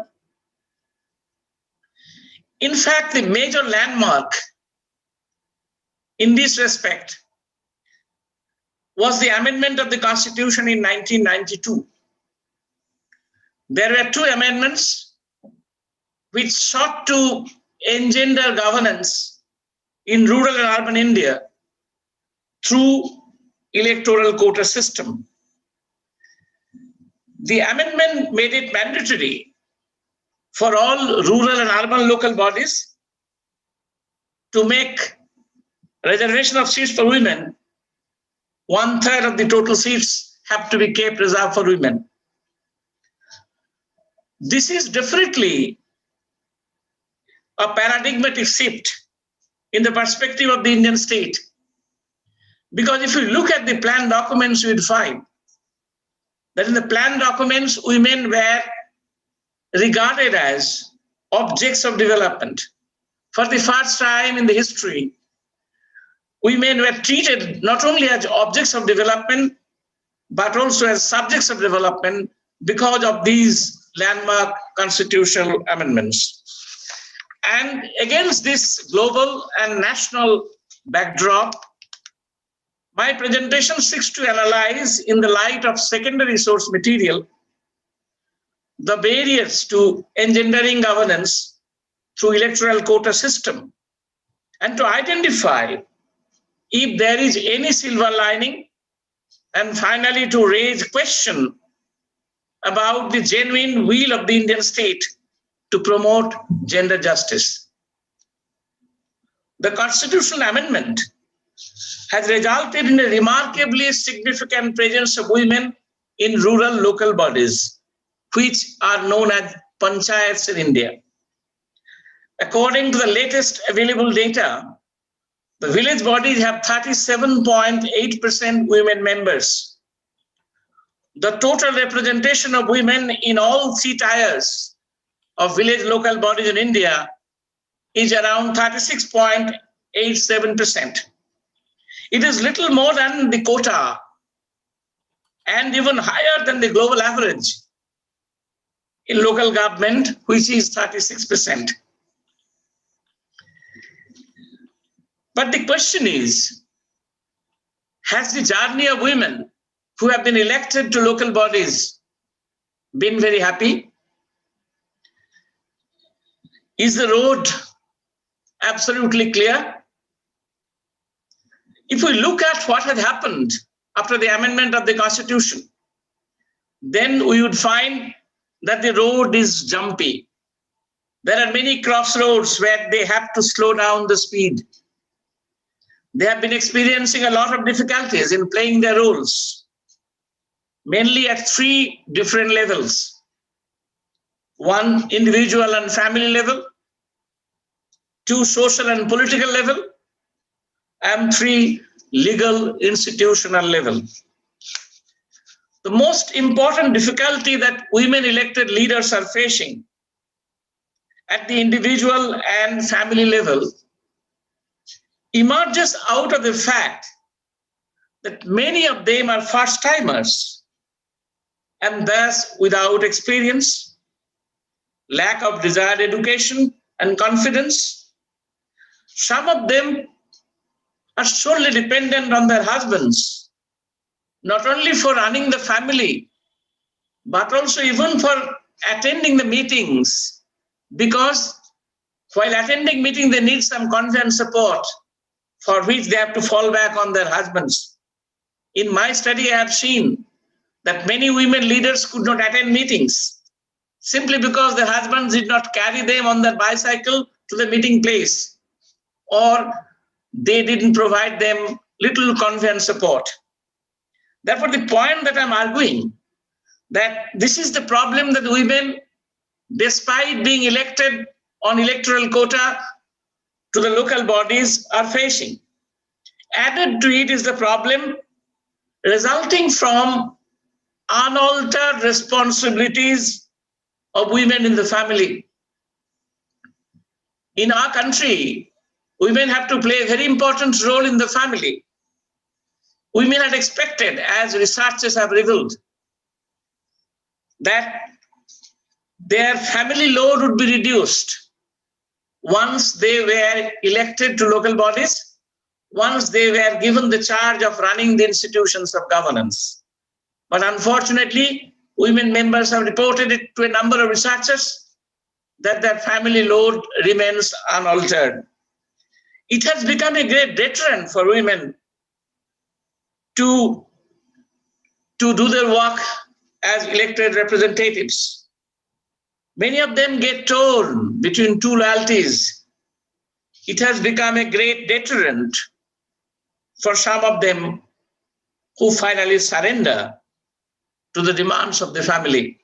in fact, the major landmark in this respect was the amendment of the Constitution in 1992. There were two amendments which sought to engender governance in rural and urban India through electoral quota system. The amendment made it mandatory for all rural and urban local bodies to make reservation of seats for women. 1/3 of the total seats have to be kept reserved for women. This is definitely a paradigmatic shift in the perspective of the Indian state. Because if you look at the plan documents, you would find that in the plan documents, women were regarded as objects of development. For the first time in the history, women were treated not only as objects of development, but also as subjects of development because of these landmark constitutional amendments. And against this global and national backdrop, my presentation seeks to analyze, in the light of secondary source material, the barriers to engendering governance through electoral quota system, and to identify if there is any silver lining, and finally to raise question about the genuine will of the Indian state to promote gender justice. The constitutional amendment has resulted in a remarkably significant presence of women in rural local bodies, which are known as panchayats in India. According to the latest available data, the village bodies have 37.8% women members. The total representation of women in all 3 tiers of village local bodies in India is around 36.87%. It is little more than the quota and even higher than the global average in local government, which is 36%. But the question is, has the journey of women who have been elected to local bodies been very happy? Is the road absolutely clear? If we look at what had happened after the amendment of the Constitution, then we would find that the road is jumpy. There are many crossroads where they have to slow down the speed. They have been experiencing a lot of difficulties in playing their roles, mainly at 3 different levels. 1, individual and family level, 2, social and political level, and 3, legal institutional level. The most important difficulty that women elected leaders are facing at the individual and family level emerges out of the fact that many of them are first-timers and thus without experience, lack of desired education and confidence. Some of them are solely dependent on their husbands, not only for running the family, but also even for attending the meetings, because while attending meetings, they need some confidence support for which they have to fall back on their husbands. In my study, I have seen that many women leaders could not attend meetings simply because their husbands did not carry them on their bicycle to the meeting place, or they didn't provide them little confidence support. Therefore, the point that I'm arguing, that this is the problem that women, despite being elected on electoral quota to the local bodies, are facing. Added to it is the problem resulting from unaltered responsibilities of women in the family. In our country, women have to play a very important role in the family. Women are expected, as researchers have revealed, that their family load would be reduced once they were elected to local bodies, once they were given the charge of running the institutions of governance. But unfortunately, women members have reported it to a number of researchers that their family load remains unaltered. It has become a great deterrent for women to do their work as elected representatives. Many of them get torn between 2 loyalties. It has become a great deterrent for some of them who finally surrender to the demands of the family.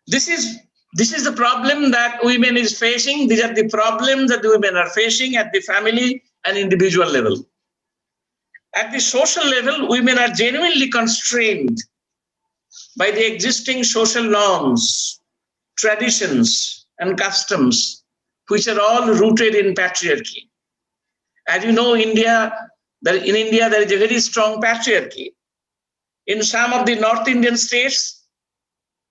This is the problem that women is facing. These are the problems that the women are facing at the family and individual level. At the social level, women are genuinely constrained by the existing social norms, traditions, and customs, which are all rooted in patriarchy. As you know, in India, there is a very strong patriarchy. In some of the North Indian states,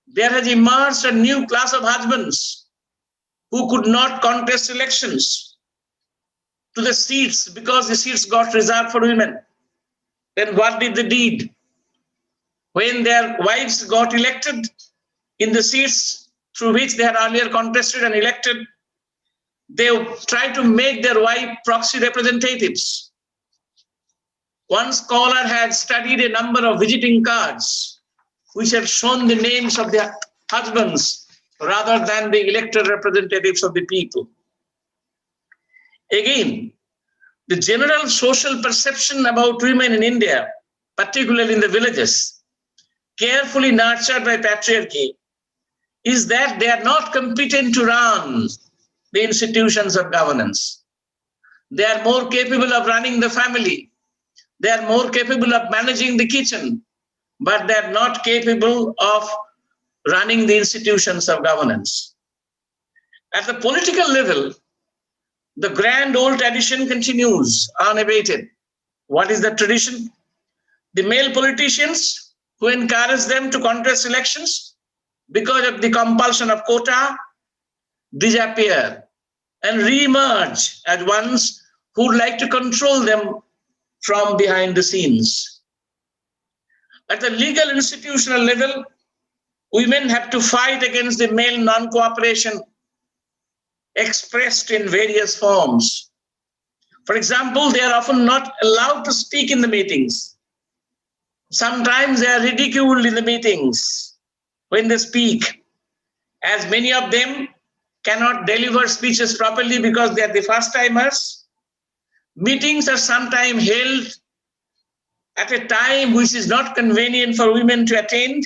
there has emerged a new class of husbands who could not contest elections to the seats because the seats got reserved for women. Then what did they do? When their wives got elected in the seats through which they had earlier contested and elected, they tried to make their wife proxy representatives. One scholar had studied a number of visiting cards which had shown the names of their husbands rather than the elected representatives of the people. Again, the general social perception about women in India, particularly in the villages, carefully nurtured by patriarchy, is that they are not competent to run the institutions of governance. They are more capable of running the family. They are more capable of managing the kitchen, but they are not capable of running the institutions of governance. At the political level, the grand old tradition continues unabated. What is that tradition? The male politicians who encourage them to contest elections because of the compulsion of quota disappear and re-emerge as ones who would like to control them from behind the scenes. At the legal institutional level, women have to fight against the male non-cooperation expressed in various forms. For example, they are often not allowed to speak in the meetings. Sometimes they are ridiculed in the meetings when they speak, as many of them cannot deliver speeches properly because they are the first-timers. Meetings are sometimes held at a time which is not convenient for women to attend.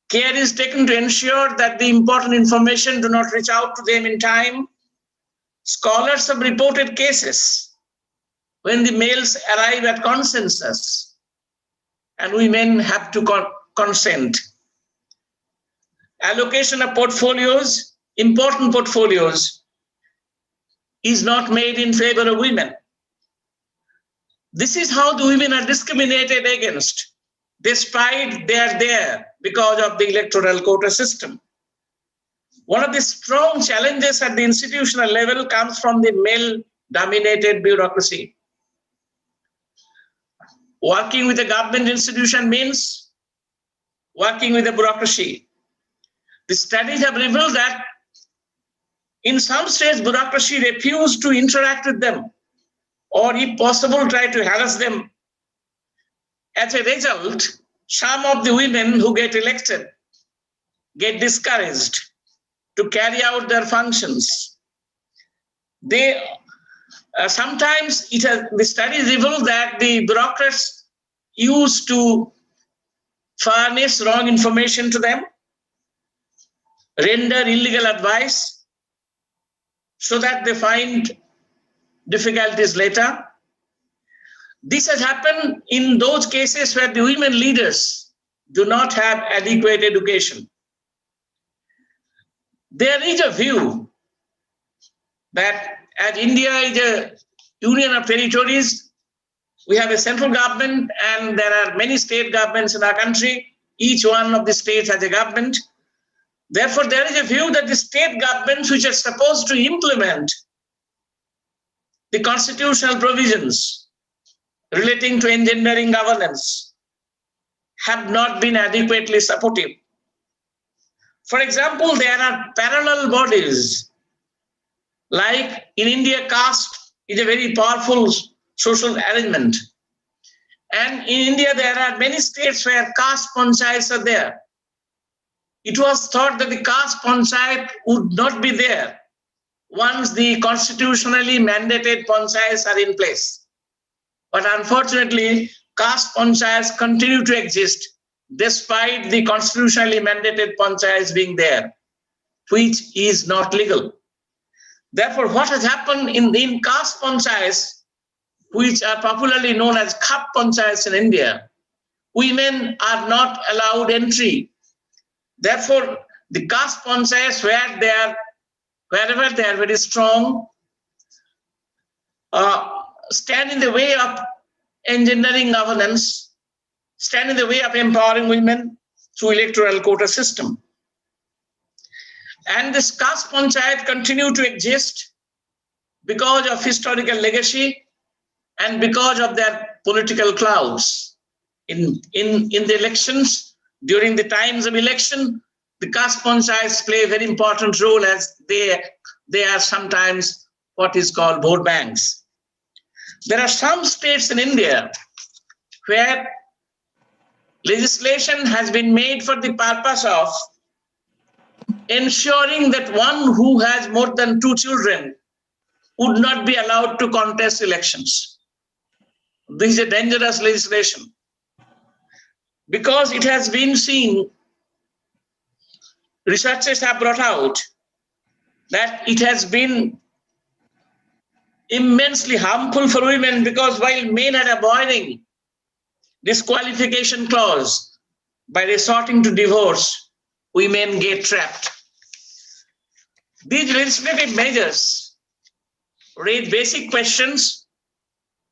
Care is taken to ensure that the important information do not reach out to them in time. Scholars have reported cases when the males arrive at consensus and women have to consent. Allocation of portfolios, important portfolios, is not made in favor of women. This is how the women are discriminated against, despite they are there because of the electoral quota system. One of the strong challenges at the institutional level comes from the male-dominated bureaucracy. Working with a government institution means working with a bureaucracy. The studies have revealed that in some states, bureaucracy refused to interact with them, or if possible, try to harass them. As a result, some of the women who get elected get discouraged to carry out their functions. They sometimes the studies reveal that the bureaucrats used to furnish wrong information to them, render illegal advice, so that they find difficulties later. This has happened in those cases where the women leaders do not have adequate education. There is a view that as India is a union of territories, we have a central government and there are many state governments in our country. Each one of the states has a government. Therefore, there is a view that the state governments which are supposed to implement the constitutional provisions relating to engendering governance have not been adequately supportive. For example, there are parallel bodies. Like in India, caste is a very powerful social arrangement. And in India, there are many states where caste panchayats are there. It was thought that the caste panchayat would not be there once the constitutionally mandated panchayats are in place. But unfortunately, caste panchayats continue to exist despite the constitutionally mandated panchayats being there, which is not legal. Therefore, what has happened in caste panchayats, which are popularly known as khap panchayats in India, women are not allowed entry. Therefore, the caste panchayats wherever they are very strong, stand in the way of engendering governance, stand in the way of empowering women through electoral quota system. And this caste panchayat continue to exist because of historical legacy and because of their political clouds. In the elections, during the times of election, the caste panchayats play a very important role as they are sometimes what is called vote banks. There are some states in India where legislation has been made for the purpose of ensuring that one who has more than 2 children would not be allowed to contest elections. This is a dangerous legislation because it has been seen, researchers have brought out that it has been immensely harmful for women because while men are avoiding disqualification clause by resorting to divorce, women get trapped. These legislative measures raise basic questions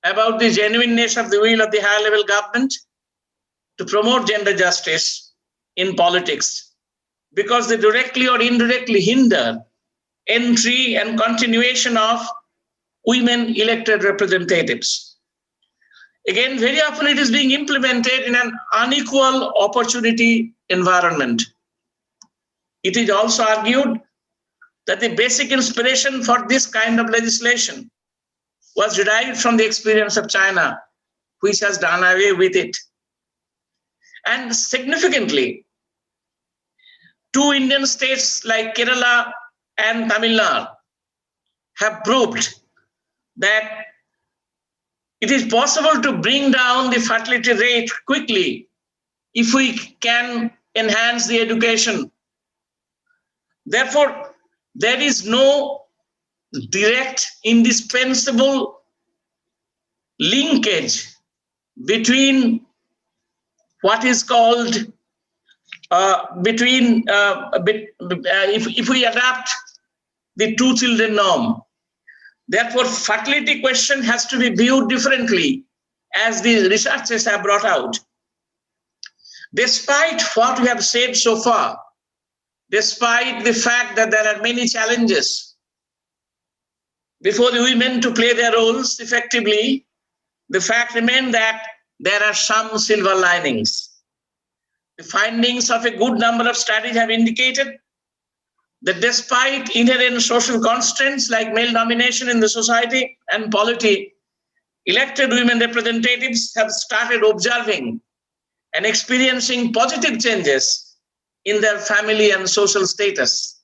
about the genuineness of the will of the higher level government to promote gender justice in politics, because they directly or indirectly hinder entry and continuation of women elected representatives. Again, very often it is being implemented in an unequal opportunity environment. It is also argued that the basic inspiration for this kind of legislation was derived from the experience of China, which has done away with it. And significantly, two Indian states like Kerala and Tamil Nadu have proved that it is possible to bring down the fertility rate quickly if we can enhance the education. Therefore, there is no direct, indispensable linkage between what is called if we adapt the two children norm. Therefore, fertility question has to be viewed differently, as the researchers have brought out. Despite what we have said so far, despite the fact that there are many challenges before the women to play their roles effectively, the fact remains that there are some silver linings. The findings of a good number of studies have indicated that despite inherent social constraints like male domination in the society and polity, elected women representatives have started observing and experiencing positive changes in their family and social status.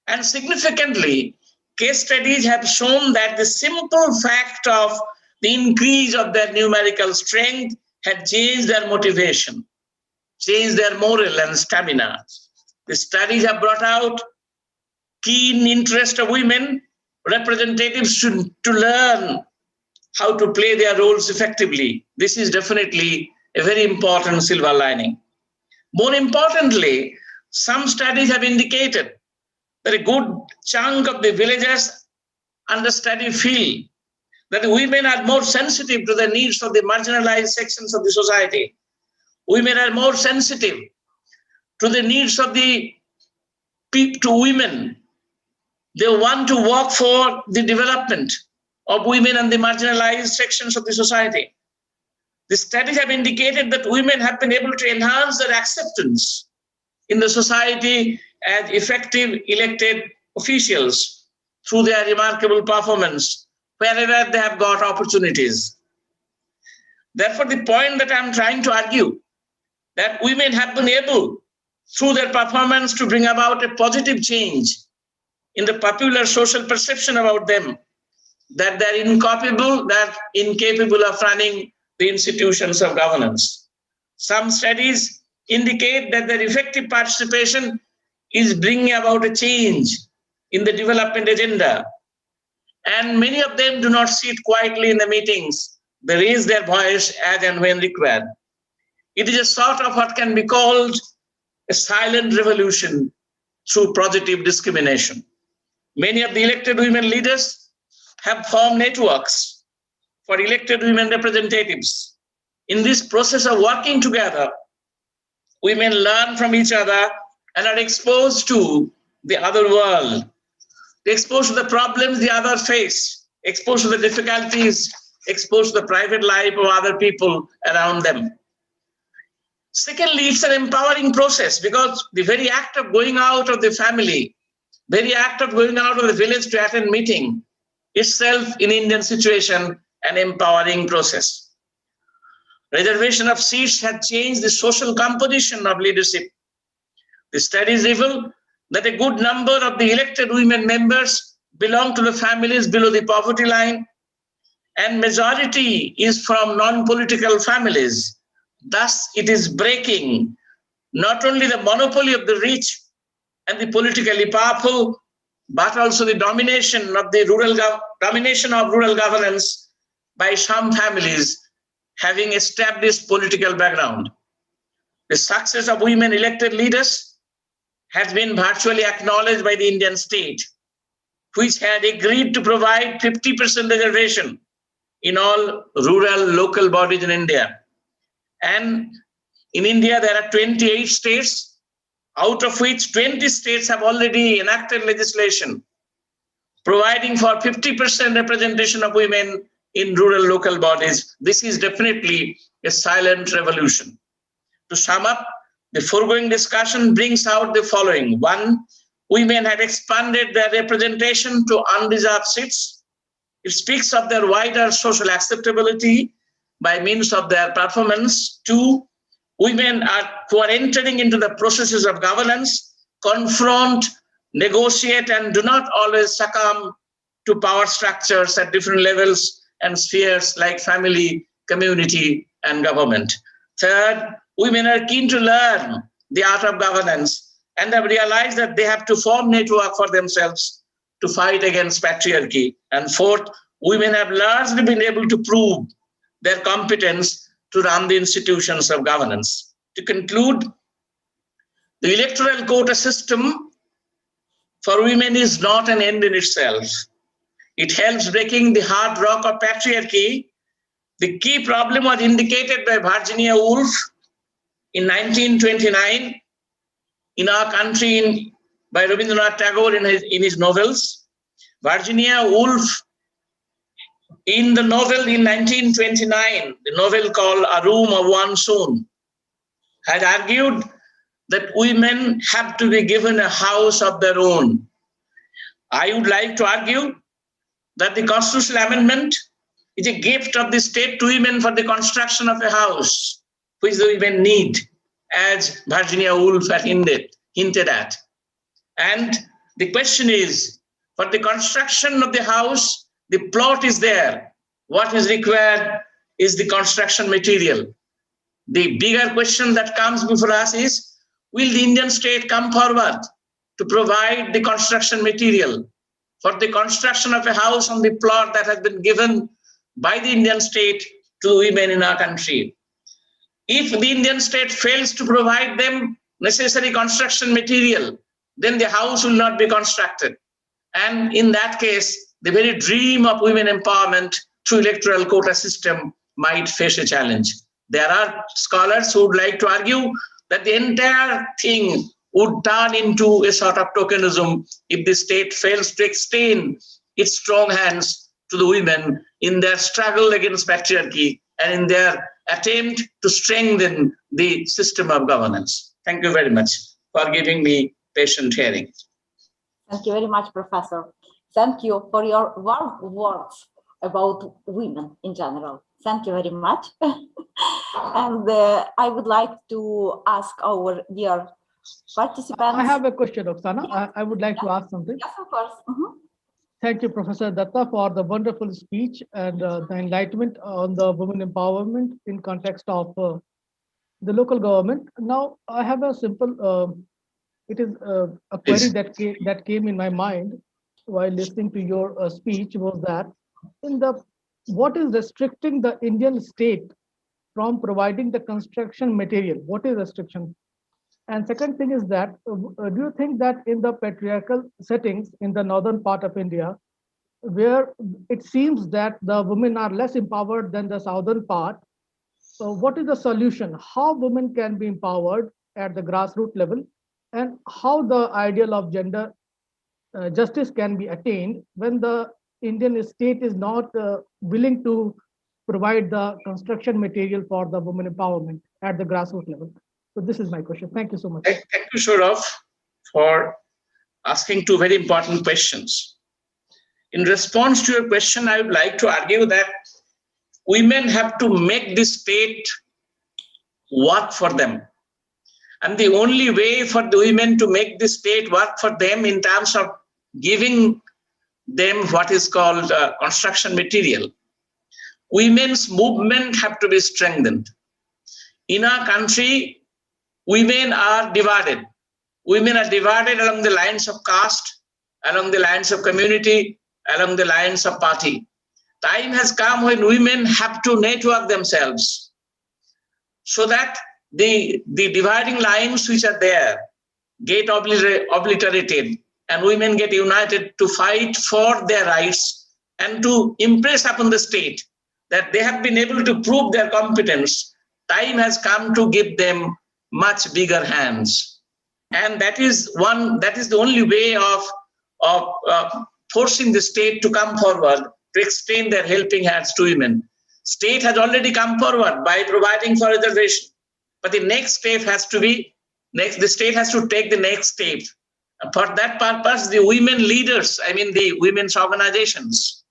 And significantly, case studies have shown that the simple fact of the increase of their numerical strength had changed their motivation, changed their moral and stamina. The studies have brought out keen interest of women representatives to learn how to play their roles effectively. This is definitely a very important silver lining. More importantly, some studies have indicated that a good chunk of the villagers under study feel that the women are more sensitive to the needs of the marginalized sections of the society. Women are more sensitive to the needs of the women. They want to work for the development of women and the marginalized sections of the society. The studies have indicated that women have been able to enhance their acceptance in the society as effective elected officials through their remarkable performance wherever they have got opportunities. Therefore, the point that I'm trying to argue, that women have been able, through their performance, to bring about a positive change in the popular social perception about them, that they're incapable of running the institutions of governance. Some studies indicate that their effective participation is bringing about a change in the development agenda. And many of them do not sit quietly in the meetings. They raise their voice as and when required. It is a sort of what can be called a silent revolution through positive discrimination. Many of the elected women leaders have formed networks for elected women representatives. In this process of working together, women learn from each other and are exposed to the other world. They're exposed to the problems the other face, exposed to the difficulties, exposed to the private life of other people around them. Secondly, it's an empowering process, because the very act of going out of the family, very act of going out of the village to attend meeting, itself in Indian situation, an empowering process. Reservation of seats had changed the social composition of leadership. The studies reveal that a good number of the elected women members belong to the families below the poverty line, and majority is from non-political families. Thus, it is breaking not only the monopoly of the rich and the politically powerful, but also the domination of rural governance by some families having established political background. The success of women elected leaders has been virtually acknowledged by the Indian state, which had agreed to provide 50% reservation in all rural local bodies in India. And in India, there are 28 states, out of which 20 states have already enacted legislation providing for 50% representation of women in rural local bodies. This is definitely a silent revolution. To sum up, the foregoing discussion brings out the following. One, women have expanded their representation to undeserved seats. It speaks of their wider social acceptability by means of their performance. Two, women who are entering into the processes of governance, confront, negotiate, and do not always succumb to power structures at different levels and spheres like family, community, and government. Third, women are keen to learn the art of governance and have realized that they have to form network for themselves to fight against patriarchy. And fourth, women have largely been able to prove their competence to run the institutions of governance. To conclude, the electoral quota system for women is not an end in itself. It helps breaking the hard rock of patriarchy. The key problem was indicated by Virginia Woolf in 1929 in our country by Rabindranath Tagore in his novels. Virginia Woolf, in the novel in 1929, the novel called A Room of One's Own, had argued that women have to be given a house of their own. I would like to argue that the constitutional amendment is a gift of the state to women for the construction of a house, which the women need, as Virginia Woolf had hinted at. And the question is, for the construction of the house, the plot is there. What is required is the construction material. The bigger question that comes before us is, will the Indian state come forward to provide the construction material for the construction of a house on the plot that has been given by the Indian state to women in our country? If the Indian state fails to provide them necessary construction material, then the house will not be constructed. And in that case, the very dream of women empowerment through electoral quota system might face a challenge. There are scholars who would like to argue that the entire thing would turn into a sort of tokenism if the state fails to extend its strong hands to the women in their struggle against patriarchy and in their attempt to strengthen the system of governance. Thank you very much for giving me patient hearing. Thank you very much, Professor. Thank you for your warm words about women in general. Thank you very much. And I would like to ask our dear participants. I have a question, Oksana. I would like to ask something. Yes, of course. Thank you, Professor Datta, for the wonderful speech and the enlightenment on the women empowerment in context of the local government. Now, I have a simple, it is a query that came in my mind while listening to your speech was that what is restricting the Indian state from providing the construction material? What is restriction? And second thing is that, do you think that in the patriarchal settings in the northern part of India, where it seems that the women are less empowered than the southern part, so what is the solution? How women can be empowered at the grassroots level, and how the ideal of gender justice can be attained when the Indian state is not willing to provide the construction material for the women empowerment at the grassroots level? So this is my question. Thank you so much. Thank you, Saurav, for asking two very important questions. In response to your question, I would like to argue that women have to make the state work for them. And the only way for the women to make the state work for them in terms of giving them what is called construction material, women's movement have to be strengthened. In our country, women are divided. Women are divided along the lines of caste, along the lines of community, along the lines of party. Time has come when women have to network themselves so that the dividing lines which are there get obliterated and women get united to fight for their rights and to impress upon the state that they have been able to prove their competence. Time has come to give them much bigger hands. And that is the only way of forcing the state to come forward to extend their helping hands to women. State has already come forward by providing for reservation, but the next step has to be, the state has to take the next step. For that purpose, the women leaders, I mean the women's organizations,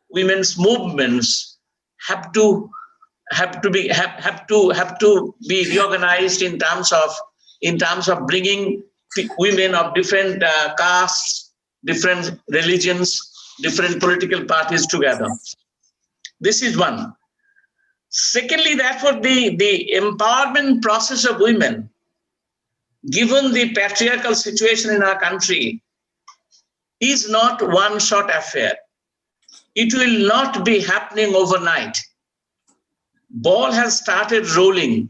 women's movements have to be reorganized in terms of bringing women of different castes, different religions, different political parties together. This is one. Secondly, therefore, the empowerment process of women, given the patriarchal situation in our country, is not one-shot affair. It will not be happening overnight. Ball has started rolling.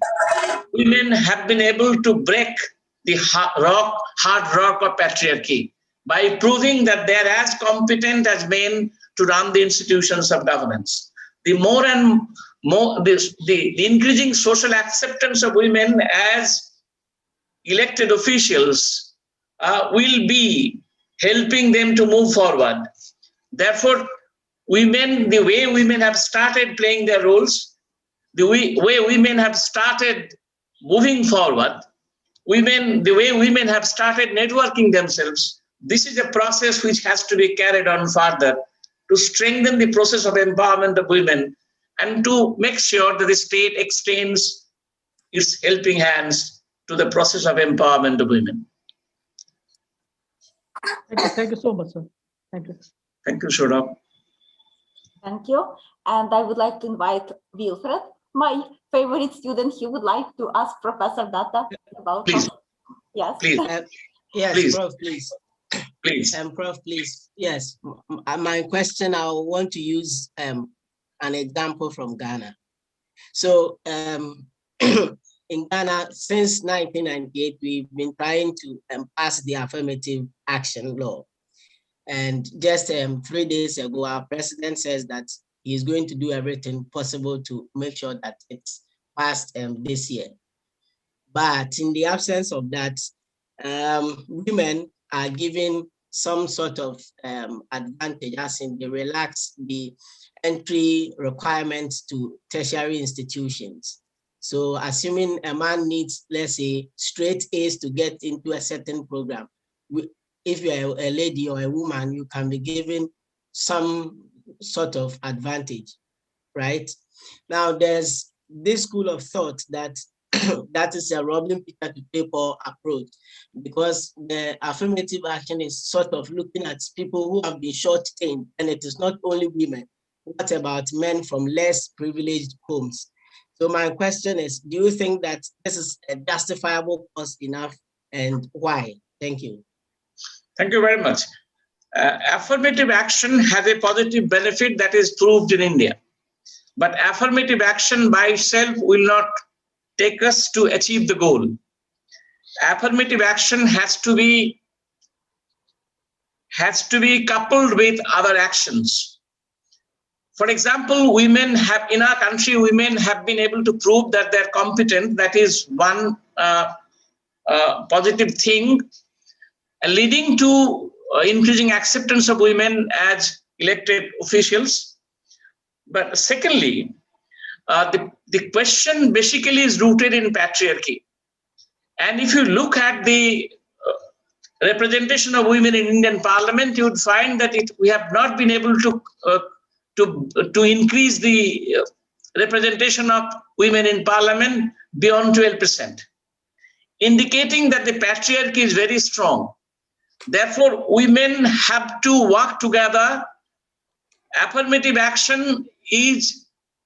Women have been able to break the hard rock of patriarchy by proving that they are as competent as men to run the institutions of governance. The more and more, the increasing social acceptance of women as elected officials will be helping them to move forward. Therefore, women, the way women have started playing their roles, the way women have started moving forward, the way women have started networking themselves, this is a process which has to be carried on further to strengthen the process of empowerment of women and to make sure that the state extends its helping hands to the process of empowerment of women. Thank you so much, sir. Thank you. Thank you, Shoda. Thank you. And I would like to invite Wilfred, my favorite student. He would like to ask Professor Datta about. Please. Yes. Please. Yes, Please. Prof, please. Please. Prof, please. Yes. My question, I want to use an example from Ghana. So in Ghana, since 1998, we've been trying to pass the affirmative action law. And just 3 days ago, our president says that he's going to do everything possible to make sure that it's passed this year. But in the absence of that, women are given some sort of advantage, as in they relax the entry requirements to tertiary institutions. So assuming a man needs, let's say, straight A's to get into a certain program, if you're a lady or a woman, you can be given some sort of advantage, right? Now, there's this school of thought that that is a Robin Peter to paper approach, because the affirmative action is sort of looking at people who have been short-changed, and it is not only women. What about men from less privileged homes? So my question is, do you think that this is a justifiable cause enough, and why? Thank you. Thank you very much. Affirmative action has a positive benefit that is proved in India. But affirmative action by itself will not take us to achieve the goal. Affirmative action has to be coupled with other actions. For example, women have, in our country, women have been able to prove that they're competent. That is one positive thing, leading to increasing acceptance of women as elected officials. But secondly, the question basically is rooted in patriarchy. And if you look at the representation of women in Indian Parliament, you would find that we have not been able to increase the representation of women in Parliament beyond 12%, indicating that the patriarchy is very strong. Therefore, women have to work together. Affirmative action is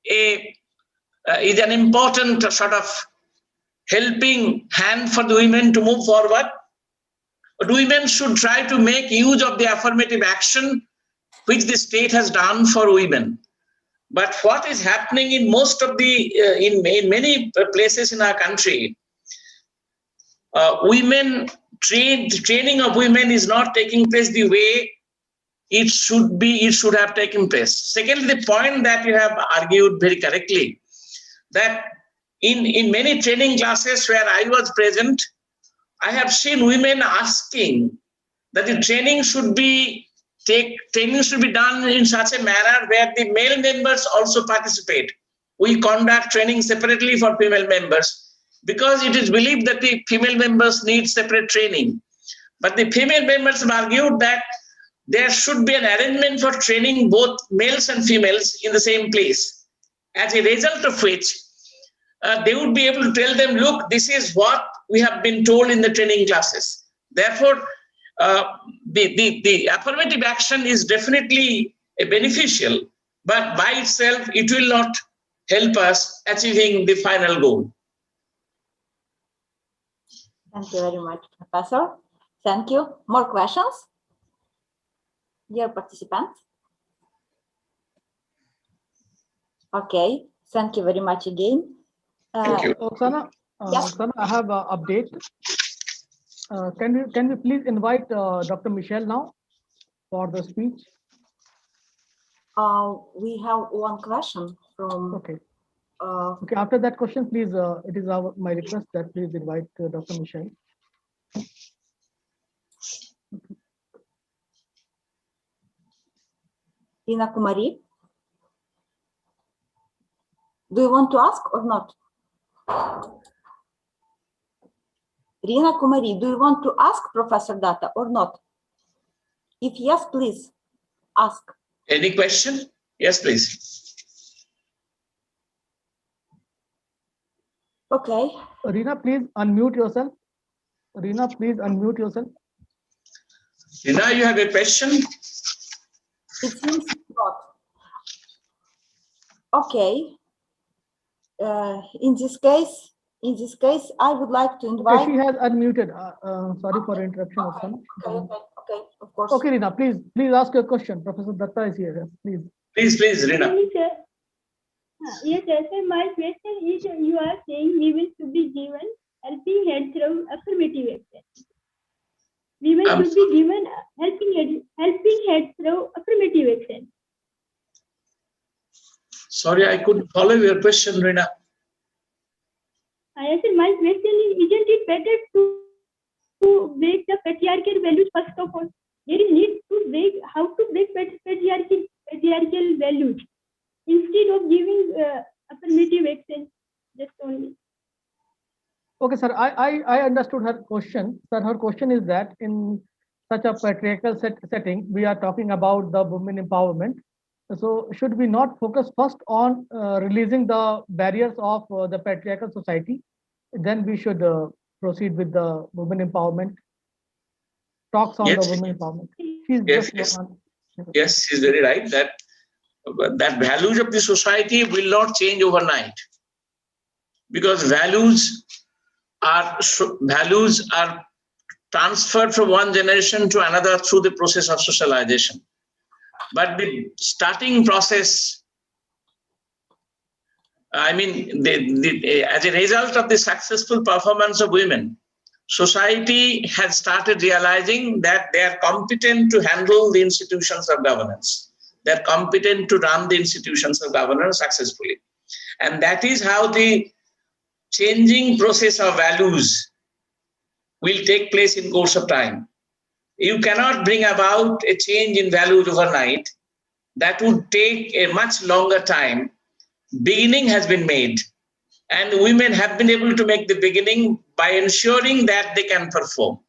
an important sort of helping hand for the women to move forward. But women should try to make use of the affirmative action which the state has done for women. But what is happening in most of the, in many places in our country, training of women is not taking place the way it should have taken place. Secondly, the point that you have argued very correctly, that in many training classes where I was present, I have seen women asking that the training should be training should be done in such a manner where the male members also participate. We conduct training separately for female members because it is believed that the female members need separate training. But the female members have argued that there should be an arrangement for training both males and females in the same place. As a result of which, they would be able to tell them, look, this is what we have been told in the training classes. Therefore, the affirmative action is definitely a beneficial, but by itself, it will not help us achieving the final goal. Thank you very much, Professor. Thank you. More questions? Dear participants? Okay, thank you very much again. Thank you. Oksana, Yes. Oksana, I have an update. Can we please invite Dr. Michelle now for the speech? We have one question from. Okay. Okay. After that question, please. It is my request that please invite Dr. Michelle. Rina Kumari, do you want to ask or not? Rina Kumari, do you want to ask Professor Datta or not? If yes, please ask. Any question? Yes, please. Okay. Rina, please unmute yourself. Rina, please unmute yourself. Rina, you have a question? It seems not. Okay. In this case, I would like to invite. Okay, she has unmuted. Sorry for interruption. Okay, of course. Okay, Rina, please ask your question. Professor Datta is here. Please. Please, Rina. Yes, sir. So my question is, you are saying women should be given helping hand through affirmative action. Women should be given helping hand through affirmative action. Sorry, I couldn't follow your question, Rina. I said, my question is, isn't it better to break the patriarchal values first of all? There is need to break how to break patriarchal values instead of giving affirmative action just only. Okay, sir. I understood her question. Sir, her question is that in such a patriarchal setting, we are talking about the women empowerment. So should we not focus first on releasing the barriers of the patriarchal society? Then we should proceed with the women empowerment. Talks on the women empowerment. Yes, she's very right that values of the society will not change overnight, because values are transferred from one generation to another through the process of socialization. But the starting process, I mean, as a result of the successful performance of women, society has started realizing that they are competent to handle the institutions of governance. They are competent to run the institutions of governance successfully. And that is how the changing process of values will take place in course of time. You cannot bring about a change in values overnight. That would take a much longer time. Beginning has been made, and women have been able to make the beginning by ensuring that they can perform.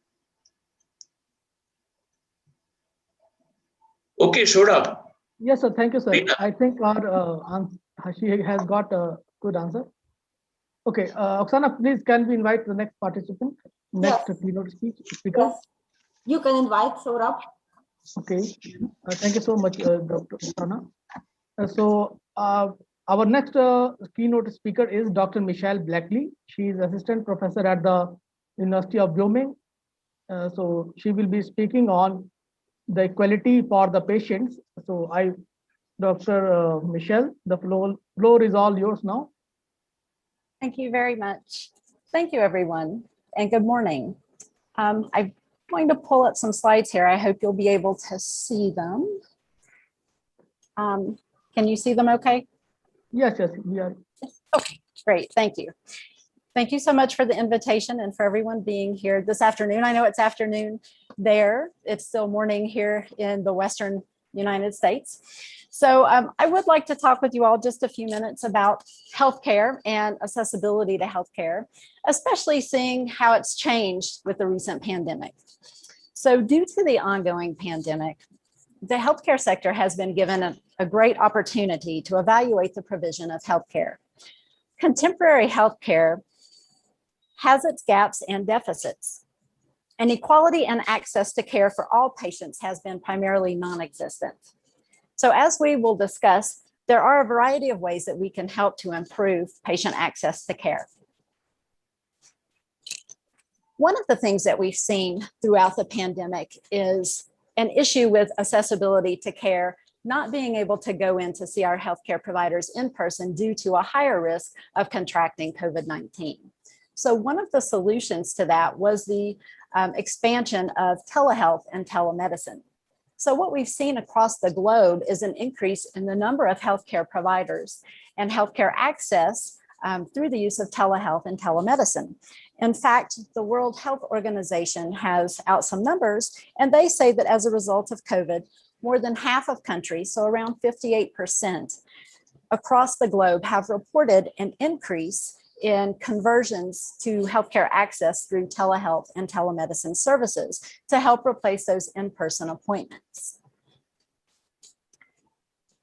Okay, Saurabh. Yes, sir. Thank you, sir. I think she has got a good answer. Okay, Oksana, please can we invite the next participant, next keynote speaker? Yes, you can invite Saurabh. Okay, thank you so much, Dr. Oksana. So our next keynote speaker is Dr. Michelle Blackley. She is assistant professor at the University of Wyoming. So she will be speaking on the equality for the patients. So Dr. Michelle, the floor is all yours now. Thank you very much. Thank you, everyone, and good morning. I'm going to pull up some slides here. I hope you'll be able to see them. Can you see them okay? Yes, we are. Okay, great, thank you. Thank you so much for the invitation and for everyone being here this afternoon. I know it's afternoon there. It's still morning here in the Western United States. So I would like to talk with you all just a few minutes about healthcare and accessibility to healthcare, especially seeing how it's changed with the recent pandemic. So due to the ongoing pandemic, the healthcare sector has been given a great opportunity to evaluate the provision of healthcare. Contemporary healthcare has its gaps and deficits, and equality and access to care for all patients has been primarily non-existent. So as we will discuss, there are a variety of ways that we can help to improve patient access to care. One of the things that we've seen throughout the pandemic is an issue with accessibility to care, not being able to go in to see our healthcare providers in person due to a higher risk of contracting COVID-19. So one of the solutions to that was the expansion of telehealth and telemedicine. So what we've seen across the globe is an increase in the number of healthcare providers and healthcare access through the use of telehealth and telemedicine. In fact, the World Health Organization has out some numbers, and they say that as a result of COVID, more than half of countries, so around 58% across the globe, have reported an increase in conversions to healthcare access through telehealth and telemedicine services to help replace those in-person appointments.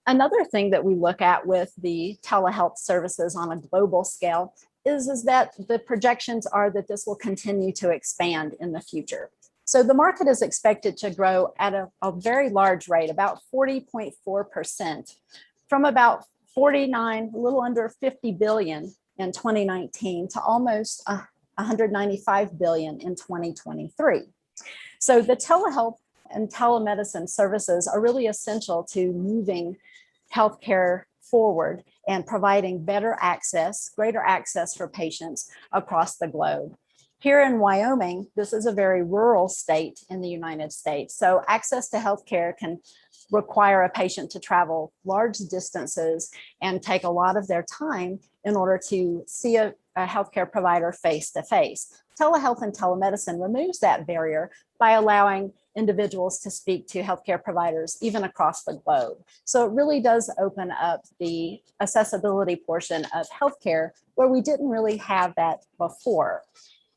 Another thing that we look at with the telehealth services on a global scale is that the projections are that this will continue to expand in the future. So the market is expected to grow at a very large rate, about 40.4%, from about 49, a little under 50 billion in 2019 to almost 195 billion in 2023. So the telehealth and telemedicine services are really essential to moving healthcare forward and providing better access, greater access for patients across the globe. Here in Wyoming, this is a very rural state in the United States. So access to healthcare can require a patient to travel large distances and take a lot of their time in order to see a healthcare provider face to face. Telehealth and telemedicine removes that barrier by allowing individuals to speak to healthcare providers even across the globe. So it really does open up the accessibility portion of healthcare where we didn't really have that before.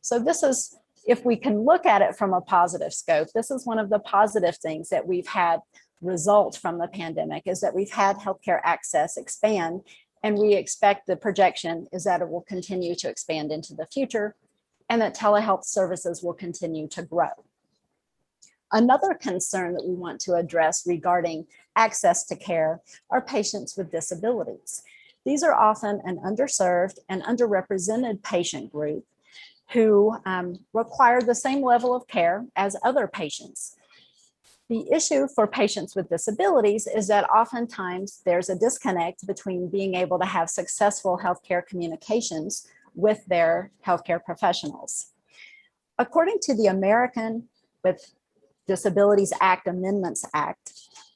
So this is, if we can look at it from a positive scope, this is one of the positive things that we've had result from the pandemic, is that we've had healthcare access expand, and we expect the projection is that it will continue to expand into the future and that telehealth services will continue to grow. Another concern that we want to address regarding access to care are patients with disabilities. These are often an underserved and underrepresented patient group who require the same level of care as other patients. The issue for patients with disabilities is that oftentimes there's a disconnect between being able to have successful healthcare communications with their healthcare professionals. According to the American with Disabilities Act Amendments Act,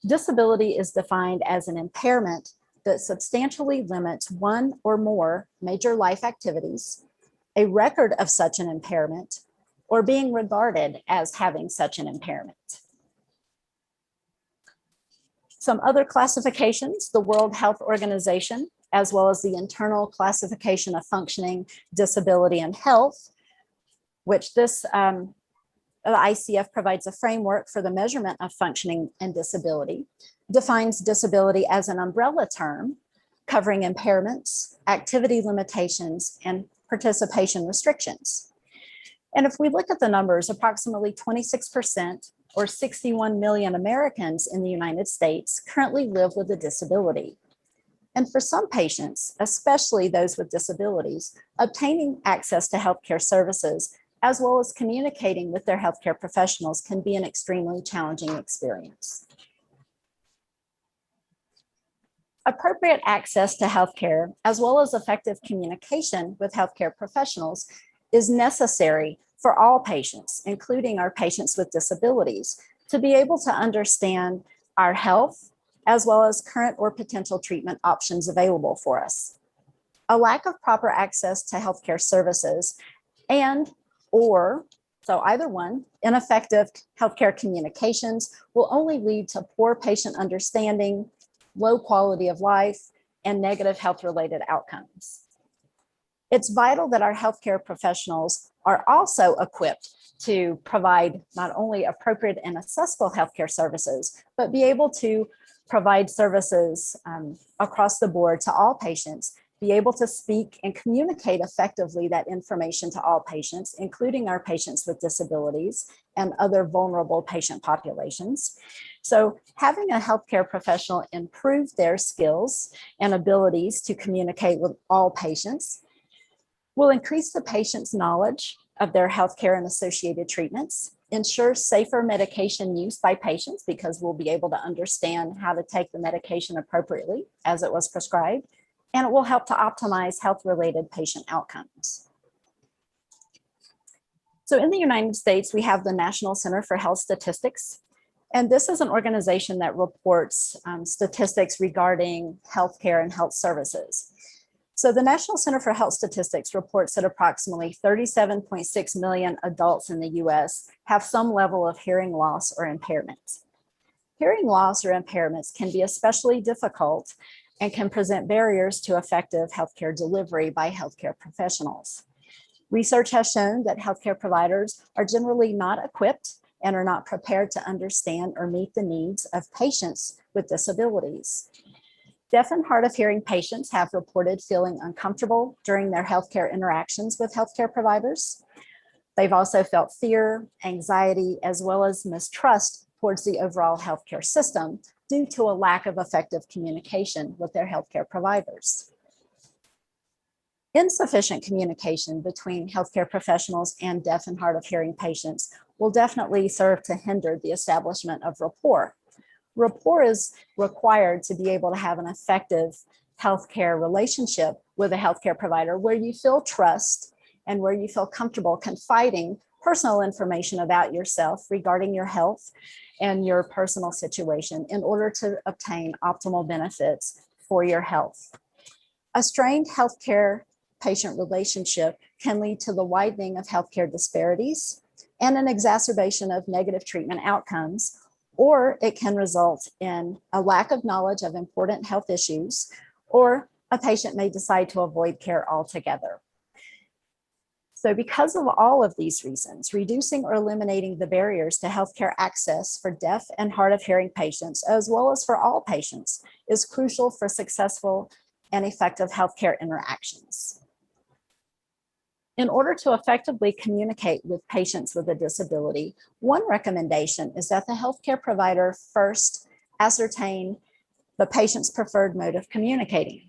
disability is defined as an impairment that substantially limits one or more major life activities, a record of such an impairment, or being regarded as having such an impairment. Some other classifications, the World Health Organization, as well as the Internal Classification of Functioning, Disability, and Health, which this the ICF provides a framework for the measurement of functioning and disability, defines disability as an umbrella term covering impairments, activity limitations, and participation restrictions. And if we look at the numbers, approximately 26% or 61 million Americans in the United States currently live with a disability. And for some patients, especially those with disabilities, obtaining access to healthcare services as well as communicating with their healthcare professionals can be an extremely challenging experience. Appropriate access to healthcare, as well as effective communication with healthcare professionals, is necessary for all patients, including our patients with disabilities, to be able to understand our health, as well as current or potential treatment options available for us. A lack of proper access to healthcare services and/or So either one, ineffective healthcare communications will only lead to poor patient understanding, low quality of life, and negative health-related outcomes. It's vital that our healthcare professionals are also equipped to provide not only appropriate and accessible healthcare services, but be able to provide services across the board to all patients, be able to speak and communicate effectively that information to all patients, including our patients with disabilities and other vulnerable patient populations. So having a healthcare professional improve their skills and abilities to communicate with all patients will increase the patient's knowledge of their healthcare and associated treatments, ensure safer medication use by patients because we'll be able to understand how to take the medication appropriately as it was prescribed, and it will help to optimize health-related patient outcomes. So in the United States, we have the National Center for Health Statistics, and this is an organization that reports statistics regarding healthcare and health services. So the National Center for Health Statistics reports that approximately 37.6 million adults in the US have some level of hearing loss or impairment. Hearing loss or impairments can be especially difficult and can present barriers to effective healthcare delivery by healthcare professionals. Research has shown that healthcare providers are generally not equipped and are not prepared to understand or meet the needs of patients with disabilities. Deaf and hard of hearing patients have reported feeling uncomfortable during their healthcare interactions with healthcare providers. They've also felt fear, anxiety, as well as mistrust towards the overall healthcare system due to a lack of effective communication with their healthcare providers. Insufficient communication between healthcare professionals and deaf and hard of hearing patients will definitely serve to hinder the establishment of rapport. Rapport is required to be able to have an effective healthcare relationship with a healthcare provider where you feel trust and where you feel comfortable confiding personal information about yourself regarding your health and your personal situation in order to obtain optimal benefits for your health. A strained healthcare patient relationship can lead to the widening of healthcare disparities and an exacerbation of negative treatment outcomes, or it can result in a lack of knowledge of important health issues, or a patient may decide to avoid care altogether. So because of all of these reasons, reducing or eliminating the barriers to healthcare access for deaf and hard of hearing patients, as well as for all patients, is crucial for successful and effective healthcare interactions. In order to effectively communicate with patients with a disability, one recommendation is that the healthcare provider first ascertain the patient's preferred mode of communicating.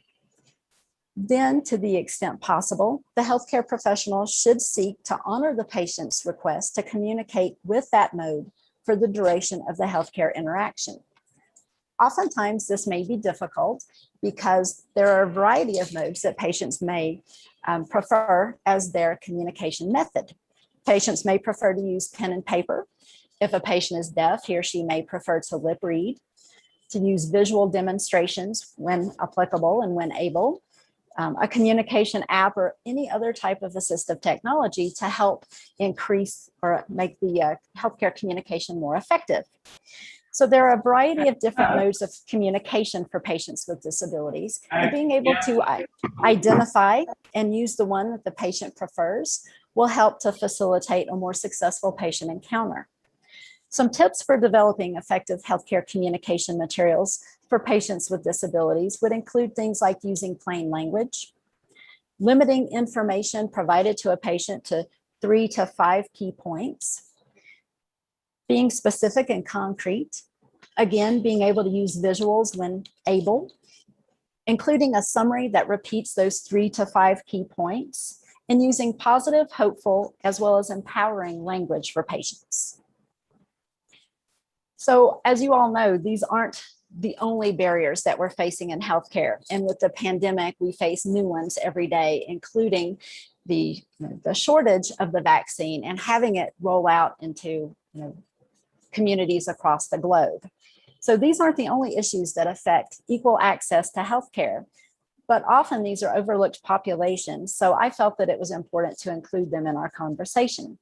Then, to the extent possible, the healthcare professional should seek to honor the patient's request to communicate with that mode for the duration of the healthcare interaction. Oftentimes, this may be difficult because there are a variety of modes that patients may prefer as their communication method. Patients may prefer to use pen and paper. If a patient is deaf, he or she may prefer to lip read, to use visual demonstrations when applicable and when able, a communication app or any other type of assistive technology to help increase or make the healthcare communication more effective. So there are a variety of different modes of communication for patients with disabilities, and being able to identify and use the one that the patient prefers will help to facilitate a more successful patient encounter. Some tips for developing effective healthcare communication materials for patients with disabilities would include things like using plain language, limiting information provided to a patient to 3 to 5 key points, being specific and concrete, again, being able to use visuals when able, including a summary that repeats those 3 to 5 key points, and using positive, hopeful, as well as empowering language for patients. So as you all know, these aren't the only barriers that we're facing in healthcare. And with the pandemic, we face new ones every day, including the shortage of the vaccine and having it roll out into communities across the globe. So these aren't the only issues that affect equal access to healthcare, but often these are overlooked populations. So I felt that it was important to include them in our conversation.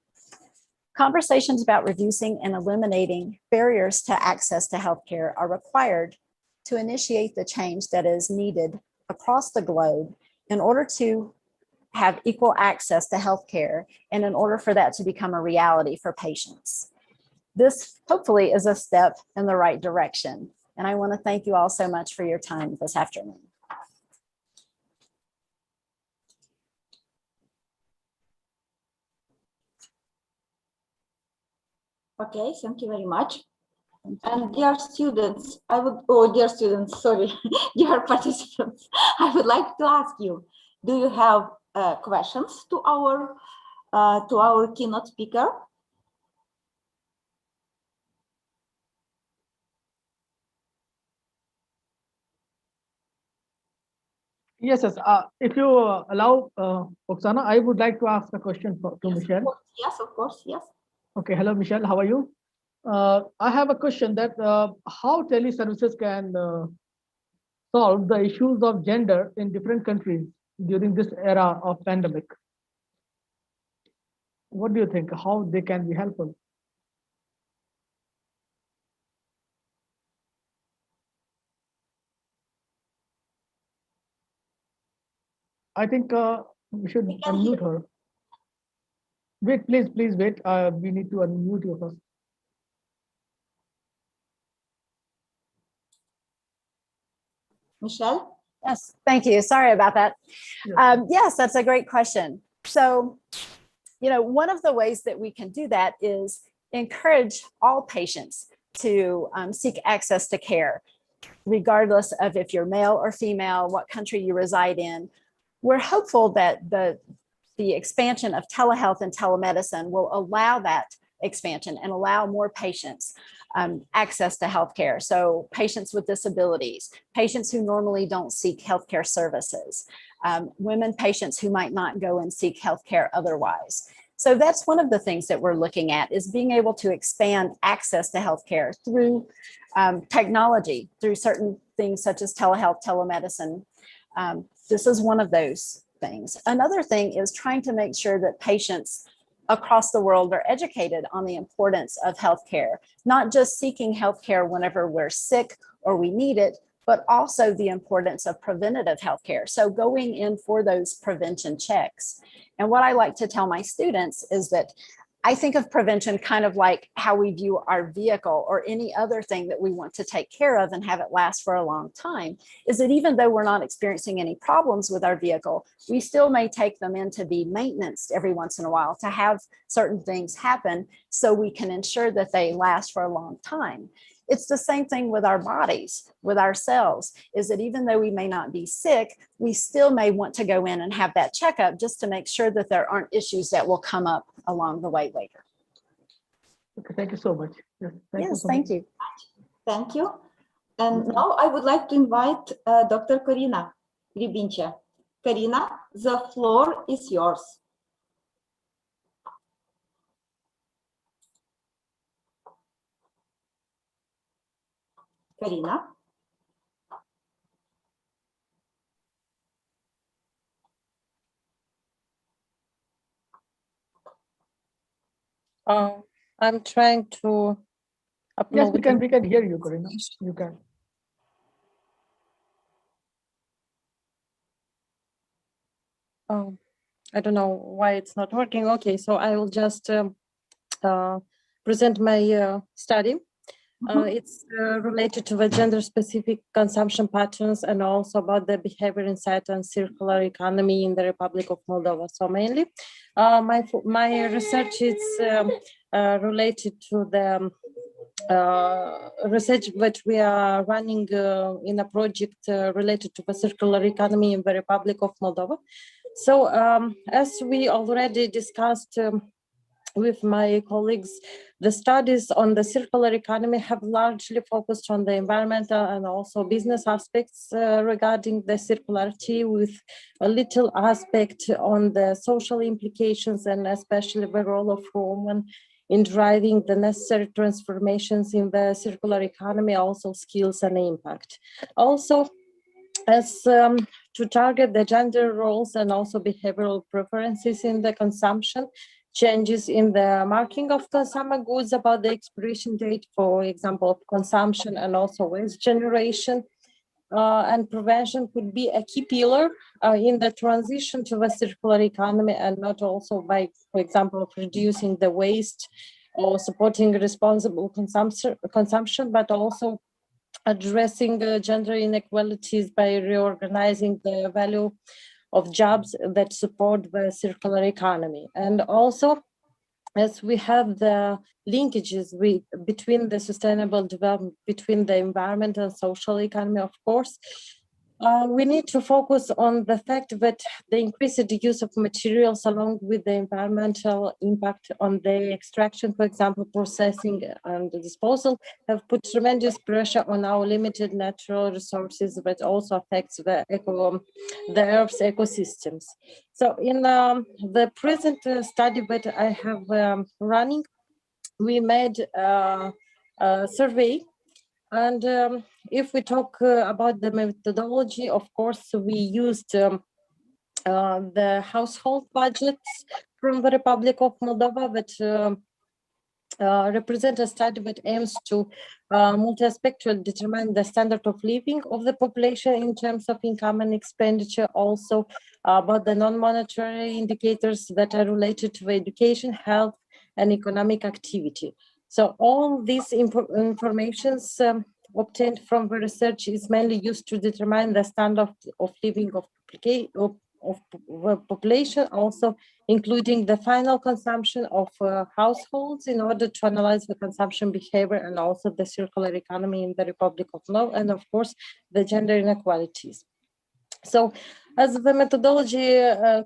Conversations about reducing and eliminating barriers to access to healthcare are required to initiate the change that is needed across the globe in order to have equal access to healthcare and in order for that to become a reality for patients. This hopefully is a step in the right direction. And I want to thank you all so much for your time this afternoon. Okay, thank you very much. And dear students, dear students, sorry, dear participants, I would like to ask you, do you have questions to our keynote speaker? Yes, yes. If you allow, Oksana, I would like to ask a question to Michelle. Yes, of course, yes. Okay, hello, Michelle, how are you? I have a question that how teleservices can solve the issues of gender in different countries during this era of pandemic. What do you think? How they can be helpful? I think we should unmute her. Wait, please wait. We need to unmute you first. Michelle? Yes, thank you. Sorry about that. Yes, that's a great question. So, one of the ways that we can do that is encourage all patients to seek access to care, regardless of if you're male or female, what country you reside in. We're hopeful that the expansion of telehealth and telemedicine will allow that expansion and allow more patients access to healthcare. So patients with disabilities, patients who normally don't seek healthcare services, women patients who might not go and seek healthcare otherwise. So that's one of the things that we're looking at, is being able to expand access to healthcare through technology, through certain things such as telehealth, telemedicine. This is one of those things. Another thing is trying to make sure that patients across the world are educated on the importance of healthcare, not just seeking healthcare whenever we're sick or we need it, but also the importance of preventative healthcare. So going in for those prevention checks. And what I like to tell my students is that I think of prevention kind of like how we view our vehicle or any other thing that we want to take care of and have it last for a long time, is that even though we're not experiencing any problems with our vehicle, we still may take them in to be maintained every once in a while, to have certain things happen so we can ensure that they last for a long time. It's the same thing with our bodies, with ourselves, is that even though we may not be sick, we still may want to go in and have that checkup just to make sure that there aren't issues that will come up along the way later. Okay, thank you so much. Yes, thank you. Thank you. And now I would like to invite Dr. Corina Rybincha. Corina, the floor is yours. Corina. I'm trying to upload. Yes, we can hear you, Corina. You can. Oh, I don't know why it's not working. Okay, so I will just present my study. It's related to the gender-specific consumption patterns and also about the behavior insight and circular economy in the Republic of Moldova. So mainly, my research is related to the research that we are running in a project related to the circular economy in the Republic of Moldova. So as we already discussed with my colleagues, the studies on the circular economy have largely focused on the environmental and also business aspects regarding the circularity, with a little aspect on the social implications and especially the role of women in driving the necessary transformations in the circular economy, also skills and impact. Also, as to target the gender roles and also behavioral preferences in the consumption, changes in the marking of consumer goods about the expiration date, for example, of consumption and also waste generation. And prevention could be a key pillar in the transition to a circular economy, and not also by, for example, reducing the waste or supporting responsible consumption, but also addressing gender inequalities by reorganizing the value of jobs that support the circular economy. And also, as we have the linkages between the sustainable development, between the environment and social economy, of course, we need to focus on the fact that the increased use of materials along with the environmental impact on the extraction, for example, processing and disposal, have put tremendous pressure on our limited natural resources, but also affects the Earth's ecosystems. So in the present study that I have running, we made a survey. And if we talk about the methodology, of course, we used the household budgets from the Republic of Moldova that represent a study that aims to multi-aspectually determine the standard of living of the population in terms of income and expenditure, also about the non-monetary indicators that are related to education, health, and economic activity. So all these informations obtained from the research is mainly used to determine the standard of living of the population, also including the final consumption of households in order to analyze the consumption behavior and also the circular economy in the Republic of Moldova, and of course, the gender inequalities. So as the methodology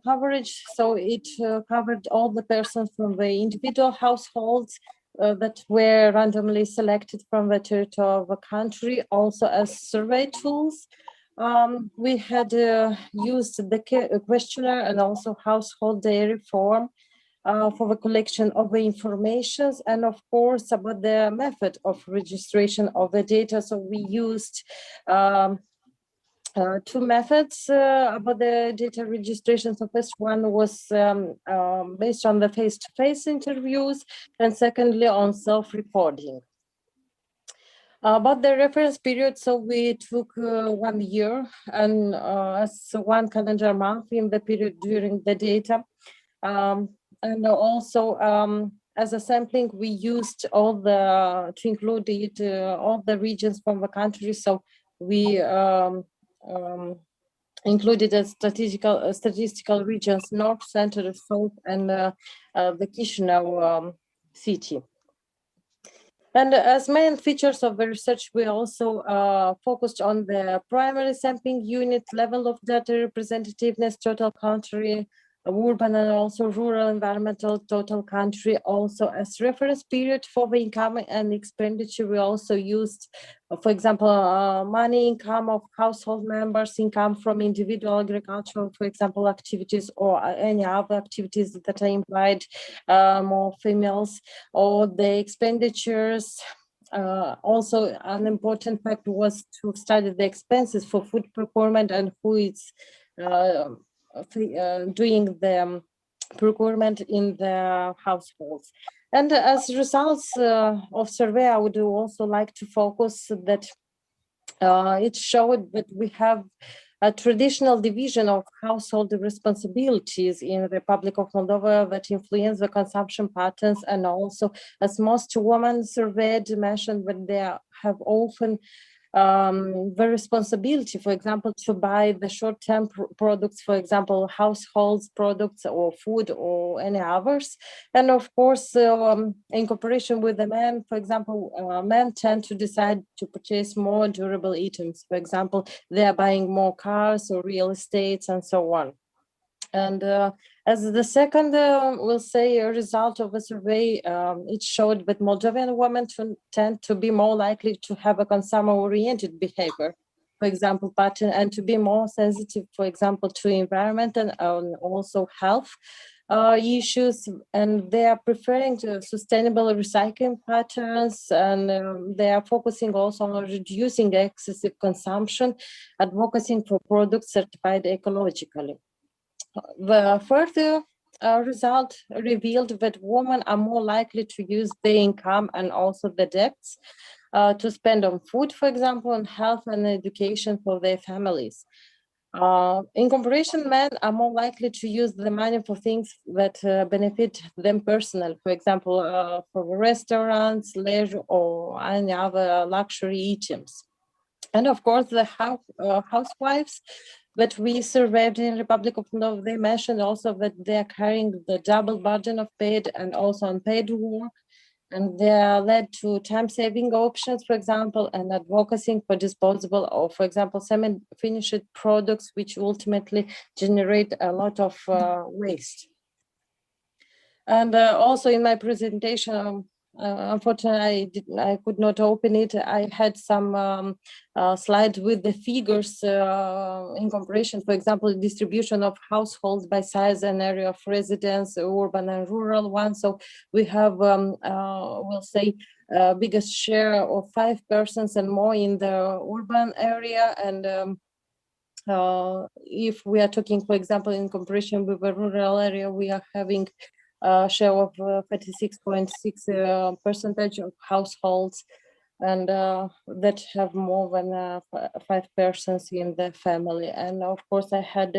coverage, so it covered all the persons from the individual households that were randomly selected from the territory of a country, also as survey tools. We had used the questionnaire and also household diary form for the collection of the information, and of course about the method of registration of the data. So we used two methods about the data registration. So first one was based on the face-to-face interviews, and secondly on self-reporting. About the reference period, so we took 1 year and as one calendar month in the period during the data. And also as a sampling, we used all the, to include it, all the regions from the country. So we included as statistical regions, North, Center, South, and the Chisinau city. And as main features of the research, we also focused on the primary sampling unit, level of data representativeness, total country, urban and also rural environmental, total country. Also as reference period for the income and expenditure, we also used, for example, money income of household members, income from individual agricultural, for example, activities, or any other activities that are implied more females, or the expenditures. Also, an important fact was to study the expenses for food procurement and who is doing the procurement in the households. And as results of survey, I would also like to focus that it showed that we have a traditional division of household responsibilities in the Republic of Moldova that influence the consumption patterns, and also as most women surveyed mentioned that they have often the responsibility, for example, to buy the short-term products, for example, households products or food or any others. And of course, in cooperation with the men, for example, men tend to decide to purchase more durable items. For example, they are buying more cars or real estates and so on. And as the second, we'll say, a result of a survey, it showed that Moldovan women tend to be more likely to have a consumer-oriented behavior, for example, pattern, and to be more sensitive, for example, to environment and also health issues. And they are preferring sustainable recycling patterns, and they are focusing also on reducing excessive consumption, advocating for products certified ecologically. The further result revealed that women are more likely to use their income and also the debts to spend on food, for example, on health and education for their families. In comparison, men are more likely to use the money for things that benefit them personally, for example, for restaurants, leisure, or any other luxury items. And of course, the housewives that we surveyed in Republic of Moldova, they mentioned also that they are carrying the double burden of paid and also unpaid work, and they are led to time-saving options, for example, and advocacy for disposable or, for example, semi-finished products, which ultimately generate a lot of waste. And also in my presentation, unfortunately, I could not open it. I had some slides with the figures in comparison, for example, distribution of households by size and area of residence, urban and rural ones. So we have, we'll say, biggest share of 5 persons and more in the urban area. And if we are talking, for example, in comparison with the rural area, we are having share of 36.6% of households, and that have more than 5 persons in the family. And of course, I had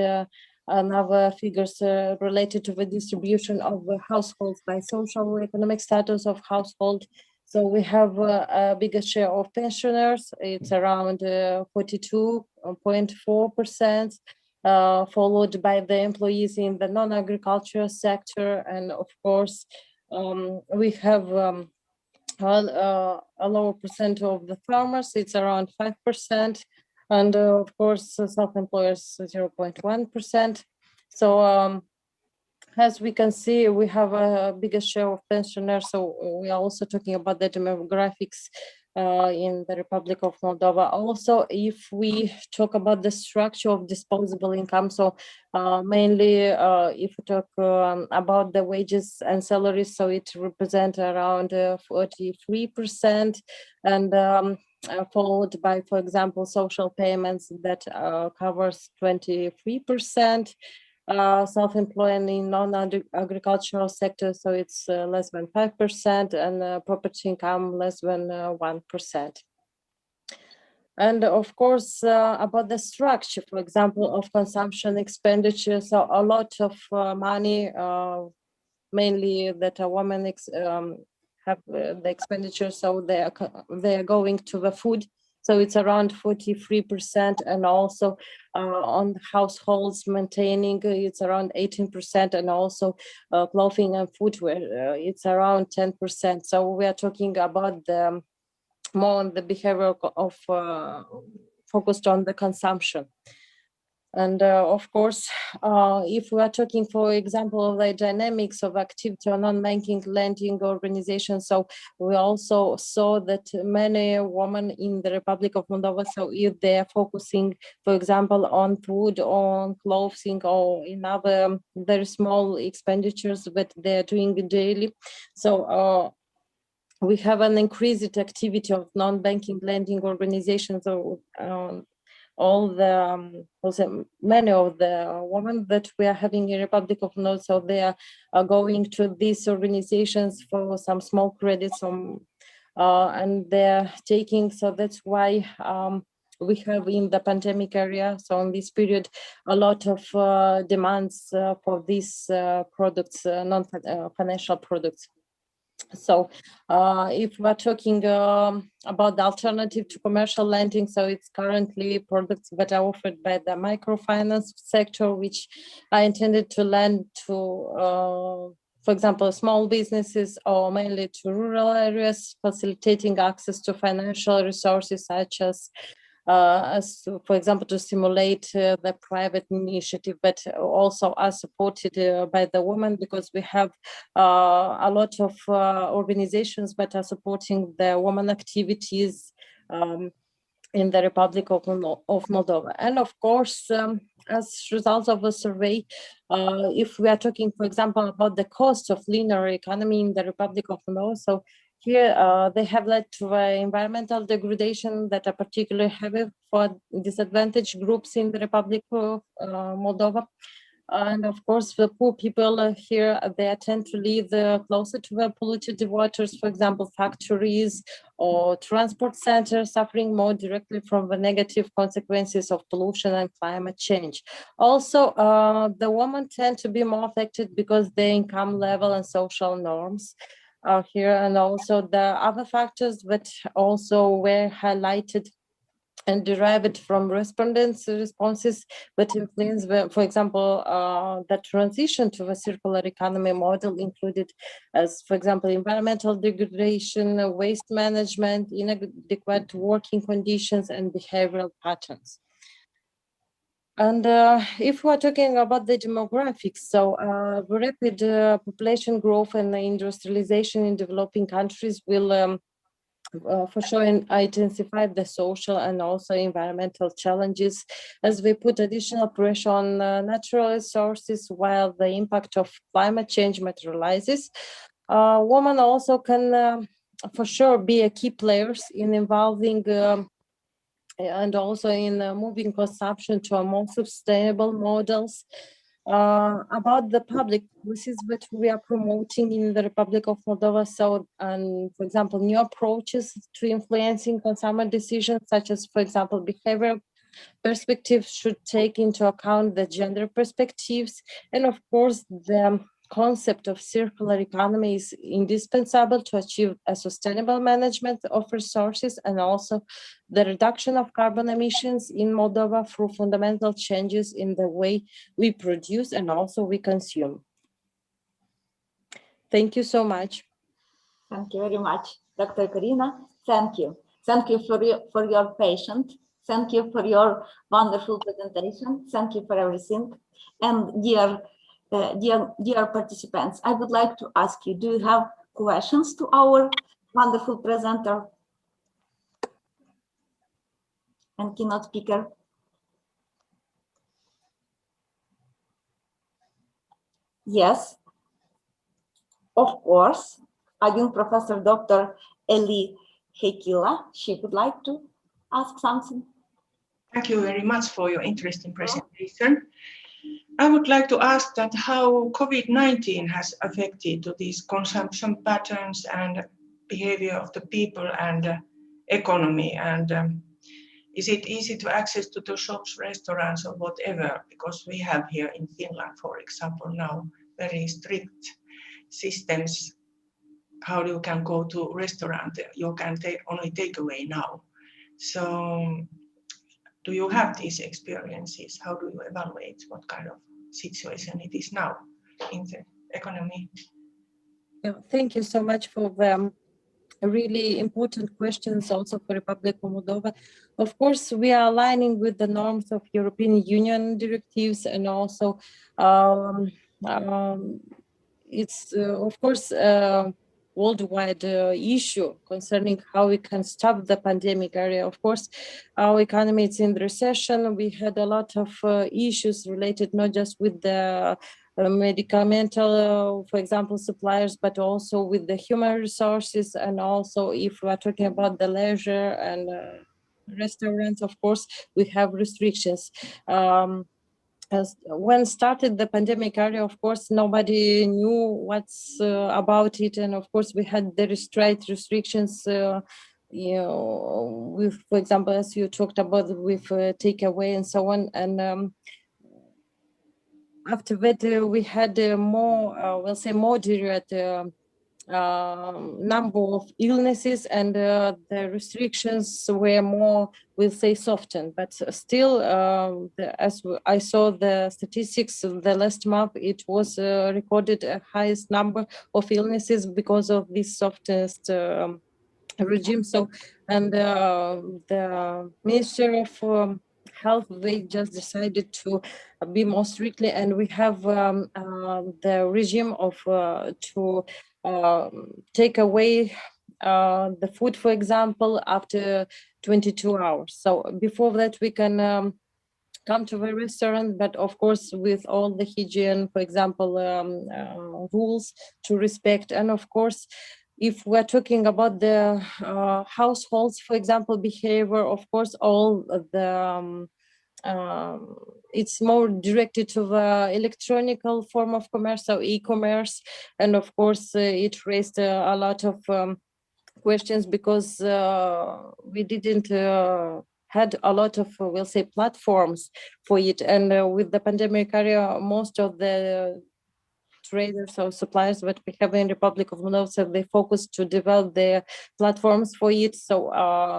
another figures related to the distribution of the households by social economic status of household. So we have a bigger share of pensioners. It's around 42.4%. Followed by the employees in the non-agricultural sector. And of course, we have a lower percent of the farmers, it's around 5%. And of course, self-employers 0.1%. So as we can see, we have a bigger share of pensioners. So we are also talking about the demographics in the Republic of Moldova. Also, if we talk about the structure of disposable income, so mainly if we talk about the wages and salaries, so it represents around 43%, and followed by, for example, social payments that covers 23%. Self-employed in non-agricultural sector, so it's less than 5%, and property income less than 1%. And of course, about the structure, for example, of consumption expenditure, so a lot of money, mainly that a woman have the expenditure, so they are going to the food. So it's around 43%, and also on households maintaining, it's around 18%, and also clothing and footwear, it's around 10%. So we are talking about the more on the behavior of focused on the consumption. And of course, if we are talking, for example, of the dynamics of activity on non-banking lending organizations, so we also saw that many women in the Republic of Moldova, so if they are focusing, for example, on food, on clothing, or in other very small expenditures that they are doing daily, so we have an increased activity of non-banking lending organizations. All the also many of the women that we are having in Republic of Moldova, so they are going to these organizations for some small credits, and they're taking. So that's why we have in the pandemic area, so in this period, a lot of demands for these products, non-financial products. So if we're talking about the alternative to commercial lending, so it's currently products that are offered by the microfinance sector, which are intended to lend to, for example, small businesses or mainly to rural areas, facilitating access to financial resources such as, for example, to stimulate the private initiative, but also are supported by the women, because we have a lot of organizations that are supporting the women activities in the Republic of Moldova. And of course, as results of a survey, if we are talking, for example, about the cost of linear economy in the Republic of Moldova, so here, they have led to environmental degradation that are particularly heavy for disadvantaged groups in the Republic of Moldova. And of course, the poor people here, they tend to live closer to the polluted waters, for example, factories or transport centers, suffering more directly from the negative consequences of pollution and climate change. Also, the women tend to be more affected because their income level and social norms are here, and also the other factors that also were highlighted and derived from respondents' responses that influence, for example, the transition to the circular economy model included as, for example, environmental degradation, waste management, inadequate working conditions, and behavioral patterns. And if we're talking about the demographics, so rapid population growth and industrialization in developing countries will for sure intensify the social and also environmental challenges as we put additional pressure on natural resources while the impact of climate change materializes. Women also can for sure be a key players in involving and also in moving consumption to a more sustainable models. About the public policies that we are promoting in the Republic of Moldova. So, for example, new approaches to influencing consumer decisions, such as, for example, behavioral perspectives should take into account the gender perspectives. And of course, the concept of circular economy is indispensable to achieve a sustainable management of resources and also the reduction of carbon emissions in Moldova through fundamental changes in the way we produce and also we consume. Thank you so much. Thank you very much, Dr. Karina. Thank you. Thank you for your patience. Thank you for your wonderful presentation. Thank you for everything. And dear participants, I would like to ask you, do you have questions to our wonderful presenter and keynote speaker? Yes, of course. I think Professor Dr. Eli Hekila, she would like to ask something. Thank you very much for your interesting presentation. I would like to ask that how COVID-19 has affected to these consumption patterns and behavior of the people and economy, and is it easy to access to the shops, restaurants, or whatever? Because we have here in Finland, for example, now very strict systems. How you can go to restaurant? You can only take away now. So, do you have these experiences? How do you evaluate what kind of situation it is now in the economy? Yeah, thank you so much for the really important questions also for Republic of Moldova. Of course, we are aligning with the norms of European Union directives, and also it's of course worldwide issue concerning how we can stop the pandemic area. Of course, our economy is in recession. We had a lot of issues related not just with the medicamental, for example, suppliers, but also with the human resources. And also if we are talking about the leisure and restaurants, of course, we have restrictions. When started the pandemic area, of course, nobody knew what's about it. And of course, we had very strict restrictions, you know, with, for example, as you talked about with takeaway and so on. And after that, we had more, we'll say, moderate number of illnesses, and the restrictions were more, we'll say, softened. But still, as I saw the statistics the last month, it was recorded a highest number of illnesses because of this softest regime. So, and the Ministry of Health, they just decided to be more strictly, and we have the regime of to take away the food, for example, after 22 hours. So before that, we can come to the restaurant, but of course with all the hygiene, for example, rules to respect. And of course, if we're talking about the households, for example, behavior, of course, all the it's more directed to the electronical form of commerce, so e-commerce. And of course, it raised a lot of questions because we didn't had a lot of, we'll say, platforms for it. And with the pandemic area, most of the traders or suppliers that we have in Republic of Moldova, they focus to develop their platforms for it. So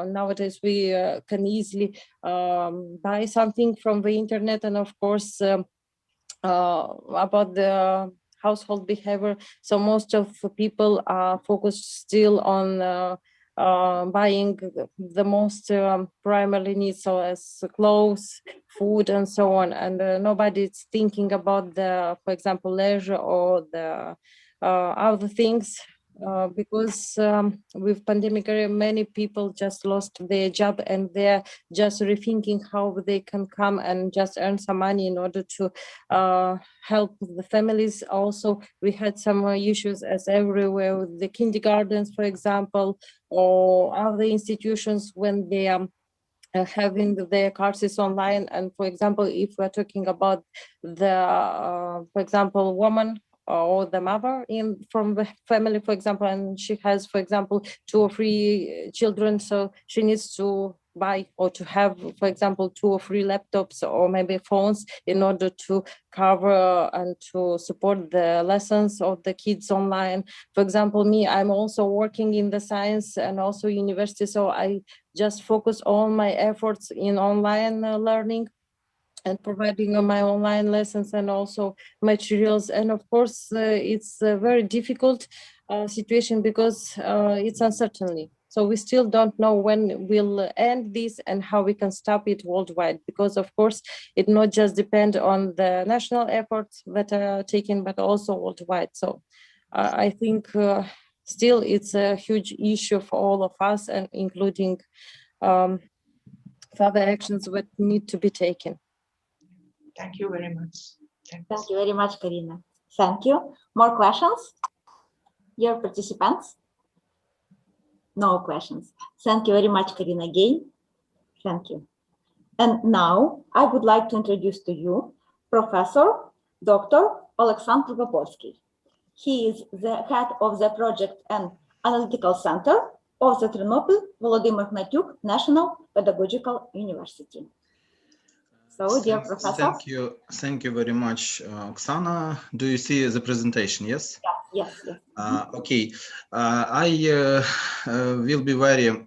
nowadays we can easily buy something from the internet, and of course about the household behavior. So most of the people are focused still on buying the most primary needs, so as clothes, food, and so on. And nobody's thinking about the, for example, leisure or the other things. Because with pandemic, many people just lost their job, and they're just rethinking how they can come and just earn some money in order to help the families. Also, we had some issues as everywhere with the kindergartens, for example, or other institutions when they are having their courses online. And for example, if we're talking about the, for example, woman or the mother from the family, for example, and she has, for example, 2 or 3 children, so she needs to buy or to have, for example, 2 or 3 laptops or maybe phones in order to cover and to support the lessons of the kids online. For example, me, I'm also working in the science and also university, so I just focus all my efforts in online learning and providing my online lessons and also materials. And of course, it's a very difficult situation because it's uncertainty. So we still don't know when we'll end this and how we can stop it worldwide, because of course, it not just depend on the national efforts that are taken, but also worldwide. So I think still it's a huge issue for all of us, and including further actions that need to be taken. Thank you very much. Thank you very much, Karina. Thank you. More questions? Dear participants? No questions. Thank you very much, Karina, again. Thank you. And now I would like to introduce to you Professor Dr. Alexander Gaborsky. He is the head of the Project and Analytical Center of the Ternopil Volodymyr Gnatyuk National Pedagogical University. So, dear professor. Thank you very much, Oksana. Do you see the presentation? Yes. Yes. Okay. I will be very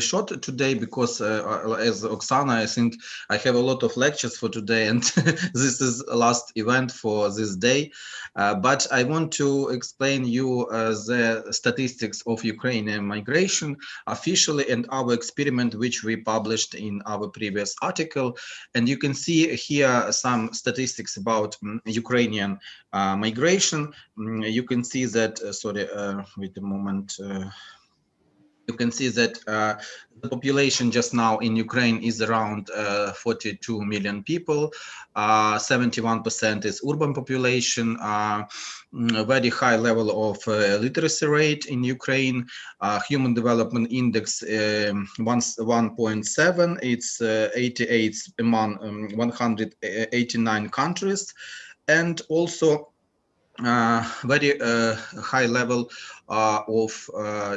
short today because as Oksana, I think I have a lot of lectures for today, and this is the last event for this day. But I want to explain you the statistics of Ukrainian migration officially and our experiment, which we published in our previous article. And you can see here some statistics about Ukrainian migration. You can see that, wait a moment. You can see that the population just now in Ukraine is around 42 million people. 71% is urban population. A very high level of literacy rate in Ukraine. Human Development Index 1.7. It's 88 among 189 countries, and also very high level of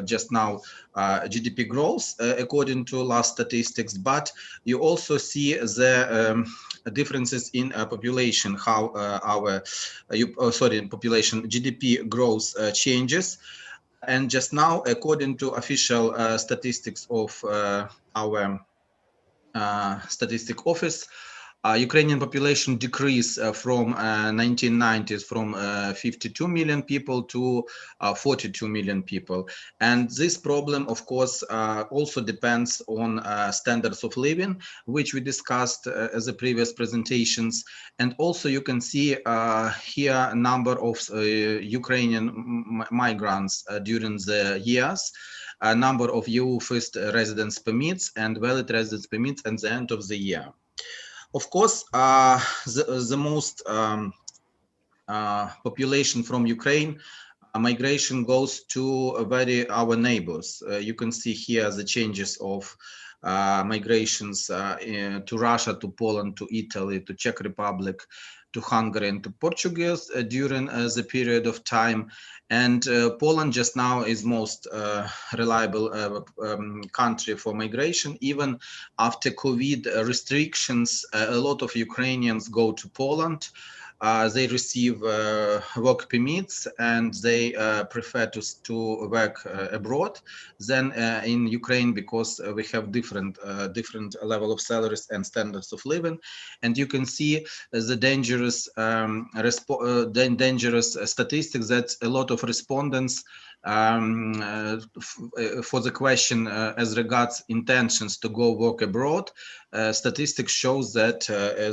just now GDP growth according to last statistics. But you also see the differences in population, how our population GDP growth changes. And just now, according to official statistics of our statistic office, Ukrainian population decreased from 1990s from 52 million people to 42 million people. And this problem, of course, also depends on standards of living, which we discussed as the previous presentations. And also you can see here a number of Ukrainian migrants during the years, a number of EU first residence permits and valid residence permits at the end of the year. Of course, the most population from Ukraine, migration goes to our neighbors. You can see here the changes of migrations to Russia, to Poland, to Italy, to Czech Republic, to Hungary, and to Portugal during the period of time. And Poland just now is most reliable country for migration. Even after COVID restrictions, a lot of Ukrainians go to Poland. They receive work permits and they prefer to work abroad than in Ukraine, because we have different level of salaries and standards of living. And you can see the dangerous statistics that a lot of respondents for the question as regards intentions to go work abroad, statistics shows that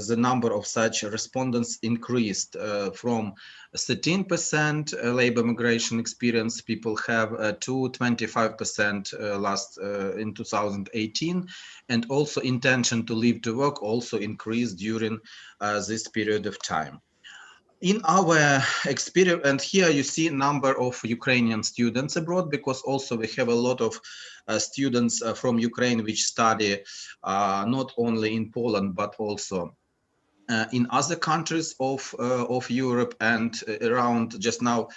the number of such respondents increased from 13% labor migration experience people have to 25% in 2018, and also intention to leave to work also increased during this period of time. In our experience, and here you see a number of Ukrainian students abroad, because also we have a lot of students from Ukraine which study not only in Poland but also in other countries of Europe. And around just now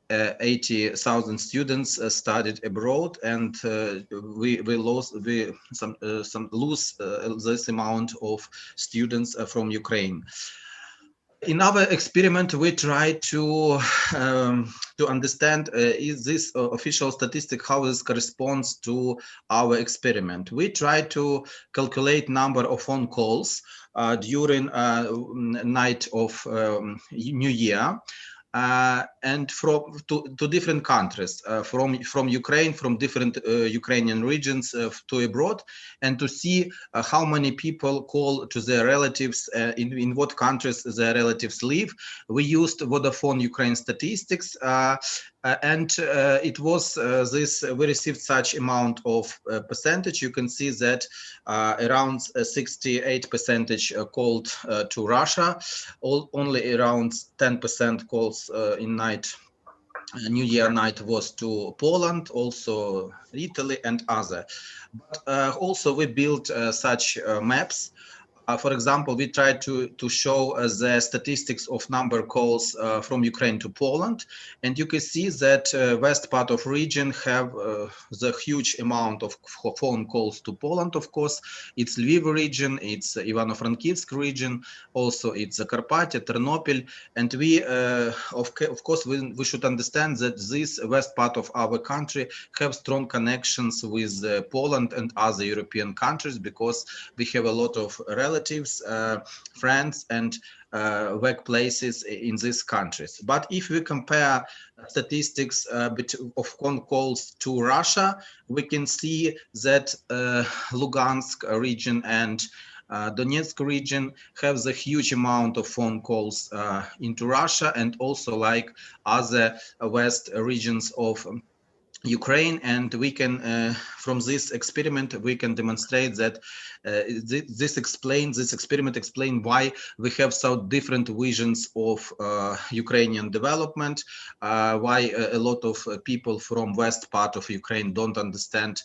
80,000 students studied abroad, and we lose this amount of students from Ukraine. In our experiment, we try to understand is this official statistic, how this corresponds to our experiment. We try to calculate number of phone calls during night of New Year. And to different countries, from Ukraine, from different Ukrainian regions to abroad, and to see how many people call to their relatives, in what countries their relatives live. We used Vodafone Ukraine statistics, and it was we received such amount of percentage. You can see that around 68% called to Russia, only around 10% calls in night, New Year night was to Poland, also Italy and other. But also we built such maps. For example, we tried to show the statistics of number calls from Ukraine to Poland, and you can see that west part of region have the huge amount of phone calls to Poland. Of course, it's Lviv region, it's Ivano-Frankivsk region, also it's Zakarpattia, Ternopil, and we of course we should understand that this west part of our country have strong connections with Poland and other European countries, because we have a lot of relatives, friends, and workplaces in these countries. But if we compare statistics of phone calls to Russia, we can see that Lugansk region and Donetsk region have the huge amount of phone calls into Russia, and also like other west regions of Ukraine. And we can, from this experiment, we can demonstrate that this experiment explains why we have so different visions of Ukrainian development, why a lot of people from west part of Ukraine don't understand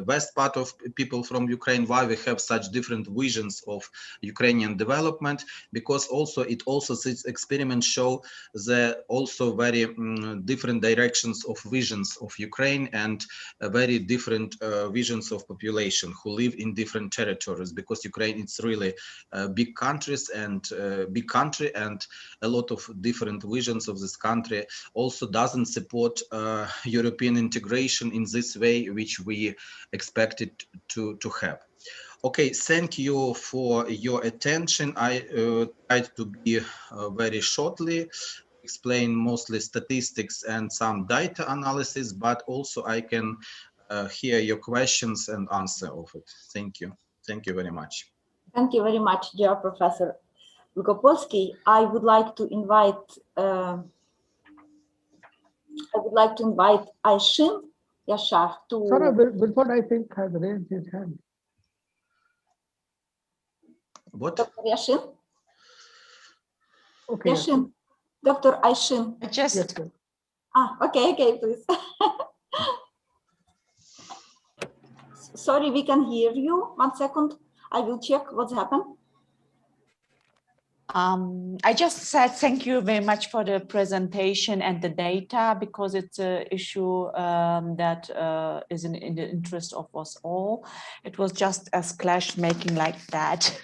west part of people from Ukraine, why we have such different visions of Ukrainian development, because this experiment show the also very different directions of visions of Ukraine, and very different visions of population who live in different territories, because Ukraine it's really big countries and big country, and a lot of different visions of this country also doesn't support European integration in this way which we expected to have. Okay, thank you for your attention. I tried to be very shortly explain mostly statistics and some data analysis, but also I can hear your questions and answer of it. Thank you. Thank you very much. Thank you very much, dear Professor Lukopolsky. I would like to invite Aishin Yashar to. Sorry, Wilford, I think has raised his hand. What? Dr. Yashin? Okay. Yashin. Dr. Aishin. Just. Yes, okay, please. Sorry, we can hear you. 1 second. I will check what's happened. I just said thank you very much for the presentation and the data, because it's an issue that is in the interest of us all. It was just a splash making like that.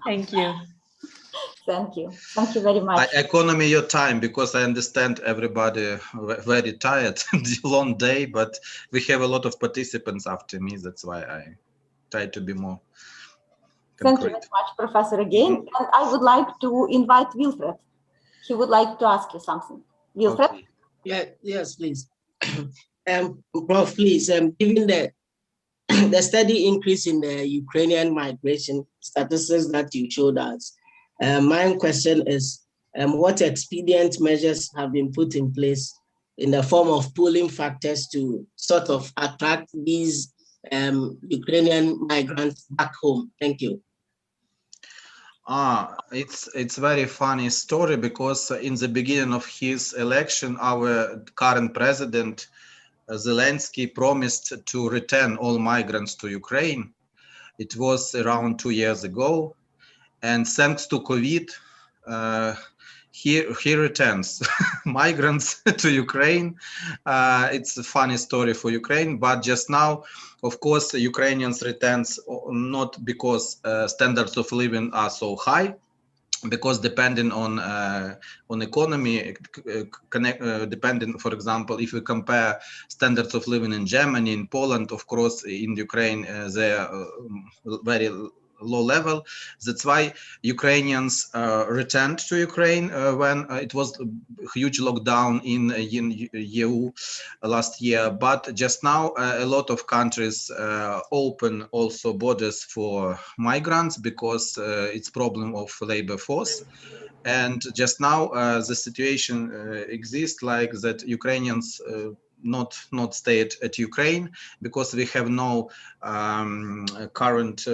Thank you. Thank you. Thank you very much. I economy your time, because I understand everybody very tired, long day, but we have a lot of participants after me. That's why I try to be more Thank concrete. you very much, Professor, again. And I would like to invite Wilfred. He would like to ask you something. Wilfred? Okay. Yeah, yes, please. Prof, please, given the steady increase in the Ukrainian migration statistics that you showed us, my question is, what expedient measures have been put in place in the form of pooling factors to sort of attract these Ukrainian migrants back home? Thank you. It's very funny story, because in the beginning of his election, our current president Zelensky promised to return all migrants to Ukraine. It was around 2 years ago, and thanks to COVID, he returns migrants to Ukraine. It's a funny story for Ukraine, but just now, of course, the Ukrainians returns not because standards of living are so high, because depending on economy, depending, for example, if we compare standards of living in Germany, in Poland, of course, in Ukraine, they are very low level. That's why Ukrainians returned to Ukraine when it was a huge lockdown in EU last year. But just now, a lot of countries open also borders for migrants, because it's problem of labor force. And just now, the situation exists like that Ukrainians not stay at Ukraine, because we have no current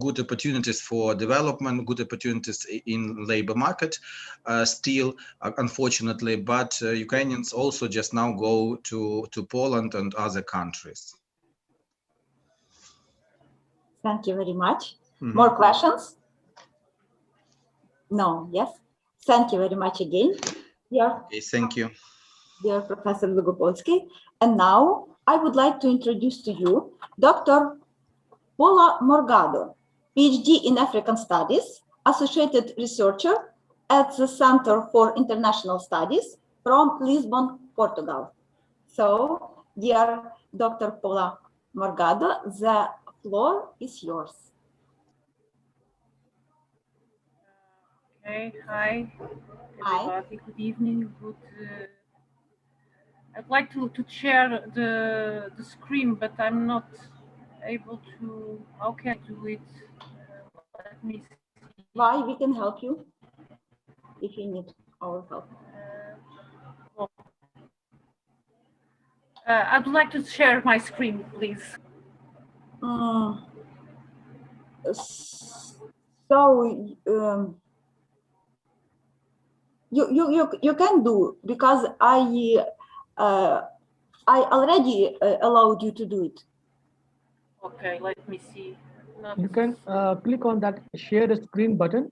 good opportunities for development, good opportunities in labor market still, unfortunately. But Ukrainians also just now go to Poland and other countries. Thank you very much. More questions? No, yes. Thank you very much again. Okay, thank you. Dear Professor Lugopolsky. And now I would like to introduce to you Dr. Paula Morgado, PhD in African Studies, Associated Researcher at the Center for International Studies from Lisbon, Portugal. So, dear Dr. Paula Morgado, the floor is yours. Okay, hi, everybody. Good evening. I'd like to share the screen, but I'm not able to. How can I do it? Let me see. Why? We can help you if you need our help. I'd like to share my screen, please. You can do, because I already allowed you to do it. Okay, let me see. You can click on that share screen button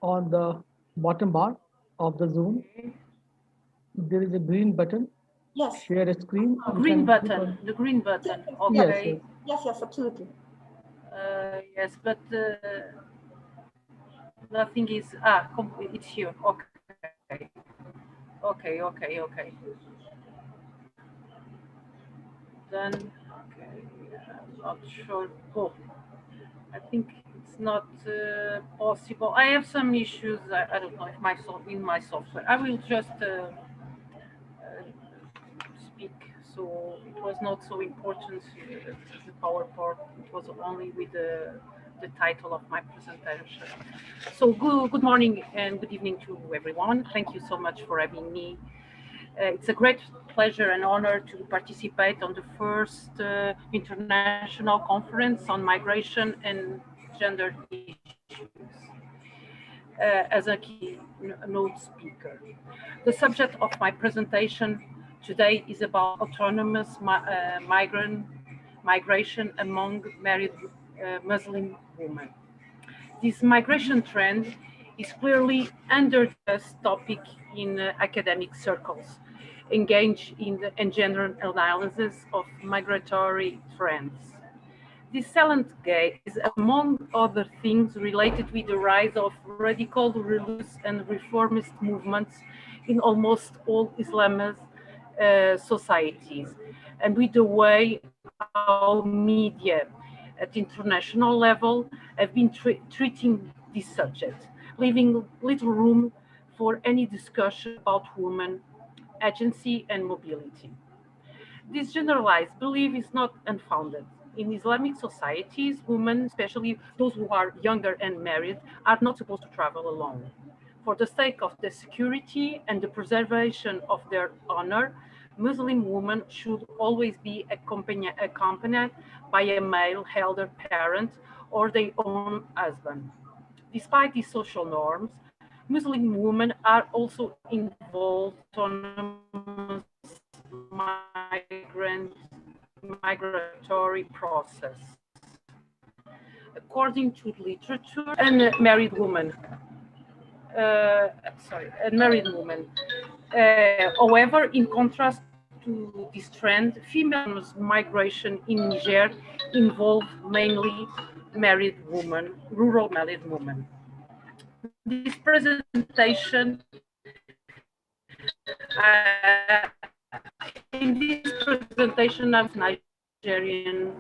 on the bottom bar of the Zoom. There is a green button. Yes. Share a screen. Green button. The green button. Okay. Yes, absolutely. Yes, but nothing is. It's here. Okay. Then, okay, I'm not sure. Oh, I think it's not possible. I have some issues. I don't know if in my software. I will just speak. So it was not so important, the PowerPoint. It was only with the title of my presentation. So good morning and good evening to everyone. Thank you so much for having me. It's a great pleasure and honor to participate on the first international conference on migration and gender issues as a keynote speaker. The subject of my presentation today is about autonomous migrant migration among married Muslim women. This migration trend is clearly under-discussed topic in academic circles, engaged in the general analysis of migratory trends. This salient gaze is, among other things, related with the rise of radical religious and reformist movements in almost all Islamist societies, and with the way how media at international level have been treating this subject, leaving little room for any discussion about women agency and mobility. This generalized belief is not unfounded. In Islamic societies, women, especially those who are younger and married, are not supposed to travel alone. For the sake of their security and the preservation of their honor, Muslim women should always be accompanied by a male elder parent or their own husband. Despite these social norms, Muslim women are also involved in migratory process. According to literature, unmarried women, however, in contrast to this trend, female migration in Niger involved mainly married women, rural married women. This presentation, in this presentation of Nigerian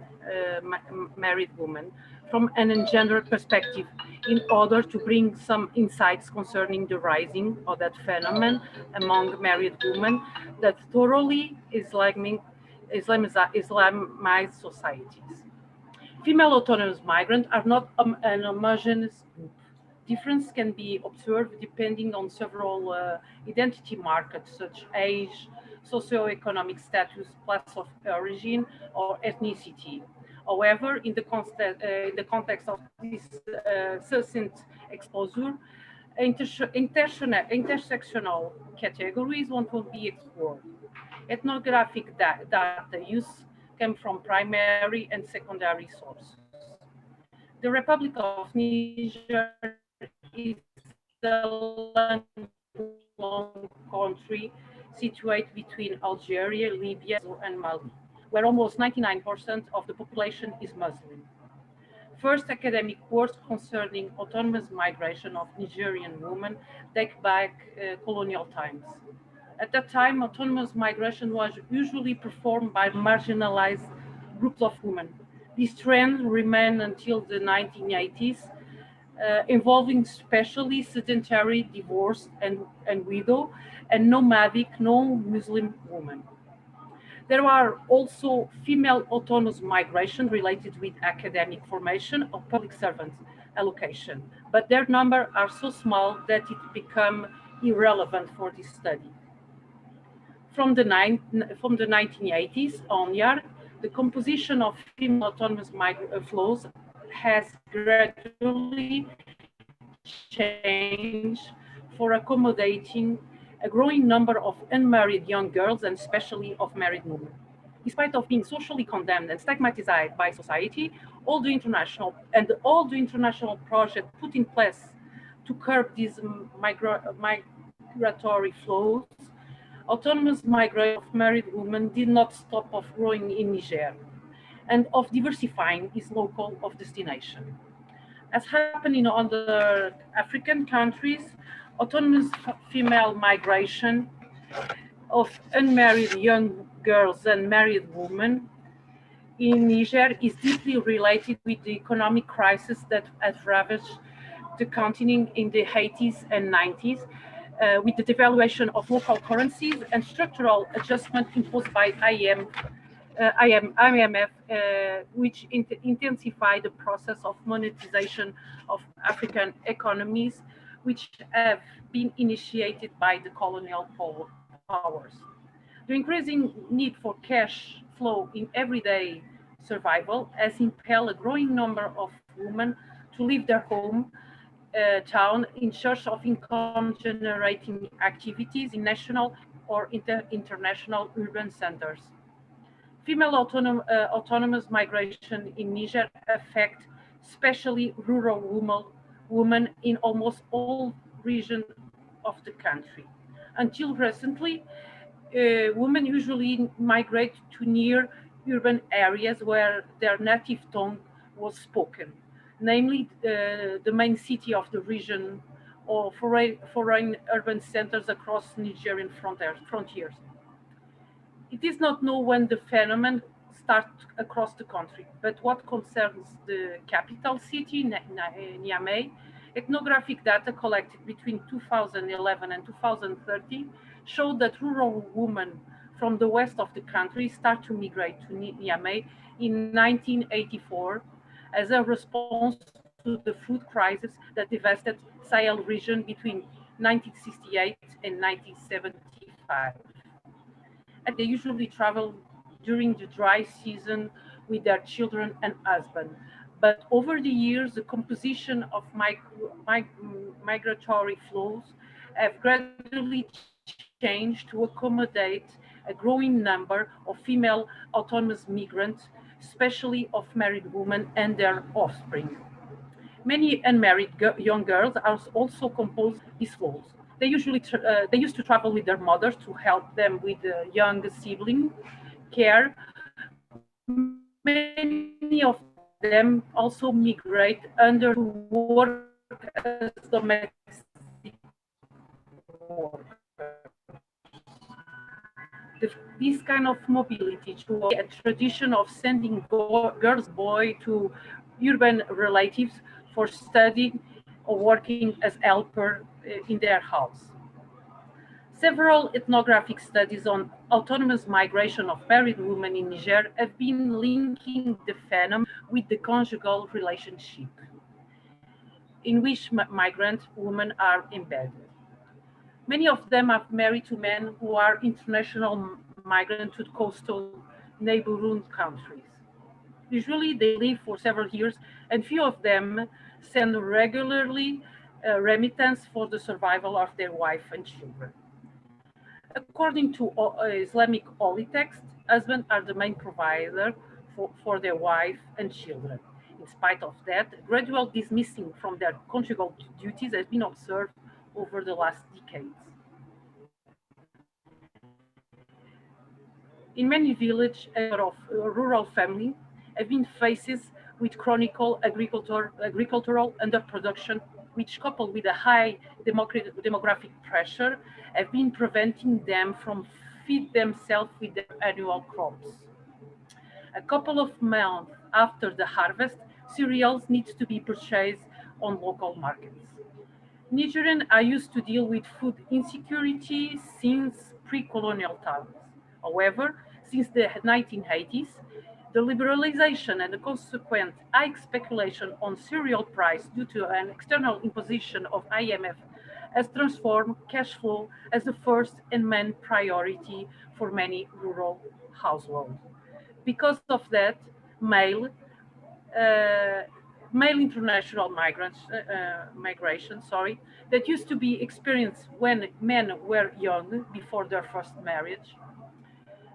married women from an gender perspective in order to bring some insights concerning the rising of that phenomenon among married women that thoroughly Islamized societies. Female autonomous migrants are not an homogeneous group. Difference can be observed depending on several identity markers such as age, socioeconomic status, place of origin, or ethnicity. However, in the context of this succinct exposure, intersectional categories will be explored. Ethnographic data use came from primary and secondary sources. The Republic of Niger is a long country situated between Algeria, Libya, and Mali, where almost 99% of the population is Muslim. First academic works concerning autonomous migration of Nigerian women date back colonial times. At that time, autonomous migration was usually performed by marginalized groups of women. This trend remained until the 1980s, involving especially sedentary, divorced, and widow, and nomadic, non-Muslim women. There are also female autonomous migration related with academic formation or public servant allocation, but their numbers are so small that it becomes irrelevant for this study. From the 1980s onward, the composition of female autonomous flows has gradually changed for accommodating a growing number of unmarried young girls and especially of married women. Despite of being socially condemned and stigmatized by society, all the international projects put in place to curb these migratory flows, autonomous migration of married women did not stop of growing in Niger and of diversifying its local of destination. As happened in other African countries, autonomous female migration of unmarried young girls and married women in Niger is deeply related with the economic crisis that has ravaged the continent in the 80s and 90s, with the devaluation of local currencies and structural adjustment imposed by IMF, which intensified the process of monetization of African economies, which have been initiated by the colonial powers. The increasing need for cash flow in everyday survival has impelled a growing number of women to leave their home town in search of income-generating activities in national or international urban centers. Female autonomous migration in Niger affect especially rural women in almost all regions of the country. Until recently, women usually migrate to near urban areas where their native tongue was spoken, namely the main city of the region or foreign urban centers across Nigerian frontiers. It is not known when the phenomenon starts across the country, but what concerns the capital city, Niamey, ethnographic data collected between 2011 and 2030 showed that rural women from the west of the country start to migrate to Niamey in 1984 as a response to the food crisis that devastated Sahel region between 1968 and 1975. And they usually travel during the dry season with their children and husband. But over the years, the composition of migratory flows have gradually changed to accommodate a growing number of female autonomous migrants, especially of married women and their offspring. Many unmarried young girls are also compose these flows. They used to travel with their mothers to help them with the young sibling care. Many of them also migrate under to work as domestic workers. This kind of mobility to a tradition of sending girls, boy to urban relatives for studying or working as helper in their house. Several ethnographic studies on autonomous migration of married women in Niger have been linking the phenomenon with the conjugal relationship in which migrant women are embedded. Many of them are married to men who are international migrants to coastal neighboring countries. Usually they live for several years, and few of them send regularly remittance for the survival of their wife and children. According to Islamic holy text, husbands are the main provider for their wife and children. In spite of that, gradual dismissing from their conjugal duties has been observed over the last decades. In many villages of rural family have been faced with chronic agricultural underproduction, which coupled with a high demographic pressure have been preventing them from feed themselves with their annual crops. A couple of months after the harvest, cereals need to be purchased on local markets. Nigerians are used to deal with food insecurity since pre-colonial times. However, since the 1980s, the liberalization and the consequent high speculation on cereal price due to an external imposition of IMF has transformed cash flow as the first and main priority for many rural households. Because of that, male international migration, that used to be experienced when men were young before their first marriage,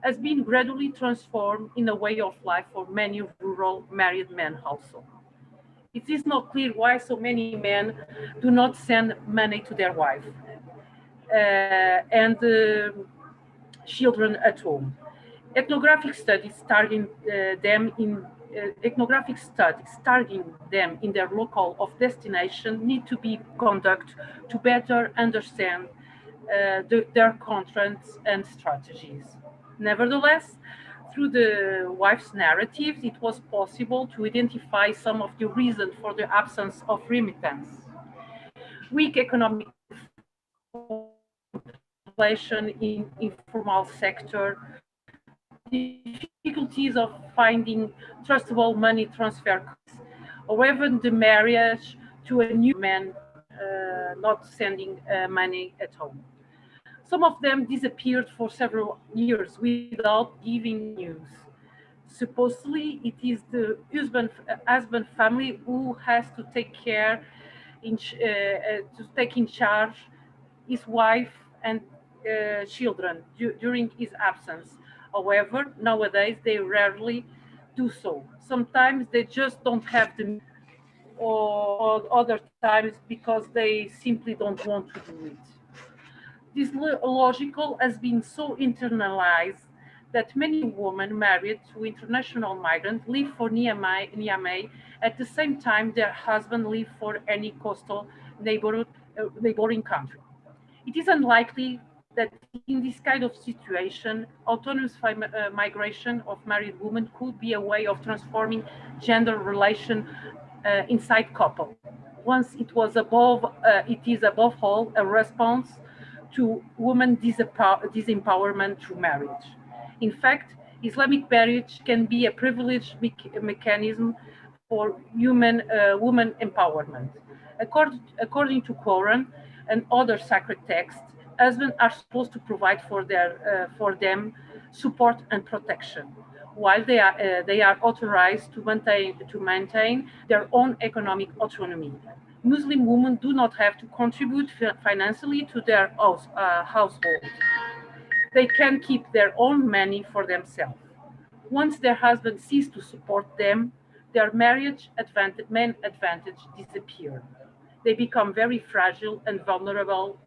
has been gradually transformed in a way of life for many rural married men also. It is not clear why so many men do not send money to their wife and children at home. Ethnographic studies targeting them in their local of destination need to be conducted to better understand their contracts and strategies. Nevertheless, through the wife's narratives, it was possible to identify some of the reasons for the absence of remittance. Weak economic inflation in informal sector, difficulties of finding trustable money transfer, or even the marriage to a new man not sending money at home. Some of them disappeared for several years without giving news. Supposedly, it is the husband family who has to take care, to take in charge his wife and children during his absence. However, nowadays they rarely do so. Sometimes they just don't have the, or other times because they simply don't want to do it. This logical has been so internalized that many women married to international migrants live for Niamey at the same time their husband live for any coastal neighboring country. It is unlikely that in this kind of situation, autonomous migration of married women could be a way of transforming gender relation inside couple. Once it is above all a response to women disempowerment through marriage. In fact, Islamic marriage can be a privileged mechanism for women empowerment. According to Quran and other sacred texts, husbands are supposed to provide for them support and protection, while they are authorized to maintain their own economic autonomy. Muslim women do not have to contribute financially to their household. They can keep their own money for themselves. Once their husband ceases to support them, their main advantage disappears. They become very fragile and vulnerable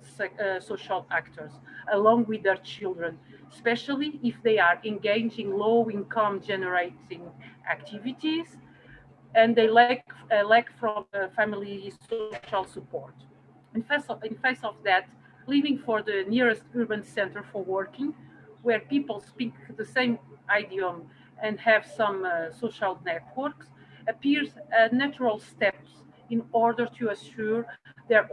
social actors, along with their children, especially if they are engaging low-income generating activities and they lack from family social support. In face of that, leaving for the nearest urban center for working, where people speak the same idiom and have some social networks, appears a natural steps in order to assure their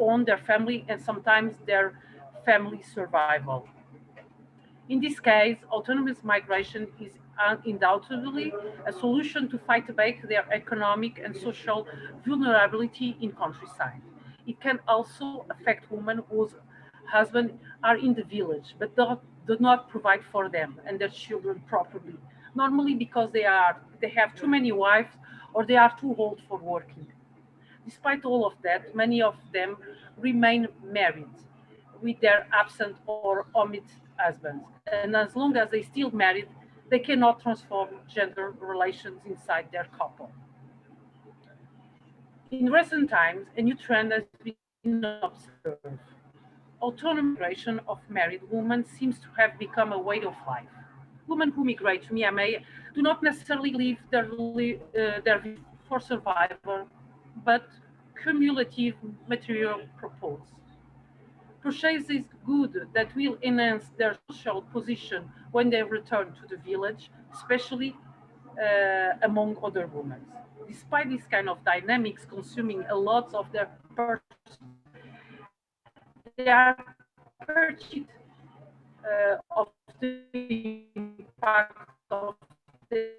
family, and sometimes their family survival. In this case, autonomous migration is undoubtedly a solution to fight back their economic and social vulnerability in countryside. It can also affect women whose husbands are in the village but do not provide for them and their children properly, normally because they have too many wives or they are too old for working. Despite all of that, many of them remain married with their absent or omit husbands. And as long as they still married, they cannot transform gender relations inside their couple. In recent times, a new trend has been observed. Autonomous migration of married women seems to have become a way of life. Women who migrate to Niamey do not necessarily leave their for survival, but cumulative material purpose. Purchases goods that will enhance their social position when they return to the village, especially among other women. Despite this kind of dynamics consuming a lot of their purchase, they are purchased of the impact of the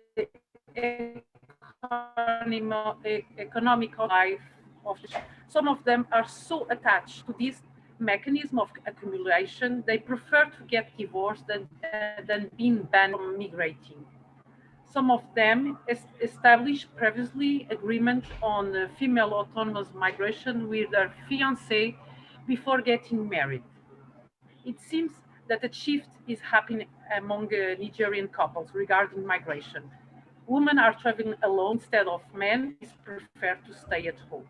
economical life of the. Some of them are so attached to this mechanism of accumulation, they prefer to get divorced than being banned from migrating. Some of them established previously agreements on female autonomous migration with their fiancé before getting married. It seems that a shift is happening among Nigerian couples regarding migration. Women are traveling alone instead of men who prefer to stay at home.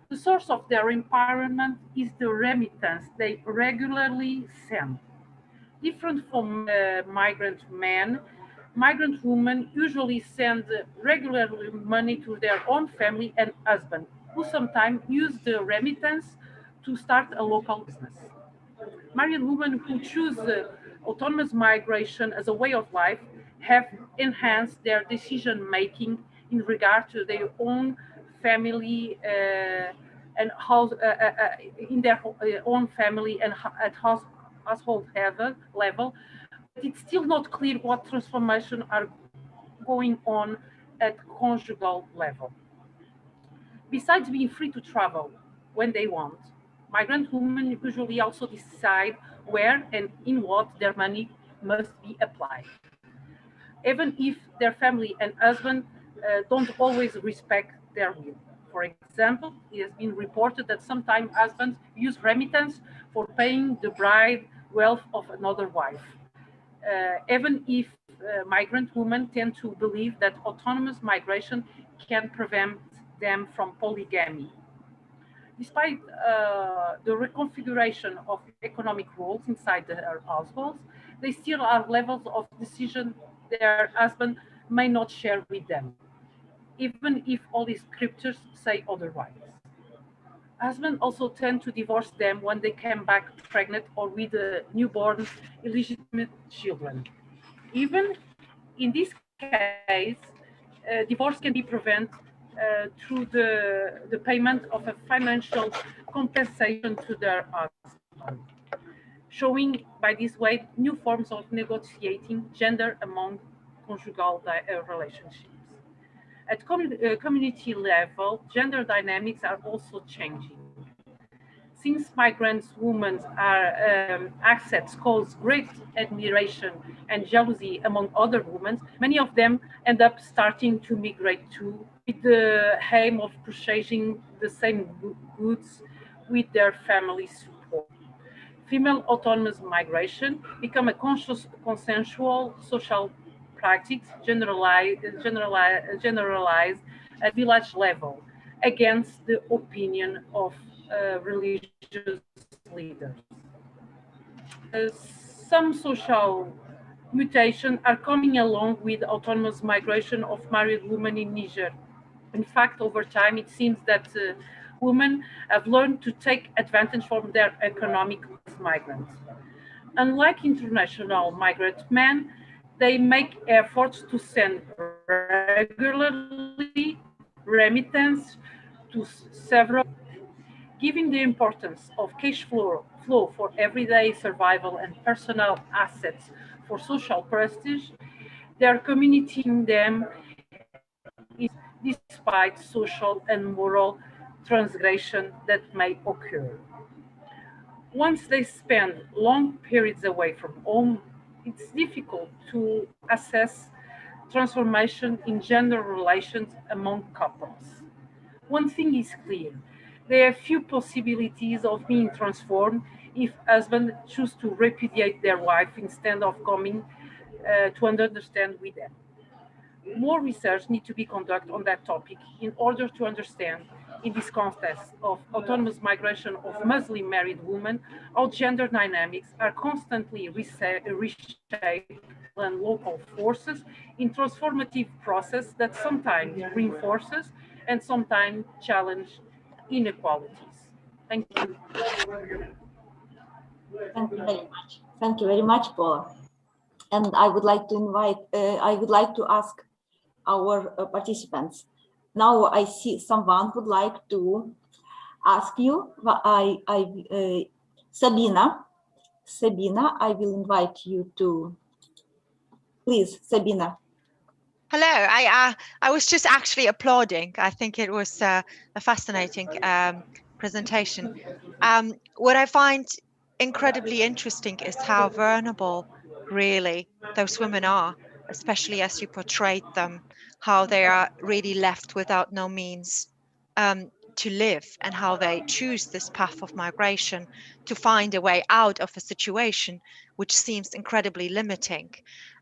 The source of their empowerment is the remittance they regularly send. Different from migrant men, migrant women usually send regularly money to their own family and husband, who sometimes use the remittance to start a local business. Married women who choose autonomous migration as a way of life have enhanced their decision making in regard to their own family and house in their own family and at household level, but it's still not clear what transformation are going on at conjugal level. Besides being free to travel when they want, migrant women usually also decide where and in what their money must be applied, even if their family and husband don't always respect their will. For example, it has been reported that sometimes husbands use remittance for paying the bride wealth of another wife. even if migrant women tend to believe that autonomous migration can prevent them from polygamy. Despite the reconfiguration of economic roles inside their households, they still are levels of decision their husband may not share with them, even if all the scriptures say otherwise. Husbands also tend to divorce them when they come back pregnant or with newborn illegitimate children. Even in this case, divorce can be prevented through the payment of a financial compensation to their husband, showing by this way new forms of negotiating gender among conjugal relationships. At community level, gender dynamics are also changing. Since migrant women are assets cause great admiration and jealousy among other women, many of them end up starting to migrate too, with the aim of purchasing the same goods with their family support. Female autonomous migration become a conscious, consensual social practice generalized at village level against the opinion of religious leaders. Some social mutations are coming along with autonomous migration of married women in Niger. In fact, over time, it seems that women have learned to take advantage from their economic migrants. Unlike international migrant men, they make efforts to send regularly remittance to several, giving the importance of cash flow for everyday survival and personal assets for social prestige. Their community in them is despite social and moral transgression that may occur. Once they spend long periods away from home, it's difficult to assess transformation in gender relations among couples. One thing is clear, there are few possibilities of being transformed if husbands choose to repudiate their wife instead of coming to understand with them. More research needs to be conducted on that topic in order to understand, in this context of autonomous migration of Muslim married women, how gender dynamics are constantly reshaped and local forces in transformative process that sometimes reinforces and sometimes challenge inequalities. Thank you. Thank you very much. Thank you very much, Paula. And I would like to ask our participants. Now I see someone would like to ask you. Sabina, I will invite you to. Please, Sabina. Hello, I was just actually applauding. I think it was a fascinating presentation. What I find incredibly interesting is how vulnerable really those women are, especially as you portrayed them, how they are really left without no means to live, and how they choose this path of migration to find a way out of a situation which seems incredibly limiting.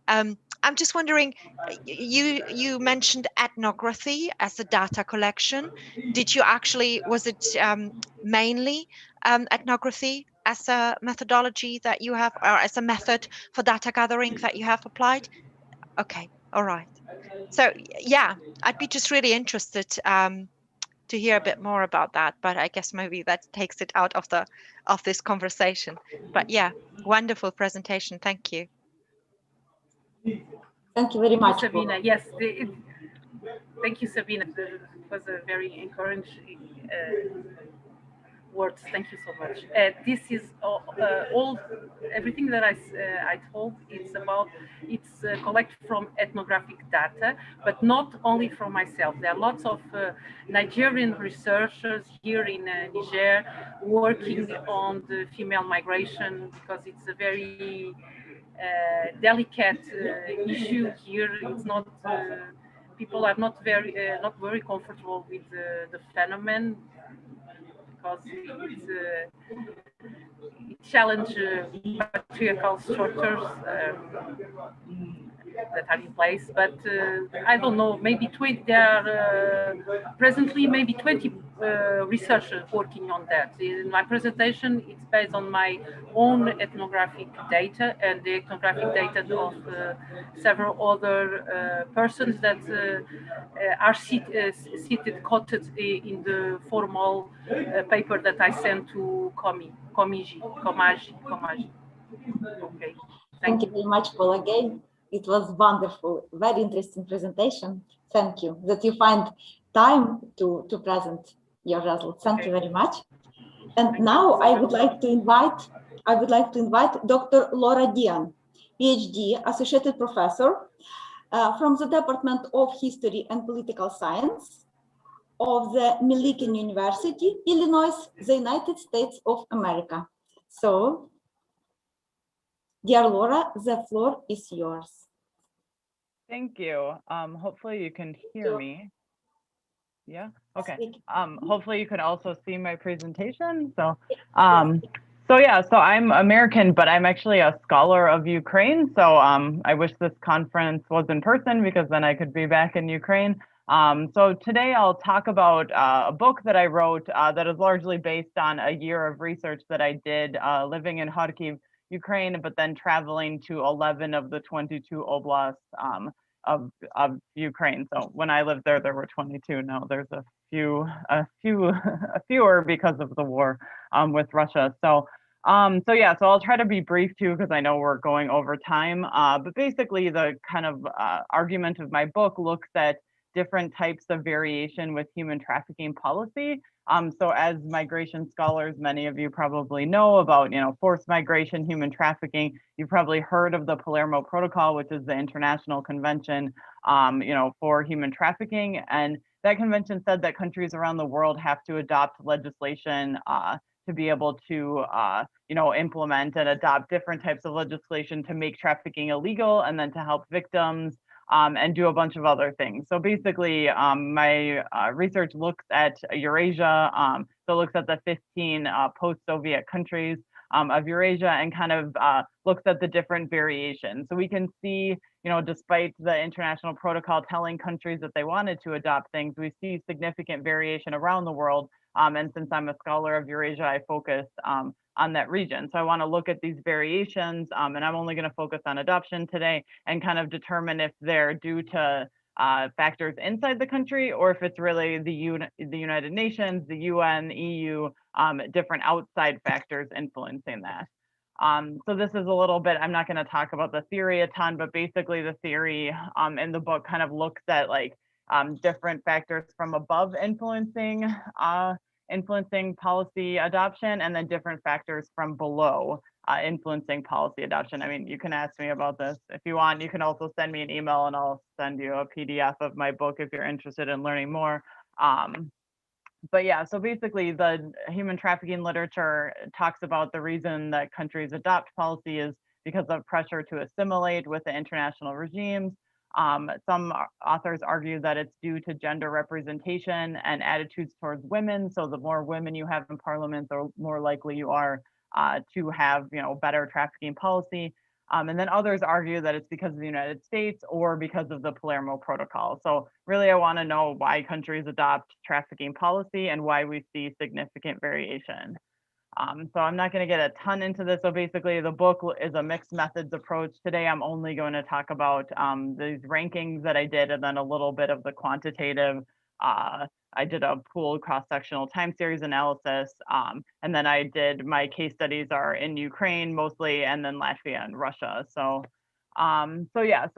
I'm just wondering, you mentioned ethnography as a data collection. Did you actually, was it mainly ethnography as a methodology that you have, or as a method for data gathering that you have applied? Okay, all right. So yeah, I'd be just really interested to hear a bit more about that, but I guess maybe that takes it out of this conversation. But yeah, wonderful presentation. Thank you. Thank you very much, Sabina. Yes, thank you, Sabina. It was a very encouraging words. Thank you so much. This is all, everything that I told. It's collected from ethnographic data, but not only from myself. There are lots of Nigerian researchers here in Niger working on the female migration, because it's a very delicate issue here. It's not people are not very comfortable with the phenomenon, because it's challenge patriarchal structures that are in place, but I don't know, maybe 20, there are presently maybe 20 researchers working on that. In my presentation, it's based on my own ethnographic data and the ethnographic data of several other persons that are seated, quoted in the formal paper that I sent to Comagi. Okay. Thank you very much, Paul, again. It was wonderful, very interesting presentation. Thank you that you find time to present your results. Thank you very much. And now I would like to invite Dr. Laura Dian, PhD, Associated Professor from the Department of History and Political Science of the Millikan University, Illinois, the United States of America. So, dear Laura, the floor is yours. Thank you. Hopefully you can hear me. Yeah, okay. Hopefully you can also see my presentation. So, so I'm American, but I'm actually a scholar of Ukraine. So I wish this conference was in person because then I could be back in Ukraine. So today I'll talk about a book that I wrote that is largely based on a year of research that I did living in Kharkiv, Ukraine, but then traveling to 11 of the 22 oblasts of Ukraine. So when I lived there, there were 22. Now there's a fewer because of the war with Russia. So I'll try to be brief too, because I know we're going over time. But basically the kind of argument of my book looks at different types of variation with human trafficking policy. So as migration scholars, many of you probably know about, forced migration, human trafficking. You've probably heard of the Palermo Protocol, which is the international convention, for human trafficking. And that convention said that countries around the world have to adopt legislation to be able to, implement and adopt different types of legislation to make trafficking illegal and then to help victims. And do a bunch of other things. So basically, my research looks at Eurasia, so it looks at the 15 post-Soviet countries of Eurasia and kind of looks at the different variations. So we can see, despite the international protocol telling countries that they wanted to adopt things, we see significant variation around the world. And since I'm a scholar of Eurasia, I focus on that region. So I want to look at these variations, and I'm only going to focus on adoption today and kind of determine if they're due to factors inside the country or if it's really the United Nations, the UN, EU, different outside factors influencing that. So this is a little bit, I'm not going to talk about the theory a ton, but basically the theory in the book kind of looks at like different factors from above influencing policy adoption and then different factors from below influencing policy adoption. I mean, you can ask me about this if you want. You can also send me an email and I'll send you a PDF of my book if you're interested in learning more. But yeah, so basically the human trafficking literature talks about the reason that countries adopt policy is because of pressure to assimilate with the international regimes. Some authors argue that it's due to gender representation and attitudes towards women. So the more women you have in parliament, the more likely you are to have, better trafficking policy. And then others argue that it's because of the United States or because of the Palermo Protocol. So really, I want to know why countries adopt trafficking policy and why we see significant variation. So I'm not going to get a ton into this. So basically, the book is a mixed methods approach. Today, I'm only going to talk about these rankings that I did and then a little bit of the quantitative. I did a pooled cross-sectional time series analysis. And then I did my case studies are in Ukraine mostly, and then Latvia and Russia. So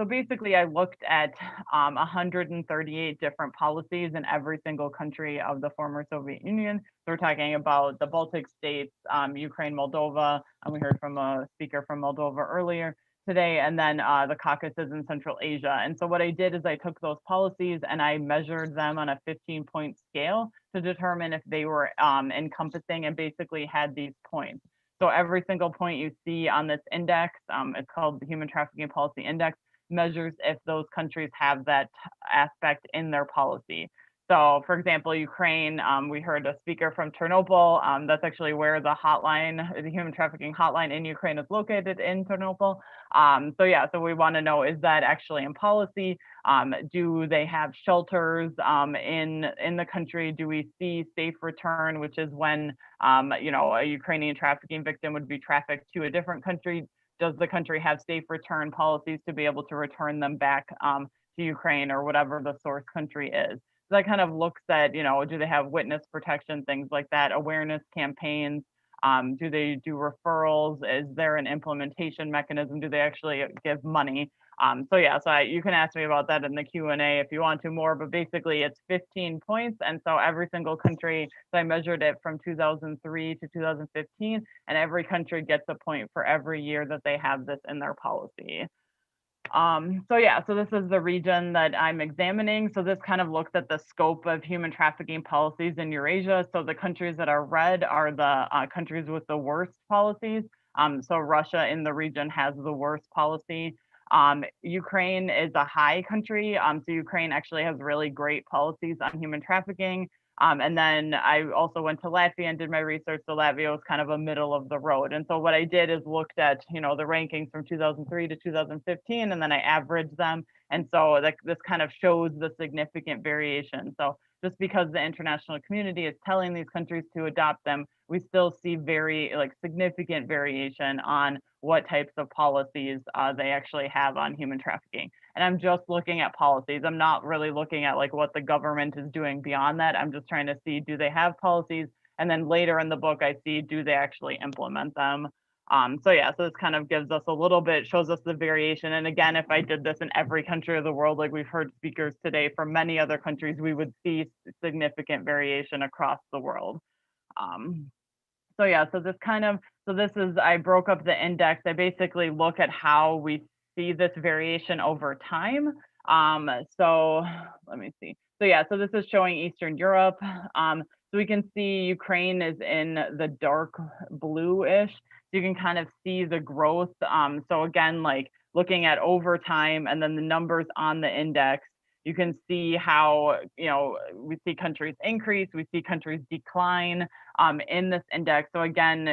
basically I looked at 138 different policies in every single country of the former Soviet Union. So we're talking about the Baltic states, Ukraine, Moldova, and we heard from a speaker from Moldova earlier today, and then the Caucasus and Central Asia. And so what I did is I took those policies and I measured them on a 15-point scale to determine if they were encompassing and basically had these points. So every single point you see on this index, it's called the Human Trafficking Policy Index, measures if those countries have that aspect in their policy. So for example, Ukraine, we heard a speaker from Ternopil. That's actually where the hotline, the human trafficking hotline in Ukraine is located, in Ternopil. So yeah, so we want to know, is that actually in policy? Do they have shelters in the country? Do we see safe return, which is when you know, a Ukrainian trafficking victim would be trafficked to a different country? Does the country have safe return policies to be able to return them back to Ukraine or whatever the source country is? So that kind of looks at, you know, do they have witness protection, things like that, awareness campaigns? Do they do referrals? Is there an implementation mechanism? Do they actually give money? So yeah, so you can ask me about that in the Q&A if you want to more, but basically it's 15 points. And so every single country, so I measured it from 2003 to 2015, and every country gets a point for every year that they have this in their policy. So yeah, so this is the region that I'm examining. So this kind of looks at the scope of human trafficking policies in Eurasia. So the countries that are red are the countries with the worst policies. So Russia in the region has the worst policy. Ukraine is a high country. So Ukraine actually has really great policies on human trafficking. And then I also went to Latvia and did my research. So Latvia was kind of a middle of the road. And so what I did is looked at, you know, the rankings from 2003 to 2015, and then I averaged them. And so this kind of shows the significant variation. So just because the international community is telling these countries to adopt them, we still see very significant variation on what types of policies they actually have on human trafficking. And I'm just looking at policies. I'm not really looking at like what the government is doing beyond that. I'm just trying to see, do they have policies? And then later in the book, I see, do they actually implement them? So yeah, so this kind of gives us a little bit, shows us the variation. And again, if I did this in every country of the world, like we've heard speakers today from many other countries, we would see significant variation across the world. So yeah, so this kind of, so this is, I broke up the index. I basically look at how we see this variation over time. So let me see. So yeah, so this is showing Eastern Europe. So we can see Ukraine is in the dark blue-ish. So you can kind of see the growth. So again, like looking at over time and then the numbers on the index, you can see how, you know, we see countries increase, we see countries decline in this index. So again,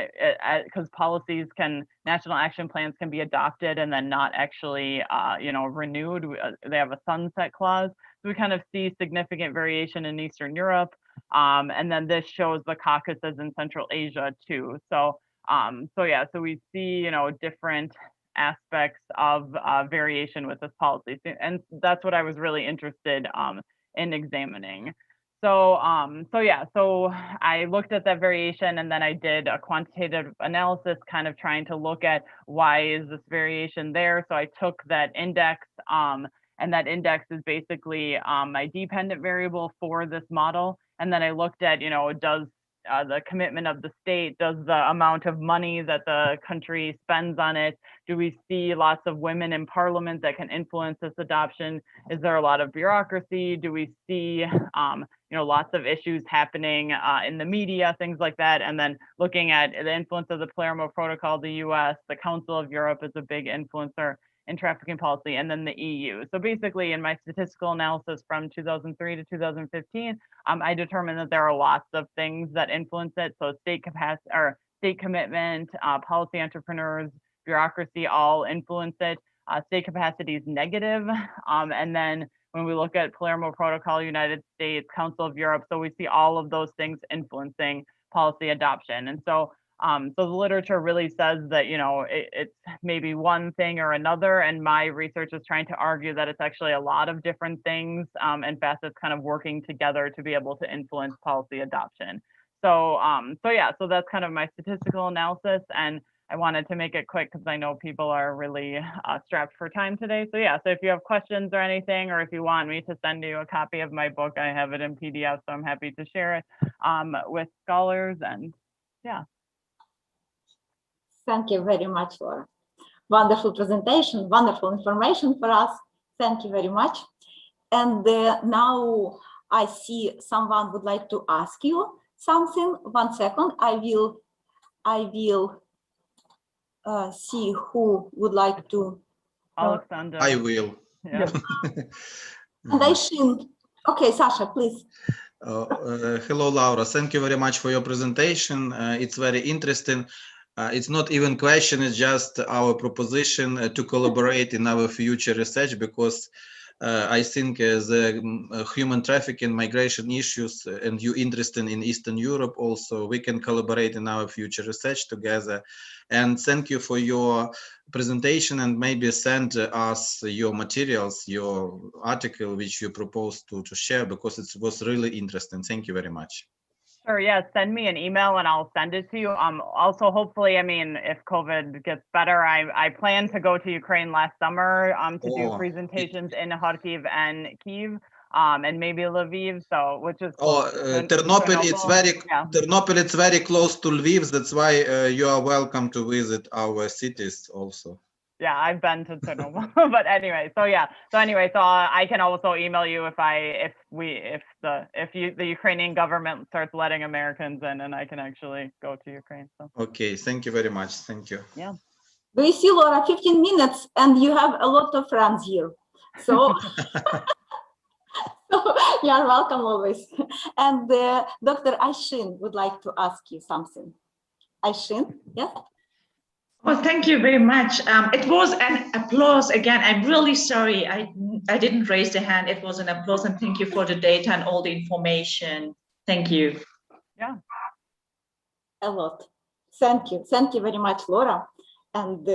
because policies can, national action plans can be adopted and then not actually, you know, renewed. They have a sunset clause. So we kind of see significant variation in Eastern Europe. And then this shows the Caucasus and Central Asia too. So, so yeah, so we see, you know, different aspects of variation with this policy. And that's what I was really interested in examining. So, so yeah, so I looked at that variation and then I did a quantitative analysis kind of trying to look at why is this variation there. So I took that index and that index is basically my dependent variable for this model. And then I looked at, you know, does the commitment of the state, does the amount of money that the country spends on it, do we see lots of women in parliament that can influence this adoption? Is there a lot of bureaucracy? Do we see, you know, lots of issues happening in the media, things like that? And then looking at the influence of the Palermo Protocol, the US, the Council of Europe is a big influencer in trafficking policy, and then the EU. So basically in my statistical analysis from 2003 to 2015, I determined that there are lots of things that influence it. So state capacity or state commitment, policy entrepreneurs, bureaucracy all influence it. State capacity is negative. And then when we look at Palermo Protocol, United States, Council of Europe, so we see all of those things influencing policy adoption. And so so the literature really says that, you know, it's maybe one thing or another, and my research is trying to argue that it's actually a lot of different things and facets kind of working together to be able to influence policy adoption. So, so yeah, so that's kind of my statistical analysis, and I wanted to make it quick because I know people are really strapped for time today. So yeah, so if you have questions or anything, or if you want me to send you a copy of my book, I have it in PDF, so I'm happy to share it with scholars, and yeah. Thank you very much for wonderful presentation, wonderful information for us. Thank you very much. And now I see someone would like to ask you something. 1 second, I will see who would like to. Alexander. I will. Yeah. And I think Okay, Sasha, please. Hello, Laura. Thank you very much for your presentation. It's very interesting. It's not even question, it's just our proposition to collaborate in our future research, because I think the human trafficking, migration issues, and you interested in Eastern Europe also, we can collaborate in our future research together. And thank you for your presentation, and maybe send us your materials, your article, which you proposed to share, because it was really interesting. Thank you very much. Sure, yeah, send me an email and I'll send it to you. Also, hopefully, I mean, if COVID gets better, I plan to go to Ukraine last summer to do presentations in Kharkiv and Kyiv, and maybe Lviv, so which is close to Ternopil, yeah. Ternopil, it's very close to Lviv. That's why you are welcome to visit our cities also. Yeah, I've been to Chernobyl, but anyway, so yeah, so I can also email you if the Ukrainian government starts letting Americans in, and I can actually go to Ukraine. So okay, thank you very much. Thank you. Yeah. Do you see, Laura, 15 minutes and you have a lot of friends here. So, you are welcome always. And Dr. Aishin would like to ask you something. Aishin, yes? Well, thank you very much. It was an applause again. I'm really sorry I didn't raise the hand. It was an applause, and thank you for the data and all the information. Thank you. Yeah. A lot. Thank you. Thank you very much, Laura. And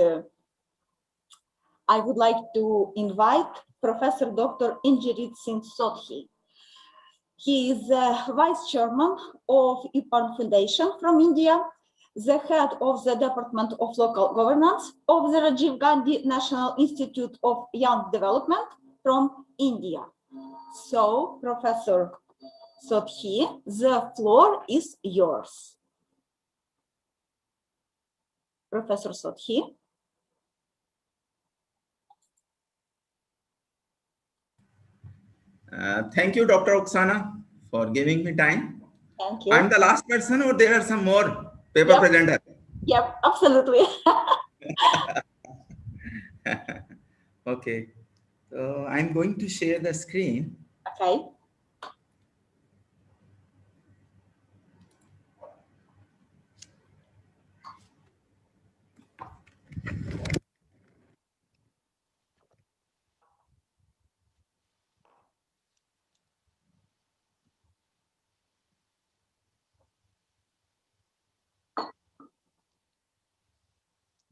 I would like to invite Professor Dr. Injerit Singh Sodhi. He is Vice Chairman of IPARN Foundation from India, the head of the Department of Local Governance of the Rajiv Gandhi National Institute of Young Development from India. So, Professor Sodhi, the floor is yours. Professor Sodhi. Thank you, Dr. Oksana, for giving me time. Thank you. I'm the last person, or there are some more paper presenters? Yep, absolutely. Okay, so I'm going to share the screen. Okay.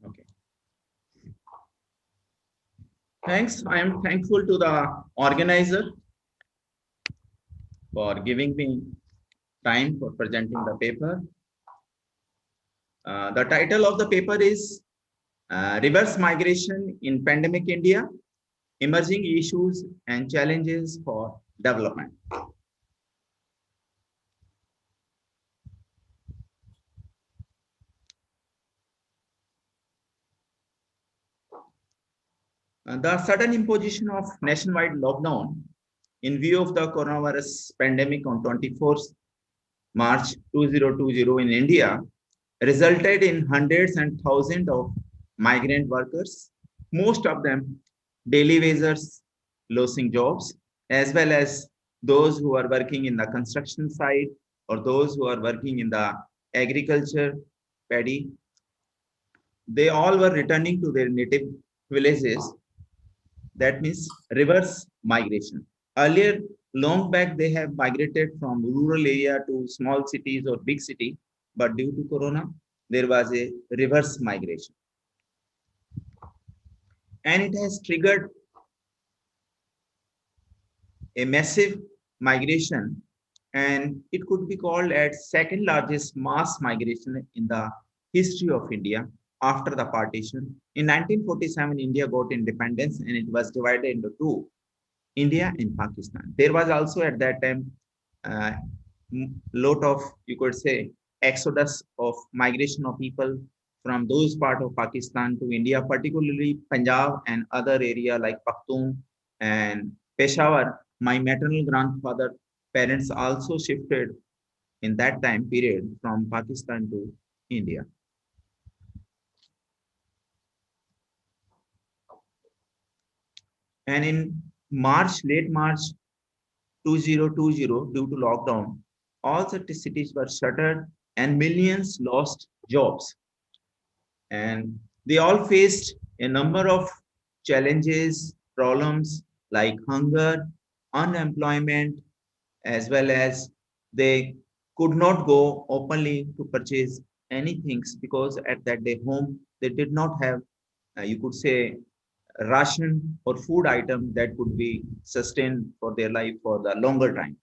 Okay. Thanks. I am thankful to the organizer for giving me time for presenting the paper. The title of the paper is Reverse Migration in Pandemic India, Emerging Issues and Challenges for Development. The sudden imposition of nationwide lockdown in view of the coronavirus pandemic on 24th March 2020 in India resulted in hundreds and thousands of migrant workers, most of them daily wagers losing jobs, as well as those who are working in the construction side or those who are working in the agriculture, paddy. They all were returning to their native villages. That means reverse migration. Earlier, long back, they have migrated from rural area to small cities or big city, but due to Corona, there was a reverse migration. And it has triggered a massive migration, and it could be called as second largest mass migration in the history of India after the partition. In 1947, India got independence and it was divided into two, India and Pakistan. There was also at that time lot of, you could say, exodus of migration of people from those part of Pakistan to India, particularly Punjab and other area like Pakhtun and Peshawar. My maternal grandfather parents also shifted in that time period from Pakistan to India. And in March, late March 2020 due to lockdown, all such cities were shuttered and millions lost jobs. And they all faced a number of challenges, problems like hunger, unemployment, as well as they could not go openly to purchase any things because at that day home they did not have, you could say, ration or food item that could be sustained for their life for the longer time.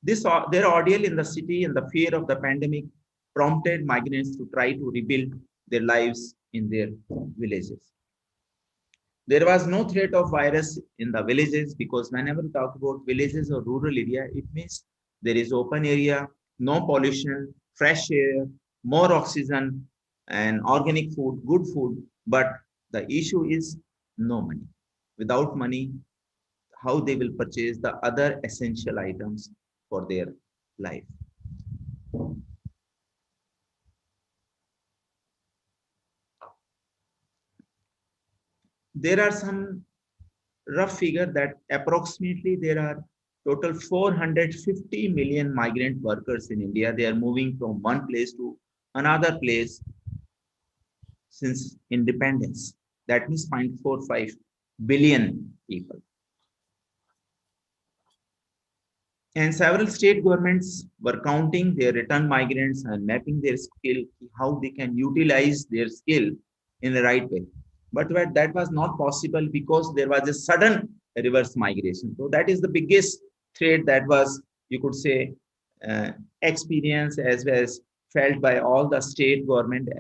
Their ordeal in the city and the fear of the pandemic prompted migrants to try to rebuild their lives in their villages. There was no threat of virus in the villages because whenever we talk about villages or rural area, it means there is open area, no pollution, fresh air, more oxygen, and organic food, good food. But the issue is no money. Without money, how they will purchase the other essential items for their life. There are some rough figure that approximately there are total 450 million migrant workers in India. They are moving from one place to another place since independence. That means 0.45 billion people. And several state governments were counting their return migrants and mapping their skill, how they can utilize their skill in the right way. But that was not possible because there was a sudden reverse migration. So that is the biggest threat that was, you could say, experienced as well as felt by all the state government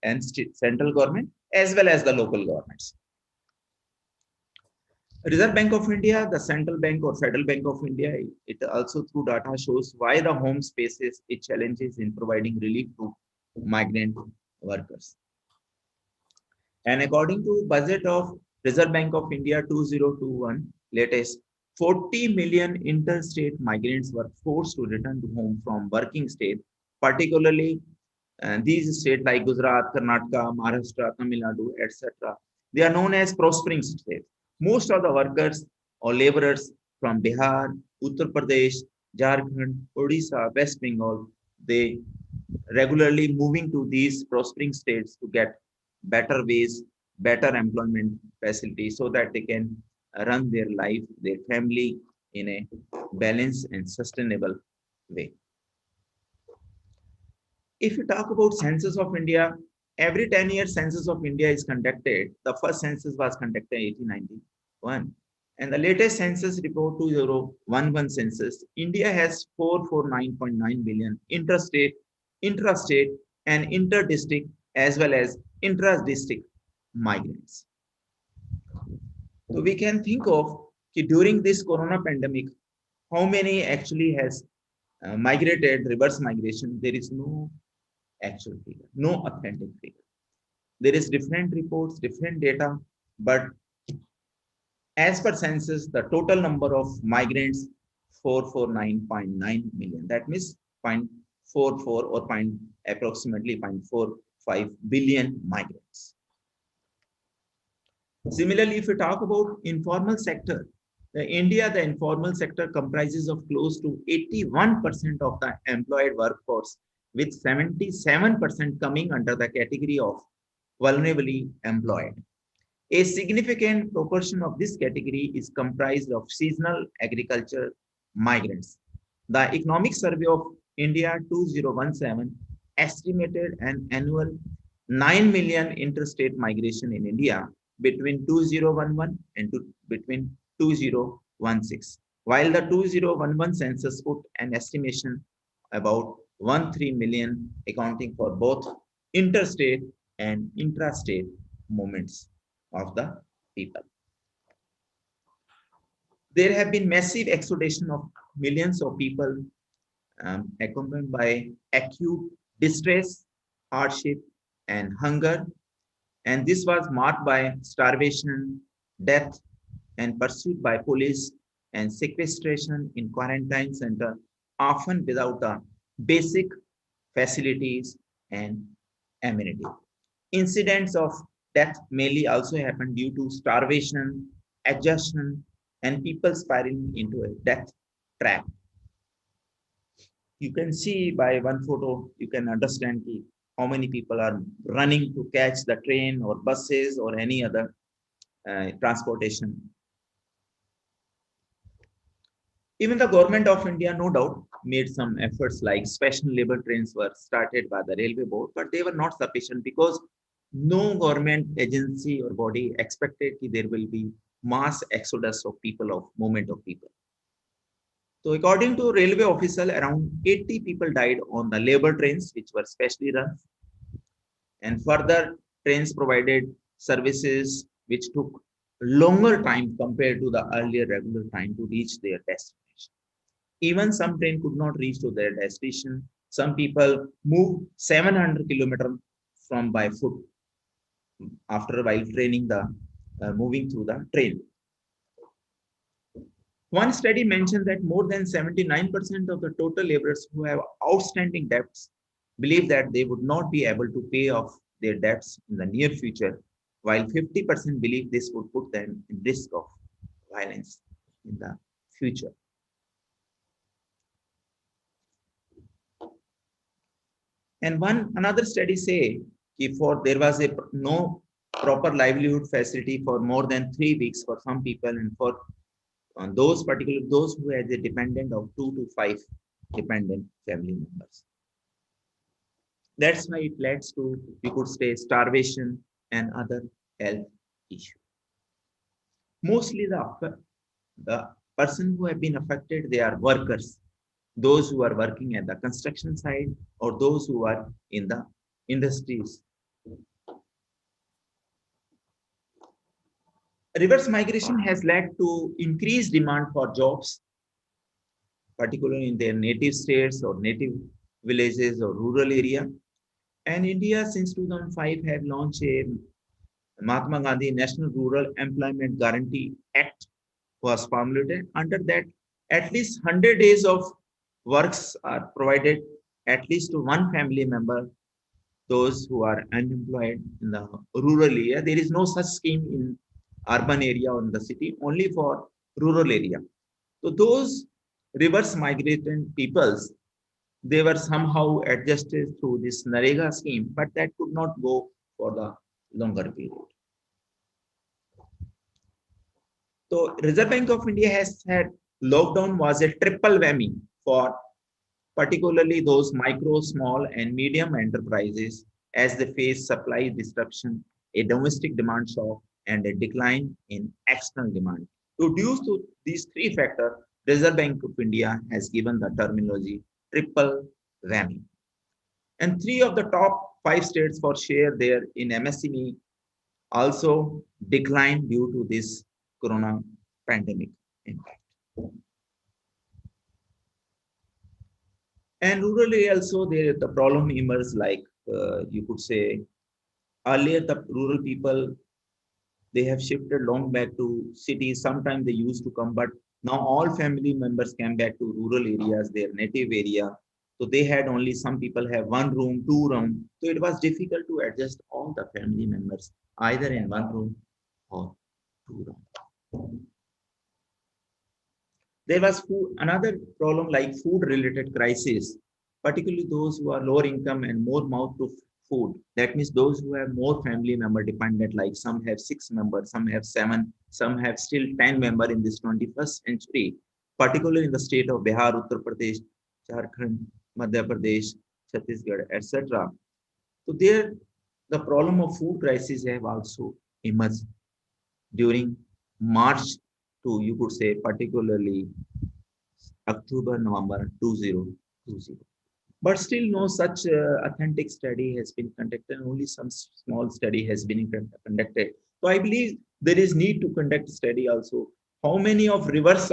and central government as well as the local governments. Reserve Bank of India, the Central Bank or Federal Bank of India, it also through data shows why the home faces its challenges in providing relief to migrant workers. And according to budget of Reserve Bank of India 2021 latest, 40 million interstate migrants were forced to return to home from working state, particularly these states like Gujarat, Karnataka, Maharashtra, Tamil Nadu, etc. They are known as prospering states. Most of the workers or laborers from Bihar, Uttar Pradesh, Jharkhand, Odisha, West Bengal, they regularly moving to these prospering states to get better ways, better employment facilities so that they can run their life, their family in a balanced and sustainable way. If you talk about census of India, every 10 years census of India is conducted. The first census was conducted in 1891. And the latest census report 2011 census, India has 449.9 million interstate, intrastate, and interdistrict as well as intra-district migrants. So we can think of during this corona pandemic, how many actually has migrated, reverse migration. There is no actual figure, no authentic figure. There is different reports, different data, but as per census, the total number of migrants 449.9 million. That means 0.44 or approximately 0.45 billion migrants. Similarly, if we talk about informal sector, India, the informal sector comprises of close to 81% of the employed workforce, with 77% coming under the category of vulnerably employed. A significant proportion of this category is comprised of seasonal agriculture migrants. The Economic Survey of India 2017 estimated an annual 9 million interstate migration in India between 2011 and between 2016, while the 2011 census put an estimation about 13 million, accounting for both interstate and intrastate movements of the people. There have been massive exodation of millions of people accompanied by acute distress, hardship, and hunger. And this was marked by starvation, death, and pursuit by police and sequestration in quarantine center, often without the basic facilities and amenity. Incidents of death mainly also happened due to starvation, exhaustion, and people spiraling into a death trap. You can see by one photo, you can understand how many people are running to catch the train or buses or any other transportation. Even the government of India, no doubt, made some efforts like special labor trains were started by the railway board, but they were not sufficient because no government agency or body expected that there will be mass exodus of people, of movement of people. So according to railway official, around 80 people died on the labor trains, which were specially run. And further, trains provided services which took longer time compared to the earlier regular time to reach their destination. Even some train could not reach to their destination. Some people moved 700 kilometers from by foot after while training the moving through the train. One study mentioned that more than 79% of the total laborers who have outstanding debts believe that they would not be able to pay off their debts in the near future, while 50% believe this would put them in risk of violence in the future. And another study say if there was no proper livelihood facility for more than 3 weeks for some people, and for those who had a dependent of 2 to 5 dependent family members. That's why it leads to, we could say, starvation and other health issues. Mostly the person who have been affected, they are workers, those who are working at the construction site or those who are in the industries. Reverse migration has led to increased demand for jobs, particularly in their native states or native villages or rural area. And India since 2005 have launched a Mahatma Gandhi National Rural Employment Guarantee Act was formulated. Under that, at least 100 days of works are provided at least to one family member, those who are unemployed in the rural area. There is no such scheme in urban area or in the city, only for rural area. So those reverse migrating peoples, they were somehow adjusted through this Narega scheme, but that could not go for the longer period. So Reserve Bank of India has said lockdown was a triple whammy for particularly those micro, small and medium enterprises as they face supply disruption, a domestic demand shock and a decline in external demand. Due to these three factors, Reserve Bank of India has given the terminology triple whammy. And 3 of the top 5 states for share there in MSME also declined due to this corona pandemic impact. And rural area also the problem emerged, like you could say earlier the rural people, they have shifted long back to cities. Sometimes they used to come, but now all family members came back to rural areas, their native area. So they had only, some people have 1 room, 2 room. So it was difficult to adjust all the family members either in 1 room or 2 rooms. There was another problem like food related crisis, particularly those who are lower income and more mouth to food. That means those who have more family member dependent, like some have 6 members, some have 7, some have still 10 members in this 21st century, particularly in the state of Bihar, Uttar Pradesh, Jharkhand, Madhya Pradesh, Chhattisgarh, etc. So there, the problem of food crisis have also emerged during March to, you could say, particularly October, November 2020. But still no such authentic study has been conducted. Only some small study has been conducted. So I believe there is need to conduct study also. How many of reverse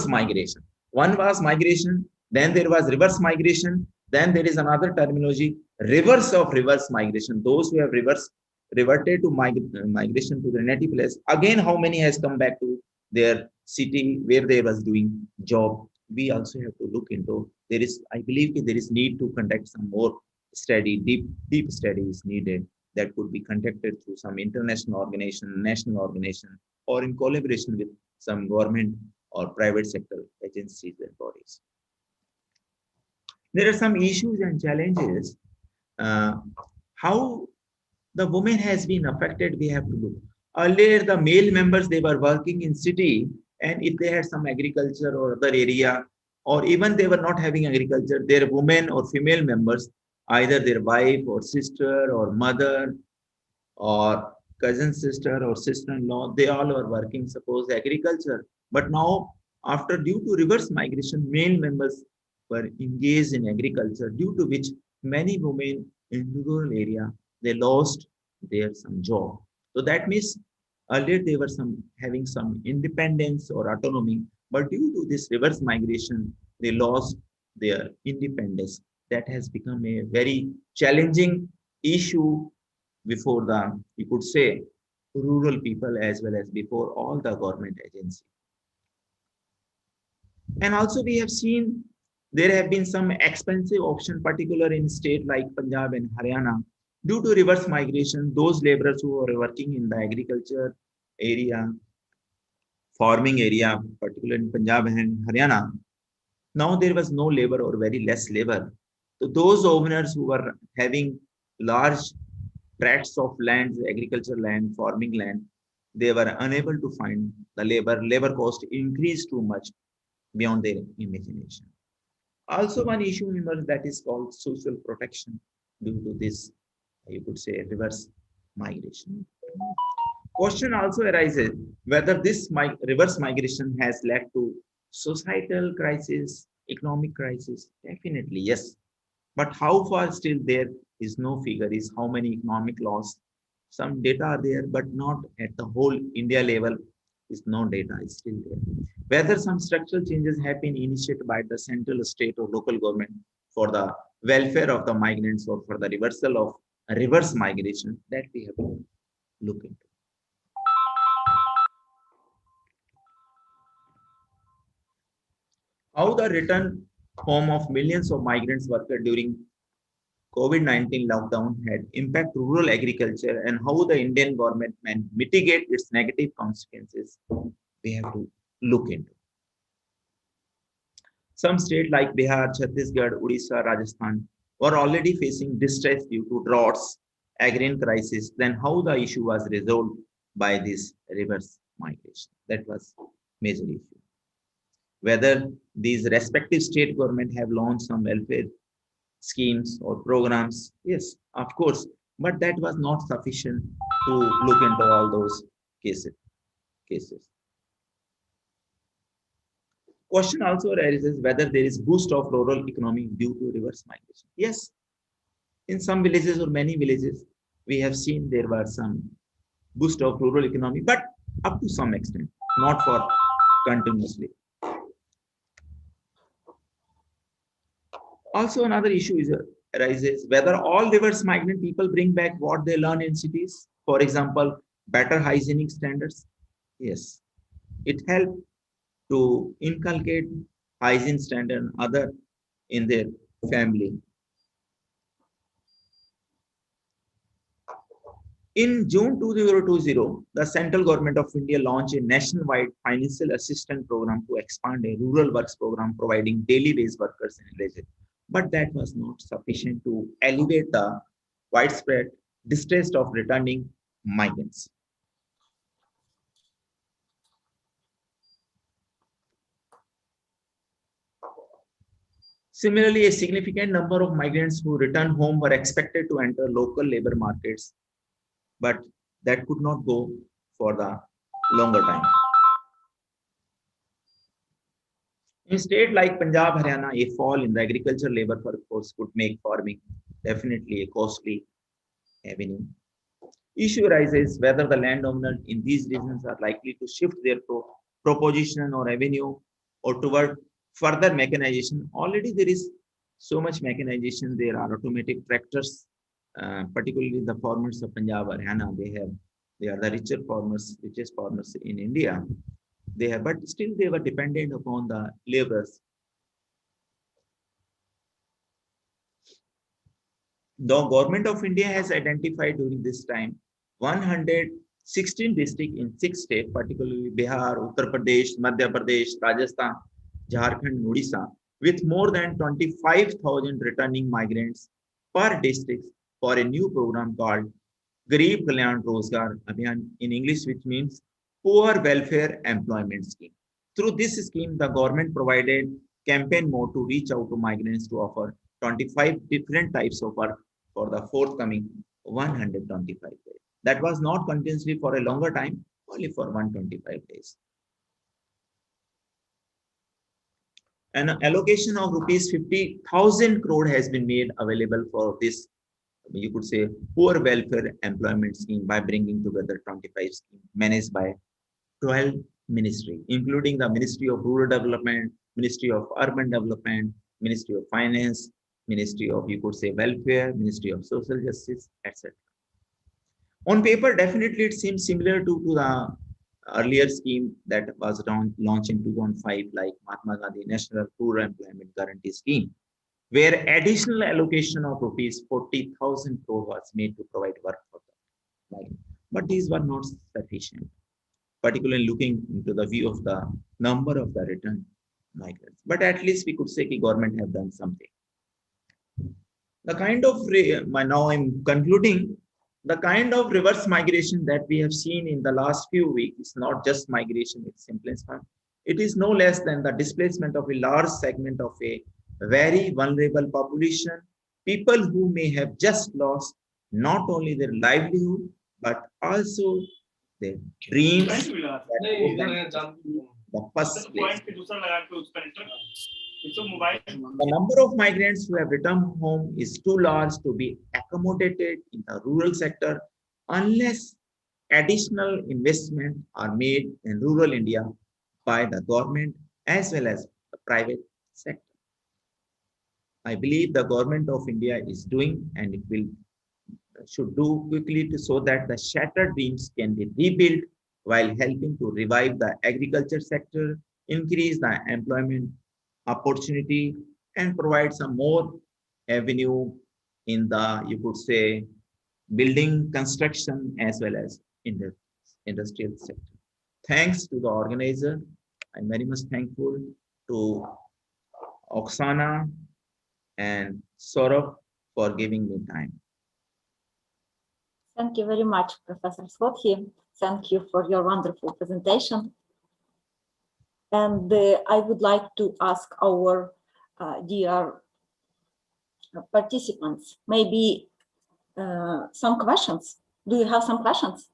migration? One was migration, then there was reverse migration, then there is another terminology, reverse of reverse migration. Those who have reverted to migration to their native place. Again, how many has come back to their city where they was doing job? We also have to look into. There is, I believe, there is need to conduct some more study, deep study is needed that could be conducted through some international organization, national organization, or in collaboration with some government or private sector agencies and bodies. There are some issues and challenges. How the woman has been affected, we have to look. Earlier, the male members, they were working in city, and if they had some agriculture or other area, or even they were not having agriculture, their women or female members, either their wife or sister or mother or cousin sister or sister-in-law, they all are working, suppose agriculture. But now, after due to reverse migration, male members were engaged in agriculture, due to which many women in rural area, they lost their some job. So that means earlier they were having some independence or autonomy, but due to this reverse migration, they lost their independence. That has become a very challenging issue before the, you could say, rural people as well as before all the government agencies. And also we have seen there have been some expensive option, particular in state like Punjab and Haryana. Due to reverse migration, those laborers who are working in the agriculture area, farming area, particularly in Punjab and Haryana, now there was no labor or very less labor. So those owners who were having large tracts of land, agriculture land, farming land, they were unable to find the labor. Labor cost increased too much beyond their imagination. Also, one issue emerged that is called social protection due to this, you could say, reverse migration. Question also arises whether this reverse migration has led to societal crisis, economic crisis. Definitely, yes. But how far still there is no figure, is how many economic loss. Some data are there, but not at the whole India level, is no data is still there. Whether some structural changes have been initiated by the central, state or local government for the welfare of the migrants or for the reversal of reverse migration, that we have to look into. How the return home of millions of migrants workers during COVID-19 lockdown had impact rural agriculture and how the Indian government can mitigate its negative consequences, we have to look into. Some states like Bihar, Chhattisgarh, Odisha, Rajasthan were already facing distress due to droughts, agrarian crisis. Then how the issue was resolved by this reverse migration? That was major issue. Whether these respective state government have launched some welfare schemes or programs, yes, of course, but that was not sufficient to look into all those cases. Question also arises whether there is boost of rural economy due to reverse migration. Yes, in some villages or many villages, we have seen there were some boost of rural economy, but up to some extent, not for continuously. Also, another issue arises whether all reverse migrant people bring back what they learn in cities. For example, better hygienic standards. Yes, it helped to inculcate hygiene standard and other in their family. In June 2020, the central government of India launched a nationwide financial assistance program to expand a rural works program providing daily wage workers in villages. But that was not sufficient to alleviate the widespread distress of returning migrants. Similarly, a significant number of migrants who returned home were expected to enter local labor markets, but that could not go for the longer time. In states like Punjab, Haryana, a fall in the agriculture labor workforce could make farming definitely a costly avenue. Issue arises whether the landowners in these regions are likely to shift their proposition or avenue or toward further mechanization. Already there is so much mechanization. There are automatic tractors, particularly the farmers of Punjab, Haryana. They are the richest farmers in India. They have, but still they were dependent upon the laborers. The government of India has identified during this time 100 16 districts in 6 states, particularly Bihar, Uttar Pradesh, Madhya Pradesh, Rajasthan, Jharkhand, and Odisha, with more than 25,000 returning migrants per district for a new program called Garib Kalyan Rozgar Abhiyan in English, which means Poor Welfare Employment Scheme. Through this scheme, the government provided campaign mode to reach out to migrants to offer 25 different types of work for the forthcoming 125 days. That was not continuously for a longer time, only for 125 days. An allocation of rupees 50,000 crore has been made available for this, you could say, poor welfare employment scheme by bringing together 25 schemes managed by 12 ministries, including the Ministry of Rural Development, Ministry of Urban Development, Ministry of Finance, Ministry of, you could say, Welfare, Ministry of Social Justice, etc. On paper, definitely it seems similar to the earlier scheme that was launched in 2005, like Mahatma Gandhi National Rural Employment Guarantee Scheme, where additional allocation of rupees 40,000 crore was made to provide work for them. But these were not sufficient, particularly looking into the view of the number of the returned migrants. But at least we could say the government have done something. The kind of, now I'm concluding, the kind of reverse migration that we have seen in the last few weeks is not just migration, it's displacement. It is no less than the displacement of a large segment of a very vulnerable population, people who may have just lost not only their livelihood, but also their dreams, the first place. The number of migrants who have returned home is too large to be accommodated in the rural sector unless additional investment are made in rural India by the government as well as the private sector. I believe the government of India is doing, and it should do quickly so that the shattered dreams can be rebuilt while helping to revive the agriculture sector, increase the employment opportunity, and provide some more avenue in the, you could say, building construction as well as in the industrial sector. Thanks to the organizer. I'm very much thankful to Oksana and Saurabh for giving me time. Thank you very much, Professor Swabhi. Thank you for your wonderful presentation. And I would like to ask our dear participants, maybe some questions. Do you have some questions?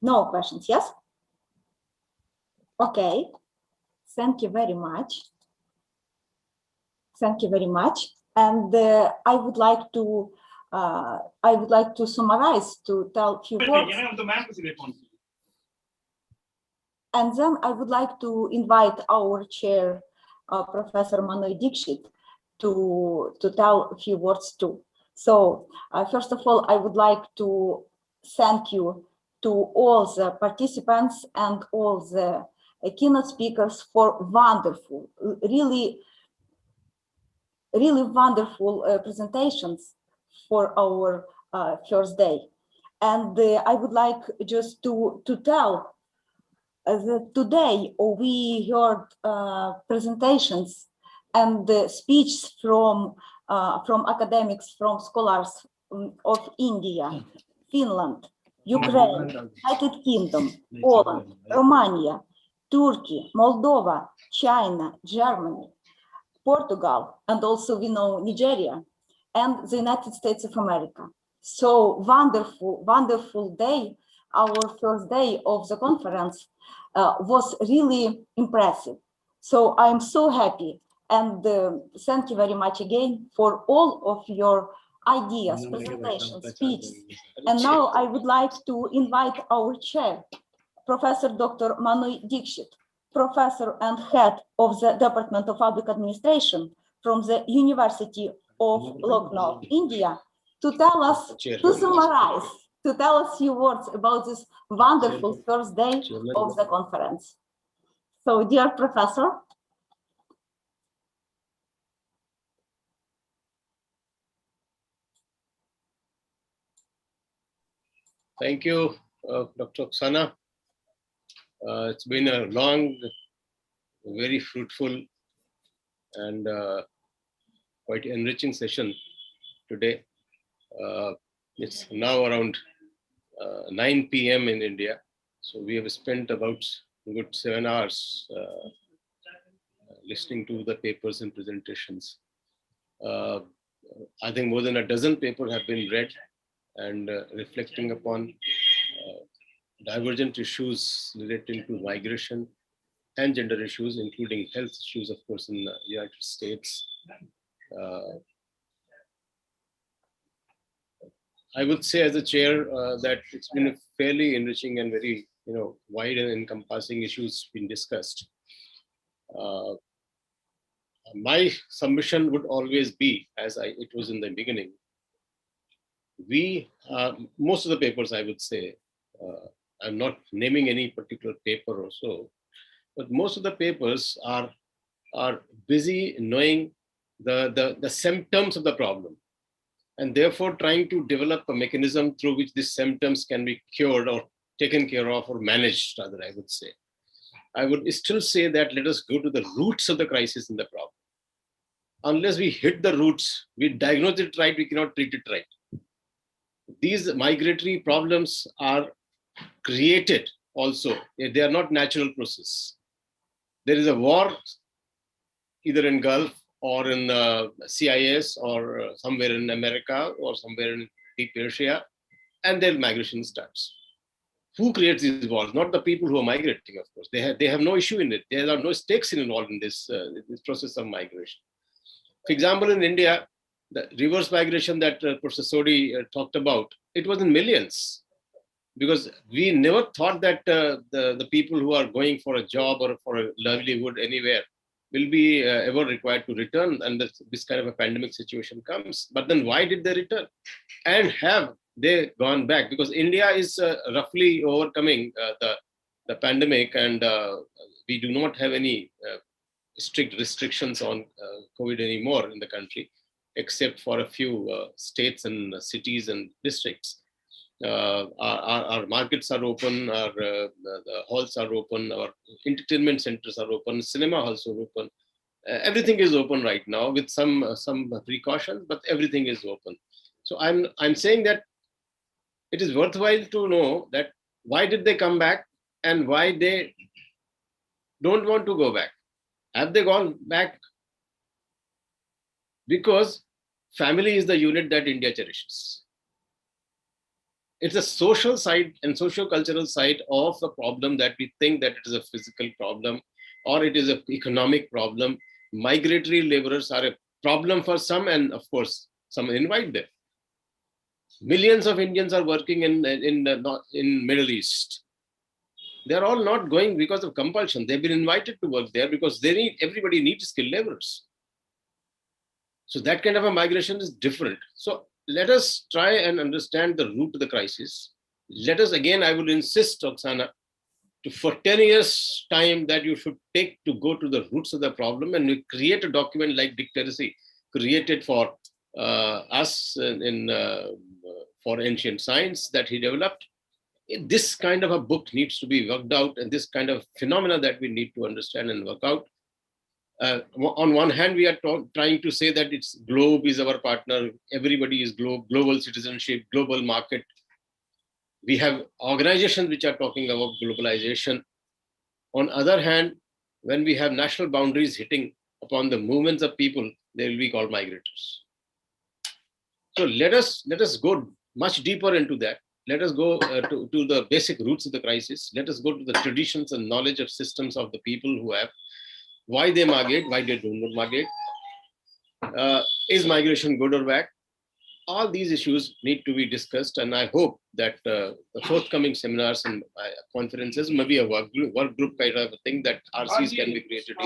No questions, yes? Okay, thank you very much. Thank you very much. And I would like to summarize, to tell a few words. And then I would like to invite our chair, Professor Manoy Dixit, to tell a few words too. So first of all, I would like to thank you to all the participants and all the keynote speakers for wonderful, really wonderful presentations for our first day. And I would like just to tell that today we heard presentations and speeches from academics, from scholars of India, Finland, Ukraine, United Kingdom, Poland, Romania, Turkey, Moldova, China, Germany, Portugal, and also we know Nigeria, and the United States of America. So wonderful, wonderful day. Our first day of the conference was really impressive. So I'm so happy, and thank you very much again for all of your ideas, presentations, speeches. And now I would like to invite our chair, Professor Dr. Manoy Dixit, professor and head of the Department of Public Administration from the University of Lucknow, India, to tell us, to summarize, to tell us a few words about this wonderful first day of the conference. So, dear professor. Thank you, Dr. Oksana. It's been a long, very fruitful and quite enriching session today. It's now around 9 p.m. in India. So we have spent about a good 7 hours listening to the papers and presentations. I think more than a dozen papers have been read and reflecting upon divergent issues relating to migration and gender issues, including health issues, of course, in the United States. I would say as a chair that it's been a fairly enriching and very wide and encompassing issues being discussed. My submission would always be, as it was in the beginning, most of the papers, I would say, I'm not naming any particular paper or so, but most of the papers are busy knowing the symptoms of the problem, and therefore trying to develop a mechanism through which these symptoms can be cured or taken care of or managed, rather, I would say. I would still say that let us go to the roots of the crisis in the problem. Unless we hit the roots, we diagnose it right, we cannot treat it right. These migratory problems are created also. They are not natural process. There is a war either in Gulf or in CIS or somewhere in America or somewhere in deep Asia, and then migration starts. Who creates these wars? Not the people who are migrating, of course. They have no issue in it. There are no stakes involved in this process of migration. For example, in India, the reverse migration that Professor Sodi talked about, it was in millions, because we never thought that the people who are going for a job or for a livelihood anywhere will be ever required to return, and this kind of a pandemic situation comes. But then why did they return? And have they gone back? Because India is roughly overcoming the pandemic, and we do not have any strict restrictions on COVID anymore in the country, except for a few states and cities and districts. Our markets are open, the halls are open, our entertainment centers are open, cinema halls are open. Everything is open right now with some precautions, but everything is open. So I'm saying that it is worthwhile to know that why did they come back and why they don't want to go back. Have they gone back? Because family is the unit that India cherishes. It's a social side and socio-cultural side of the problem that we think that it is a physical problem or it is an economic problem. Migratory laborers are a problem for some, and of course, some invite them. Millions of Indians are working in Middle East. They're all not going because of compulsion. They've been invited to work there because everybody needs skilled laborers. So that kind of a migration is different. So let us try and understand the root of the crisis. Let us, again, I would insist, Oksana, for 10 years time that you should take to go to the roots of the problem, and we create a document like Dick Teresi created for us for ancient science that he developed. This kind of a book needs to be worked out, and this kind of phenomena that we need to understand and work out. On one hand, we are trying to say that it's globe is our partner, everybody is global citizenship, global market. We have organizations which are talking about globalization. On other hand, when we have national boundaries hitting upon the movements of people, they will be called migrators. So let us go much deeper into that. Let us go to the basic roots of the crisis. Let us go to the traditions and knowledge of systems of the people who have, why they migrate, why they do not migrate. Is migration good or bad? All these issues need to be discussed, and I hope that the forthcoming seminars and conferences, maybe a work group kind of a thing, that RCs can be created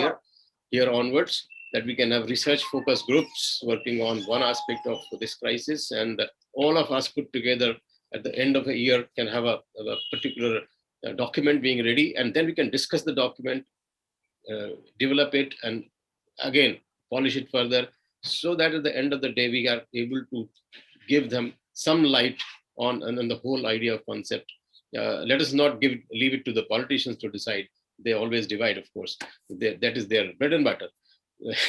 here onwards, that we can have research focus groups working on one aspect of this crisis, and all of us put together at the end of a year can have a particular document being ready, and then we can discuss the document, develop it, and again polish it further, so that at the end of the day we are able to give them some light on the whole idea of concept. Let us not leave it to the politicians to decide. They always divide, of course. That is their bread and butter.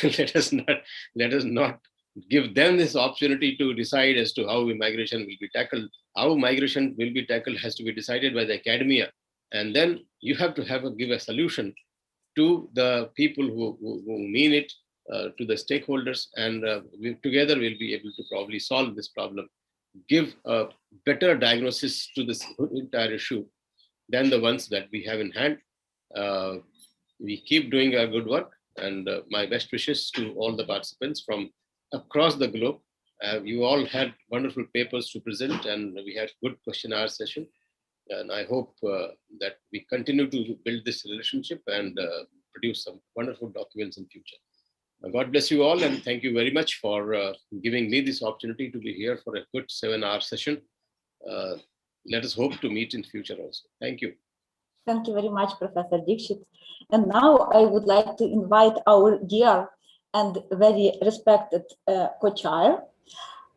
let us not give them this opportunity to decide as to how migration will be tackled. How migration will be tackled has to be decided by the academia, and then you have to give a solution to the people who mean it, to the stakeholders, and together we'll be able to probably solve this problem, give a better diagnosis to this entire issue than the ones that we have in hand. We keep doing our good work, and my best wishes to all the participants from across the globe. You all had wonderful papers to present, and we had good question hour session. And I hope that we continue to build this relationship and produce some wonderful documents in future. God bless you all, and thank you very much for giving me this opportunity to be here for a good 7-hour session. Let us hope to meet in future also. Thank you. Thank you very much, Professor Dixit. And now I would like to invite our dear and very respected co-chair,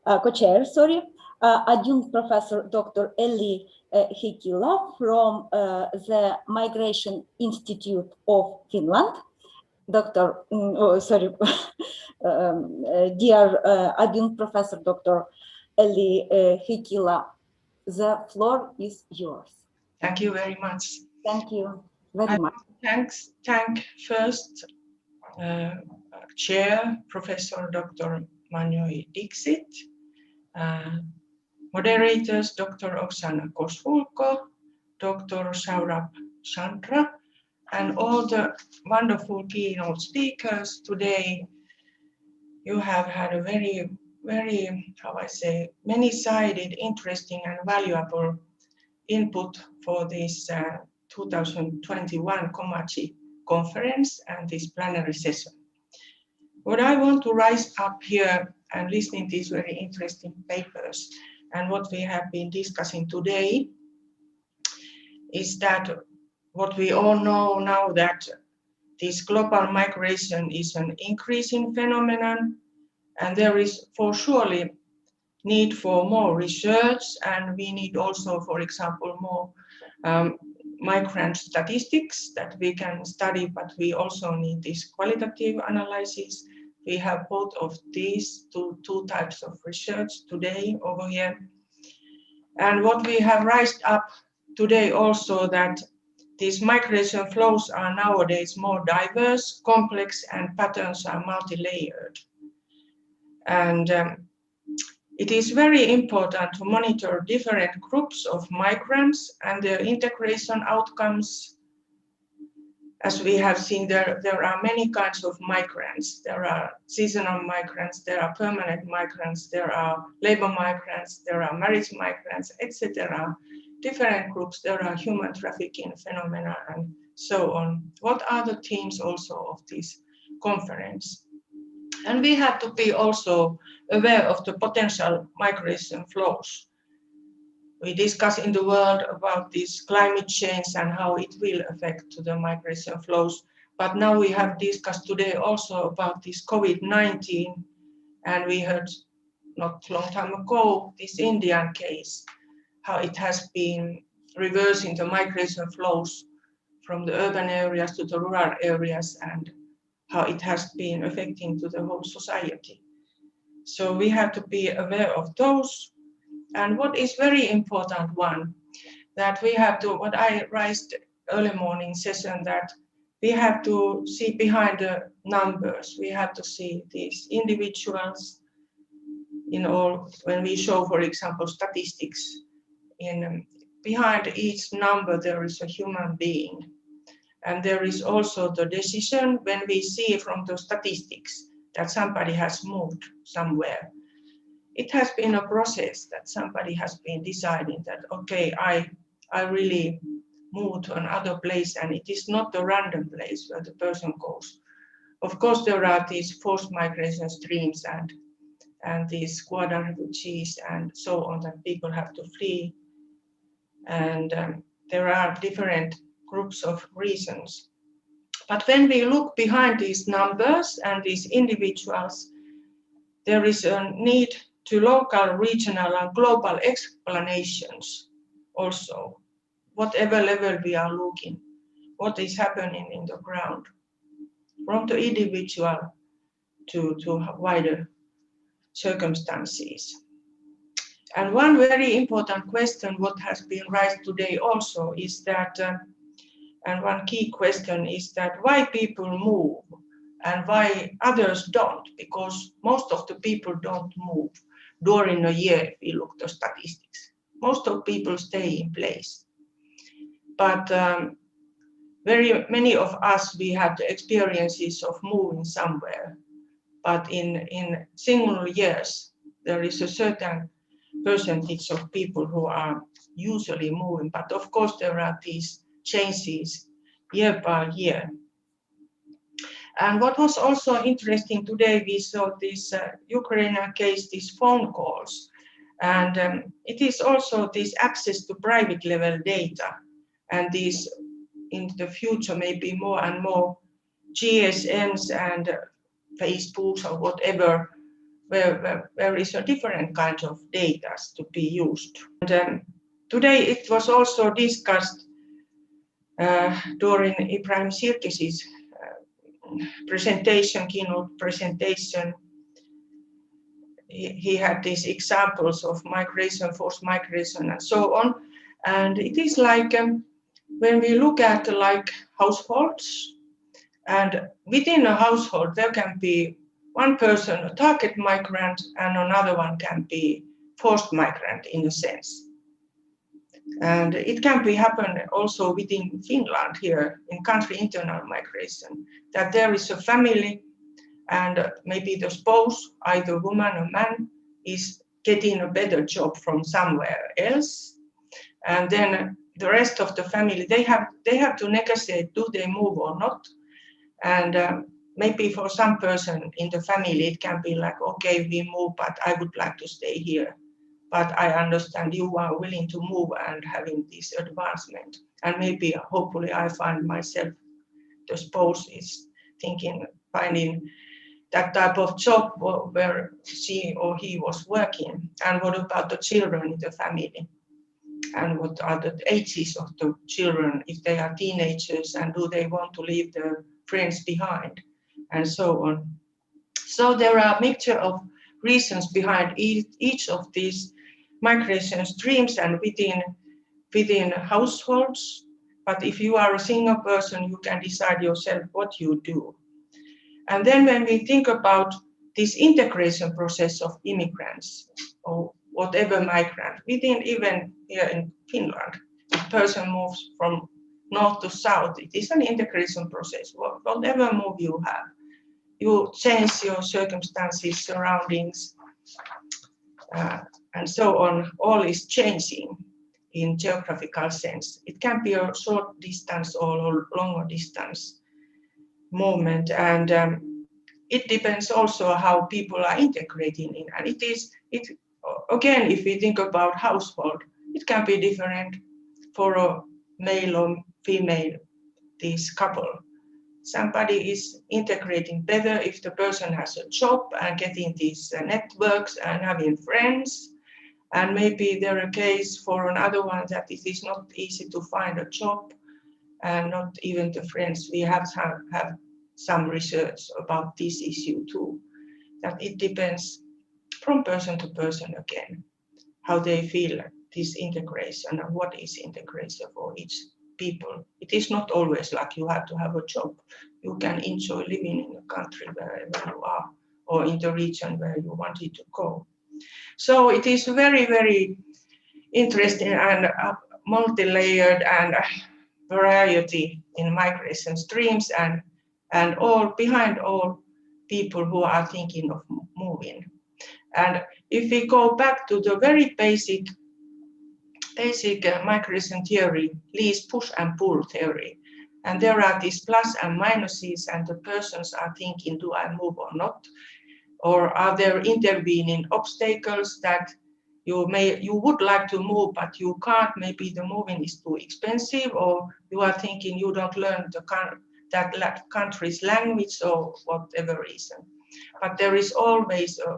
adjunct Professor Dr. Elli Heikkilä from the Migration Institute of Finland. Dear adjunct Professor Dr. Elli Heikkilä, the floor is yours. Thank you very much. Thank you very much. Thank first Chair Professor Dr. Manjoi Dixit, moderators Dr. Oksana Kosvulko, Dr. Saurabh Chandra, and all the wonderful keynote speakers today. You have had a very, many-sided, interesting and valuable input for this 2021 Comagi conference and this plenary session. What I want to rise up here and listening to these very interesting papers and what we have been discussing today is that what we all know now, that this global migration is an increasing phenomenon, and there is for surely need for more research, and we need also, for example, more migrant statistics that we can study, but we also need this qualitative analysis. We have both of these two types of research today over here. And what we have raised up today also, that these migration flows are nowadays more diverse, complex, and patterns are multi-layered. And it is very important to monitor different groups of migrants and their integration outcomes. As we have seen, there are many kinds of migrants. There are seasonal migrants, there are permanent migrants, there are labor migrants, there are marriage migrants, etc. Different groups, there are human trafficking phenomena and so on. What are the themes also of this conference? And we have to be also aware of the potential migration flows. We discuss in the world about this climate change and how it will affect the migration flows. But now we have discussed today also about this COVID-19, and we heard not long time ago this Indian case, how it has been reversing the migration flows from the urban areas to the rural areas, and how it has been affecting to the whole society. So we have to be aware of those. And what is very important one, that we have to, what I raised early morning session, that we have to see behind the numbers. We have to see these individuals in all, when we show, for example, statistics, behind each number there is a human being. And there is also the decision when we see from the statistics that somebody has moved somewhere. It has been a process that somebody has been deciding that, okay, I really move to another place, and it is not a random place where the person goes. Of course, there are these forced migration streams and these squatter refugees and so on, that people have to flee. And there are different groups of reasons. But when we look behind these numbers and these individuals, there is a need local, regional, and global explanations also, whatever level we are looking, what is happening in the ground, from the individual to wider circumstances. And one very important question what has been raised today also is that, and one key question is that why people move and why others don't, because most of the people don't move during a year if we look at the statistics. Most of people stay in place. But very many of us, we have the experiences of moving somewhere. But in single years, there is a certain percentage of people who are usually moving. But of course, there are these changes year by year. And what was also interesting today, we saw this Ukrainian case, these phone calls. And it is also this access to private level data. And these, in the future, maybe more and more GSMs and Facebooks or whatever, where is a different kind of data to be used. And today it was also discussed during Ibrahim Sirkis's presentation, keynote presentation. He had these examples of migration, forced migration, and so on. And it is like when we look at like households, and within a household there can be one person a target migrant and another one can be forced migrant in a sense. And it can be happen also within Finland here in country internal migration, that there is a family and maybe the spouse, either woman or man, is getting a better job from somewhere else. And then the rest of the family, they have to negotiate, do they move or not? And maybe for some person in the family, it can be like, okay, we move, but I would like to stay here. But I understand you are willing to move and having this advancement. And maybe, hopefully, I find myself, the spouse is thinking, finding that type of job where she or he was working. And what about the children in the family? And what are the ages of the children, if they are teenagers, and do they want to leave their friends behind, and so on. So there are a mixture of reasons behind each of these migration streams and within households. But if you are a single person, you can decide yourself what you do. And then when we think about this integration process of immigrants or whatever migrant, within even here in Finland, a person moves from north to south, it is an integration process. Whatever move you have, you change your circumstances, surroundings, and so on. All is changing in geographical sense. It can be a short distance or longer distance movement, and it depends also how people are integrating in. And it again, if we think about household, it can be different for a male or female, this couple. Somebody is integrating better if the person has a job and getting these networks and having friends. And maybe there are a case for another one that it is not easy to find a job and not even the friends. We have some research about this issue too, that it depends from person to person again, how they feel this integration and what is integration for each people. It is not always like you have to have a job. You can enjoy living in a country wherever you are or in the region where you wanted to go. So it is very, very interesting and multi-layered and variety in migration streams and all behind all people who are thinking of moving. And if we go back to the very basic migration theory, Lee's push and pull theory, and there are these plus and minuses, and the persons are thinking, do I move or not? Or are there intervening obstacles that you would like to move, but you can't, maybe the moving is too expensive, or you are thinking you don't learn that country's language or whatever reason. But there is always a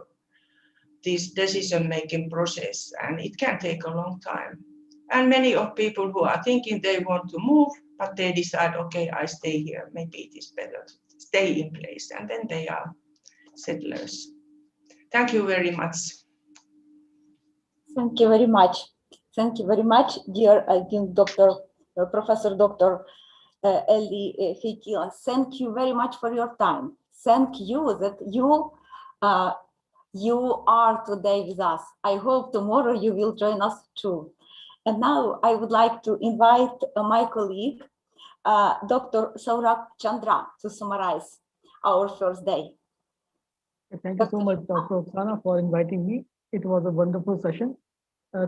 this decision-making process, and it can take a long time. And many of people who are thinking they want to move, but they decide, okay, I stay here. Maybe it is better to stay in place, and then they are settlers. Thank you very much. Thank you very much. Thank you very much, dear, I think, Professor Dr. Ellie Fikila. Thank you very much for your time. Thank you that you are today with us. I hope tomorrow you will join us too. And now I would like to invite my colleague, Dr. Saurabh Chandra, to summarize our first day. Thank you so much, Dr. Oksana, for inviting me. It was a wonderful session.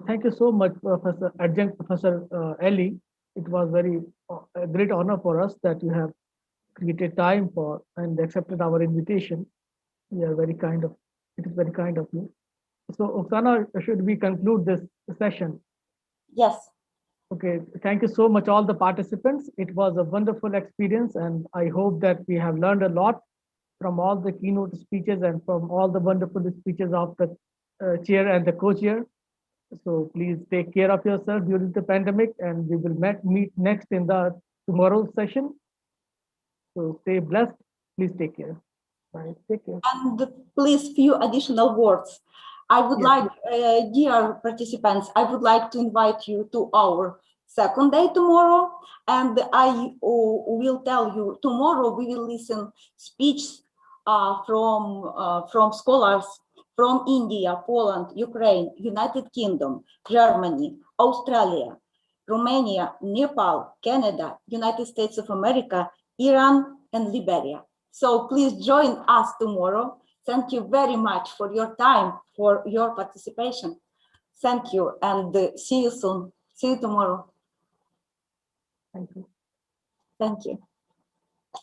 Thank you so much, Adjunct Professor Ellie. It was a great honor for us that you have created time for and accepted our invitation. You are very kind of, it is very kind of you. So Oksana, should we conclude this session? Yes. Okay, thank you so much, all the participants. It was a wonderful experience, and I hope that we have learned a lot from all the keynote speeches and from all the wonderful speeches of the chair and the co-chair. So please take care of yourself during the pandemic, and we will meet next in the tomorrow's session. So stay blessed. Please take care. Bye. Take care. And please, few additional words. I would like, dear participants, I would like to invite you to our second day tomorrow, and I will tell you tomorrow we will listen speech from scholars from India, Poland, Ukraine, United Kingdom, Germany, Australia, Romania, Nepal, Canada, United States of America, Iran, and Liberia. So please join us tomorrow. Thank you very much for your time, for your participation. Thank you, and see you soon. See you tomorrow. Thank you. Thank you.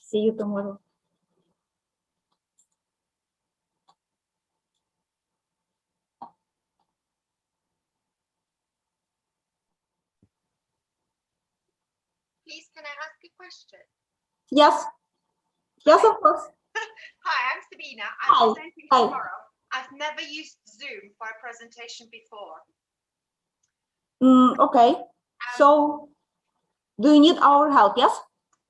See you tomorrow. Please, can I ask a question? Yes. Yes, of course. Hi, I'm Sabina. Hi. I'm presenting Hi. tomorrow. I've never used Zoom for a presentation before. Okay. So, do you need our help? Yes.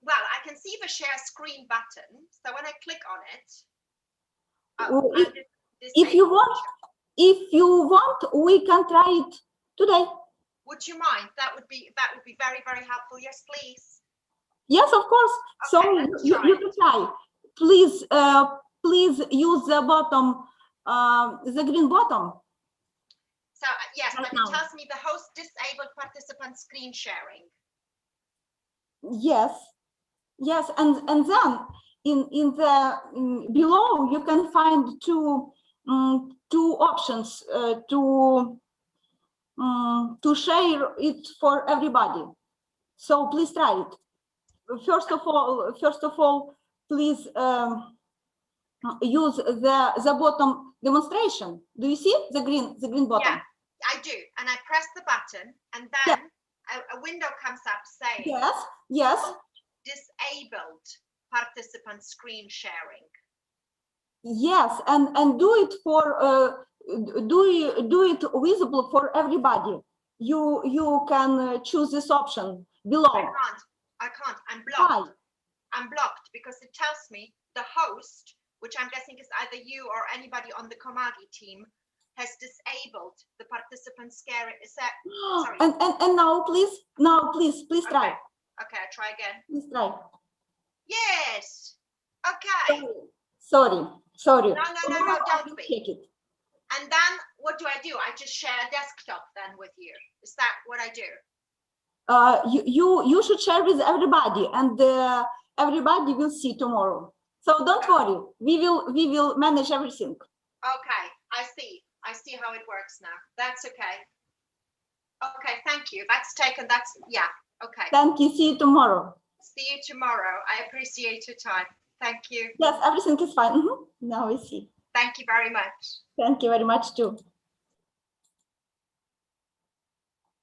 Well, I can see the share screen button. So when I click on it, if you want, we can try it today. Would you mind? That would be very, very helpful. Yes, please. Yes, of course. Okay, So you can try. Please, please use the bottom, the green bottom. So yes, Right but now. it tells me the host disabled participant screen sharing. Yes, yes, and then in the below you can find two options to share it for everybody. So please try it. First of all, please use the bottom demonstration. Do you see the green bottom? Yeah, I do, and I press the button, and then a window comes up saying, yes, disabled participant screen sharing. Yes, and do it for do it visible for everybody. You can choose this option below. I can't. I'm blocked. Why? I'm blocked because it tells me the host, which I'm guessing is either you or anybody on the Comagi team, has disabled the participant sharing. Sorry. And now please try. Okay, I try again. Please try. Yes. Okay. Sorry. No, don't be. Check it. And then what do? I just share a desktop then with you. Is that what I do? You should share with everybody, and everybody will see tomorrow. So don't worry. We will manage everything. Okay, I see how it works now. That's okay. Okay, thank you. That's taken. Yeah. Okay. Thank you. See you tomorrow. See you tomorrow. I appreciate your time. Thank you. Yes, everything is fine. Now we see. Thank you very much. Thank you very much too.